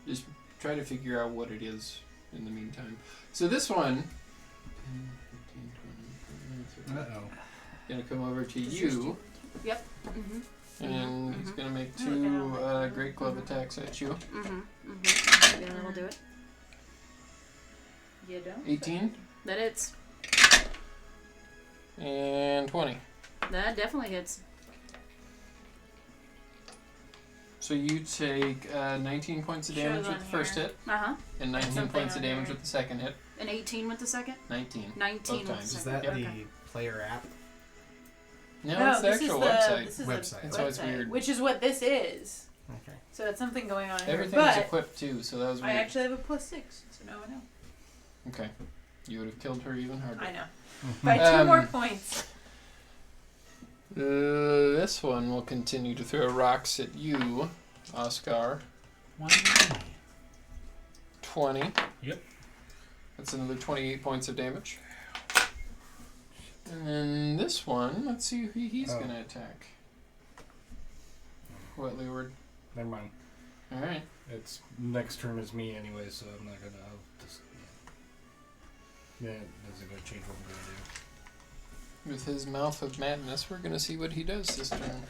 Speaker 1: just try to figure out what it is in the meantime. So this one, 10, 15, 20, 30,
Speaker 7: Uh-oh.
Speaker 1: gonna come over to
Speaker 4: This is
Speaker 1: you,
Speaker 4: Yep. Mm-hmm.
Speaker 1: and he's gonna make
Speaker 5: I'm looking
Speaker 1: two
Speaker 5: at my
Speaker 1: great glove attacks at you.
Speaker 4: Mm-hmm. Mm-hmm. Yeah, that'll do it.
Speaker 5: You don't.
Speaker 1: 18
Speaker 4: That hits.
Speaker 1: and 20.
Speaker 4: That definitely hits.
Speaker 1: So you take 19 points of damage
Speaker 5: Shows
Speaker 1: with
Speaker 5: on
Speaker 1: the first
Speaker 5: here.
Speaker 1: hit,
Speaker 4: Uh-huh.
Speaker 1: and 19
Speaker 5: something
Speaker 1: points of
Speaker 5: on
Speaker 1: damage
Speaker 5: here.
Speaker 1: with the second hit.
Speaker 4: An 18 with the second?
Speaker 1: 19.
Speaker 4: 19
Speaker 1: Both
Speaker 4: with the
Speaker 1: times.
Speaker 7: Is
Speaker 4: second.
Speaker 7: that
Speaker 4: Okay.
Speaker 7: the player app?
Speaker 1: No, it's the
Speaker 5: this
Speaker 1: actual
Speaker 5: is
Speaker 1: website.
Speaker 5: This is
Speaker 7: Website.
Speaker 5: The
Speaker 1: That's why it's
Speaker 5: website,
Speaker 1: weird.
Speaker 5: Which is what this is.
Speaker 7: Okay.
Speaker 5: So it's something going on here.
Speaker 1: Everything's
Speaker 5: But
Speaker 1: equipped too, so that was
Speaker 5: I
Speaker 1: weird.
Speaker 5: actually have a +6, so now I know.
Speaker 1: Okay. You would have killed her even harder.
Speaker 5: I know. By 2 more points.
Speaker 1: This one will continue to throw rocks at you, Oscar. 20.
Speaker 2: Yep.
Speaker 1: That's another 28 points of damage. And then this one, let's see who he's
Speaker 3: Oh.
Speaker 1: going to attack. What, Leeward?
Speaker 3: Never mind.
Speaker 1: Alright.
Speaker 3: It's next turn is me anyway, so I'm not gonna. I'll just, yeah, it doesn't go change what I'm gonna do.
Speaker 1: With his mouth of madness, we're going to see what he does this turn.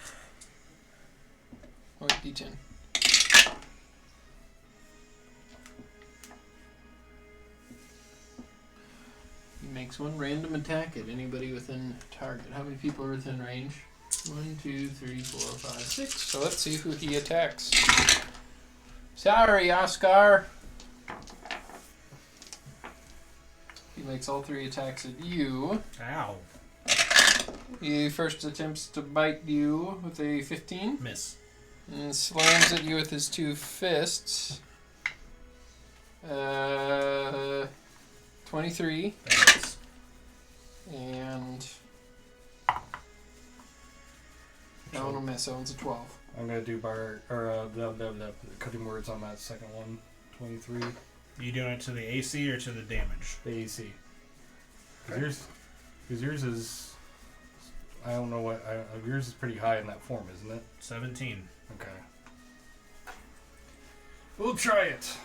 Speaker 1: Oh, D10. He makes one random attack at anybody within target. How many people are within range? 1, 2, 3, 4, 5, 6. So let's see who he attacks. Sorry, Oscar. He makes all 3 attacks at you.
Speaker 2: Ow.
Speaker 1: He first attempts to bite you with a 15
Speaker 2: Miss.
Speaker 1: and slams at you with his 2 fists. 23
Speaker 2: That hits.
Speaker 1: and that one will miss. That one's a 12.
Speaker 3: I'm gonna do the cutting words on that second one. 23.
Speaker 2: You doing it to the AC or to the damage?
Speaker 3: The AC. Because yours is. I don't know what. Yours is pretty high in that form, isn't it?
Speaker 2: 17.
Speaker 3: Okay. We'll try it.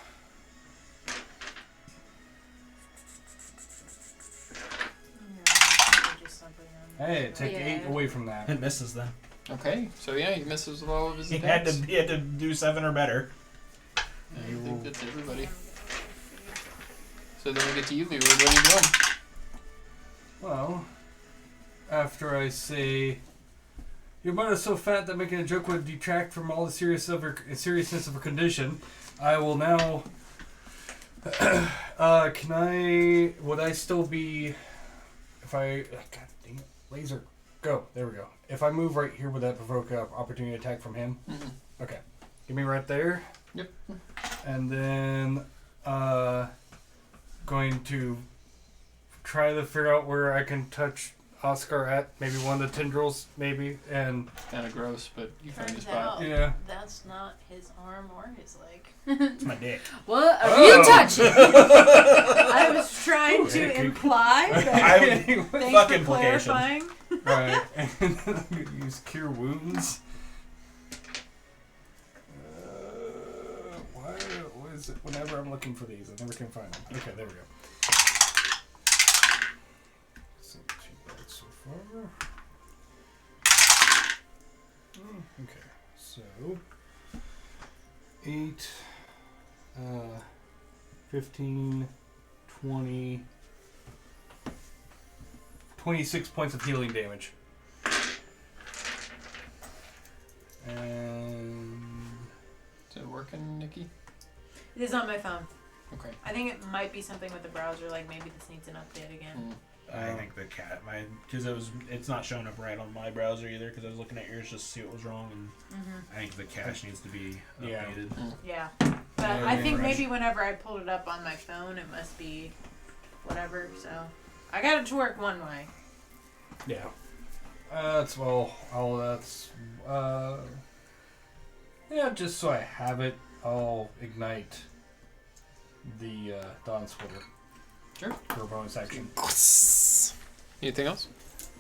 Speaker 3: Hey, take
Speaker 4: Yeah.
Speaker 3: 8 away from that.
Speaker 2: It misses then.
Speaker 1: Okay, so yeah, he misses with all of his
Speaker 2: He had
Speaker 1: attacks.
Speaker 2: to do 7 or better.
Speaker 1: I think that's everybody. So then we get to you, Leeward. What are you doing?
Speaker 3: Well, after I say, "Your mother is so fat that making a joke would detract from all the seriousness of her condition," I will now. Would I still be? If I. God dang it. Laser. Go. There we go. If I move right here, would that provoke an opportunity attack from him?
Speaker 1: Mm-hmm.
Speaker 3: Okay. Give me right there.
Speaker 1: Yep.
Speaker 3: And then, going to try to figure out where I can touch Oscar at. Maybe one of the tendrils, maybe. And
Speaker 1: Kind of gross, but you find a
Speaker 5: Turns
Speaker 1: spot.
Speaker 5: out
Speaker 3: yeah.
Speaker 5: that's not his arm or his leg.
Speaker 2: It's my dick.
Speaker 4: What are you touching?
Speaker 5: I was trying to
Speaker 3: Okay.
Speaker 5: imply, but
Speaker 3: Anyway,
Speaker 5: thanks
Speaker 2: Fuck
Speaker 5: for
Speaker 2: implication.
Speaker 5: clarifying.
Speaker 3: right. And then I'm gonna use Cure Wounds. Why is it whenever I'm looking for these? I never can find them. Okay, there we go. So too bad so far. Okay, so 8, 15, 20, 26 points of healing damage. And
Speaker 1: Is it working, Nikki?
Speaker 5: It is on my phone.
Speaker 1: Okay.
Speaker 5: I think it might be something with the browser, like maybe this needs an update again.
Speaker 2: I think the cat, because it's not showing up right on my browser either. Because I was looking at yours just to see what was wrong, and I think the cache needs to be
Speaker 3: Yeah.
Speaker 2: updated.
Speaker 5: Yeah. But I think maybe whenever I pulled it up on my phone, it must be whatever. So I got it to work one way.
Speaker 3: yeah, that's yeah. Just so I have it, I'll ignite the Dawn Splitter.
Speaker 1: Sure.
Speaker 3: For a bonus action.
Speaker 1: Anything else?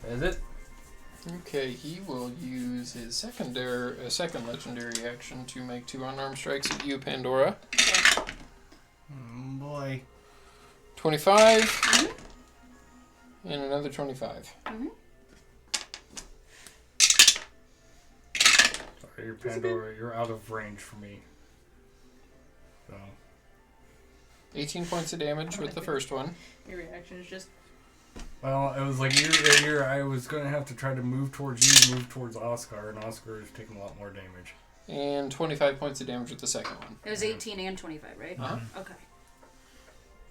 Speaker 3: Is it?
Speaker 1: Okay, he will use his second legendary action to make 2 unarmed strikes at you, Pandora.
Speaker 7: Boy.
Speaker 1: 25. And another 25.
Speaker 3: Sorry, you're Pandora. You're out of range for me. So.
Speaker 1: 18 points of damage with the first one.
Speaker 5: Your reaction is just.
Speaker 3: Well, it was like I was going to have to try to move towards you, move towards Oscar, and Oscar is taking a lot more damage.
Speaker 1: And 25 points of damage with the second one.
Speaker 4: It was 18 and 25, right?
Speaker 1: Uh-huh.
Speaker 4: Okay.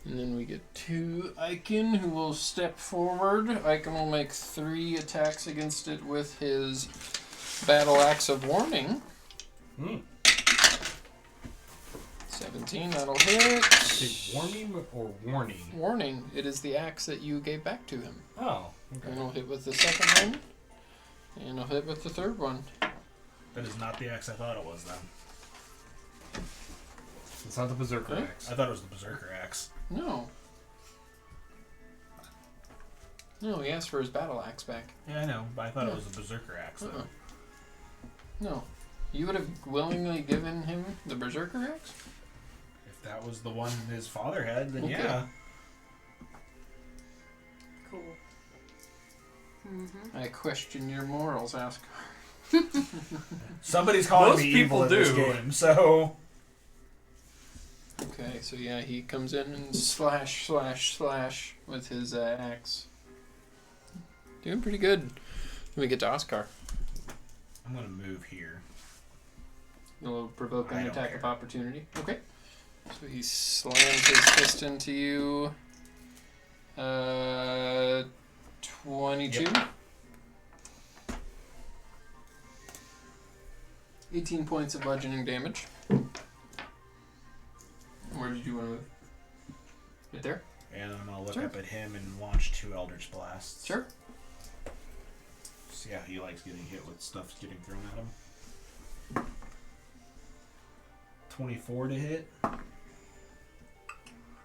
Speaker 1: And then we get to Aiken, who will step forward. Aiken will make 3 attacks against it with his Battle Axe of Warning. 17, that'll hit.
Speaker 3: Is it warning or warning?
Speaker 1: Warning, it is the axe that you gave back to him.
Speaker 3: Oh, okay.
Speaker 1: And he'll hit with the second one. And he'll hit with the third one.
Speaker 2: That is not the axe I thought it was, then.
Speaker 3: It's not the Berserker
Speaker 1: Huh?
Speaker 3: axe.
Speaker 2: I thought it was the Berserker axe.
Speaker 1: No. No, he asked for his battle axe back.
Speaker 2: Yeah, I know, but I thought it was the Berserker axe, though.
Speaker 1: No. You would have willingly given him the Berserker axe?
Speaker 2: If that was the one his father had, then
Speaker 1: Okay.
Speaker 2: yeah.
Speaker 5: Cool.
Speaker 1: I question your morals, Oscar.
Speaker 2: Somebody's calling
Speaker 3: Most
Speaker 2: me
Speaker 3: people
Speaker 2: evil in this
Speaker 3: do.
Speaker 2: game, so...
Speaker 1: Okay, so yeah, he comes in and slash with his axe. Doing pretty good. Then we get to Oscar.
Speaker 2: I'm gonna move here.
Speaker 1: You'll provoke
Speaker 2: I
Speaker 1: an
Speaker 2: don't
Speaker 1: attack
Speaker 2: care.
Speaker 1: of opportunity. Okay. So he slams his fist into you. 22.
Speaker 2: Yep.
Speaker 1: 18 points of bludgeoning damage. Where did you want to move? Right there?
Speaker 2: And I'm gonna look
Speaker 1: Sure.
Speaker 2: up at him and launch 2 Eldritch Blasts.
Speaker 1: Sure.
Speaker 2: See how he likes getting hit with stuff getting thrown at him. 24 to hit.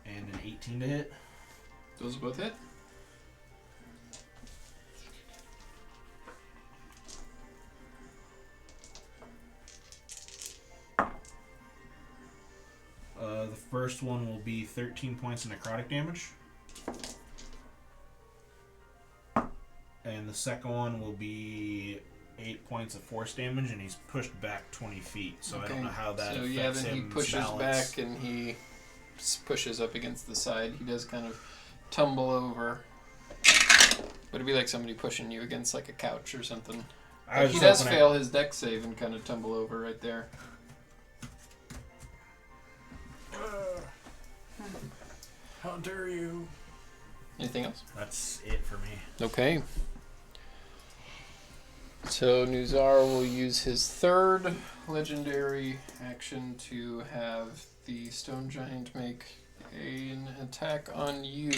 Speaker 2: And an 18 to hit.
Speaker 1: Those both hit.
Speaker 2: The first one will be 13 points of necrotic damage. And the second one will be 8 points of force damage, and he's pushed back 20 feet. So I don't know how that
Speaker 1: So
Speaker 2: affects
Speaker 1: yeah, then he
Speaker 2: him's
Speaker 1: pushes
Speaker 2: balance.
Speaker 1: back and he pushes up against the side. He does kind of tumble over. Would it be like somebody pushing you against like a couch or something?
Speaker 2: I was
Speaker 1: He
Speaker 2: just
Speaker 1: does
Speaker 2: hoping
Speaker 1: fail his dex save and kind of tumble over right there.
Speaker 7: How dare you?
Speaker 1: Anything else?
Speaker 2: That's it for me.
Speaker 1: Okay. So Nuzar will use his third legendary action to have the stone giant make an attack on you,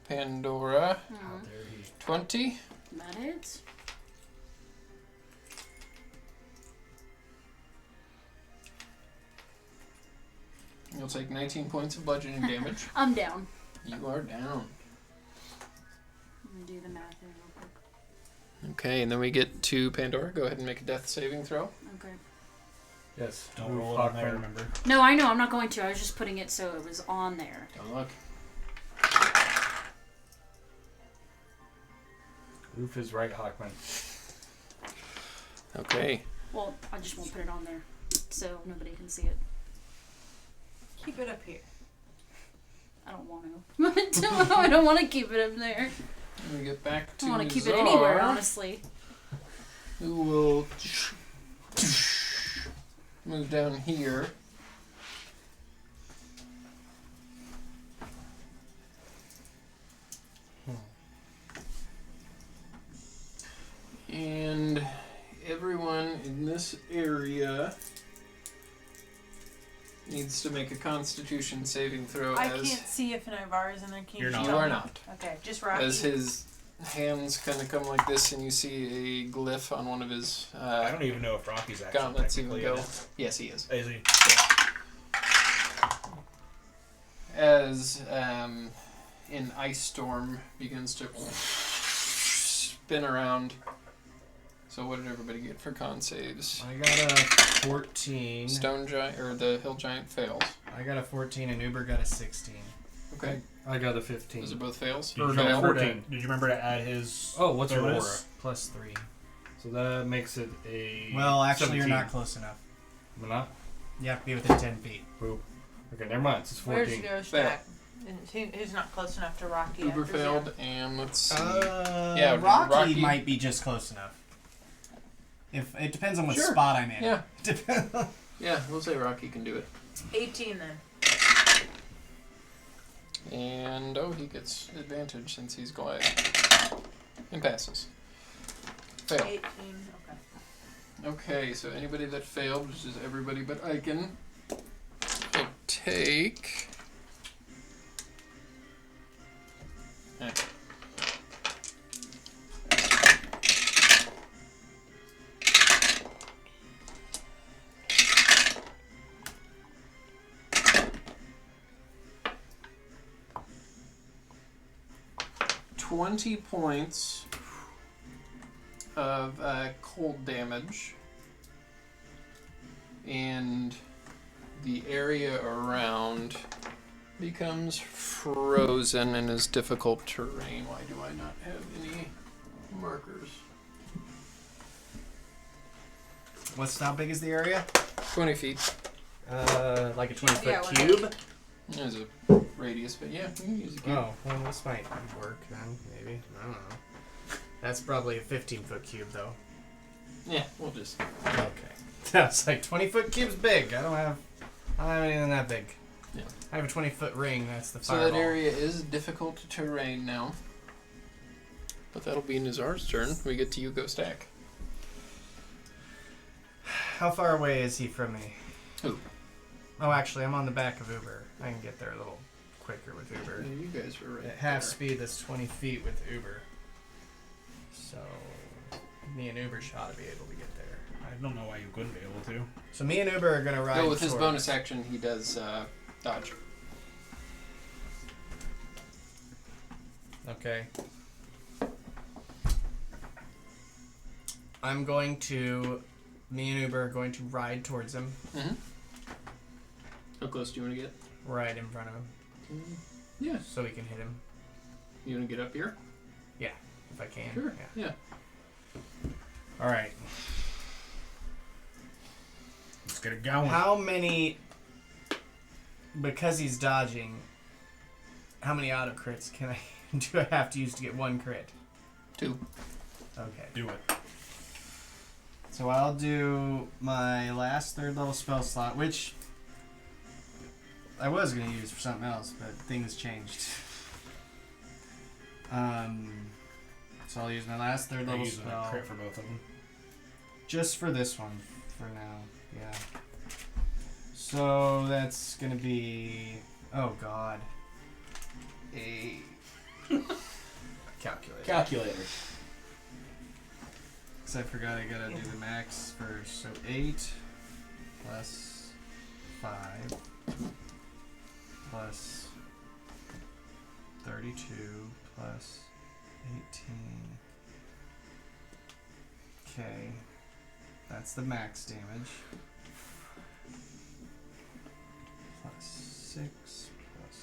Speaker 1: Pandora.
Speaker 3: How dare he?
Speaker 1: 20.
Speaker 4: That hits.
Speaker 1: You'll take 19 points of bludgeoning damage.
Speaker 4: I'm down.
Speaker 1: You are down.
Speaker 4: I'm gonna do the math here real quick.
Speaker 1: Okay, and then we get to Pandora. Go ahead and make a death saving throw.
Speaker 4: Okay.
Speaker 3: Yes.
Speaker 2: Don't
Speaker 3: move
Speaker 2: roll it on there,
Speaker 3: Hawkman.
Speaker 2: remember?
Speaker 4: No, I know. I'm not going to. I was just putting it so it was on there.
Speaker 1: Don't look.
Speaker 3: Roof is right, Hawkman.
Speaker 1: Okay.
Speaker 4: Well, I just won't put it on there so nobody can see it.
Speaker 5: Keep it up here.
Speaker 4: I don't want to. I don't want to keep it up there.
Speaker 1: And we get back to
Speaker 4: I want to keep it
Speaker 1: Nuzar,
Speaker 4: anywhere, honestly.
Speaker 1: who will move down here. And everyone in this area needs to make a Constitution saving throw
Speaker 5: I
Speaker 1: as
Speaker 5: can't see if Navar is in there. Can
Speaker 2: You're
Speaker 5: you
Speaker 2: not.
Speaker 1: you
Speaker 5: tell
Speaker 1: are
Speaker 5: me?
Speaker 1: not.
Speaker 5: Okay, just Rocky.
Speaker 1: As his hands kind of come like this, and you see a glyph on one of his
Speaker 2: I don't even know if Rocky's actually
Speaker 1: gauntlets even
Speaker 2: technically
Speaker 1: go.
Speaker 2: in it.
Speaker 1: Yes, he is.
Speaker 2: Is he?
Speaker 1: As an ice storm begins to spin around. So what did everybody get for con saves?
Speaker 7: I got a 14.
Speaker 1: Stone giant or the hill giant fails.
Speaker 7: I got a 14 and Uber got a 16.
Speaker 1: Okay,
Speaker 3: I got a 15.
Speaker 1: those are both fails.
Speaker 2: Did you,
Speaker 3: Or no,
Speaker 2: remember to,
Speaker 3: 14.
Speaker 2: did you remember to add his
Speaker 3: Oh, what's your aura?
Speaker 2: bonus?
Speaker 7: Plus 3.
Speaker 3: So that makes it a.
Speaker 7: Well, actually, you're
Speaker 3: 17.
Speaker 7: not close enough.
Speaker 3: Am I not?
Speaker 7: You have to be within 10 feet.
Speaker 3: Boop. Okay, never mind. It's
Speaker 5: Where's
Speaker 3: 14.
Speaker 5: Ghost
Speaker 1: Fail.
Speaker 5: at? Who's not close enough to Rocky?
Speaker 1: Uber
Speaker 5: I presume?
Speaker 1: failed, and let's see.
Speaker 7: Yeah, Rocky,
Speaker 1: Rocky-
Speaker 7: might be just close enough. If it depends on what
Speaker 1: Sure.
Speaker 7: spot I'm in.
Speaker 1: Yeah.
Speaker 7: Depends.
Speaker 1: Yeah, we'll say Rocky can do it.
Speaker 5: 18 then.
Speaker 1: And he gets advantage since he's glide. And passes. Fail.
Speaker 5: 18. Okay.
Speaker 1: Okay, so anybody that failed, which is everybody but Aiken, will take. Eh. $20 points of cold damage, and the area around becomes frozen and is difficult terrain. Why do I not have any markers?
Speaker 7: How big is the area?
Speaker 1: 20 feet.
Speaker 7: Like a 20-foot
Speaker 5: Yeah, what-
Speaker 7: cube?
Speaker 1: There's a radius, but yeah, you can use a cube.
Speaker 7: Oh, well, this might work then, maybe. I don't know. That's probably a 15-foot cube, though.
Speaker 1: Yeah, we'll just.
Speaker 7: Okay. That's like 20-foot cube's big. I don't have anything that big.
Speaker 1: Yeah.
Speaker 7: I have a 20-foot ring. That's the
Speaker 1: So
Speaker 7: fireball.
Speaker 1: that area is difficult terrain now. But that'll be Nizar's turn. We get to you, go stack.
Speaker 7: How far away is he from me?
Speaker 1: Who?
Speaker 7: Oh, actually, I'm on the back of Uber. I can get there a little quicker with Uber.
Speaker 1: You guys were right
Speaker 7: At half
Speaker 1: there.
Speaker 7: speed, that's 20 feet with Uber. So, me and Uber ought to be able to get there.
Speaker 2: I don't know why you couldn't be able to.
Speaker 7: So me and Uber are going to ride
Speaker 1: Go with his
Speaker 7: towards-
Speaker 1: bonus action, he does dodge.
Speaker 7: Okay. I'm going to... Me and Uber are going to ride towards him.
Speaker 1: Mm-hmm. How close do you want to get?
Speaker 7: Right in front of him.
Speaker 1: Yeah.
Speaker 7: So we can hit him.
Speaker 1: You want to get up here?
Speaker 7: If I can.
Speaker 1: Sure.
Speaker 7: Yeah.
Speaker 1: Yeah.
Speaker 2: Alright. Let's get it going.
Speaker 7: How many... Because he's dodging, how many auto crits can I... do I have to use to get one crit?
Speaker 1: 2.
Speaker 7: Okay.
Speaker 9: Do it.
Speaker 7: So I'll do my last 3rd level spell slot, which I was going to use for something else, but things changed. So I'll use my last 3rd
Speaker 9: Are you
Speaker 7: level
Speaker 9: using a
Speaker 7: spell.
Speaker 9: crit for both of them?
Speaker 7: Just for this one, for now, yeah. So that's gonna be, oh god, a calculator.
Speaker 9: Calculator.
Speaker 7: Because I forgot I gotta do the max first. So 8 plus 5 plus 32 plus 18. Okay, that's the max damage. Plus 6 plus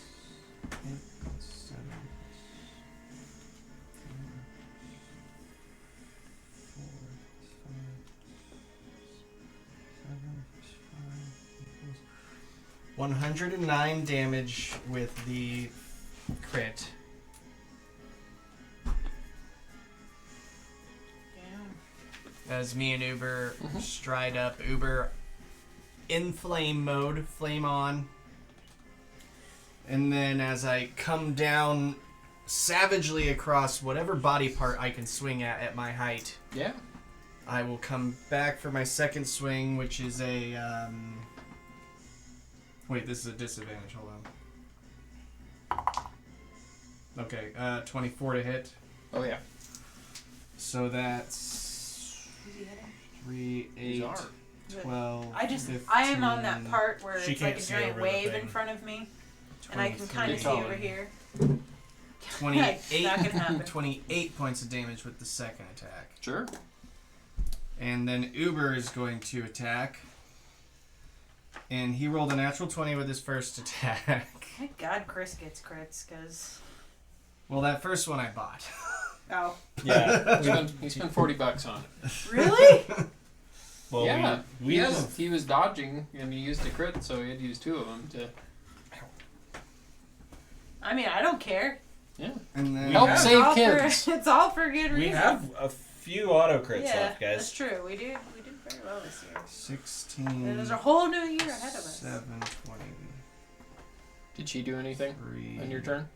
Speaker 7: 8 plus 7 plus 4 plus 5 7 plus 5 equals 109 damage with the crit. As me and Uber stride up, Uber in flame mode, flame on. And then as I come down savagely across whatever body part I can swing at my height,
Speaker 1: Yeah.
Speaker 7: I will come back for my second swing, which is a, wait, this is a disadvantage, hold on. Okay, 24 to hit.
Speaker 1: Oh, yeah.
Speaker 7: So that's 3, 8,
Speaker 1: Bizarre.
Speaker 7: 12,
Speaker 5: I am on that
Speaker 7: 15,
Speaker 5: part where
Speaker 9: She
Speaker 5: it's like
Speaker 9: can't
Speaker 5: a
Speaker 9: see
Speaker 5: giant
Speaker 9: over the
Speaker 5: wave in
Speaker 9: thing.
Speaker 5: front of me, and I can kind of see
Speaker 7: 23,
Speaker 5: over here.
Speaker 7: 28,
Speaker 5: Not gonna happen.
Speaker 7: 28 points of damage with the second attack.
Speaker 1: Sure.
Speaker 7: And then Uber is going to attack. And he rolled a natural 20 with his first attack.
Speaker 5: Thank God Chris gets crits, because...
Speaker 7: Well, that first one I bought.
Speaker 5: Oh.
Speaker 9: Yeah.
Speaker 1: He spent $40 on it.
Speaker 5: Really?
Speaker 9: Well,
Speaker 1: Yeah.
Speaker 9: we have
Speaker 1: He was dodging, and he used a crit, so he had to use 2 of them to...
Speaker 5: I mean, I don't care.
Speaker 1: Yeah.
Speaker 7: And then
Speaker 1: Help
Speaker 5: It's
Speaker 1: save
Speaker 5: all
Speaker 1: kids.
Speaker 5: it's all for good reason.
Speaker 9: we have a few auto crits
Speaker 5: yeah,
Speaker 9: left,
Speaker 5: that's
Speaker 9: guys.
Speaker 5: true. We did very well this year.
Speaker 7: 16,
Speaker 5: And there's a whole new year ahead of us.
Speaker 7: 7, 20,
Speaker 1: Did she do anything
Speaker 7: 3.
Speaker 1: on your turn?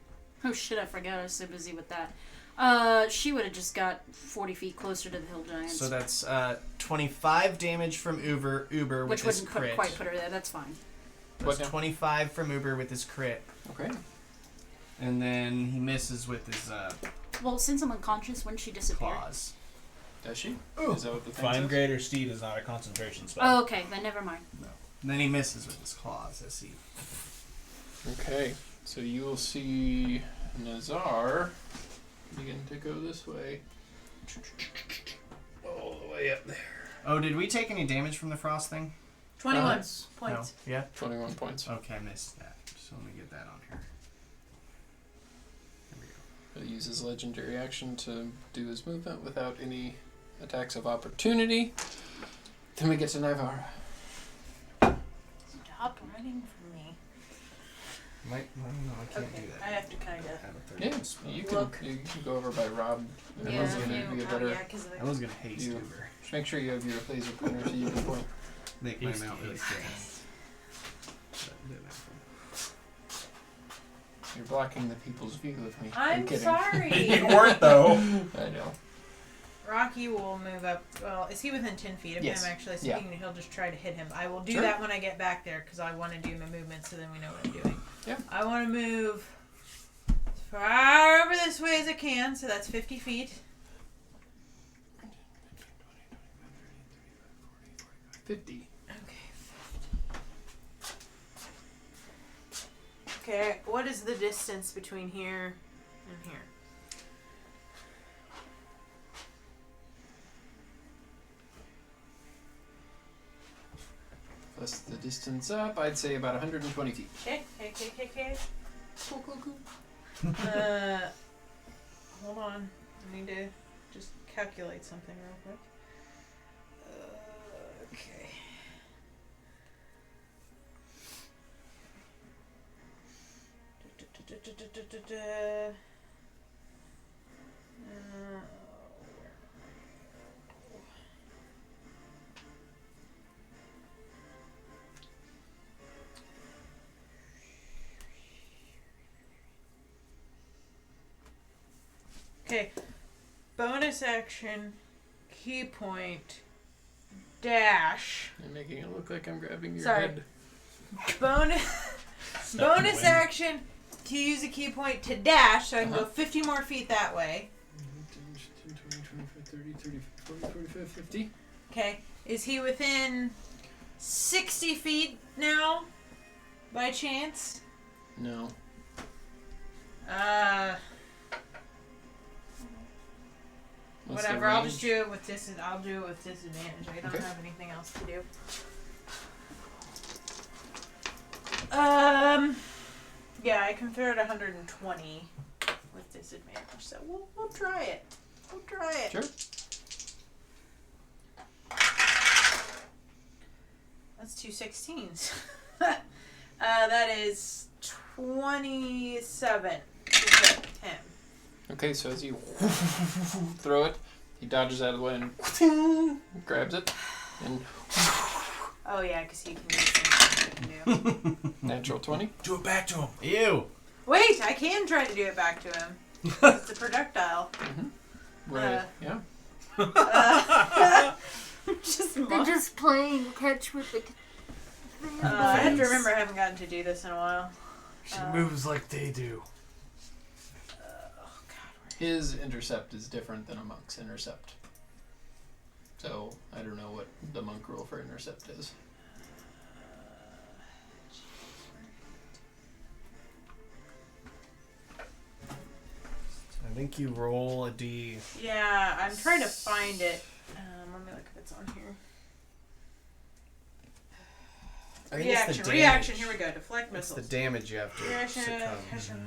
Speaker 4: Oh shit, I forgot. I was so busy with that. She would have just got 40 feet closer to the hill giants.
Speaker 7: So that's 25 damage from Uber with
Speaker 4: which
Speaker 7: his
Speaker 4: wouldn't
Speaker 7: crit.
Speaker 4: quite put her there. That's fine.
Speaker 7: That's
Speaker 1: What now?
Speaker 7: 25 from Uber with his crit.
Speaker 1: Okay.
Speaker 7: And then he misses with his
Speaker 4: Well, since I'm unconscious, when she disappeared.
Speaker 7: claws.
Speaker 1: Does she?
Speaker 9: Ooh.
Speaker 1: Is that what the thing
Speaker 9: Fine
Speaker 1: says?
Speaker 9: Greater Steed is not a concentration spell.
Speaker 4: Oh, okay. Then never mind.
Speaker 7: And then he misses with his claws as he...
Speaker 1: Okay. So you will see Nazar begin to go this way. All the way up there.
Speaker 7: Oh, did we take any damage from the frost thing?
Speaker 5: 21
Speaker 1: Uh,
Speaker 5: points.
Speaker 7: No. Yeah?
Speaker 1: 21 points.
Speaker 7: Okay, I missed that. So let me get that on here. There we go.
Speaker 1: He'll use his legendary action to do his movement without any attacks of opportunity. Then we get to Navarra.
Speaker 5: Stop running from me.
Speaker 7: No, I can't do
Speaker 5: I
Speaker 7: that.
Speaker 5: have to kind of...
Speaker 7: I have a third
Speaker 1: Yeah,
Speaker 7: one spell.
Speaker 1: you can go over by Rob. And
Speaker 4: Yeah,
Speaker 1: that's gonna
Speaker 4: you-
Speaker 1: be a better.
Speaker 5: because
Speaker 7: I was going to haste
Speaker 1: You-
Speaker 7: Uber.
Speaker 1: Just make sure you have your laser pointer so you can point.
Speaker 7: Make my
Speaker 9: Haste,
Speaker 7: mount really
Speaker 9: haste,
Speaker 7: fast. But didn't happen.
Speaker 1: You're blocking the people's view of me.
Speaker 5: I'm
Speaker 1: kidding.
Speaker 5: sorry.
Speaker 9: You weren't, though.
Speaker 1: I know.
Speaker 5: Rocky will move up. Well, is he within 10 feet of
Speaker 1: Yes.
Speaker 5: him, actually? So
Speaker 1: Yeah.
Speaker 5: he'll just try to hit him. I will do
Speaker 1: Sure.
Speaker 5: that when I get back there, because I want to do my movement so then we know what I'm doing.
Speaker 1: Yeah.
Speaker 5: I want to move as far over this way as I can, so that's 50 feet.
Speaker 1: 50.
Speaker 5: Okay, what is the distance between here and here?
Speaker 1: Plus the distance up, I'd say about 120 feet.
Speaker 5: Okay. Cool. Hold on. I need to just calculate something real quick. Okay. Okay. Bonus action, key point, dash.
Speaker 1: You're making it look like I'm grabbing your
Speaker 5: Sorry.
Speaker 1: head.
Speaker 5: Bonus action to use a key point to dash, so I can go 50 more feet that way.
Speaker 1: 10, 20, 25, 30, 40, 45, 50.
Speaker 5: Okay. Is he within 60 feet now? By chance?
Speaker 1: No. What's the
Speaker 5: Whatever. I'll
Speaker 1: range?
Speaker 5: just do it with I'll do it with disadvantage. I don't have anything else to do. Yeah, I can throw it 120 with disadvantage. So we'll try it. We'll try it.
Speaker 1: Sure.
Speaker 5: That's 2 16s. That is 27 to hit him.
Speaker 1: Okay, so as you throw it, he dodges out of the way and grabs it. And
Speaker 5: Oh yeah, because he can do the same thing I can do.
Speaker 1: natural 20.
Speaker 7: Do it back to him. Ew.
Speaker 5: Wait, I can try to do it back to him. It's a projectile.
Speaker 1: Right. Yeah.
Speaker 5: Just
Speaker 4: They're just playing catch with the.
Speaker 5: I have to remember I haven't gotten to do this in a while.
Speaker 3: She moves like they do.
Speaker 1: His intercept is different than a monk's intercept. So I don't know what the monk rule for intercept is.
Speaker 7: I think you roll a D.
Speaker 5: Yeah, I'm trying to find it. Let me look if it's on here.
Speaker 7: I think it's the
Speaker 5: Reaction.
Speaker 7: damage.
Speaker 5: Here we go. Deflect
Speaker 7: It's
Speaker 5: missiles.
Speaker 7: the damage you have to
Speaker 5: Reaction.
Speaker 7: succumb.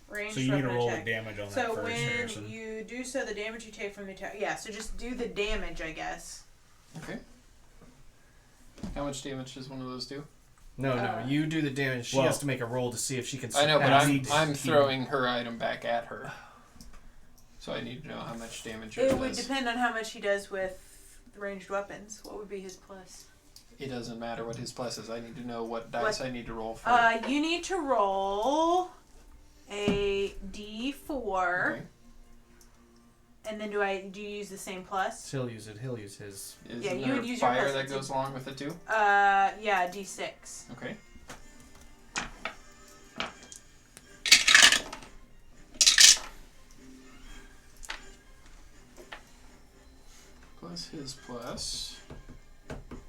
Speaker 5: Range.
Speaker 9: So you need to
Speaker 5: weapon
Speaker 9: roll
Speaker 5: attack.
Speaker 9: the damage on that
Speaker 5: So
Speaker 9: first,
Speaker 5: when
Speaker 9: Harrison.
Speaker 5: you do so, the damage you take from the attack. Yeah. So just do the damage, I guess.
Speaker 1: Okay. How much damage does one of those do?
Speaker 7: No, you do the damage. She
Speaker 9: Well-
Speaker 7: has to make a roll to see if she can
Speaker 1: I know, but
Speaker 7: surpass
Speaker 1: I'm
Speaker 7: the-
Speaker 1: throwing her item back at her. So I need to know how much damage
Speaker 5: It
Speaker 1: yours
Speaker 5: would
Speaker 1: does.
Speaker 5: depend on how much he does with ranged weapons. What would be his plus?
Speaker 1: It doesn't matter what his plus is. I need to know what dice I need to roll for.
Speaker 5: You need to roll a D4,
Speaker 1: Okay.
Speaker 5: and then do you use the same plus?
Speaker 7: He'll use it. He'll use his.
Speaker 1: Isn't
Speaker 5: Yeah, you
Speaker 1: there
Speaker 5: would use your
Speaker 1: fire
Speaker 5: plus.
Speaker 1: that goes along with it too?
Speaker 5: Yeah, D6.
Speaker 1: Okay. Plus his plus.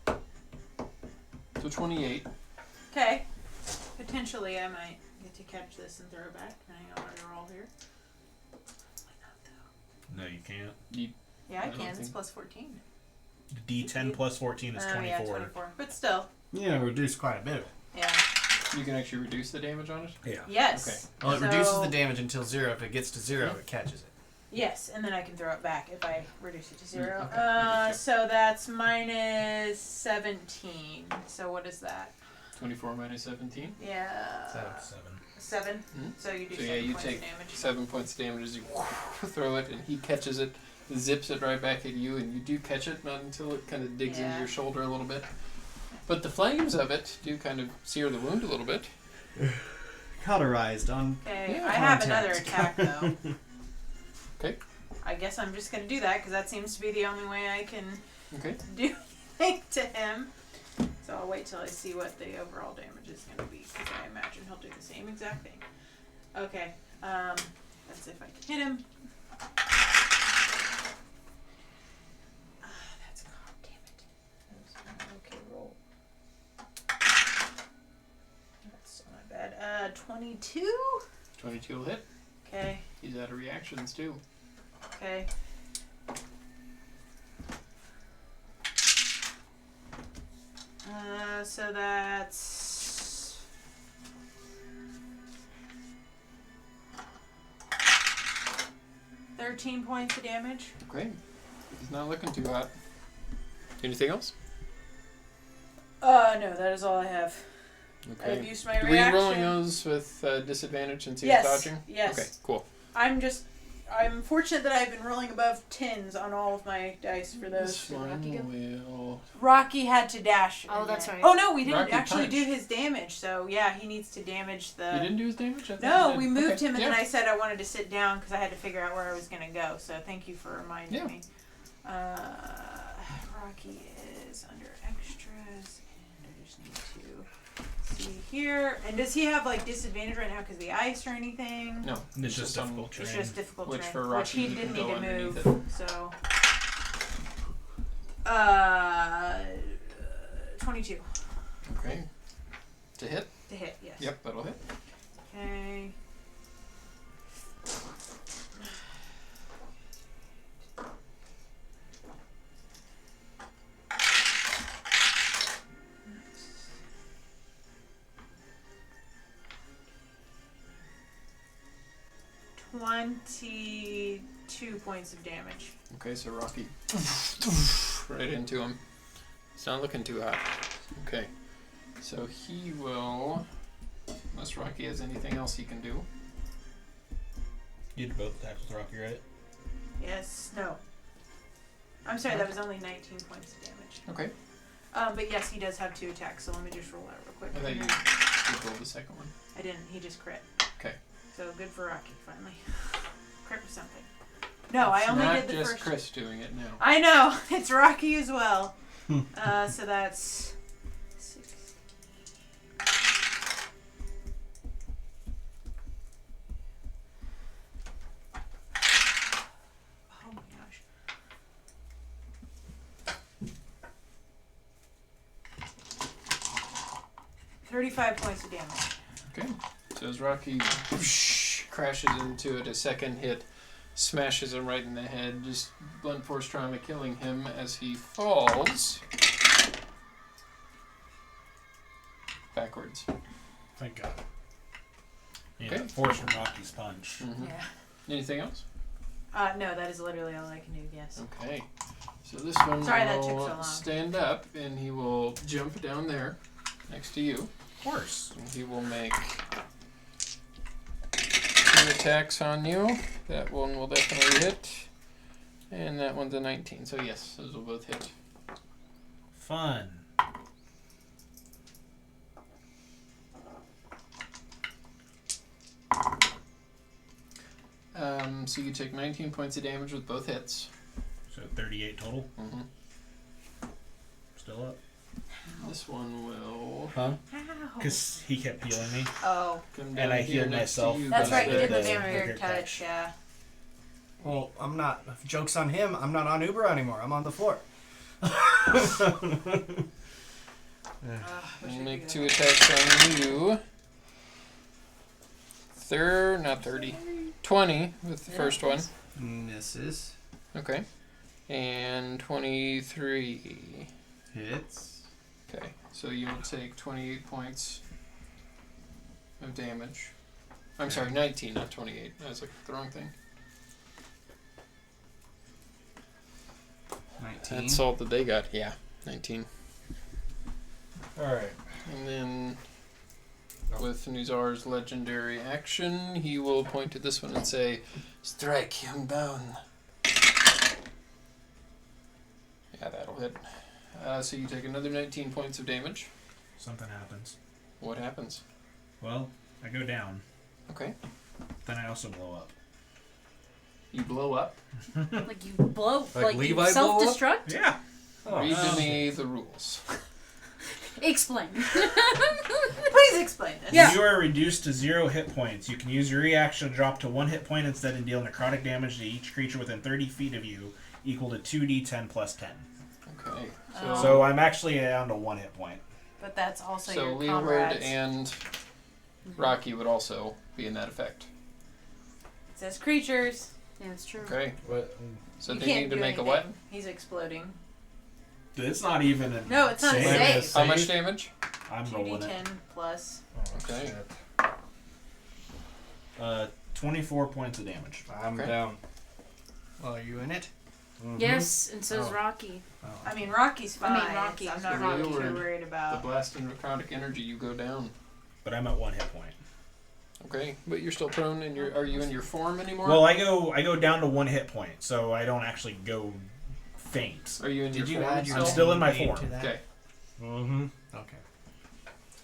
Speaker 1: So 28.
Speaker 5: Okay. Potentially, I might get to catch this and throw it back, depending on what I roll here.
Speaker 9: No, you can't.
Speaker 5: Yeah, I
Speaker 1: I don't
Speaker 5: can. It's
Speaker 1: think-
Speaker 5: plus 14.
Speaker 9: D10 plus 14 is 24.
Speaker 5: Yeah, 24. But still,
Speaker 7: Yeah, reduce quite a bit of it.
Speaker 5: yeah.
Speaker 1: You can actually reduce the damage on it?
Speaker 9: Yeah.
Speaker 5: Yes.
Speaker 7: Well, it
Speaker 5: So-
Speaker 7: reduces the damage until 0. If it gets to 0, it catches it.
Speaker 5: Yes, and then I can throw it back if I reduce it to 0.
Speaker 1: okay, I get you.
Speaker 5: So that's minus 17. So what is that?
Speaker 1: 24 minus 17.
Speaker 5: Yeah.
Speaker 9: 7.
Speaker 5: 7.
Speaker 1: Mhm.
Speaker 5: So you do
Speaker 1: So
Speaker 5: 7
Speaker 1: yeah, you
Speaker 5: points
Speaker 1: take
Speaker 5: of damage.
Speaker 1: 7 points of damage as you throw it, and he catches it, zips it right back at you, and you do catch it, not until it kind of digs into
Speaker 5: Yeah.
Speaker 1: your shoulder a little bit. But the flames of it do kind of sear the wound a little bit.
Speaker 7: Cauterized on.
Speaker 5: Okay,
Speaker 1: Yeah,
Speaker 5: I have
Speaker 7: contact.
Speaker 5: another attack though.
Speaker 1: Okay.
Speaker 5: I guess I'm just gonna do that because that seems to be the only way I can
Speaker 1: Okay.
Speaker 5: do anything to him. So I'll wait till I see what the overall damage is gonna be because I imagine he'll do the same exact thing. Okay, that's if I can hit him. That's damn it. That was an okay roll. That's not bad. 22.
Speaker 1: 22 will hit.
Speaker 5: Okay.
Speaker 1: He's out of reactions too.
Speaker 5: Okay. So that's 13 points of damage.
Speaker 1: Great. He's not looking too hot. Anything else?
Speaker 5: No, that is all I have.
Speaker 1: Okay.
Speaker 5: I've used my
Speaker 1: Were you rolling
Speaker 5: reaction.
Speaker 1: those with disadvantage since he
Speaker 5: Yes.
Speaker 1: was dodging?
Speaker 5: Yes.
Speaker 1: Okay, cool.
Speaker 5: I'm just. I'm fortunate that I've been rolling above 10s on all of my dice for
Speaker 1: This
Speaker 5: those.
Speaker 1: one will.
Speaker 5: Rocky had to dash.
Speaker 4: Oh, that's right.
Speaker 5: Oh no, we didn't
Speaker 1: Rocky
Speaker 5: actually do
Speaker 1: punch.
Speaker 5: his damage. So yeah, he needs to damage the.
Speaker 1: You didn't do his damage? I thought
Speaker 5: No,
Speaker 1: you
Speaker 5: we
Speaker 1: did.
Speaker 5: moved
Speaker 1: Okay,
Speaker 5: him, and
Speaker 1: yeah.
Speaker 5: then I said I wanted to sit down because I had to figure out where I was going to go. So thank you for reminding
Speaker 1: Yeah.
Speaker 5: me. Rocky is under extras, and I just need to see here. And does he have like disadvantage right now because of the ice or anything?
Speaker 1: No,
Speaker 2: It's just
Speaker 1: on-
Speaker 2: difficult
Speaker 5: It's
Speaker 2: terrain.
Speaker 5: just difficult
Speaker 1: Which
Speaker 5: terrain,
Speaker 1: for
Speaker 5: which
Speaker 1: Rocky,
Speaker 5: he
Speaker 1: you
Speaker 5: did
Speaker 1: can
Speaker 5: need
Speaker 1: go
Speaker 5: to
Speaker 1: underneath
Speaker 5: move. So, 22
Speaker 1: Okay. To hit?
Speaker 5: to hit. Yes.
Speaker 1: Yep, that'll hit.
Speaker 5: Okay. $22 points of damage.
Speaker 1: Okay, so Rocky right into him. It's not looking too hot. Okay. So he will, unless Rocky has anything else he can do.
Speaker 2: You did both attacks with Rocky, right?
Speaker 5: Yes. No. I'm sorry, that was only 19 points of damage.
Speaker 1: Okay.
Speaker 5: But yes, he does have 2 attacks, so let me just roll that real quick.
Speaker 1: I thought you rolled the second one.
Speaker 5: I didn't, he just crit.
Speaker 1: Okay.
Speaker 5: So good for Rocky, finally. Crit with something. No, I only
Speaker 1: Not
Speaker 5: did the
Speaker 1: just
Speaker 5: first.
Speaker 1: Chris doing it now.
Speaker 5: I know, it's Rocky as well. So that's 6. Oh my gosh. $35 points of damage.
Speaker 1: Okay. So as Rocky crashes into it, a second hit smashes him right in the head, just blunt force trauma killing him as he falls backwards.
Speaker 2: Thank God. Yeah,
Speaker 1: Okay.
Speaker 2: force from Rocky's punch.
Speaker 1: Mhm.
Speaker 5: Yeah.
Speaker 1: Anything else?
Speaker 5: No, that is literally all I can do, yes.
Speaker 1: Okay. So this one
Speaker 5: Sorry that
Speaker 1: will
Speaker 5: took so long.
Speaker 1: stand up and he will jump down there next to you.
Speaker 2: Of course.
Speaker 1: And he will make 2 attacks on you. That one will definitely hit. And that one's a 19. So yes, those will both hit.
Speaker 2: Fun.
Speaker 1: So you take 19 points of damage with both hits.
Speaker 2: So 38 total.
Speaker 1: Mm-hmm.
Speaker 2: Still up.
Speaker 1: This one will
Speaker 2: Huh?
Speaker 5: Ow.
Speaker 2: Because he kept healing me.
Speaker 5: Oh,
Speaker 1: come down
Speaker 2: And I
Speaker 1: here
Speaker 2: healed
Speaker 1: next to
Speaker 2: myself.
Speaker 1: you,
Speaker 5: that's
Speaker 1: but
Speaker 5: right, you did the
Speaker 2: the
Speaker 5: vampire
Speaker 2: bigger
Speaker 5: touch,
Speaker 2: touch.
Speaker 5: yeah.
Speaker 7: Well, I'm not. Joke's on him. I'm not on Uber anymore. I'm on the floor.
Speaker 5: Wish I
Speaker 1: I'll
Speaker 5: could
Speaker 1: make
Speaker 5: do
Speaker 1: 2
Speaker 5: that.
Speaker 1: attacks on you. Not 30. 20 with the first one.
Speaker 7: Misses.
Speaker 1: Okay. And 23.
Speaker 7: Hits.
Speaker 1: Okay. So you will take 28 points of damage. I'm sorry, 19, not 28. I was looking at the wrong thing.
Speaker 7: 19.
Speaker 1: That's all that they got. Yeah, 19.
Speaker 2: Alright.
Speaker 1: And then with Nuzar's legendary action, he will point to this one and say, "Strike him down." Yeah, that'll hit. So you take another 19 points of damage.
Speaker 2: Something happens.
Speaker 1: What happens?
Speaker 2: Well, I go down.
Speaker 1: Okay.
Speaker 2: Then I also blow up.
Speaker 1: You blow up.
Speaker 4: Like you blow, like you
Speaker 3: Levi blow up?
Speaker 4: self-destruct?
Speaker 2: Yeah.
Speaker 1: Read to me the rules.
Speaker 4: Explain.
Speaker 5: Please explain this.
Speaker 4: Yeah.
Speaker 2: You are reduced to 0 hit points. You can use your reaction to drop to 1 hit point instead and deal necrotic damage to each creature within 30 feet of you, equal to 2d10 plus 10.
Speaker 1: Okay.
Speaker 2: So I'm actually down to 1 hit point.
Speaker 5: But that's also
Speaker 1: So
Speaker 5: your
Speaker 1: Leeward
Speaker 5: comrades.
Speaker 1: and Rocky would also be in that effect.
Speaker 5: It says creatures.
Speaker 4: Yeah, it's true.
Speaker 1: Okay.
Speaker 3: What?
Speaker 1: So
Speaker 5: You
Speaker 1: they
Speaker 5: can't
Speaker 1: need to
Speaker 5: do
Speaker 1: make a
Speaker 5: anything.
Speaker 1: what?
Speaker 5: He's exploding.
Speaker 2: It's not even a
Speaker 5: No, it's not a save.
Speaker 1: How much damage?
Speaker 2: I'm rolling it.
Speaker 5: 2d10 plus.
Speaker 1: Okay.
Speaker 2: 24 points of damage.
Speaker 3: I'm
Speaker 1: Okay.
Speaker 3: down.
Speaker 7: Well, are you in it?
Speaker 4: Yes, and so is
Speaker 7: Oh.
Speaker 4: Rocky.
Speaker 5: I mean, Rocky's fine.
Speaker 4: I mean, Rocky.
Speaker 5: I'm
Speaker 1: So
Speaker 5: not really
Speaker 1: Leeward,
Speaker 5: too worried
Speaker 1: The
Speaker 5: about.
Speaker 1: blast and necrotic energy, you go down.
Speaker 2: But I'm at 1 hit point.
Speaker 1: Okay, but you're still prone, and are you in your form anymore?
Speaker 2: Well, I go down to 1 hit point, so I don't actually go faint.
Speaker 1: Are you in your form?
Speaker 7: add your
Speaker 2: I'm still in my
Speaker 7: aid
Speaker 2: form.
Speaker 7: to that?
Speaker 1: Okay.
Speaker 3: Mm-hmm.
Speaker 7: Okay.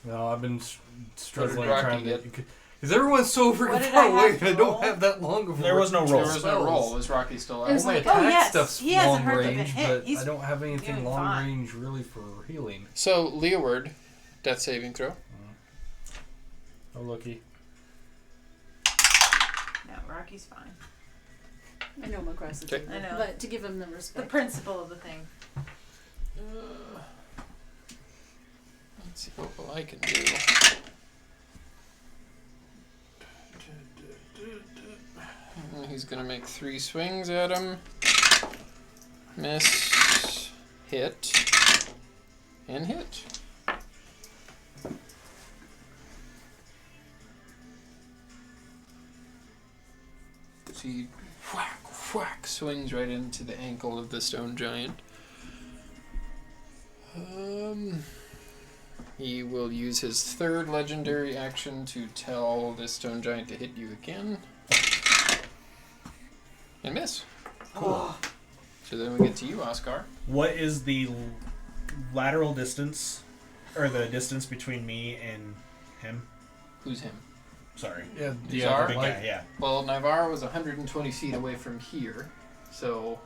Speaker 3: No, I've been struggling
Speaker 1: Rocky
Speaker 3: trying to...
Speaker 1: get?
Speaker 3: Because everyone's so
Speaker 5: What
Speaker 3: freaking
Speaker 5: did
Speaker 3: far
Speaker 5: I
Speaker 3: away,
Speaker 5: have
Speaker 3: and I
Speaker 5: to
Speaker 3: don't
Speaker 5: roll?
Speaker 3: have that long of a
Speaker 2: There was no
Speaker 1: There
Speaker 2: roll.
Speaker 1: was no roll. Was Rocky still
Speaker 4: It was
Speaker 1: out?
Speaker 3: All my
Speaker 4: like-
Speaker 3: attack
Speaker 5: yes,
Speaker 3: stuff's
Speaker 5: he hasn't
Speaker 3: long
Speaker 5: hurt them
Speaker 3: range,
Speaker 5: in hit.
Speaker 3: but
Speaker 5: He's
Speaker 3: I don't have anything
Speaker 5: doing
Speaker 3: long
Speaker 5: fine.
Speaker 3: range really for healing.
Speaker 1: So, Leeward, death saving throw.
Speaker 3: Oh, lucky.
Speaker 5: No, Rocky's fine.
Speaker 4: I know I'm aggressive,
Speaker 1: Okay.
Speaker 5: I know.
Speaker 4: but to give him the
Speaker 5: The
Speaker 4: respect.
Speaker 5: principle of the thing.
Speaker 1: Let's see what I can do. And he's gonna make 3 swings at him. Miss, hit, and hit. So he whack, whack, swings right into the ankle of the stone giant. He will use his 3rd legendary action to tell the stone giant to hit you again. And miss.
Speaker 5: Cool.
Speaker 1: So then we get to you, Oscar.
Speaker 2: What is the lateral distance, or the distance between me and him?
Speaker 1: Who's him?
Speaker 2: Sorry.
Speaker 3: Yeah,
Speaker 1: These
Speaker 2: The
Speaker 1: are?
Speaker 2: big guy, yeah.
Speaker 1: Well, Navarre was 120 feet away from here. So,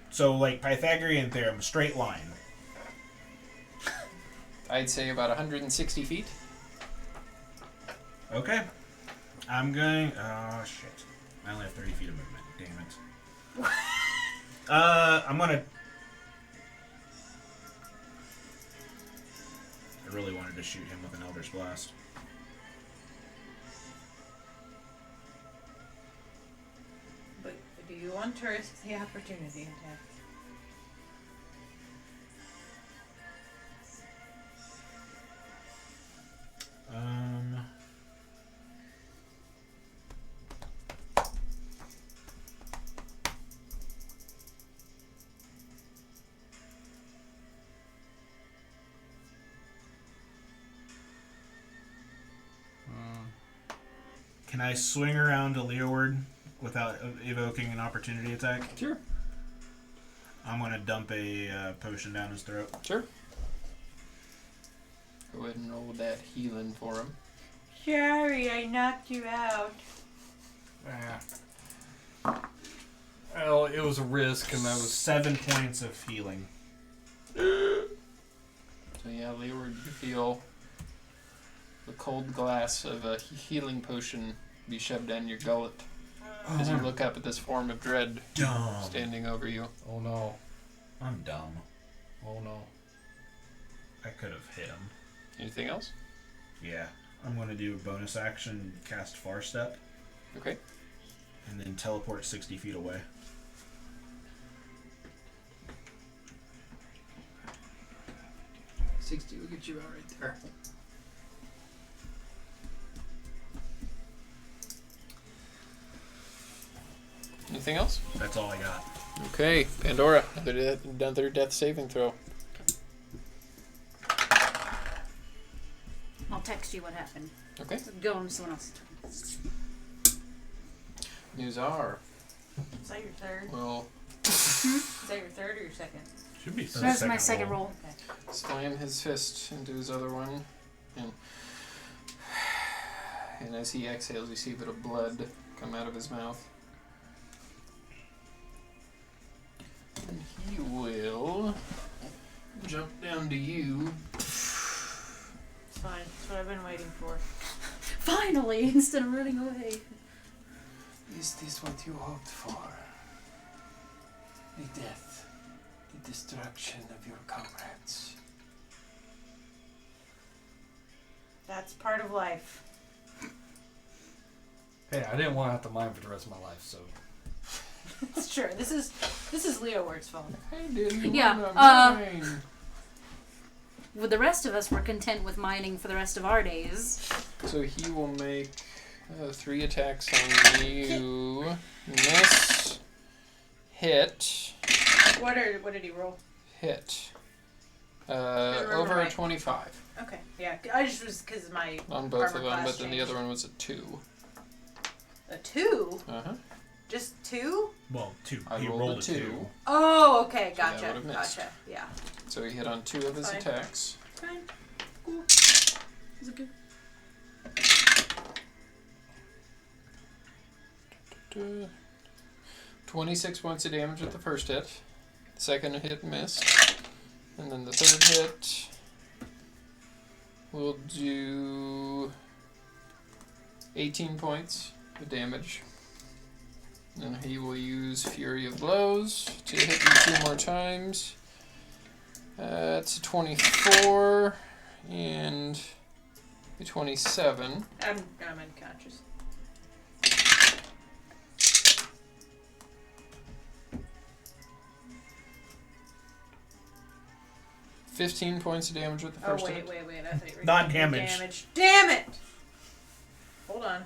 Speaker 2: So, like Pythagorean theorem, straight line.
Speaker 1: I'd say about 160 feet.
Speaker 2: Okay. I'm going. Oh shit! I only have 30 feet of movement. Damn it. I'm gonna. I really wanted to shoot him with an Elder's Blast.
Speaker 5: But do you want to risk the opportunity attack?
Speaker 2: Can I swing around to leeward without evoking an opportunity attack?
Speaker 1: Sure.
Speaker 2: I'm gonna dump a potion down his throat.
Speaker 1: Sure. Go ahead and roll that healing for him.
Speaker 5: Sorry, I knocked you out.
Speaker 3: Well, it was a risk, and that was...
Speaker 2: 7 points of healing.
Speaker 1: So yeah, Leeward, you feel the cold glass of a healing potion be shoved down your gullet as you look up at this form of dread
Speaker 2: Dumb.
Speaker 1: standing over you.
Speaker 3: Oh, no.
Speaker 2: I'm dumb.
Speaker 3: Oh, no.
Speaker 2: I could have hit him.
Speaker 1: Anything else?
Speaker 2: Yeah. I'm gonna do a bonus action, cast Far Step,
Speaker 1: Okay.
Speaker 2: and then teleport 60 feet away.
Speaker 1: $60 will get you out right there. Anything else?
Speaker 2: That's all I got.
Speaker 1: Okay, Pandora, another death saving throw.
Speaker 4: I'll text you what happened.
Speaker 1: Okay.
Speaker 4: Go on to someone else.
Speaker 1: Nuzar
Speaker 5: Is that your third?
Speaker 1: will
Speaker 5: Is that your third or your second?
Speaker 3: Should be
Speaker 4: That's my second roll.
Speaker 5: Okay.
Speaker 1: slam his fist into his other one, and as he exhales, you see a bit of blood come out of his mouth. And he will jump down to you.
Speaker 5: It's fine. That's what I've been waiting for.
Speaker 4: Finally, instead of running away.
Speaker 1: Is this what you hoped for? The death, the destruction of your comrades.
Speaker 5: That's part of life.
Speaker 3: Hey, I didn't want to have to mine for the rest of my life, so...
Speaker 5: It's true. This is Leo Word's fault.
Speaker 1: I didn't
Speaker 4: Yeah,
Speaker 1: wanna mine.
Speaker 4: With the rest of us, we're content with mining for the rest of our days.
Speaker 1: So he will make 3 attacks on you. Miss. Hit.
Speaker 5: What did he roll?
Speaker 1: Hit. Over a 25
Speaker 5: Okay, yeah. I just was because my
Speaker 1: on both of
Speaker 5: armor
Speaker 1: them,
Speaker 5: class
Speaker 1: but then the
Speaker 5: changed.
Speaker 1: other one was a 2.
Speaker 5: A 2?
Speaker 1: Uh-huh.
Speaker 5: Just 2?
Speaker 2: Well, 2.
Speaker 1: I
Speaker 2: He
Speaker 1: rolled
Speaker 2: rolled
Speaker 1: a
Speaker 2: a
Speaker 1: 2.
Speaker 2: 2.
Speaker 5: Oh, okay.
Speaker 1: So that
Speaker 5: Gotcha.
Speaker 1: would've missed.
Speaker 5: Gotcha. Yeah.
Speaker 1: So he hit on 2 of his
Speaker 5: Fine.
Speaker 1: attacks.
Speaker 4: Fine. Cool. Is it good?
Speaker 1: 26 points of damage with the first hit. The second hit missed. And then the third hit will do 18 points of damage. And he will use Fury of Blows to hit you 2 more times. It's a 24 and a 27.
Speaker 5: I'm unconscious.
Speaker 1: $15 points of damage with the first hit.
Speaker 5: Wait. I thought you were
Speaker 2: Not
Speaker 5: doing
Speaker 2: damage.
Speaker 5: Damn it! Hold on.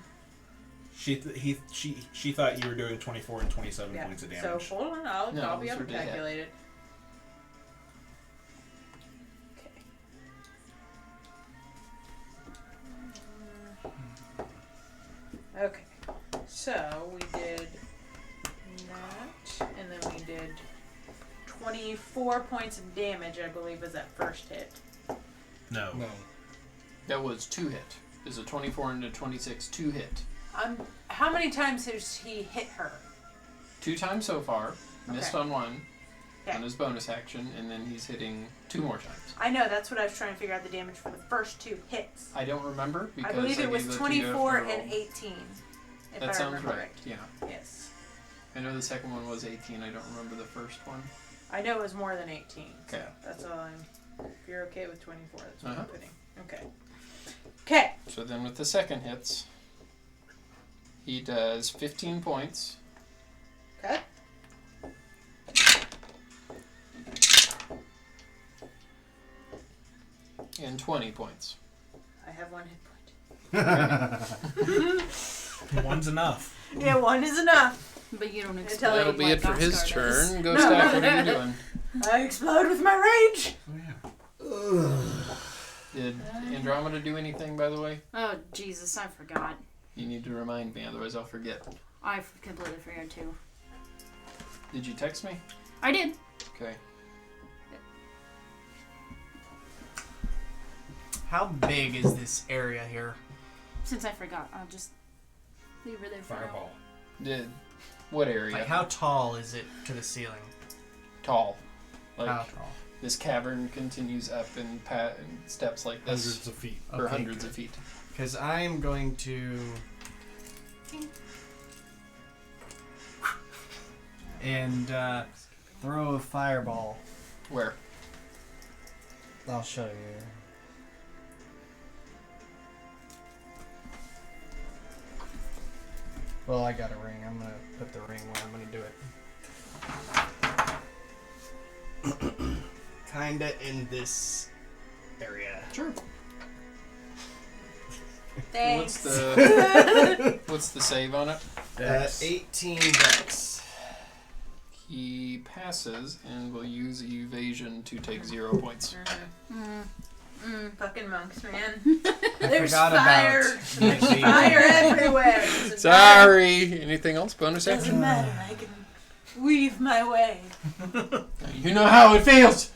Speaker 2: She thought you were doing 24 and 27
Speaker 5: Yeah.
Speaker 2: points of damage.
Speaker 5: So hold on. I'll be
Speaker 1: those
Speaker 5: able
Speaker 1: were
Speaker 5: to
Speaker 1: to hit.
Speaker 5: calculate it. Okay. So we did that, and then we did 24 points of damage, I believe, was that first hit.
Speaker 2: No.
Speaker 1: That was 2 hit. There's a 24 and a 26 2 hit.
Speaker 5: How many times has he hit her?
Speaker 1: 2 times so far. Missed
Speaker 5: Okay.
Speaker 1: on 1
Speaker 5: Okay.
Speaker 1: on his bonus action, and then he's hitting 2 more times.
Speaker 5: I know, that's what I was trying to figure out the damage for the first 2 hits.
Speaker 1: I don't remember because
Speaker 5: I believe it was
Speaker 1: gave that to you
Speaker 5: 24
Speaker 1: after
Speaker 5: and
Speaker 1: roll.
Speaker 5: 18. If
Speaker 1: That
Speaker 5: I
Speaker 1: sounds
Speaker 5: remember
Speaker 1: right. Yeah.
Speaker 5: Yes.
Speaker 1: I know the second one was 18. I don't remember the first one.
Speaker 5: I know it was more than 18. So
Speaker 1: Okay.
Speaker 5: that's all I'm. If you're okay with 24, that's what I'm
Speaker 1: Uh-huh.
Speaker 5: putting. Okay. Okay.
Speaker 1: So then with the second hits, he does 15 points.
Speaker 5: Okay.
Speaker 1: And 20 points.
Speaker 5: I have 1 hit point.
Speaker 2: One's enough.
Speaker 5: Yeah, 1 is enough.
Speaker 4: But you don't
Speaker 5: Tell
Speaker 4: explode
Speaker 5: you
Speaker 1: That'll be
Speaker 4: like
Speaker 1: it for his
Speaker 4: Oscar does.
Speaker 1: turn. Go Stack, what are you doing?
Speaker 5: I explode with my rage.
Speaker 1: Did Andromeda do anything, by the way?
Speaker 4: Oh, Jesus, I forgot.
Speaker 1: You need to remind me, otherwise I'll forget.
Speaker 4: I completely forgot too.
Speaker 1: Did you text me?
Speaker 4: I did.
Speaker 1: Okay.
Speaker 7: How big is this area here?
Speaker 4: Since I forgot, I'll just leave her there for now.
Speaker 2: Fireball.
Speaker 1: Did what area?
Speaker 7: Like, how tall is it to the ceiling?
Speaker 1: Tall. Like
Speaker 7: How tall?
Speaker 1: this cavern continues up in steps like this
Speaker 3: Hundreds of feet.
Speaker 1: for
Speaker 7: Okay,
Speaker 1: hundreds of feet.
Speaker 7: Because I am going to... and throw a fireball.
Speaker 1: Where?
Speaker 7: I'll show you. Well, I got a ring. I'm gonna put the ring where I'm gonna do it. Kinda in this area.
Speaker 1: Sure.
Speaker 5: Thanks.
Speaker 1: What's the save on it?
Speaker 7: 18 dex.
Speaker 1: He passes and will use evasion to take 0 points.
Speaker 5: Fucking monks, man.
Speaker 7: I
Speaker 5: There's
Speaker 7: forgot
Speaker 5: fire.
Speaker 7: about
Speaker 5: There's
Speaker 7: evasion.
Speaker 5: fire everywhere. Doesn't
Speaker 1: Sorry. Anything else? Bonus
Speaker 5: Matter. Doesn't
Speaker 1: action?
Speaker 5: matter. I can weave my way.
Speaker 1: You know how it feels.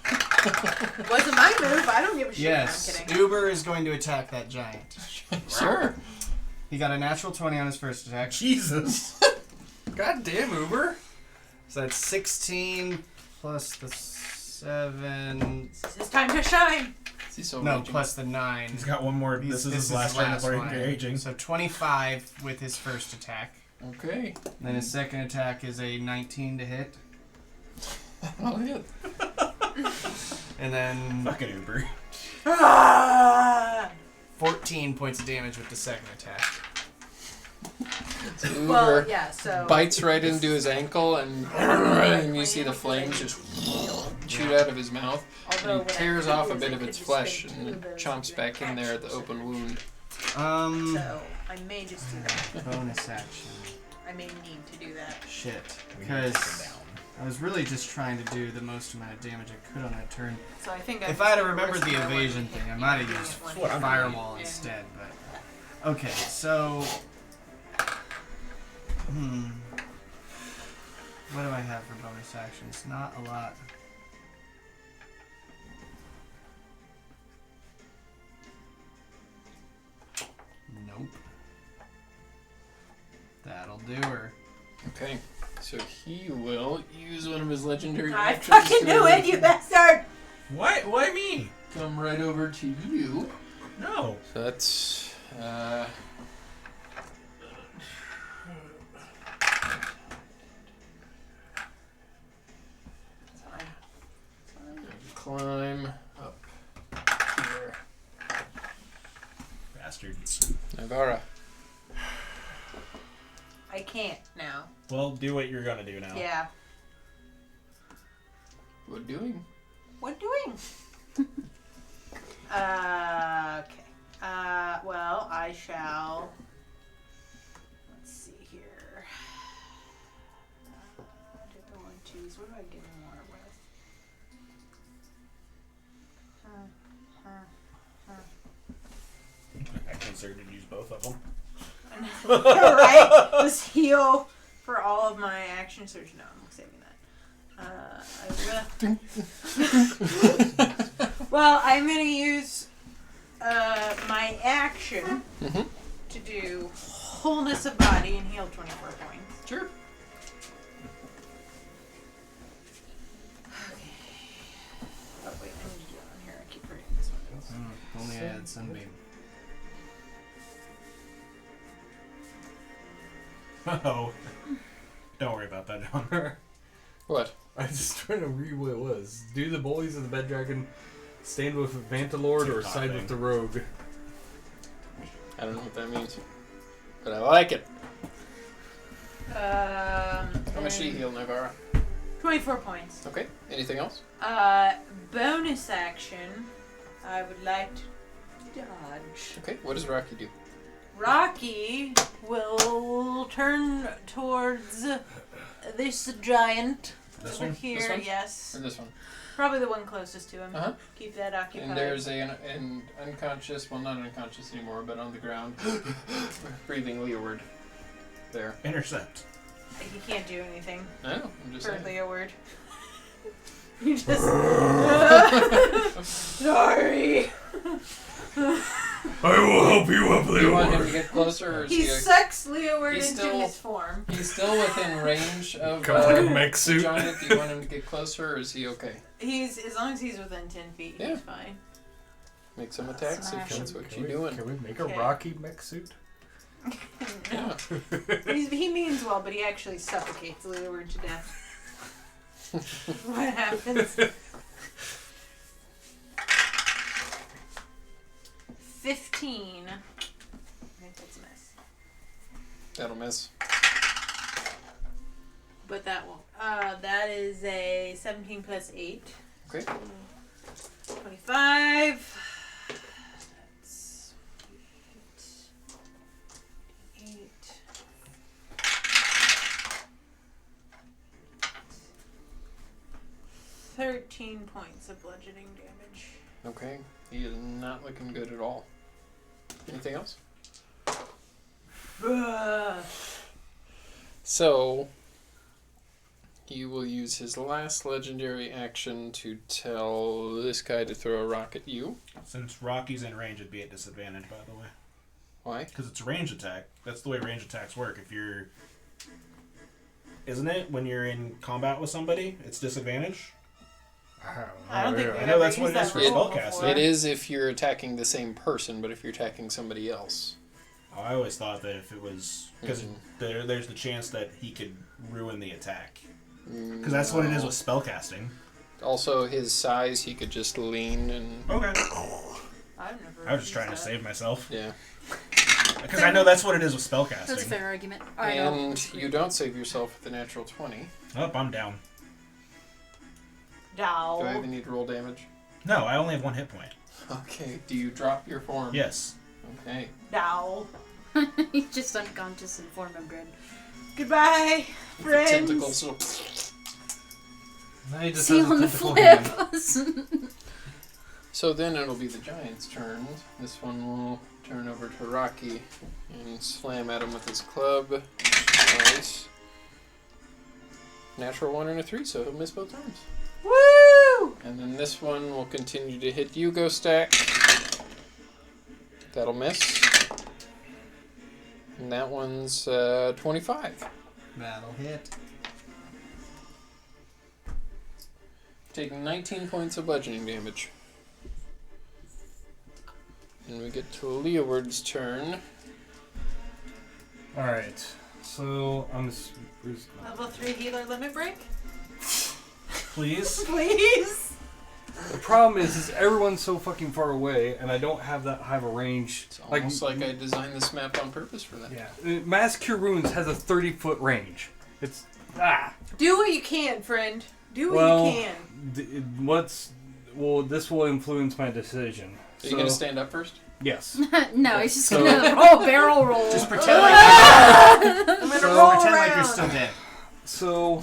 Speaker 5: It wasn't my move. I don't give a shit.
Speaker 7: Yes,
Speaker 5: I'm kidding.
Speaker 7: Uber is going to attack that giant.
Speaker 1: Sure.
Speaker 7: He got a natural 20 on his first attack.
Speaker 2: Jesus.
Speaker 7: God damn, Uber. So that's 16 plus the 7.
Speaker 5: It's time to shine.
Speaker 1: Is he so
Speaker 7: No,
Speaker 1: raging?
Speaker 7: plus the 9.
Speaker 2: He's got one more. This is his last turn before
Speaker 7: one.
Speaker 2: engaging.
Speaker 7: So 25 with his first attack.
Speaker 1: Okay.
Speaker 7: Then his second attack is a 19 to hit.
Speaker 1: I'll hit.
Speaker 7: And then
Speaker 2: Fucking Uber.
Speaker 7: 14 points of damage with the second attack.
Speaker 1: So Uber
Speaker 5: Well, yeah. So
Speaker 1: bites right into his ankle, and you see the flames just shoot out of his mouth.
Speaker 5: although
Speaker 1: And
Speaker 5: what
Speaker 1: he
Speaker 5: I
Speaker 1: tears
Speaker 5: could
Speaker 1: off
Speaker 5: do
Speaker 1: a
Speaker 5: is
Speaker 1: bit
Speaker 5: I
Speaker 1: of
Speaker 5: could
Speaker 1: its
Speaker 5: just
Speaker 1: flesh
Speaker 5: spend
Speaker 1: and
Speaker 5: 2 of those
Speaker 1: chomps
Speaker 5: as
Speaker 1: back in there at the
Speaker 5: reactions.
Speaker 1: open wound.
Speaker 5: So I may just do that.
Speaker 7: Bonus action.
Speaker 5: I may need to do that.
Speaker 7: Shit.
Speaker 2: We need to
Speaker 7: Because
Speaker 2: go down.
Speaker 8: I was really just trying to do the most amount of damage I could on that turn.
Speaker 5: So I think
Speaker 8: If I had remembered the evasion thing, I might have used
Speaker 2: what I'm
Speaker 8: Firewall
Speaker 5: doing.
Speaker 8: instead, but... Okay, so... What do I have for bonus actions? Not a lot. Nope. That'll do her.
Speaker 1: Okay, so he will use one of his legendary
Speaker 5: I
Speaker 1: actions
Speaker 5: fucking
Speaker 1: to
Speaker 5: knew it, you bastard!
Speaker 2: What? Why me?
Speaker 1: come right over to you.
Speaker 2: No.
Speaker 1: So that's climb up here.
Speaker 2: Bastards.
Speaker 1: Nagara.
Speaker 5: I can't now.
Speaker 2: Well, do what you're gonna do now.
Speaker 5: Yeah.
Speaker 1: What doing?
Speaker 5: What doing? Okay. Well, I shall. Let's see here. Do I want to choose? What do I get more with?
Speaker 2: I considered to use both of them.
Speaker 5: Right? Just heal for all of my action surge. No, I'm saving that. I will. Well, I'm gonna use my action to do wholeness of body and heal 24 points.
Speaker 1: Sure.
Speaker 5: Okay. Oh wait, I need to do it on here. I keep forgetting this one.
Speaker 8: Only I had Sunbeam.
Speaker 2: Oh. Don't worry about that, John.
Speaker 1: What?
Speaker 3: I was just trying to read what it was. Do the bullies of the Bed Dragon stand with Vantalord or
Speaker 2: TikTok
Speaker 3: side
Speaker 2: thing.
Speaker 3: with the rogue?
Speaker 1: I don't know what that means, but I like it. How much do you heal, Nagara?
Speaker 5: 24 points.
Speaker 1: Okay. Anything else?
Speaker 5: Bonus action. I would like to dodge.
Speaker 1: Okay. What does Rocky do?
Speaker 5: Rocky will turn towards this giant
Speaker 2: This
Speaker 5: over
Speaker 2: one?
Speaker 5: here.
Speaker 1: This one?
Speaker 5: Yes,
Speaker 1: Or this one?
Speaker 5: probably the one closest to him.
Speaker 1: Uh-huh.
Speaker 5: Keep that occupied.
Speaker 1: And there's an unconscious, well, not unconscious anymore, but on the ground, breathing leeward. There.
Speaker 2: Intercept.
Speaker 5: He can't do anything
Speaker 1: I know. I'm just
Speaker 5: for
Speaker 1: saying.
Speaker 5: leeward. You just. Sorry.
Speaker 3: I will help you up,
Speaker 1: Do you want him to get closer, or is
Speaker 5: He
Speaker 1: he?
Speaker 5: sucks leeward
Speaker 1: he's
Speaker 5: into
Speaker 1: still-
Speaker 5: his form.
Speaker 1: He's still within range of
Speaker 3: Come like a mech
Speaker 1: the
Speaker 3: suit.
Speaker 1: giant. Do you want him to get closer, or is he okay?
Speaker 5: He's as long as he's within 10 feet,
Speaker 1: Yeah.
Speaker 5: he's fine.
Speaker 1: Make some attacks if
Speaker 4: Smash
Speaker 1: that's
Speaker 4: him.
Speaker 1: what you're doing.
Speaker 3: Can we make a
Speaker 5: Okay.
Speaker 3: Rocky mech suit?
Speaker 1: Yeah.
Speaker 5: He means well, but he actually suffocates leeward to death. What happens? 15. I think that's a miss.
Speaker 1: That'll miss.
Speaker 5: But that won't. That is a 17 plus 8.
Speaker 1: Okay.
Speaker 5: 25. That's 8. 13 points of bludgeoning damage.
Speaker 1: Okay. He is not looking good at all. Anything else? So, he will use his last legendary action to tell this guy to throw a rock at you.
Speaker 2: Since Rocky's in range, it'd be at disadvantage, by the way.
Speaker 1: Why?
Speaker 2: Because it's a range attack. That's the way range attacks work. If you're... Isn't it? When you're in combat with somebody, it's disadvantage?
Speaker 5: I don't think
Speaker 2: I
Speaker 5: we've
Speaker 2: know
Speaker 5: ever
Speaker 2: that's what
Speaker 5: used
Speaker 2: it is
Speaker 5: that
Speaker 2: for
Speaker 5: rule
Speaker 2: spellcasting.
Speaker 5: before.
Speaker 1: It is if you're attacking the same person, but if you're attacking somebody else.
Speaker 2: Oh, I always thought that if it was... Because
Speaker 1: Mhm.
Speaker 2: there's the chance that he could ruin the attack.
Speaker 1: Because
Speaker 2: Because that's what it is with spellcasting.
Speaker 1: Also, his size, he could just lean and...
Speaker 2: Okay.
Speaker 5: I've never
Speaker 2: I was just trying to
Speaker 5: used that.
Speaker 2: save myself.
Speaker 1: Yeah.
Speaker 2: Because I know that's what it is with spellcasting.
Speaker 4: That's a fair argument. I know.
Speaker 1: And you don't save yourself with a natural 20.
Speaker 2: Oh, I'm down.
Speaker 1: Do I
Speaker 5: Dow.
Speaker 1: even need to roll damage?
Speaker 2: No, I only have 1 hit point.
Speaker 1: Okay. Do you drop your form?
Speaker 2: Yes.
Speaker 1: Okay.
Speaker 5: Dow.
Speaker 4: He's just unconscious in form of dread.
Speaker 5: Goodbye,
Speaker 1: The
Speaker 5: friends.
Speaker 1: tentacles will
Speaker 3: Now he just
Speaker 4: See
Speaker 3: has a
Speaker 4: on the
Speaker 3: tentacle
Speaker 4: flip.
Speaker 3: hand.
Speaker 1: So then it'll be the giant's turn. This one will turn over to Rocky and slam at him with his club. Twice. Natural 1 and a 3, so he'll miss both times.
Speaker 5: Woo!
Speaker 1: And then this one will continue to hit you, Ghost Stack. That'll miss. And that one's 25.
Speaker 7: That'll hit.
Speaker 1: Taking 19 points of bludgeoning damage. And we get to Leeward's turn.
Speaker 3: Alright, so I'm.
Speaker 5: Level 3 healer limit break?
Speaker 3: Please?
Speaker 5: Please?
Speaker 3: The problem is everyone's so fucking far away, and I don't have that high of a range.
Speaker 1: It's almost like I designed this map on purpose for that.
Speaker 3: Yeah. Mass Cure Wounds has a 30-foot range. It's.
Speaker 5: Do what you can, friend. Do what
Speaker 3: Well,
Speaker 5: you can.
Speaker 3: This will influence my decision.
Speaker 1: Are you going to stand up first?
Speaker 3: Yes.
Speaker 4: No, he's just gonna roll barrel roll.
Speaker 7: Just pretend like I'm gonna
Speaker 3: So-
Speaker 7: pretend like you're
Speaker 5: around.
Speaker 7: still dead.
Speaker 3: So,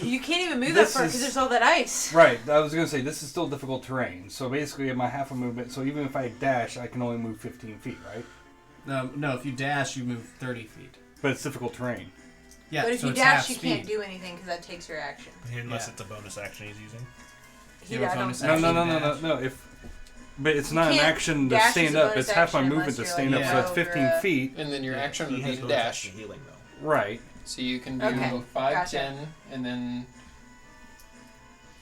Speaker 5: You can't even move that
Speaker 3: This
Speaker 5: far
Speaker 3: is-
Speaker 5: because there's all that ice.
Speaker 3: right, I was going to say, this is still difficult terrain. So basically, my half a movement, so even if I dash, I can only move 15 feet, right?
Speaker 7: No, if you dash, you move 30 feet.
Speaker 3: But it's difficult terrain.
Speaker 7: Yeah,
Speaker 5: But if
Speaker 7: so
Speaker 5: you
Speaker 7: it's half
Speaker 5: dash, you
Speaker 7: speed.
Speaker 5: can't do anything because that takes your action.
Speaker 2: Unless
Speaker 7: Yeah.
Speaker 2: it's a bonus action he's using.
Speaker 7: You have a bonus
Speaker 3: No,
Speaker 7: action.
Speaker 3: no. But it's not an
Speaker 5: can't
Speaker 3: action to
Speaker 5: dash
Speaker 3: stand
Speaker 5: as a
Speaker 3: up.
Speaker 5: bonus
Speaker 3: It's half my
Speaker 5: action
Speaker 3: movement to
Speaker 5: unless
Speaker 3: stand
Speaker 5: you're
Speaker 3: up,
Speaker 7: like
Speaker 3: so it's
Speaker 5: over
Speaker 3: 15
Speaker 5: a-
Speaker 3: feet.
Speaker 1: And then your action
Speaker 2: He
Speaker 1: would
Speaker 2: has
Speaker 1: be
Speaker 2: bonus
Speaker 1: dash.
Speaker 2: action healing though.
Speaker 3: Right.
Speaker 1: So you can do
Speaker 5: Okay,
Speaker 1: 5,
Speaker 5: gotcha.
Speaker 1: 10, and then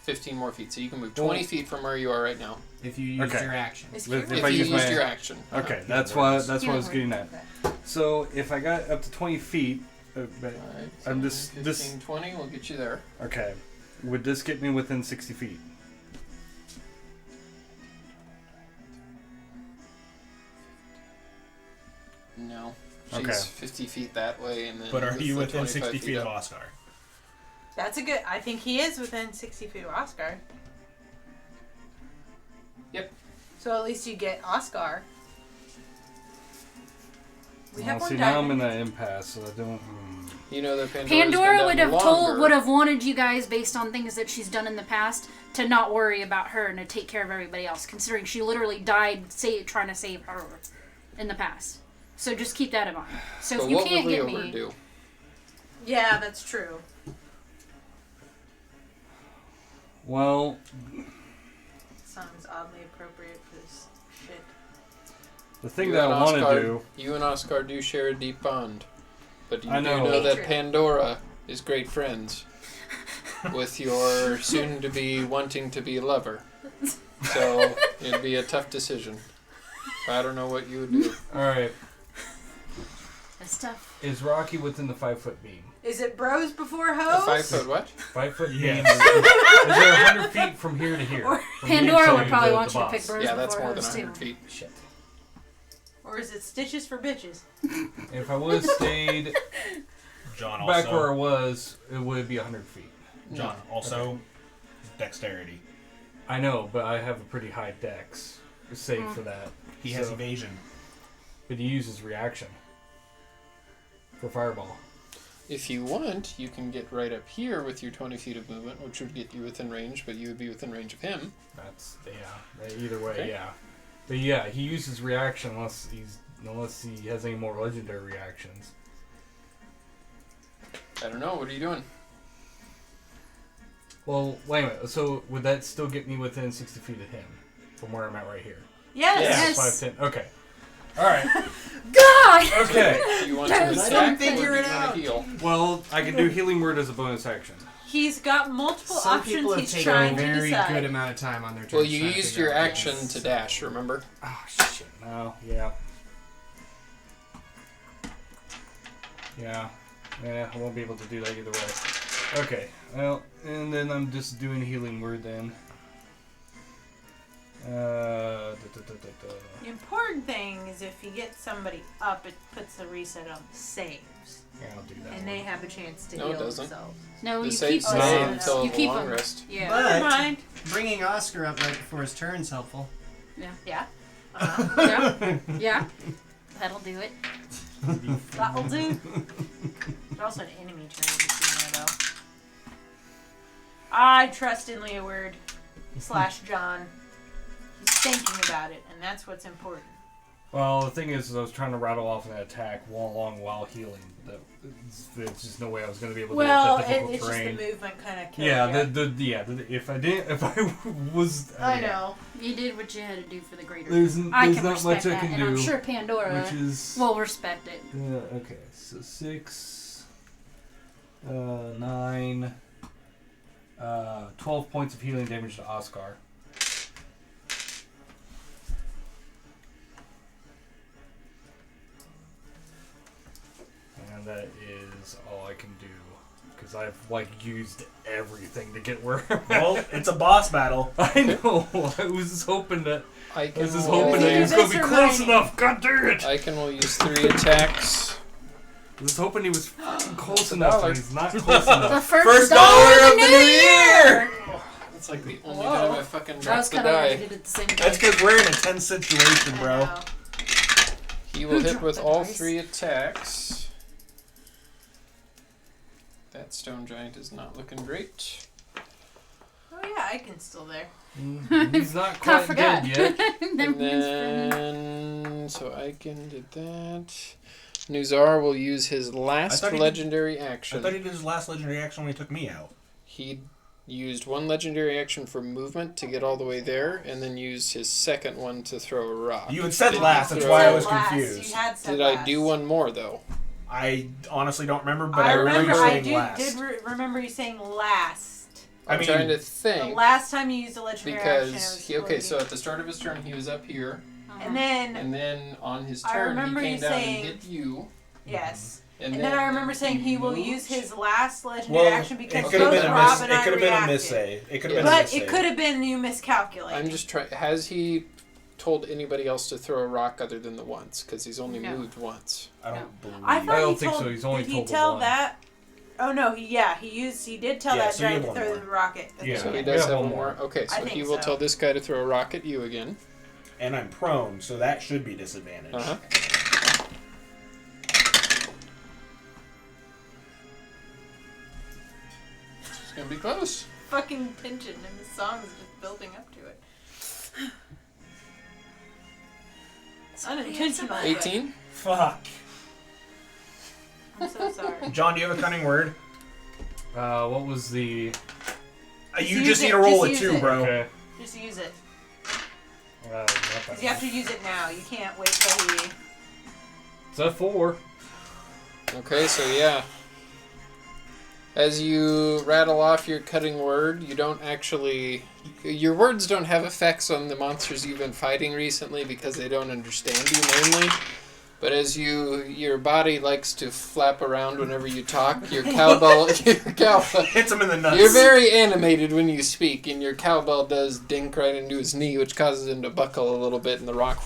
Speaker 1: 15 more feet. So you can move 20 feet from where you are right now.
Speaker 7: If you use
Speaker 3: Okay.
Speaker 7: your action.
Speaker 5: Is
Speaker 3: If
Speaker 5: Kieran-
Speaker 3: I
Speaker 1: If you
Speaker 3: use my-
Speaker 1: used your action.
Speaker 3: Okay, that's what I was getting at.
Speaker 5: Okay.
Speaker 3: So if I got up to 20 feet, but
Speaker 1: Alright,
Speaker 3: I'm
Speaker 1: so
Speaker 3: just
Speaker 1: 15, 20 will get you there.
Speaker 3: okay, would this get me within 60 feet?
Speaker 1: No. She's
Speaker 3: Okay.
Speaker 1: 50 feet that way, and then.
Speaker 2: But are
Speaker 1: this
Speaker 2: you
Speaker 1: is
Speaker 2: within
Speaker 1: 25
Speaker 2: 60 feet of
Speaker 1: up.
Speaker 2: Oscar?
Speaker 5: That's a good. I think he is within 60 feet of Oscar.
Speaker 1: Yep.
Speaker 5: So at least you get Oscar. We have one
Speaker 3: See, now I'm
Speaker 5: diamond.
Speaker 3: in an impasse, so I don't.
Speaker 1: You know that
Speaker 4: Pandora would have
Speaker 1: longer.
Speaker 4: would have wanted you guys, based on things that she's done in the past, to not worry about her and to take care of everybody else. Considering she literally died trying to save her in the past. So just keep that in mind. So
Speaker 1: But
Speaker 4: if you
Speaker 1: what
Speaker 4: can't
Speaker 1: would
Speaker 4: get
Speaker 1: Leover
Speaker 4: me,
Speaker 1: do?
Speaker 5: Yeah, that's true.
Speaker 3: Well,
Speaker 5: Sounds oddly appropriate for this shit.
Speaker 3: the thing
Speaker 1: You
Speaker 3: that
Speaker 1: and
Speaker 3: I want to
Speaker 1: Oscar-
Speaker 3: do.
Speaker 1: You and Oscar do share a deep bond. But you
Speaker 3: I know.
Speaker 1: do know that
Speaker 5: Hatred.
Speaker 1: Pandora is great friends with your soon-to-be wanting-to-be lover. So it'd be a tough decision. I don't know what you would do.
Speaker 3: Alright,
Speaker 4: that's tough.
Speaker 3: is Rocky within the 5-foot beam?
Speaker 5: Is it bros before
Speaker 1: A
Speaker 5: hoes?
Speaker 1: 5-foot what?
Speaker 3: 5-foot beam?
Speaker 2: Yes.
Speaker 3: Is there 100 feet from here to here?
Speaker 5: Or-
Speaker 3: From here
Speaker 4: Pandora
Speaker 3: to
Speaker 4: would probably
Speaker 3: the
Speaker 4: want you to
Speaker 3: boss?
Speaker 4: pick bros
Speaker 1: Yeah, that's
Speaker 4: before
Speaker 1: more than
Speaker 4: hoes,
Speaker 1: 100
Speaker 4: too.
Speaker 1: feet.
Speaker 3: Shit.
Speaker 5: Or is it stitches for bitches?
Speaker 3: If I would have stayed
Speaker 2: John
Speaker 3: back
Speaker 2: also.
Speaker 3: where I was, it would be 100 feet.
Speaker 2: John also. Dexterity.
Speaker 3: I know, but I have a pretty high dex save for that.
Speaker 2: He has
Speaker 3: So-
Speaker 2: evasion.
Speaker 3: But he uses reaction for fireball.
Speaker 1: If you want, you can get right up here with your 20 feet of movement, which would get you within range, but you would be within range of him.
Speaker 3: That's either way,
Speaker 1: Okay.
Speaker 3: yeah. But yeah, he uses reaction unless he has any more legendary reactions.
Speaker 1: I don't know. What are you doing?
Speaker 3: Well, wait a minute. So would that still get me within 60 feet of him from where I'm at right here?
Speaker 5: Yes.
Speaker 1: Yes.
Speaker 3: 5, 10. Okay. All right.
Speaker 4: God!
Speaker 3: Okay.
Speaker 1: Do you want to
Speaker 4: Yes.
Speaker 1: attack
Speaker 5: Let him
Speaker 1: or
Speaker 5: figure
Speaker 1: do you
Speaker 5: it
Speaker 1: want
Speaker 5: out.
Speaker 1: to heal?
Speaker 3: Well, I can do healing word as a bonus action.
Speaker 5: He's got multiple
Speaker 7: Some
Speaker 5: options
Speaker 7: people have
Speaker 5: he's
Speaker 7: taken
Speaker 5: trying
Speaker 7: a
Speaker 5: to
Speaker 7: very
Speaker 5: decide.
Speaker 7: good amount of time on their turn.
Speaker 1: Well, you used your action to dash, remember?
Speaker 3: Oh shit! No. Yeah. Yeah. Yeah. I won't be able to do that either way. Okay. Well, and then I'm just doing healing word then.
Speaker 5: The important thing is if you get somebody up, it puts a reset on the saves.
Speaker 3: Yeah, I'll do that.
Speaker 5: And they have a chance to
Speaker 1: No, it
Speaker 5: heal
Speaker 1: doesn't.
Speaker 5: themselves.
Speaker 4: No,
Speaker 1: The
Speaker 4: you
Speaker 1: save
Speaker 4: keep
Speaker 1: stay
Speaker 5: them.
Speaker 1: until
Speaker 4: you
Speaker 1: the
Speaker 4: keep
Speaker 1: long
Speaker 4: them.
Speaker 1: rest.
Speaker 4: Yeah.
Speaker 7: But
Speaker 5: Never mind.
Speaker 7: bringing Oscar up right before his turn is helpful.
Speaker 4: Yeah.
Speaker 5: Yeah.
Speaker 4: Yeah. Yeah. That'll do it.
Speaker 5: That'll do. There's also an enemy turn in between there, though. I trust in Leeward / John. He's thinking about it, and that's what's important.
Speaker 3: Well, the thing is, I was trying to rattle off an attack while healing. There's just no way I was going to be able to do that difficult
Speaker 5: it's
Speaker 3: terrain.
Speaker 5: just the movement kind of killed
Speaker 3: If I was,
Speaker 5: I know.
Speaker 4: You did what you had to do for the greater.
Speaker 3: There's
Speaker 4: I can
Speaker 3: not
Speaker 4: respect
Speaker 3: much I
Speaker 4: that,
Speaker 3: can
Speaker 4: and
Speaker 3: do.
Speaker 4: I'm sure Pandora
Speaker 3: Which is
Speaker 4: will respect it.
Speaker 3: okay. So 6, 9, 12 points of healing damage to Oscar. And that is all I can do. Because I've, used everything to get where I'm at.
Speaker 2: Well, it's a boss battle.
Speaker 3: I know. I was just hoping that...
Speaker 1: I
Speaker 3: I was just
Speaker 1: will-
Speaker 3: hoping that he was going to be
Speaker 5: This
Speaker 3: close
Speaker 5: reminding-
Speaker 3: enough. God damn it!
Speaker 1: I can will use 3 attacks.
Speaker 3: I was hoping he was fucking close
Speaker 1: It's a
Speaker 3: enough,
Speaker 1: dollar.
Speaker 3: and he's not close enough.
Speaker 4: The first
Speaker 2: First
Speaker 4: dollar
Speaker 2: dollar
Speaker 4: of the new year!
Speaker 1: That's like the only
Speaker 4: Whoa.
Speaker 1: time I fucking
Speaker 4: I was
Speaker 1: dropped the
Speaker 4: kind of
Speaker 1: die.
Speaker 4: ready at the same time.
Speaker 2: That's because we're in a tense situation,
Speaker 5: I
Speaker 2: bro.
Speaker 5: know.
Speaker 1: He will hit
Speaker 4: dropped
Speaker 1: with
Speaker 4: the
Speaker 1: all
Speaker 4: dice?
Speaker 1: 3 attacks. That stone giant is not looking great.
Speaker 5: Oh yeah, Icon's still there.
Speaker 3: He's not
Speaker 4: I
Speaker 3: quite
Speaker 4: forgot.
Speaker 3: dead yet.
Speaker 1: And then, so Icon did that. Nuzar will use his last
Speaker 2: thought he did-
Speaker 1: legendary
Speaker 2: I
Speaker 1: action.
Speaker 2: thought he did his last legendary action when he took me out.
Speaker 1: He used 1 legendary action for movement to get all the way there, and then used his second one to throw a rock.
Speaker 2: You had said
Speaker 1: Did
Speaker 2: last,
Speaker 1: he
Speaker 2: that's
Speaker 1: throw-
Speaker 2: why I was
Speaker 5: Last.
Speaker 2: confused.
Speaker 5: You had said
Speaker 1: Did
Speaker 5: last.
Speaker 1: I do one more though?
Speaker 2: I honestly don't remember, but
Speaker 5: I
Speaker 2: I remember
Speaker 5: remember. I
Speaker 2: saying last.
Speaker 5: did remember you saying last.
Speaker 1: I'm trying to think
Speaker 5: The last time you used a legendary action, it
Speaker 1: because
Speaker 5: was
Speaker 1: okay,
Speaker 5: Bullies.
Speaker 1: so at the start of his turn he was up here,
Speaker 5: and then
Speaker 1: and then on his
Speaker 5: I
Speaker 1: turn
Speaker 5: remember
Speaker 1: he came
Speaker 5: you
Speaker 1: down
Speaker 5: saying-
Speaker 1: and hit you,
Speaker 5: yes.
Speaker 1: and
Speaker 5: And then I remember saying he will
Speaker 1: moved.
Speaker 5: use his last legendary
Speaker 2: Well,
Speaker 5: action because
Speaker 2: it could have
Speaker 5: both
Speaker 2: been a
Speaker 5: Rob
Speaker 2: miss.
Speaker 5: and
Speaker 2: It
Speaker 5: I
Speaker 2: could have been a
Speaker 5: reacted.
Speaker 2: missay. It could have
Speaker 1: Yeah.
Speaker 2: been a
Speaker 5: But
Speaker 2: missay.
Speaker 5: it could have been you miscalculating.
Speaker 1: I'm just trying. Has he told anybody else to throw a rock other than the once? Because he's only
Speaker 4: No.
Speaker 1: moved once.
Speaker 2: I don't believe.
Speaker 5: I thought
Speaker 3: I don't
Speaker 5: he
Speaker 3: think
Speaker 5: told,
Speaker 3: so. He's only
Speaker 5: did he
Speaker 3: told the
Speaker 5: tell
Speaker 3: one.
Speaker 5: that? Oh no, he did tell
Speaker 2: Yeah,
Speaker 5: that
Speaker 2: so you
Speaker 5: giant
Speaker 2: have
Speaker 5: to
Speaker 2: one
Speaker 5: throw
Speaker 2: more.
Speaker 5: the rocket.
Speaker 2: Yeah.
Speaker 1: So he
Speaker 3: we
Speaker 1: does
Speaker 3: have
Speaker 1: have
Speaker 3: one
Speaker 1: one more. Okay,
Speaker 5: I
Speaker 1: so he
Speaker 5: think
Speaker 1: will
Speaker 5: so.
Speaker 1: tell this guy to throw a rock at you again.
Speaker 2: And I'm prone, so that should be disadvantage.
Speaker 1: Uh huh. It's gonna be close.
Speaker 5: Fucking tension, and the song is just building up to it. Unintentional. but
Speaker 1: 18.
Speaker 2: Fuck.
Speaker 5: I'm so sorry.
Speaker 2: John, do you have a cunning word?
Speaker 3: What was the...
Speaker 2: You
Speaker 5: use
Speaker 2: just need
Speaker 5: it,
Speaker 2: to roll
Speaker 5: just
Speaker 2: it
Speaker 5: use
Speaker 2: too,
Speaker 5: it.
Speaker 2: bro.
Speaker 3: Okay.
Speaker 5: Just use it.
Speaker 3: Not
Speaker 5: Because
Speaker 3: that
Speaker 5: you have to use it now. You can't wait till he...
Speaker 3: It's a 4.
Speaker 1: Okay, so yeah. As you rattle off your cutting word, you don't actually... Your words don't have effects on the monsters you've been fighting recently because they don't understand you, mainly. But as your body likes to flap around whenever you talk, your cowbell...
Speaker 2: Hits him in the nuts.
Speaker 1: You're very animated when you speak, and your cowbell does dink right into his knee, which causes him to buckle a little bit, and the rock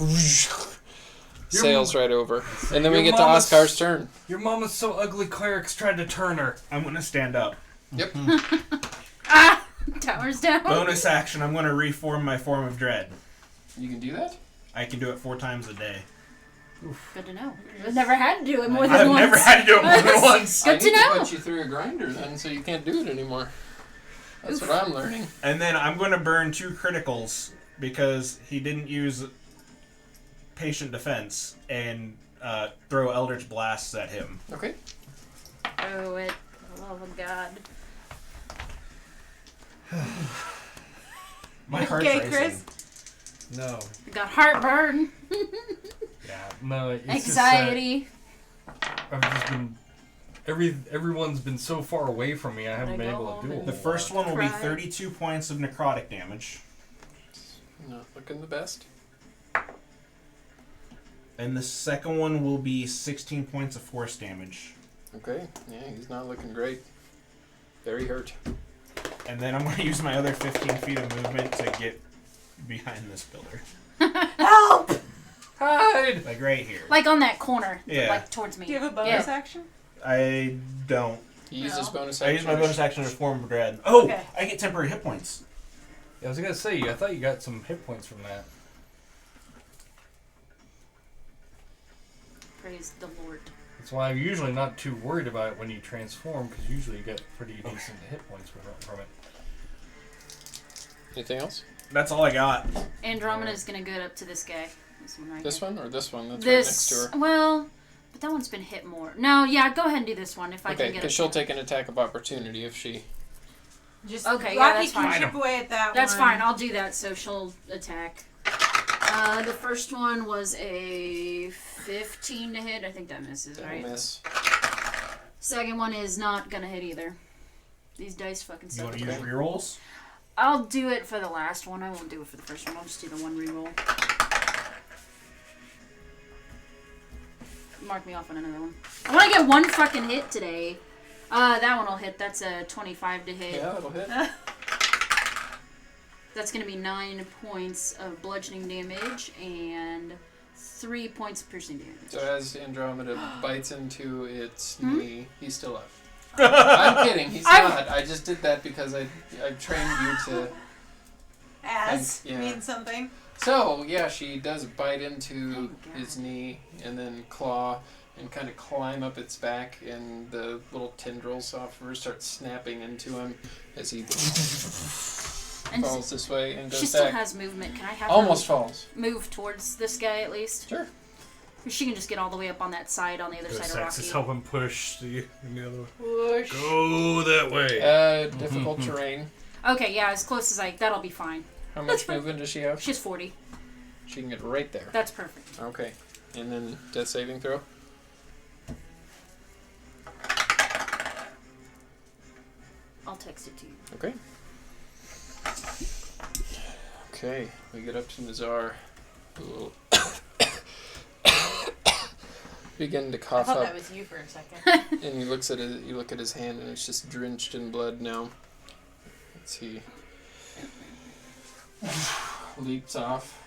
Speaker 1: sails right over. And then we
Speaker 3: Your
Speaker 1: get to
Speaker 3: mama's-
Speaker 1: Oscar's turn.
Speaker 3: Your mama's so ugly, clerics tried to turn her.
Speaker 2: I'm gonna stand up.
Speaker 1: Yep.
Speaker 4: Ah! Tower's down.
Speaker 2: Bonus action, I'm gonna reform my form of dread.
Speaker 1: You can do that?
Speaker 2: I can do it 4 times a day.
Speaker 4: Good to know. I've never had to do it more than
Speaker 2: I've
Speaker 4: once.
Speaker 2: never had to do it more than once.
Speaker 4: Good
Speaker 1: I
Speaker 4: to
Speaker 1: need
Speaker 4: know.
Speaker 1: to put you through a grinder then, so you can't do it anymore. That's what I'm learning.
Speaker 2: And then I'm gonna burn 2 criticals because he didn't use patient defense and throw Eldritch Blasts at him.
Speaker 1: Okay.
Speaker 4: Oh, it. For the love of God.
Speaker 2: My heart's
Speaker 5: Okay,
Speaker 2: racing.
Speaker 5: Chris?
Speaker 3: No.
Speaker 4: I got heartburn.
Speaker 3: Yeah, no. It's
Speaker 4: Anxiety.
Speaker 3: Just that I've just been... Everyone's been so far away from me, I haven't been able to do it.
Speaker 2: The first one will be
Speaker 4: Cry.
Speaker 2: 32 points of necrotic damage.
Speaker 1: Not looking the best.
Speaker 2: And the second one will be 16 points of force damage.
Speaker 1: Okay. Yeah, he's not looking great. Very hurt.
Speaker 2: And then I'm going to use my other 15 feet of movement to get behind this pillar.
Speaker 5: Help!
Speaker 3: Hide!
Speaker 2: Like right here.
Speaker 4: Like on that corner.
Speaker 2: Yeah.
Speaker 4: Like towards me.
Speaker 5: Do you have a bonus
Speaker 4: Yeah.
Speaker 5: action?
Speaker 2: I don't.
Speaker 1: He uses
Speaker 4: No.
Speaker 1: bonus
Speaker 2: I
Speaker 1: action.
Speaker 2: use my bonus action to form of dread. Oh!
Speaker 5: Okay.
Speaker 2: I get temporary hit points.
Speaker 3: Yeah, I was gonna say, I thought you got some hit points from that.
Speaker 4: Praise the Lord.
Speaker 3: That's why I'm usually not too worried about it when you transform, because usually you get pretty decent hit points from it.
Speaker 1: Anything else?
Speaker 2: That's all I got.
Speaker 4: Andromeda's gonna go up to this guy. This one right
Speaker 1: This
Speaker 4: here.
Speaker 1: one or this one? That's right next to her.
Speaker 4: Well, but that one's been hit more. No, yeah, go ahead and do this one if I
Speaker 1: Okay,
Speaker 4: can get
Speaker 1: because
Speaker 4: it.
Speaker 1: she'll take an attack of opportunity if she...
Speaker 5: Just
Speaker 4: Okay, yeah,
Speaker 5: Rocky
Speaker 4: that's
Speaker 5: can
Speaker 4: fine.
Speaker 5: chip away at that
Speaker 4: That's
Speaker 5: one.
Speaker 4: fine. I'll do that. So she'll attack. The first one was a 15 to hit. I think that misses,
Speaker 1: That'll
Speaker 4: right?
Speaker 1: miss.
Speaker 4: Second one is not gonna hit either. These dice fucking
Speaker 2: You
Speaker 4: suck.
Speaker 2: want to use rerolls?
Speaker 4: I'll do it for the last one. I won't do it for the first one. I'll just do the one reroll. Mark me off on another one. I want to get one fucking hit today. That one will hit. That's a 25 to hit.
Speaker 1: Yeah, that'll hit.
Speaker 4: That's going to be 9 points of bludgeoning damage and 3 points of piercing damage.
Speaker 1: So as Andromeda bites into its knee, he's still up. I'm kidding, he's not. I just did that because I trained you to...
Speaker 5: As
Speaker 1: Yeah.
Speaker 5: means something.
Speaker 1: So, yeah, she does bite into his knee and then claw and kind of climb up its back, and the little tendrils off of her start snapping into him as he
Speaker 4: And
Speaker 1: falls this way and
Speaker 4: she
Speaker 1: goes
Speaker 4: still
Speaker 1: back.
Speaker 4: has movement. Can I have
Speaker 1: Almost
Speaker 4: her
Speaker 1: falls.
Speaker 4: move towards this guy at least?
Speaker 1: Sure.
Speaker 4: Or she can just get all the way up on that side on the other side of
Speaker 3: Sex is
Speaker 4: Rocky.
Speaker 3: helping push the other way.
Speaker 5: Push.
Speaker 3: Go that way.
Speaker 1: Difficult terrain.
Speaker 4: Okay, yeah, as close as that'll be fine.
Speaker 1: How much movement does she have?
Speaker 4: She's 40.
Speaker 1: She can get right there.
Speaker 4: That's perfect.
Speaker 1: Okay. And then death saving throw.
Speaker 4: I'll text it to you.
Speaker 1: Okay. Okay, we get up to Nazar. Who begin to
Speaker 5: I
Speaker 1: cough
Speaker 5: thought
Speaker 1: up,
Speaker 5: that was you for a second.
Speaker 1: and he looks at it. You look at his hand, and it's just drenched in blood now. Let's see. Leaps off.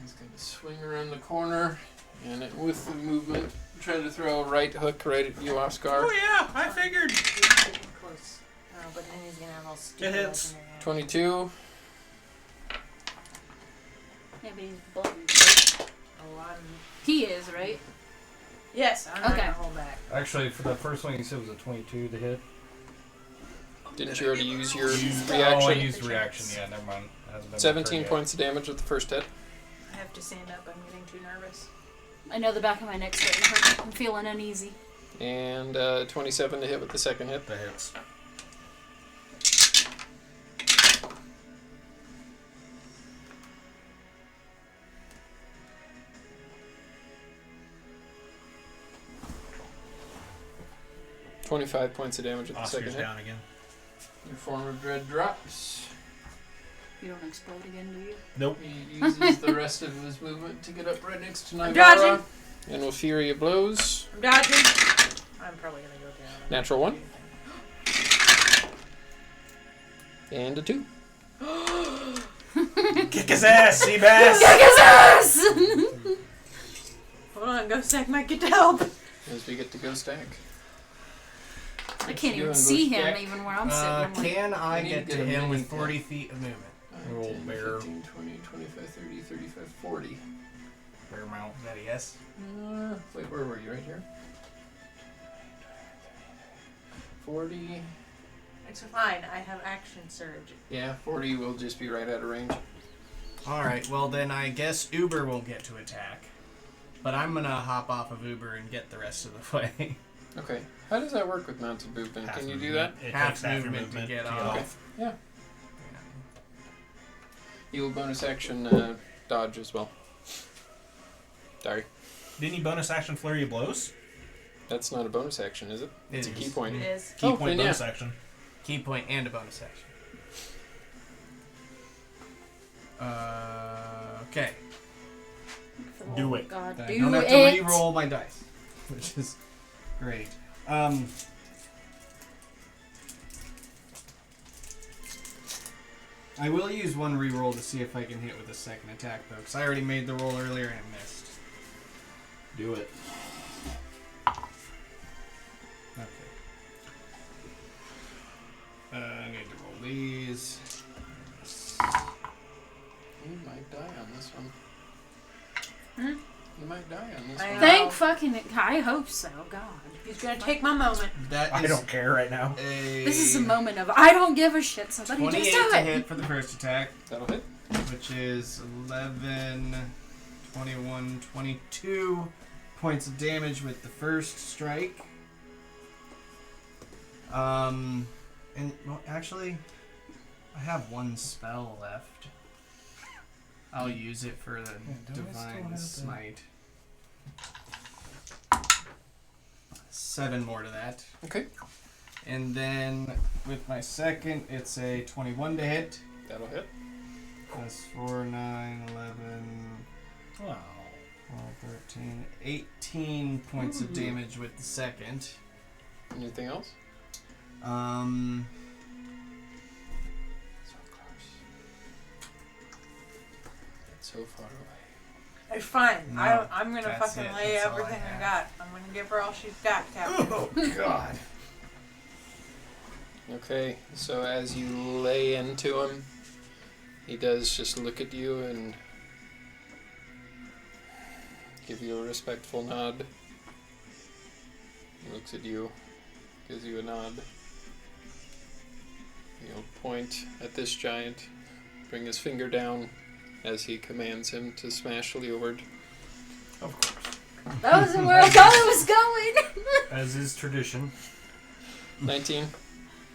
Speaker 1: He's going to swing around the corner, and with the movement, try to throw a right hook right at you, Oscar.
Speaker 2: Oh yeah, I figured.
Speaker 5: Close. Oh, but then he's gonna have all stupid
Speaker 2: hits.
Speaker 5: legendary action.
Speaker 1: 22.
Speaker 4: Yeah, but he's bludgeoned.
Speaker 5: A lot of...
Speaker 4: He is, right?
Speaker 5: Yes, I'm not
Speaker 4: Okay.
Speaker 5: gonna hold back.
Speaker 3: Actually, for the first one you said was a 22 to hit.
Speaker 1: Didn't you already use your
Speaker 3: Oh, I
Speaker 1: reaction?
Speaker 3: used reaction. Yeah, never mind. Hasn't been
Speaker 1: 17
Speaker 3: yet.
Speaker 1: points of damage with the first hit.
Speaker 5: I have to stand up. I'm getting too nervous.
Speaker 4: I know the back of my neck's starting to hurt. I'm feeling uneasy.
Speaker 1: And 27 to hit with the second hit.
Speaker 3: That hits.
Speaker 1: $25 points of damage with the second
Speaker 2: Oscar's
Speaker 1: hit.
Speaker 2: down again.
Speaker 1: Your form of dread drops.
Speaker 4: You don't explode again, do you?
Speaker 2: Nope.
Speaker 1: He uses the rest of his movement to get up right next to
Speaker 5: I'm
Speaker 1: Nigara.
Speaker 5: dodging.
Speaker 1: And with Fury of Blows.
Speaker 5: I'm dodging. I'm probably gonna go down.
Speaker 1: Natural 1. And a 2.
Speaker 2: Kick his ass, Seabass!
Speaker 4: Kick his ass!
Speaker 5: Hold on, go stack might get to help.
Speaker 1: As we get to go stack.
Speaker 4: I can't
Speaker 1: You
Speaker 4: even
Speaker 1: and
Speaker 4: see
Speaker 1: Bush
Speaker 4: him
Speaker 1: Jack.
Speaker 4: even where I'm sitting. I'm like,
Speaker 7: Can I
Speaker 1: I need
Speaker 7: get
Speaker 1: to
Speaker 7: to
Speaker 1: get a
Speaker 7: him
Speaker 1: mini
Speaker 7: with 40
Speaker 1: thing.
Speaker 7: feet of movement?
Speaker 3: Roll
Speaker 1: 10,
Speaker 3: bear.
Speaker 1: 15, 20, 25, 30, 35, 40.
Speaker 7: Bear mount. Is that a yes?
Speaker 1: Wait, where were you? Right here? 40.
Speaker 5: It's fine. I have action surge.
Speaker 1: Yeah, 40 will just be right out of range.
Speaker 7: Alright, well then I guess Uber won't get to attack. But I'm gonna hop off of Uber and get the rest of the way.
Speaker 1: Okay. How does that work with mounted movement?
Speaker 2: Half
Speaker 1: Can you do
Speaker 2: movement.
Speaker 1: that?
Speaker 2: It
Speaker 7: Half
Speaker 2: takes half your
Speaker 7: movement to
Speaker 2: movement
Speaker 7: get
Speaker 2: to
Speaker 7: off.
Speaker 1: Yeah. You will bonus action dodge as well. Sorry.
Speaker 2: Didn't he bonus action flurry of blows?
Speaker 1: That's not a bonus action, is it? It's a
Speaker 7: It
Speaker 1: key
Speaker 7: is.
Speaker 1: point.
Speaker 5: It is.
Speaker 2: Key
Speaker 1: Oh,
Speaker 2: point
Speaker 1: then yeah.
Speaker 2: bonus action.
Speaker 7: Key point and a bonus action. Okay.
Speaker 2: Do it.
Speaker 4: God,
Speaker 7: Then
Speaker 4: do
Speaker 7: I don't have
Speaker 4: it.
Speaker 7: to re-roll my dice, which is great. I will use one re-roll to see if I can hit with a second attack, though, because I already made the roll earlier and it missed.
Speaker 3: Do it.
Speaker 7: Okay. I need to roll these.
Speaker 1: You might die on this one.
Speaker 5: Hmm?
Speaker 1: You might die on this
Speaker 5: I
Speaker 1: one.
Speaker 5: know.
Speaker 4: Thank I hope so. God.
Speaker 5: He's gonna take my moment.
Speaker 7: That
Speaker 2: I
Speaker 7: is
Speaker 2: don't care right now.
Speaker 4: This is a moment of I don't give a shit. Somebody
Speaker 7: 28
Speaker 4: just do
Speaker 7: to
Speaker 4: it.
Speaker 7: hit for the first attack,
Speaker 1: That'll hit.
Speaker 7: which is 11, 21, 22 points of damage with the first strike. And well, actually, I have one spell left. I'll use it for the Divine Smite. 7 more to that.
Speaker 1: Okay.
Speaker 7: And then with my second, it's a 21 to hit.
Speaker 1: That'll hit.
Speaker 7: That's 4, 9, 11,
Speaker 2: Wow.
Speaker 7: 12, 13, 18 points of damage with the second.
Speaker 1: Anything else?
Speaker 7: So
Speaker 1: close. It's so far away.
Speaker 5: It's fine.
Speaker 7: No,
Speaker 5: I'm gonna
Speaker 7: that's
Speaker 5: fucking
Speaker 7: it.
Speaker 5: lay
Speaker 7: That's all I
Speaker 5: everything I
Speaker 7: have.
Speaker 5: got. I'm gonna give her all she's got, Captain.
Speaker 7: Oh God!
Speaker 1: Okay, so as you lay into him, he does just look at you and give you a respectful nod. He looks at you, gives you a nod. He'll point at this giant, bring his finger down as he commands him to smash leeward.
Speaker 3: Of course.
Speaker 4: That wasn't where I thought it was going.
Speaker 3: As is tradition,
Speaker 1: 19.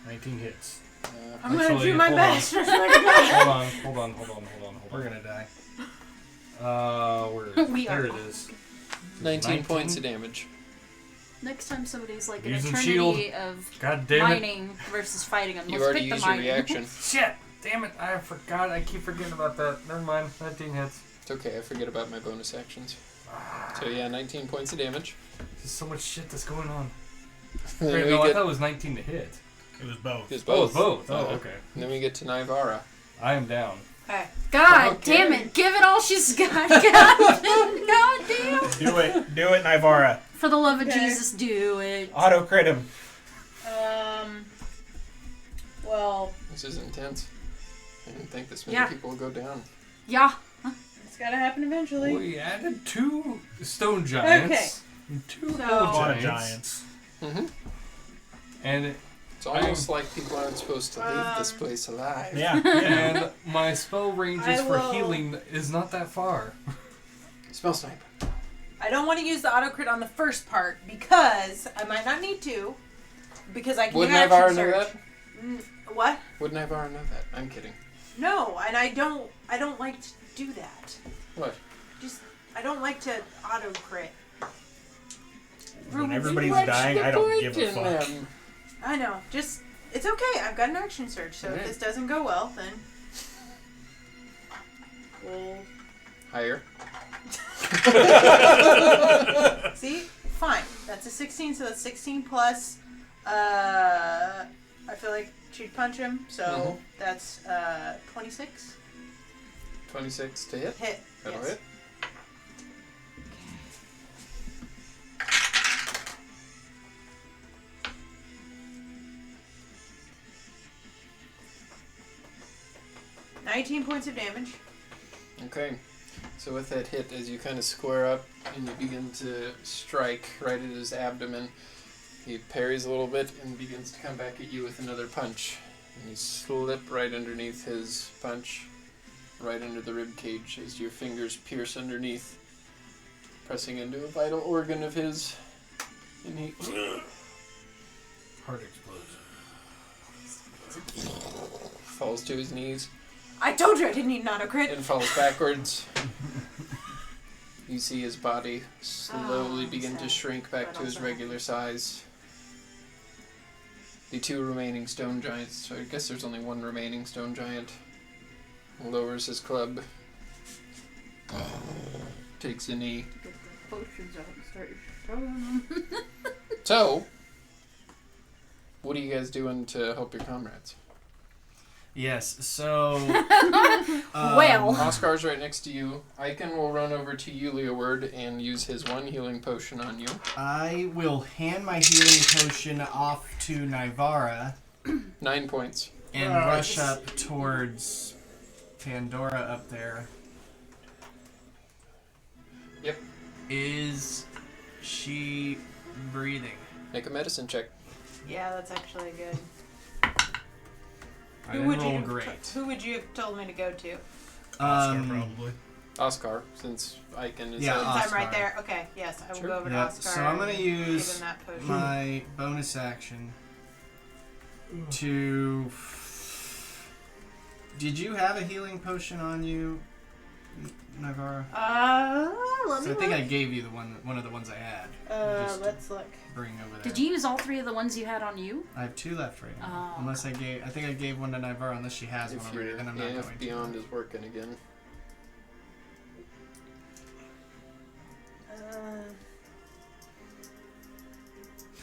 Speaker 3: 19 hits.
Speaker 5: I'm gonna
Speaker 3: Actually,
Speaker 5: do my
Speaker 3: hold
Speaker 5: best.
Speaker 3: Hold on.
Speaker 7: We're gonna die.
Speaker 3: Where?
Speaker 4: We
Speaker 3: there
Speaker 4: are
Speaker 3: it is.
Speaker 1: 19 points of damage.
Speaker 4: Next time somebody's like an
Speaker 3: Using
Speaker 4: eternity
Speaker 3: shield.
Speaker 4: of
Speaker 3: God damn it.
Speaker 4: mining versus fighting them.
Speaker 1: You
Speaker 4: Let's
Speaker 1: already
Speaker 4: pick the
Speaker 1: used your
Speaker 4: mining.
Speaker 1: reaction.
Speaker 3: Shit! Damn it! I forgot. I keep forgetting about that. Never mind. 19 hits.
Speaker 1: It's okay, I forget about my bonus actions. So yeah, 19 points of damage.
Speaker 3: There's so much shit that's going on.
Speaker 1: Then
Speaker 3: Wait,
Speaker 1: we
Speaker 3: no, I
Speaker 1: get-
Speaker 3: thought it was 19 to hit.
Speaker 2: It was both.
Speaker 1: It's
Speaker 3: Oh,
Speaker 1: both.
Speaker 3: it's both. Oh,
Speaker 1: Uh-huh.
Speaker 3: okay.
Speaker 1: And then we get to Nivara.
Speaker 3: I am down.
Speaker 5: Hey,
Speaker 4: God
Speaker 1: Okay.
Speaker 4: damn it! Give it all she's got. God damn!
Speaker 2: Do it, Nivara.
Speaker 4: For the love of
Speaker 5: Okay.
Speaker 4: Jesus, do it.
Speaker 2: Auto crit him.
Speaker 5: well,
Speaker 1: This is intense. I didn't think this many
Speaker 4: Yeah.
Speaker 1: people would go down.
Speaker 4: Yeah.
Speaker 5: it's gotta happen eventually.
Speaker 3: We added 2 stone giants. And 2
Speaker 5: So-
Speaker 3: hill
Speaker 2: A lot of
Speaker 3: giants.
Speaker 2: giants.
Speaker 1: Mm-hmm.
Speaker 3: And
Speaker 1: It's almost like people aren't supposed to leave this place alive.
Speaker 2: Yeah.
Speaker 3: and my spell ranges
Speaker 5: I
Speaker 3: for
Speaker 5: will-
Speaker 3: healing is not that far.
Speaker 1: Spell snipe.
Speaker 5: I don't want to use the auto crit on the first part because I might not need to. Because I can
Speaker 1: Wouldn't
Speaker 5: do
Speaker 1: Nivara
Speaker 5: action
Speaker 1: know
Speaker 5: surge.
Speaker 1: that?
Speaker 5: What?
Speaker 1: Wouldn't Nivara know that? I'm kidding.
Speaker 5: No, and I don't like to do that.
Speaker 1: What?
Speaker 5: I don't like to auto crit.
Speaker 2: When everybody's
Speaker 1: What's
Speaker 2: dying,
Speaker 1: the
Speaker 2: I don't
Speaker 1: point
Speaker 2: give a
Speaker 1: in
Speaker 2: fuck.
Speaker 1: them?
Speaker 5: I know. Just it's okay. I've got an action surge, so if
Speaker 1: Alright.
Speaker 5: this doesn't go well, then we'll
Speaker 1: Higher.
Speaker 5: see. Fine. That's a 16, so that's 16 plus. I feel like she'd punch him, so that's 26.
Speaker 1: 26 to hit.
Speaker 5: Hit.
Speaker 1: That'll
Speaker 5: yes.
Speaker 1: hit.
Speaker 5: 19 points of damage.
Speaker 1: Okay. So with that hit, as you kind of square up and you begin to strike right at his abdomen, he parries a little bit and begins to come back at you with another punch. And you slip right underneath his punch, right under the rib cage as your fingers pierce underneath, pressing into a vital organ of his. And he
Speaker 3: Heart explosion.
Speaker 1: falls to his knees
Speaker 5: I told you I didn't need an auto crit.
Speaker 1: and falls backwards. You see his body slowly
Speaker 5: Oh,
Speaker 1: begin to
Speaker 5: sad.
Speaker 1: shrink back
Speaker 5: But
Speaker 1: to his
Speaker 5: also
Speaker 1: regular size. The 2 remaining stone giants, so I guess there's only 1 remaining stone giant, lowers his club, takes a knee.
Speaker 4: Get the potions out and start showing them.
Speaker 1: So, what are you guys doing to help your comrades?
Speaker 7: Yes, so...
Speaker 4: Well.
Speaker 1: Oscar's right next to you. Icon will run over to you, Leeward, and use his 1 healing potion on you.
Speaker 7: I will hand my healing potion off to Nivara
Speaker 1: 9 points.
Speaker 7: and rush up towards Pandora up there.
Speaker 1: Yep.
Speaker 7: Is she breathing?
Speaker 1: Make a medicine check.
Speaker 5: Yeah, that's actually good.
Speaker 7: I didn't roll great.
Speaker 5: Who would you have told me to go to?
Speaker 6: Oscar, probably.
Speaker 1: Oscar, since Icon is
Speaker 7: Yeah,
Speaker 1: a-
Speaker 5: Since I'm right
Speaker 7: Oscar.
Speaker 5: there. Okay, yes, I will
Speaker 1: Sure.
Speaker 5: go over to
Speaker 7: Yep,
Speaker 5: Oscar.
Speaker 7: so I'm gonna
Speaker 5: and
Speaker 7: use
Speaker 5: give him that potion.
Speaker 7: my bonus action to. Did you have a healing potion on you, Nagara?
Speaker 5: Let
Speaker 7: So
Speaker 5: me
Speaker 7: I think
Speaker 5: look.
Speaker 7: I gave you one of the ones I had. Just
Speaker 5: Let's look.
Speaker 7: bring over there.
Speaker 4: Did you use all 3 of the ones you had on you?
Speaker 7: I have 2 left right now.
Speaker 4: Oh.
Speaker 7: Unless I think I gave one to Nivara, unless she has
Speaker 1: if
Speaker 7: one already,
Speaker 1: your
Speaker 7: then I'm not
Speaker 1: AF
Speaker 7: going
Speaker 1: Beyond
Speaker 7: to.
Speaker 1: is working again.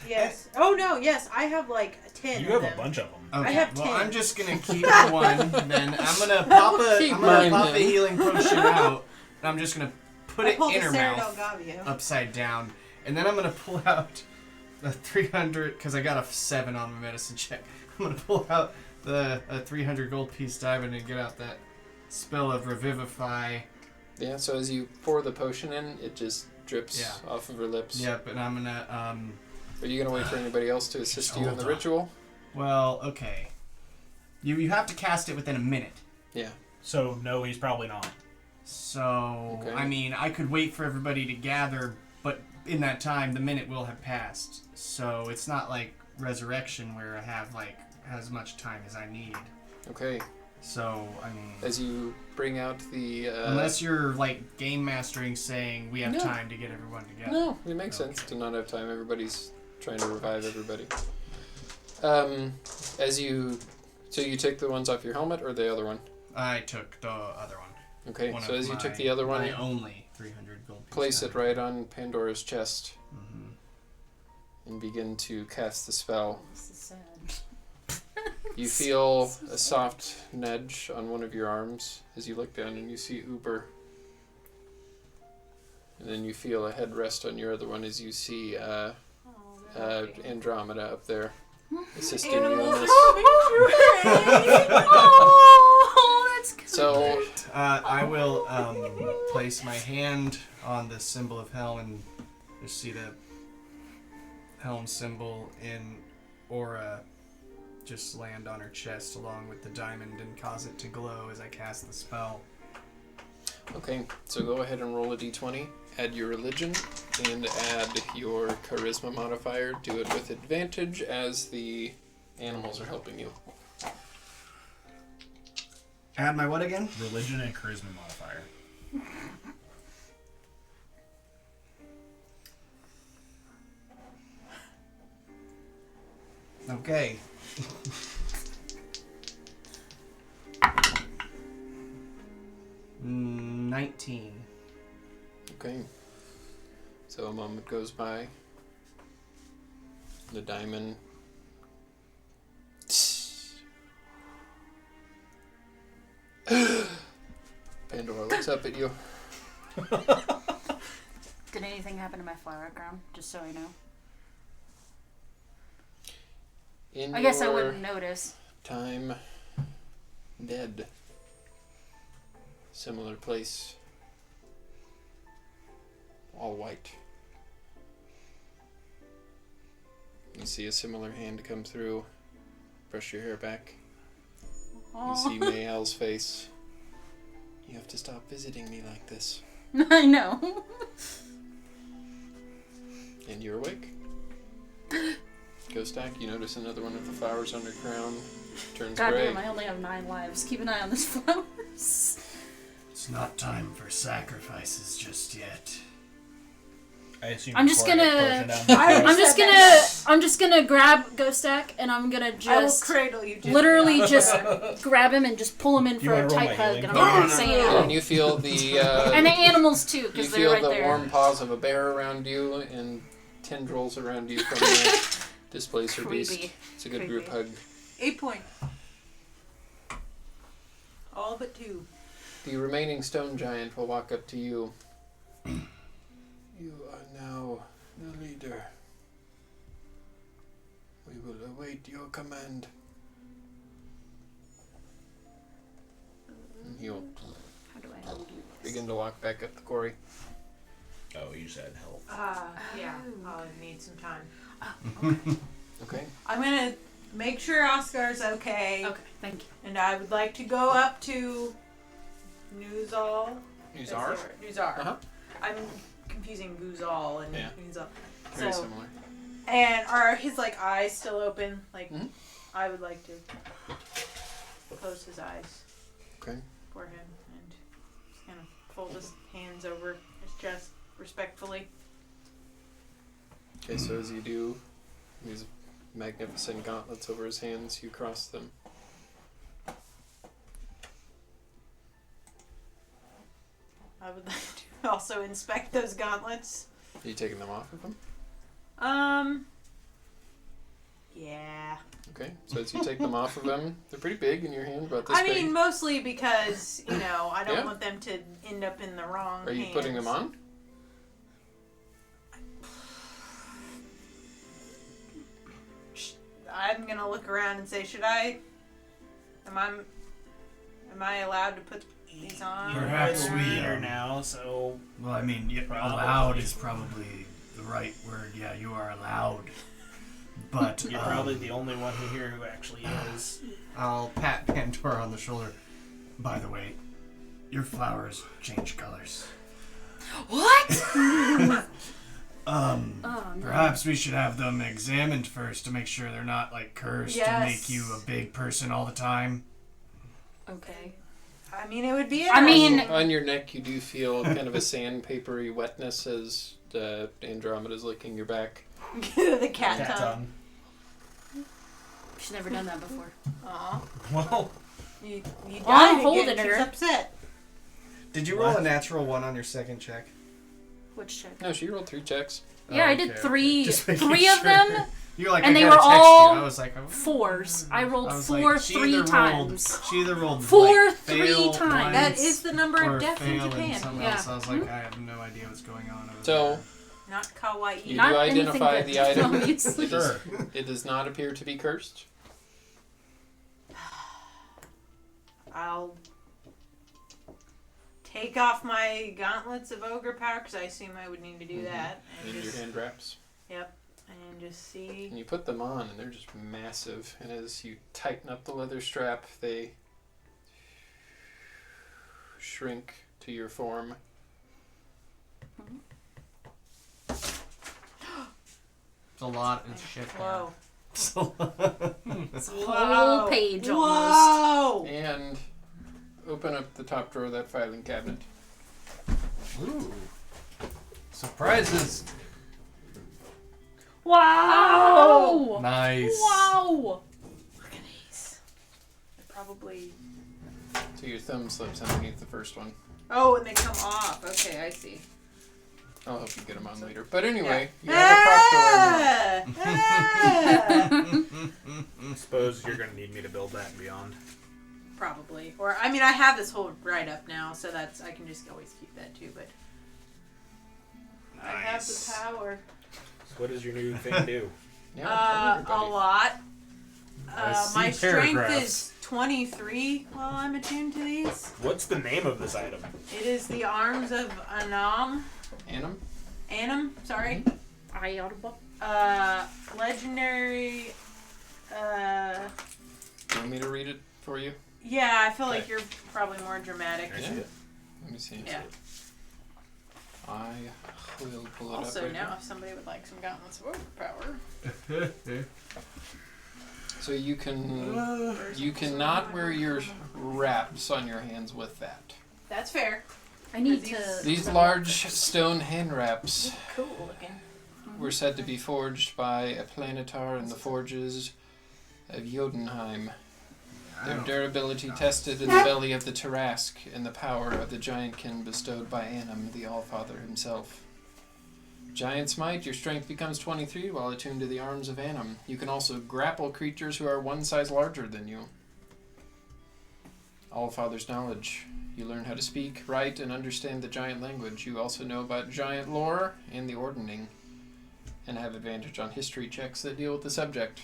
Speaker 5: Yes. Oh no. Yes, I have like 10.
Speaker 6: You
Speaker 5: of
Speaker 6: have
Speaker 5: them.
Speaker 6: a bunch of them.
Speaker 7: Okay,
Speaker 5: I have
Speaker 7: well,
Speaker 5: 10.
Speaker 7: I'm just gonna keep the one. Then I'm gonna pop
Speaker 1: Keep
Speaker 7: I'm gonna
Speaker 1: mine,
Speaker 7: pop a
Speaker 1: then.
Speaker 7: healing potion out. And I'm just gonna put
Speaker 5: I
Speaker 7: it
Speaker 5: pulled
Speaker 7: in
Speaker 5: the
Speaker 7: her
Speaker 5: Sarah
Speaker 7: mouth,
Speaker 5: Del Gavio.
Speaker 7: upside down, and then I'm gonna pull out the 300 because I got a 7 on my medicine check. I'm gonna pull out the 300 gold piece diamond and get out that spell of revivify.
Speaker 1: Yeah, so as you pour the potion in, it just drips
Speaker 7: Yeah.
Speaker 1: off of her lips.
Speaker 7: Yep, and I'm gonna
Speaker 1: Are you going to wait for anybody else to assist you in
Speaker 6: hold
Speaker 1: the
Speaker 6: on.
Speaker 1: ritual?
Speaker 7: well, okay. You have to cast it within a minute.
Speaker 1: Yeah.
Speaker 6: So, no, he's probably not.
Speaker 7: So,
Speaker 1: Okay.
Speaker 7: I mean, I could wait for everybody to gather, but in that time, the minute will have passed. So, it's not like Resurrection where I have, like, as much time as I need.
Speaker 1: Okay.
Speaker 7: So, I mean...
Speaker 1: As you bring out the...
Speaker 7: unless you're, like, game mastering saying we have
Speaker 1: No.
Speaker 7: time to get everyone together.
Speaker 1: No, it makes sense to not have time. Everybody's trying to revive everybody. As you... So you take the ones off your helmet or the other one?
Speaker 7: I took the other one.
Speaker 1: Okay,
Speaker 7: One
Speaker 1: so
Speaker 7: of
Speaker 1: as you took
Speaker 7: my-
Speaker 1: the other one,
Speaker 7: my only 300 gold piece
Speaker 1: place it
Speaker 7: diamond.
Speaker 1: right on Pandora's chest
Speaker 7: Mhm.
Speaker 1: and begin to cast the spell.
Speaker 4: This is sad.
Speaker 1: You feel a soft nudge on one of your arms as you look down and you see Uber. And then you feel a head rest on your other one as you see Andromeda up there assisting you in this.
Speaker 4: Oh, that's good.
Speaker 1: So,
Speaker 7: I will place my hand on the symbol of Helm and just see the Helm symbol in aura just land on her chest along with the diamond and cause it to glow as I cast the spell.
Speaker 1: okay, so go ahead and roll a d20, add your religion, and add your charisma modifier. Do it with advantage as the animals are helping you.
Speaker 7: Add my what again?
Speaker 6: Religion and charisma modifier.
Speaker 7: Okay. Mm, 19.
Speaker 1: Okay. So a moment goes by. The diamond. Pandora looks up at you.
Speaker 4: Did anything happen to my flower crown? Just so I know.
Speaker 1: In
Speaker 4: I guess I
Speaker 1: your
Speaker 4: wouldn't notice.
Speaker 1: time dead. Similar place. All white. You see a similar hand come through. Brush your hair back. You see Mayal's face. You have to stop visiting me like this.
Speaker 4: I know.
Speaker 1: And you're awake. Ghost Stack, you notice another one of the flowers on her crown turns gray.
Speaker 4: Goddamn, I only have 9 lives. Keep an eye on this flowers.
Speaker 7: It's not time for sacrifices just yet.
Speaker 6: I assume
Speaker 4: I'm just
Speaker 6: before I get
Speaker 4: gonna-
Speaker 6: potion down the
Speaker 4: I'm just gonna grab Ghost Stack and I'm gonna
Speaker 5: I will
Speaker 4: just
Speaker 5: cradle you. Jimmy.
Speaker 4: literally just grab him and just pull him in
Speaker 6: You
Speaker 4: for
Speaker 6: wanna
Speaker 4: a
Speaker 6: roll
Speaker 4: tight
Speaker 6: my
Speaker 4: hug
Speaker 6: healing
Speaker 4: and
Speaker 6: for
Speaker 4: I'm
Speaker 6: me?
Speaker 4: not saying
Speaker 1: And
Speaker 4: anything.
Speaker 1: you feel the
Speaker 4: And the animals too,
Speaker 1: you
Speaker 4: because they're
Speaker 1: feel
Speaker 4: right
Speaker 1: the
Speaker 4: there.
Speaker 1: warm paws of a bear around you and tendrils around you from the displacer beast.
Speaker 4: Creepy.
Speaker 1: It's a good group hug.
Speaker 5: 8 point. All but 2.
Speaker 1: The remaining stone giant will walk up to you. You are now the leader. We will await your command. And he'll
Speaker 4: How do I help you?
Speaker 1: begin to walk back up the quarry.
Speaker 9: Oh, you said health.
Speaker 5: Yeah, I'll need some time.
Speaker 1: Okay.
Speaker 5: I'm gonna make sure Oscar's okay.
Speaker 4: Okay, thank you.
Speaker 5: And I would like to go up to Nuzal.
Speaker 1: Nuzar?
Speaker 5: Nuzar.
Speaker 1: Uh-huh.
Speaker 5: I'm confusing Guzal and
Speaker 1: Yeah.
Speaker 5: Nuzal.
Speaker 1: Very
Speaker 5: So,
Speaker 1: similar.
Speaker 5: and are his eyes still open?
Speaker 1: Mhm.
Speaker 5: I would like to close his eyes
Speaker 1: Okay.
Speaker 5: for him and just kind of fold his hands over his chest respectfully.
Speaker 1: Okay, so as you do these magnificent gauntlets over his hands, you cross them.
Speaker 5: I would like to also inspect those gauntlets.
Speaker 1: Are you taking them off of him?
Speaker 5: Yeah.
Speaker 1: Okay, so as you take them off of him, they're pretty big in your hand, about this
Speaker 5: I
Speaker 1: big.
Speaker 5: mean, mostly because, I don't
Speaker 1: Yeah.
Speaker 5: want them to end up in the wrong
Speaker 1: Are you
Speaker 5: hands.
Speaker 1: putting them on?
Speaker 5: I'm gonna look around and say, am I allowed to put these on?
Speaker 8: Perhaps
Speaker 2: You're
Speaker 8: we,
Speaker 2: the leader now, so
Speaker 8: Well, I mean,
Speaker 2: Probably.
Speaker 8: allowed is probably the right word. Yeah, you are allowed. But
Speaker 2: you're probably the only one here who actually is.
Speaker 8: I'll pat Pandora on the shoulder. By the way, your flowers change colors.
Speaker 4: What? Oh, no.
Speaker 8: Perhaps we should have them examined first to make sure they're not cursed
Speaker 5: Yes.
Speaker 8: to make you a big person all the time.
Speaker 4: Okay.
Speaker 5: I mean, it would be
Speaker 4: I mean-
Speaker 1: On your neck, you do feel kind of a sandpapery wetness as Andromeda's licking your back.
Speaker 5: the cat tongue.
Speaker 4: She's never done that before.
Speaker 5: Aw.
Speaker 2: Well,
Speaker 5: You
Speaker 4: Well,
Speaker 5: died
Speaker 4: I'm holding
Speaker 5: again.
Speaker 4: her.
Speaker 5: She's upset.
Speaker 7: Did you roll a natural 1 on your second check?
Speaker 4: Which check?
Speaker 1: No, she rolled 3 checks.
Speaker 4: Yeah, I did
Speaker 7: Okay.
Speaker 4: three.
Speaker 7: Just making
Speaker 4: Three of
Speaker 7: sure.
Speaker 4: them
Speaker 8: You're like,
Speaker 4: And
Speaker 8: I
Speaker 4: they
Speaker 8: gotta
Speaker 4: were
Speaker 8: text
Speaker 4: all
Speaker 8: you. I was like, oh.
Speaker 4: fours. I rolled
Speaker 8: I was
Speaker 4: four
Speaker 8: like, she
Speaker 4: 3
Speaker 8: either
Speaker 4: times.
Speaker 8: She either rolled
Speaker 4: Four
Speaker 8: like,
Speaker 4: 3
Speaker 8: fail
Speaker 4: times.
Speaker 8: once
Speaker 5: That is the number
Speaker 8: or
Speaker 5: of death in
Speaker 8: fail and
Speaker 5: Japan.
Speaker 8: something
Speaker 4: Yeah.
Speaker 8: else. I was like, I have no idea what's going on over
Speaker 1: So,
Speaker 8: there.
Speaker 5: Not kawaii.
Speaker 1: you
Speaker 4: Not
Speaker 1: do
Speaker 4: anything
Speaker 1: identify
Speaker 4: good,
Speaker 1: the item.
Speaker 4: obviously.
Speaker 1: It does, it does not appear to be cursed.
Speaker 5: I'll take off my gauntlets of ogre power because I assume I would need to do that. And
Speaker 1: In your
Speaker 5: just,
Speaker 1: hand wraps.
Speaker 5: Yep. And just see.
Speaker 1: And you put them on, and they're just massive. And as you tighten up the leather strap, they shrink to your form.
Speaker 7: It's a lot of shit there.
Speaker 5: Whoa.
Speaker 4: It's a
Speaker 5: Whoa.
Speaker 4: whole page almost.
Speaker 5: Whoa!
Speaker 1: And open up the top drawer of that filing cabinet.
Speaker 7: Ooh. Surprises.
Speaker 4: Wow!
Speaker 7: Nice.
Speaker 4: Wow!
Speaker 5: Look at these. They're probably.
Speaker 1: So your thumb slips underneath the first one.
Speaker 5: Oh, and they come off. Okay, I see.
Speaker 1: I'll help you get them on later. But anyway, you have a prop drawer.
Speaker 5: Ah!
Speaker 9: Suppose you're gonna need me to build that and beyond.
Speaker 5: Probably. Or I mean, I have this whole write up now, so that's I can just always keep that too. But I have the
Speaker 9: Nice.
Speaker 5: power.
Speaker 9: So what does your new thing do?
Speaker 1: Yeah, tell
Speaker 5: A
Speaker 1: everybody.
Speaker 5: lot.
Speaker 7: I
Speaker 5: My
Speaker 7: see
Speaker 5: strength
Speaker 7: paragraphs.
Speaker 5: is 23 while I'm attuned to these.
Speaker 9: What's the name of this item?
Speaker 5: It is the arms of
Speaker 1: Annam?
Speaker 5: Anam, sorry.
Speaker 4: I audible.
Speaker 5: Legendary.
Speaker 1: You want me to read it for you?
Speaker 5: Yeah, I feel like
Speaker 1: Okay.
Speaker 5: you're probably more dramatic.
Speaker 9: I see it.
Speaker 1: Let me see.
Speaker 5: Yeah.
Speaker 1: I will pull it
Speaker 5: Also,
Speaker 1: up right
Speaker 5: now
Speaker 1: now.
Speaker 5: if somebody would like some gauntlets of overpower.
Speaker 1: So you cannot wear your wraps on your hands with that.
Speaker 5: That's fair.
Speaker 4: I need
Speaker 5: These-
Speaker 4: to.
Speaker 1: These large stone hand wraps
Speaker 5: Cool looking.
Speaker 1: were said to be forged by a planetar in the forges of Jotunheim. Their durability tested in the belly of the Tarask and the power of the giantkin bestowed by Annam, the Allfather himself. Giant's might, your strength becomes 23 while attuned to the arms of Annam. You can also grapple creatures who are one size larger than you. Allfather's knowledge. You learn how to speak, write, and understand the giant language. You also know about giant lore and the ordning, and have advantage on history checks that deal with the subject.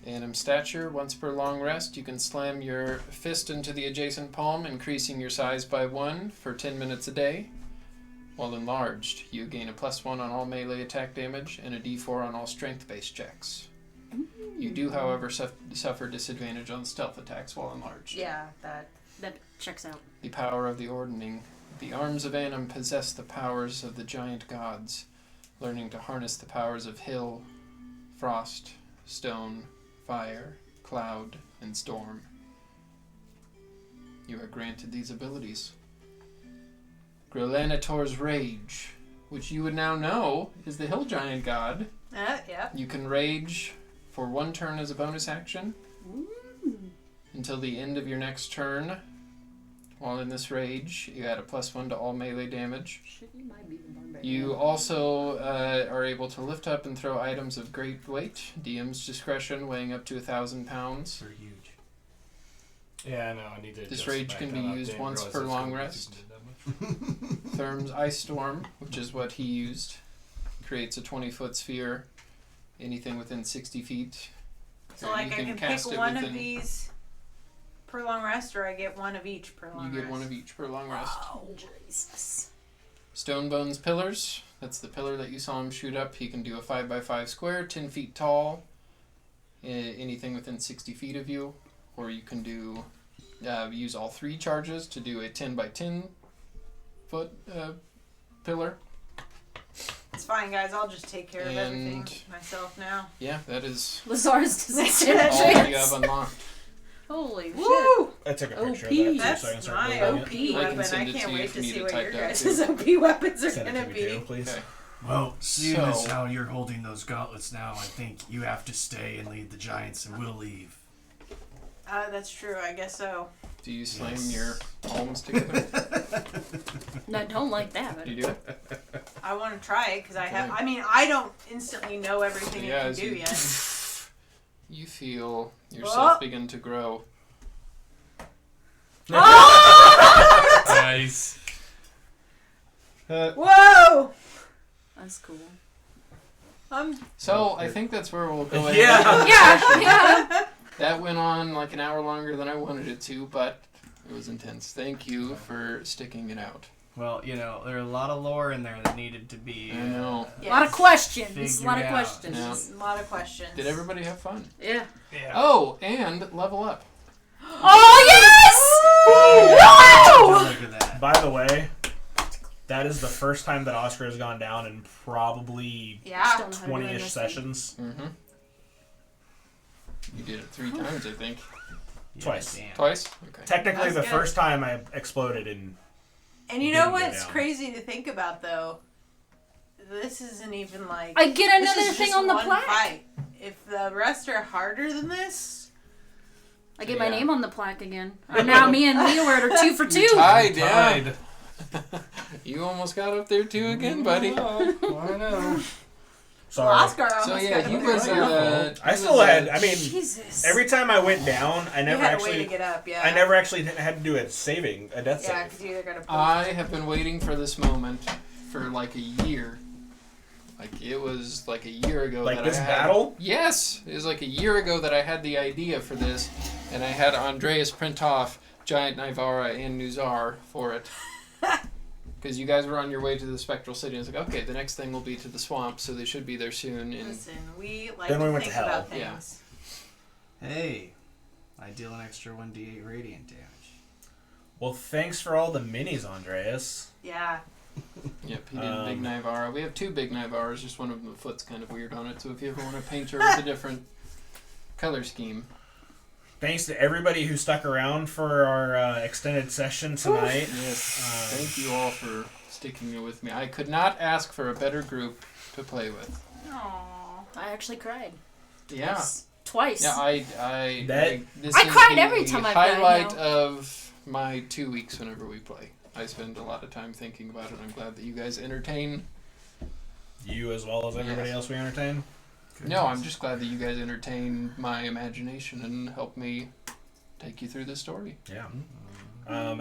Speaker 1: Annam stature, once per long rest, you can slam your fist into the adjacent palm, increasing your size by 1 for 10 minutes a day. While enlarged, you gain a +1 on all melee attack damage and a d4 on all strength-based checks. You do, however, suffer disadvantage on stealth attacks while enlarged.
Speaker 5: Yeah, that.
Speaker 4: That checks out.
Speaker 1: The power of the ordning. The arms of Annam possess the powers of the giant gods, learning to harness the powers of hill, frost, stone, fire, cloud, and storm. You are granted these abilities. Grelanator's Rage, which you would now know is the hill giant god.
Speaker 5: Yeah.
Speaker 1: You can rage for 1 turn as a bonus action until the end of your next turn. While in this rage, you add a +1 to all melee damage.
Speaker 4: Shit, you might be the barbarian.
Speaker 1: You also are able to lift up and throw items of great weight, DM's discretion, weighing up to 1,000 pounds.
Speaker 8: They're huge.
Speaker 3: Yeah, I know. I need to.
Speaker 1: This
Speaker 3: just
Speaker 1: rage
Speaker 3: back
Speaker 1: can
Speaker 3: that
Speaker 1: be
Speaker 3: up.
Speaker 1: used
Speaker 3: Didn't
Speaker 1: once
Speaker 3: realize
Speaker 1: per
Speaker 3: it was
Speaker 1: long
Speaker 3: gonna be
Speaker 1: rest.
Speaker 3: that much.
Speaker 1: Therm's Ice Storm, which is what he used, creates a 20-foot sphere. Anything within 60 feet.
Speaker 5: So, like,
Speaker 1: You
Speaker 5: I can pick
Speaker 1: cast it
Speaker 5: one of
Speaker 1: within-
Speaker 5: these per long rest, or I get one of each per long
Speaker 1: You
Speaker 5: rest?
Speaker 1: get one of each per long rest.
Speaker 4: Oh, Jesus.
Speaker 1: Stonebone's Pillars. That's the pillar that you saw him shoot up. He can do a 5x5 square, 10 feet tall. Anything within 60 feet of you. Or you can do use all 3 charges to do a 10x10 foot pillar.
Speaker 5: It's fine, guys. I'll just take care of everything
Speaker 1: And-
Speaker 5: myself now.
Speaker 1: Yeah, that is
Speaker 4: Lazar's doesn't stand a
Speaker 1: all that you
Speaker 4: chance.
Speaker 1: have unlocked.
Speaker 4: Holy shit.
Speaker 5: Woo!
Speaker 2: I took a picture
Speaker 4: OP.
Speaker 2: of that
Speaker 5: That's
Speaker 2: so I can start
Speaker 5: my
Speaker 2: building
Speaker 5: OP
Speaker 2: it.
Speaker 1: I can
Speaker 5: weapon.
Speaker 1: send
Speaker 5: I
Speaker 1: it to
Speaker 5: can't
Speaker 1: you
Speaker 5: wait
Speaker 1: if
Speaker 5: to
Speaker 1: you need
Speaker 5: see
Speaker 1: it
Speaker 5: what your
Speaker 1: typed out,
Speaker 5: guys'
Speaker 1: too.
Speaker 5: OP weapons are
Speaker 2: Send it
Speaker 5: gonna
Speaker 2: to me
Speaker 5: be.
Speaker 2: too, please.
Speaker 1: Okay.
Speaker 8: Well, seeing as
Speaker 1: So-
Speaker 8: how you're holding those gauntlets now, I think you have to stay and lead the giants, and we'll leave.
Speaker 5: That's true. I guess so.
Speaker 1: Do you slam
Speaker 8: Yes.
Speaker 1: your palms together?
Speaker 4: No, I don't like that.
Speaker 1: Do you do it?
Speaker 5: I want to try it because I have.
Speaker 1: Okay.
Speaker 5: I mean, I don't instantly know everything
Speaker 1: Yeah,
Speaker 5: it
Speaker 1: as
Speaker 5: can do
Speaker 1: you-
Speaker 5: yet.
Speaker 1: You feel yourself
Speaker 5: Oh.
Speaker 1: begin to grow.
Speaker 8: Nice.
Speaker 5: Whoa!
Speaker 4: That's cool.
Speaker 1: So I think that's where we'll go ahead.
Speaker 8: Yeah.
Speaker 4: Yeah.
Speaker 1: That went on like an hour longer than I wanted it to, but it was intense. Thank you for sticking it out.
Speaker 7: Well, you know, there are a lot of lore in there that needed to be.
Speaker 1: I know.
Speaker 4: A lot of questions. A
Speaker 7: Figured
Speaker 4: lot of
Speaker 7: out.
Speaker 4: questions.
Speaker 1: Yeah.
Speaker 5: A lot of questions.
Speaker 1: Did everybody have fun?
Speaker 4: Yeah.
Speaker 2: Yeah.
Speaker 1: Oh, and level up.
Speaker 4: Oh, yes! Wow!
Speaker 7: Look at that.
Speaker 2: By the way, that is the first time that Oscar has gone down in probably
Speaker 5: Yeah.
Speaker 4: Don't know how to do
Speaker 2: 20-ish
Speaker 4: anything.
Speaker 2: sessions.
Speaker 1: Mm-hmm. You did it 3 times, I think.
Speaker 7: Yeah,
Speaker 2: Twice.
Speaker 7: damn.
Speaker 1: Twice? Okay.
Speaker 2: Technically,
Speaker 5: That's
Speaker 2: the
Speaker 5: good.
Speaker 2: first time I exploded in.
Speaker 5: And you know
Speaker 2: Didn't go
Speaker 5: what's
Speaker 2: down.
Speaker 5: crazy to think about though? This isn't even like.
Speaker 4: I get
Speaker 5: this
Speaker 4: another
Speaker 5: is
Speaker 4: thing
Speaker 5: just
Speaker 4: on the
Speaker 5: one
Speaker 4: plaque.
Speaker 5: Fight. If the rest are harder than this,
Speaker 4: I get my
Speaker 1: Yeah.
Speaker 4: name on the plaque again. Now me and Leo are 2 for 2.
Speaker 1: You tied, yeah.
Speaker 8: Tied.
Speaker 1: You almost got up there too again, buddy.
Speaker 8: I know.
Speaker 2: Sorry.
Speaker 5: Oscar almost
Speaker 1: So yeah,
Speaker 5: got
Speaker 1: he
Speaker 5: up there.
Speaker 1: was.
Speaker 2: I still had. I mean,
Speaker 4: Jesus.
Speaker 2: every time I went down, I
Speaker 5: You
Speaker 2: never
Speaker 5: had a way to
Speaker 2: actually.
Speaker 5: get up, yeah.
Speaker 2: I never actually had to do a saving, a death
Speaker 5: Yeah,
Speaker 2: save.
Speaker 5: because you either got to.
Speaker 1: I have been waiting for this moment for like a year. Like it was like a year ago.
Speaker 2: Like
Speaker 1: that
Speaker 2: this
Speaker 1: I had,
Speaker 2: battle?
Speaker 1: Yes, it was like a year ago that I had the idea for this, and I had Andreas print off Giant Nivara and Nuzar for it. Because you guys were on your way to the Spectral City, and I was like, okay, the next thing will be to the swamp, so they should be there soon. And
Speaker 5: Listen, we like
Speaker 2: Then we
Speaker 5: to
Speaker 2: went
Speaker 5: think
Speaker 2: to hell.
Speaker 5: about
Speaker 1: Yeah.
Speaker 5: things.
Speaker 7: Hey, I deal an extra 1d8 radiant damage.
Speaker 2: Well, thanks for all the minis, Andreas.
Speaker 5: Yeah.
Speaker 1: yep, he did a big Nivara. We have 2 big Nivaras, just one of them, the foot's kind of weird on it, so if you ever want to paint her with a different color scheme.
Speaker 2: Thanks to everybody who stuck around for our extended session tonight.
Speaker 1: Yes, thank you all for sticking it with me. I could not ask for a better group to play with.
Speaker 4: Aww. I actually cried.
Speaker 1: Yeah.
Speaker 4: Twice.
Speaker 1: Yeah, I this
Speaker 4: I
Speaker 1: is
Speaker 4: cried
Speaker 1: the
Speaker 4: every time I cried,
Speaker 1: highlight
Speaker 4: now.
Speaker 1: of my 2 weeks whenever we play. I spend a lot of time thinking about it. I'm glad that you guys entertain.
Speaker 2: You as well as everybody
Speaker 1: Yes.
Speaker 2: else we entertain.
Speaker 1: No, I'm just glad that you guys entertain my imagination and help me take you through the story.
Speaker 2: Yeah.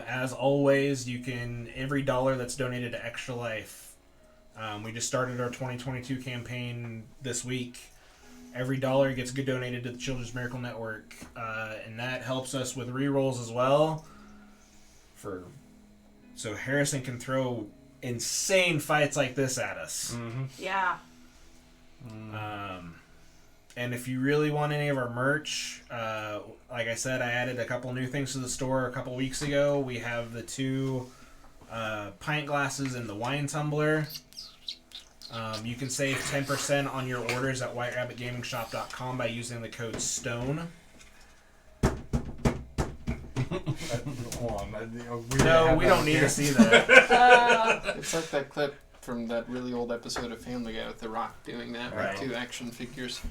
Speaker 2: As always, you can every dollar that's donated to Extra Life. We just started our 2022 campaign this week. Every dollar gets donated to the Children's Miracle Network, and that helps us with rerolls as well. So Harrison can throw insane fights like this at us.
Speaker 7: Mm-hmm.
Speaker 5: Yeah.
Speaker 2: And if you really want any of our merch, like I said, I added a couple new things to the store a couple weeks ago. We have the 2 pint glasses and the wine tumbler. You can save 10% on your orders at whiterabbitgamingshop.com by using the code STONE.
Speaker 7: Hold on.
Speaker 2: No, we don't need to see that.
Speaker 1: It's like that clip from that really old episode of Family Guy with The Rock doing that
Speaker 2: Right.
Speaker 1: with 2 action figures.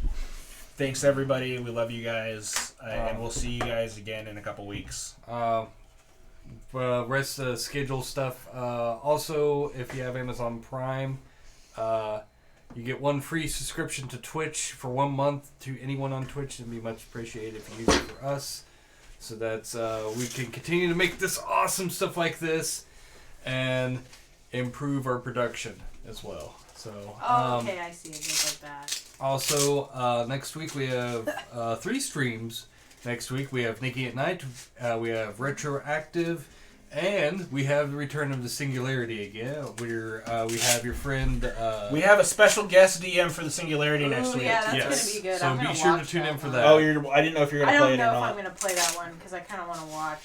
Speaker 2: Thanks, everybody. We love you guys. And we'll see you guys again in a couple weeks.
Speaker 7: Rest of the schedule stuff. Also, if you have Amazon Prime, you get 1 free subscription to Twitch for 1 month to anyone on Twitch. It'd be much appreciated if you use it for us. So that's we can continue to make this awesome stuff like this and improve our production as well. So
Speaker 5: Okay, I see. It goes like that.
Speaker 7: also next week we have 3 streams. Next week we have Nikki at Night, we have Retroactive, and we have the return of the Singularity again. We have your friend.
Speaker 2: We have a special guest DM for the Singularity next week.
Speaker 5: Yeah, that's
Speaker 7: Yes.
Speaker 5: gonna be good.
Speaker 7: So
Speaker 5: I'm
Speaker 7: be
Speaker 5: gonna
Speaker 7: sure to
Speaker 5: watch
Speaker 7: tune in
Speaker 5: that
Speaker 7: for
Speaker 5: one.
Speaker 7: that.
Speaker 2: Oh, I didn't know if you're
Speaker 5: I
Speaker 2: gonna play
Speaker 5: don't
Speaker 2: it or
Speaker 5: know if
Speaker 2: not.
Speaker 5: I'm gonna play that one because I kind of want to watch.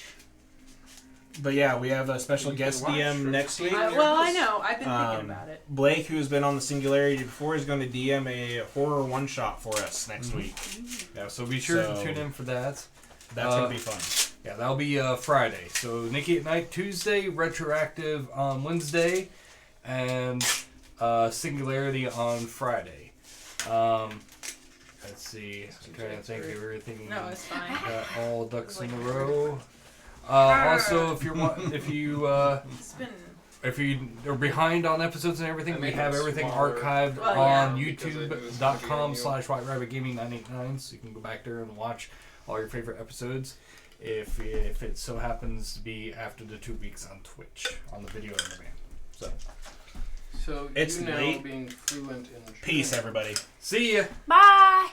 Speaker 2: But yeah, we have a special
Speaker 1: You
Speaker 2: guest
Speaker 1: can watch
Speaker 2: DM
Speaker 1: for
Speaker 2: next week.
Speaker 5: Well, I know. I've been thinking about it.
Speaker 2: Blake, who's been on the Singularity before, is going to DM a horror one-shot for us next week.
Speaker 7: Yeah, so be sure
Speaker 2: So-
Speaker 7: to tune in for that.
Speaker 2: That's going to be fun.
Speaker 7: Yeah, that'll be Friday. So Nikki at Night Tuesday, Retroactive on Wednesday, and Singularity on Friday. Let's see. I'm trying to think of everything.
Speaker 5: No, it's fine.
Speaker 7: Got all ducks in a row. Also, if you are behind on episodes and everything, we have everything archived
Speaker 5: Well,
Speaker 7: on
Speaker 5: yeah.
Speaker 7: youtube.com/whiterabbitgaming989, so you can go back there and watch all your favorite episodes. If it so happens to be after the 2 weeks on Twitch on the video on demand.
Speaker 1: So
Speaker 2: It's
Speaker 1: you now
Speaker 2: late.
Speaker 1: being fluent in
Speaker 2: Peace,
Speaker 1: German.
Speaker 2: everybody.
Speaker 7: See ya.
Speaker 4: Bye.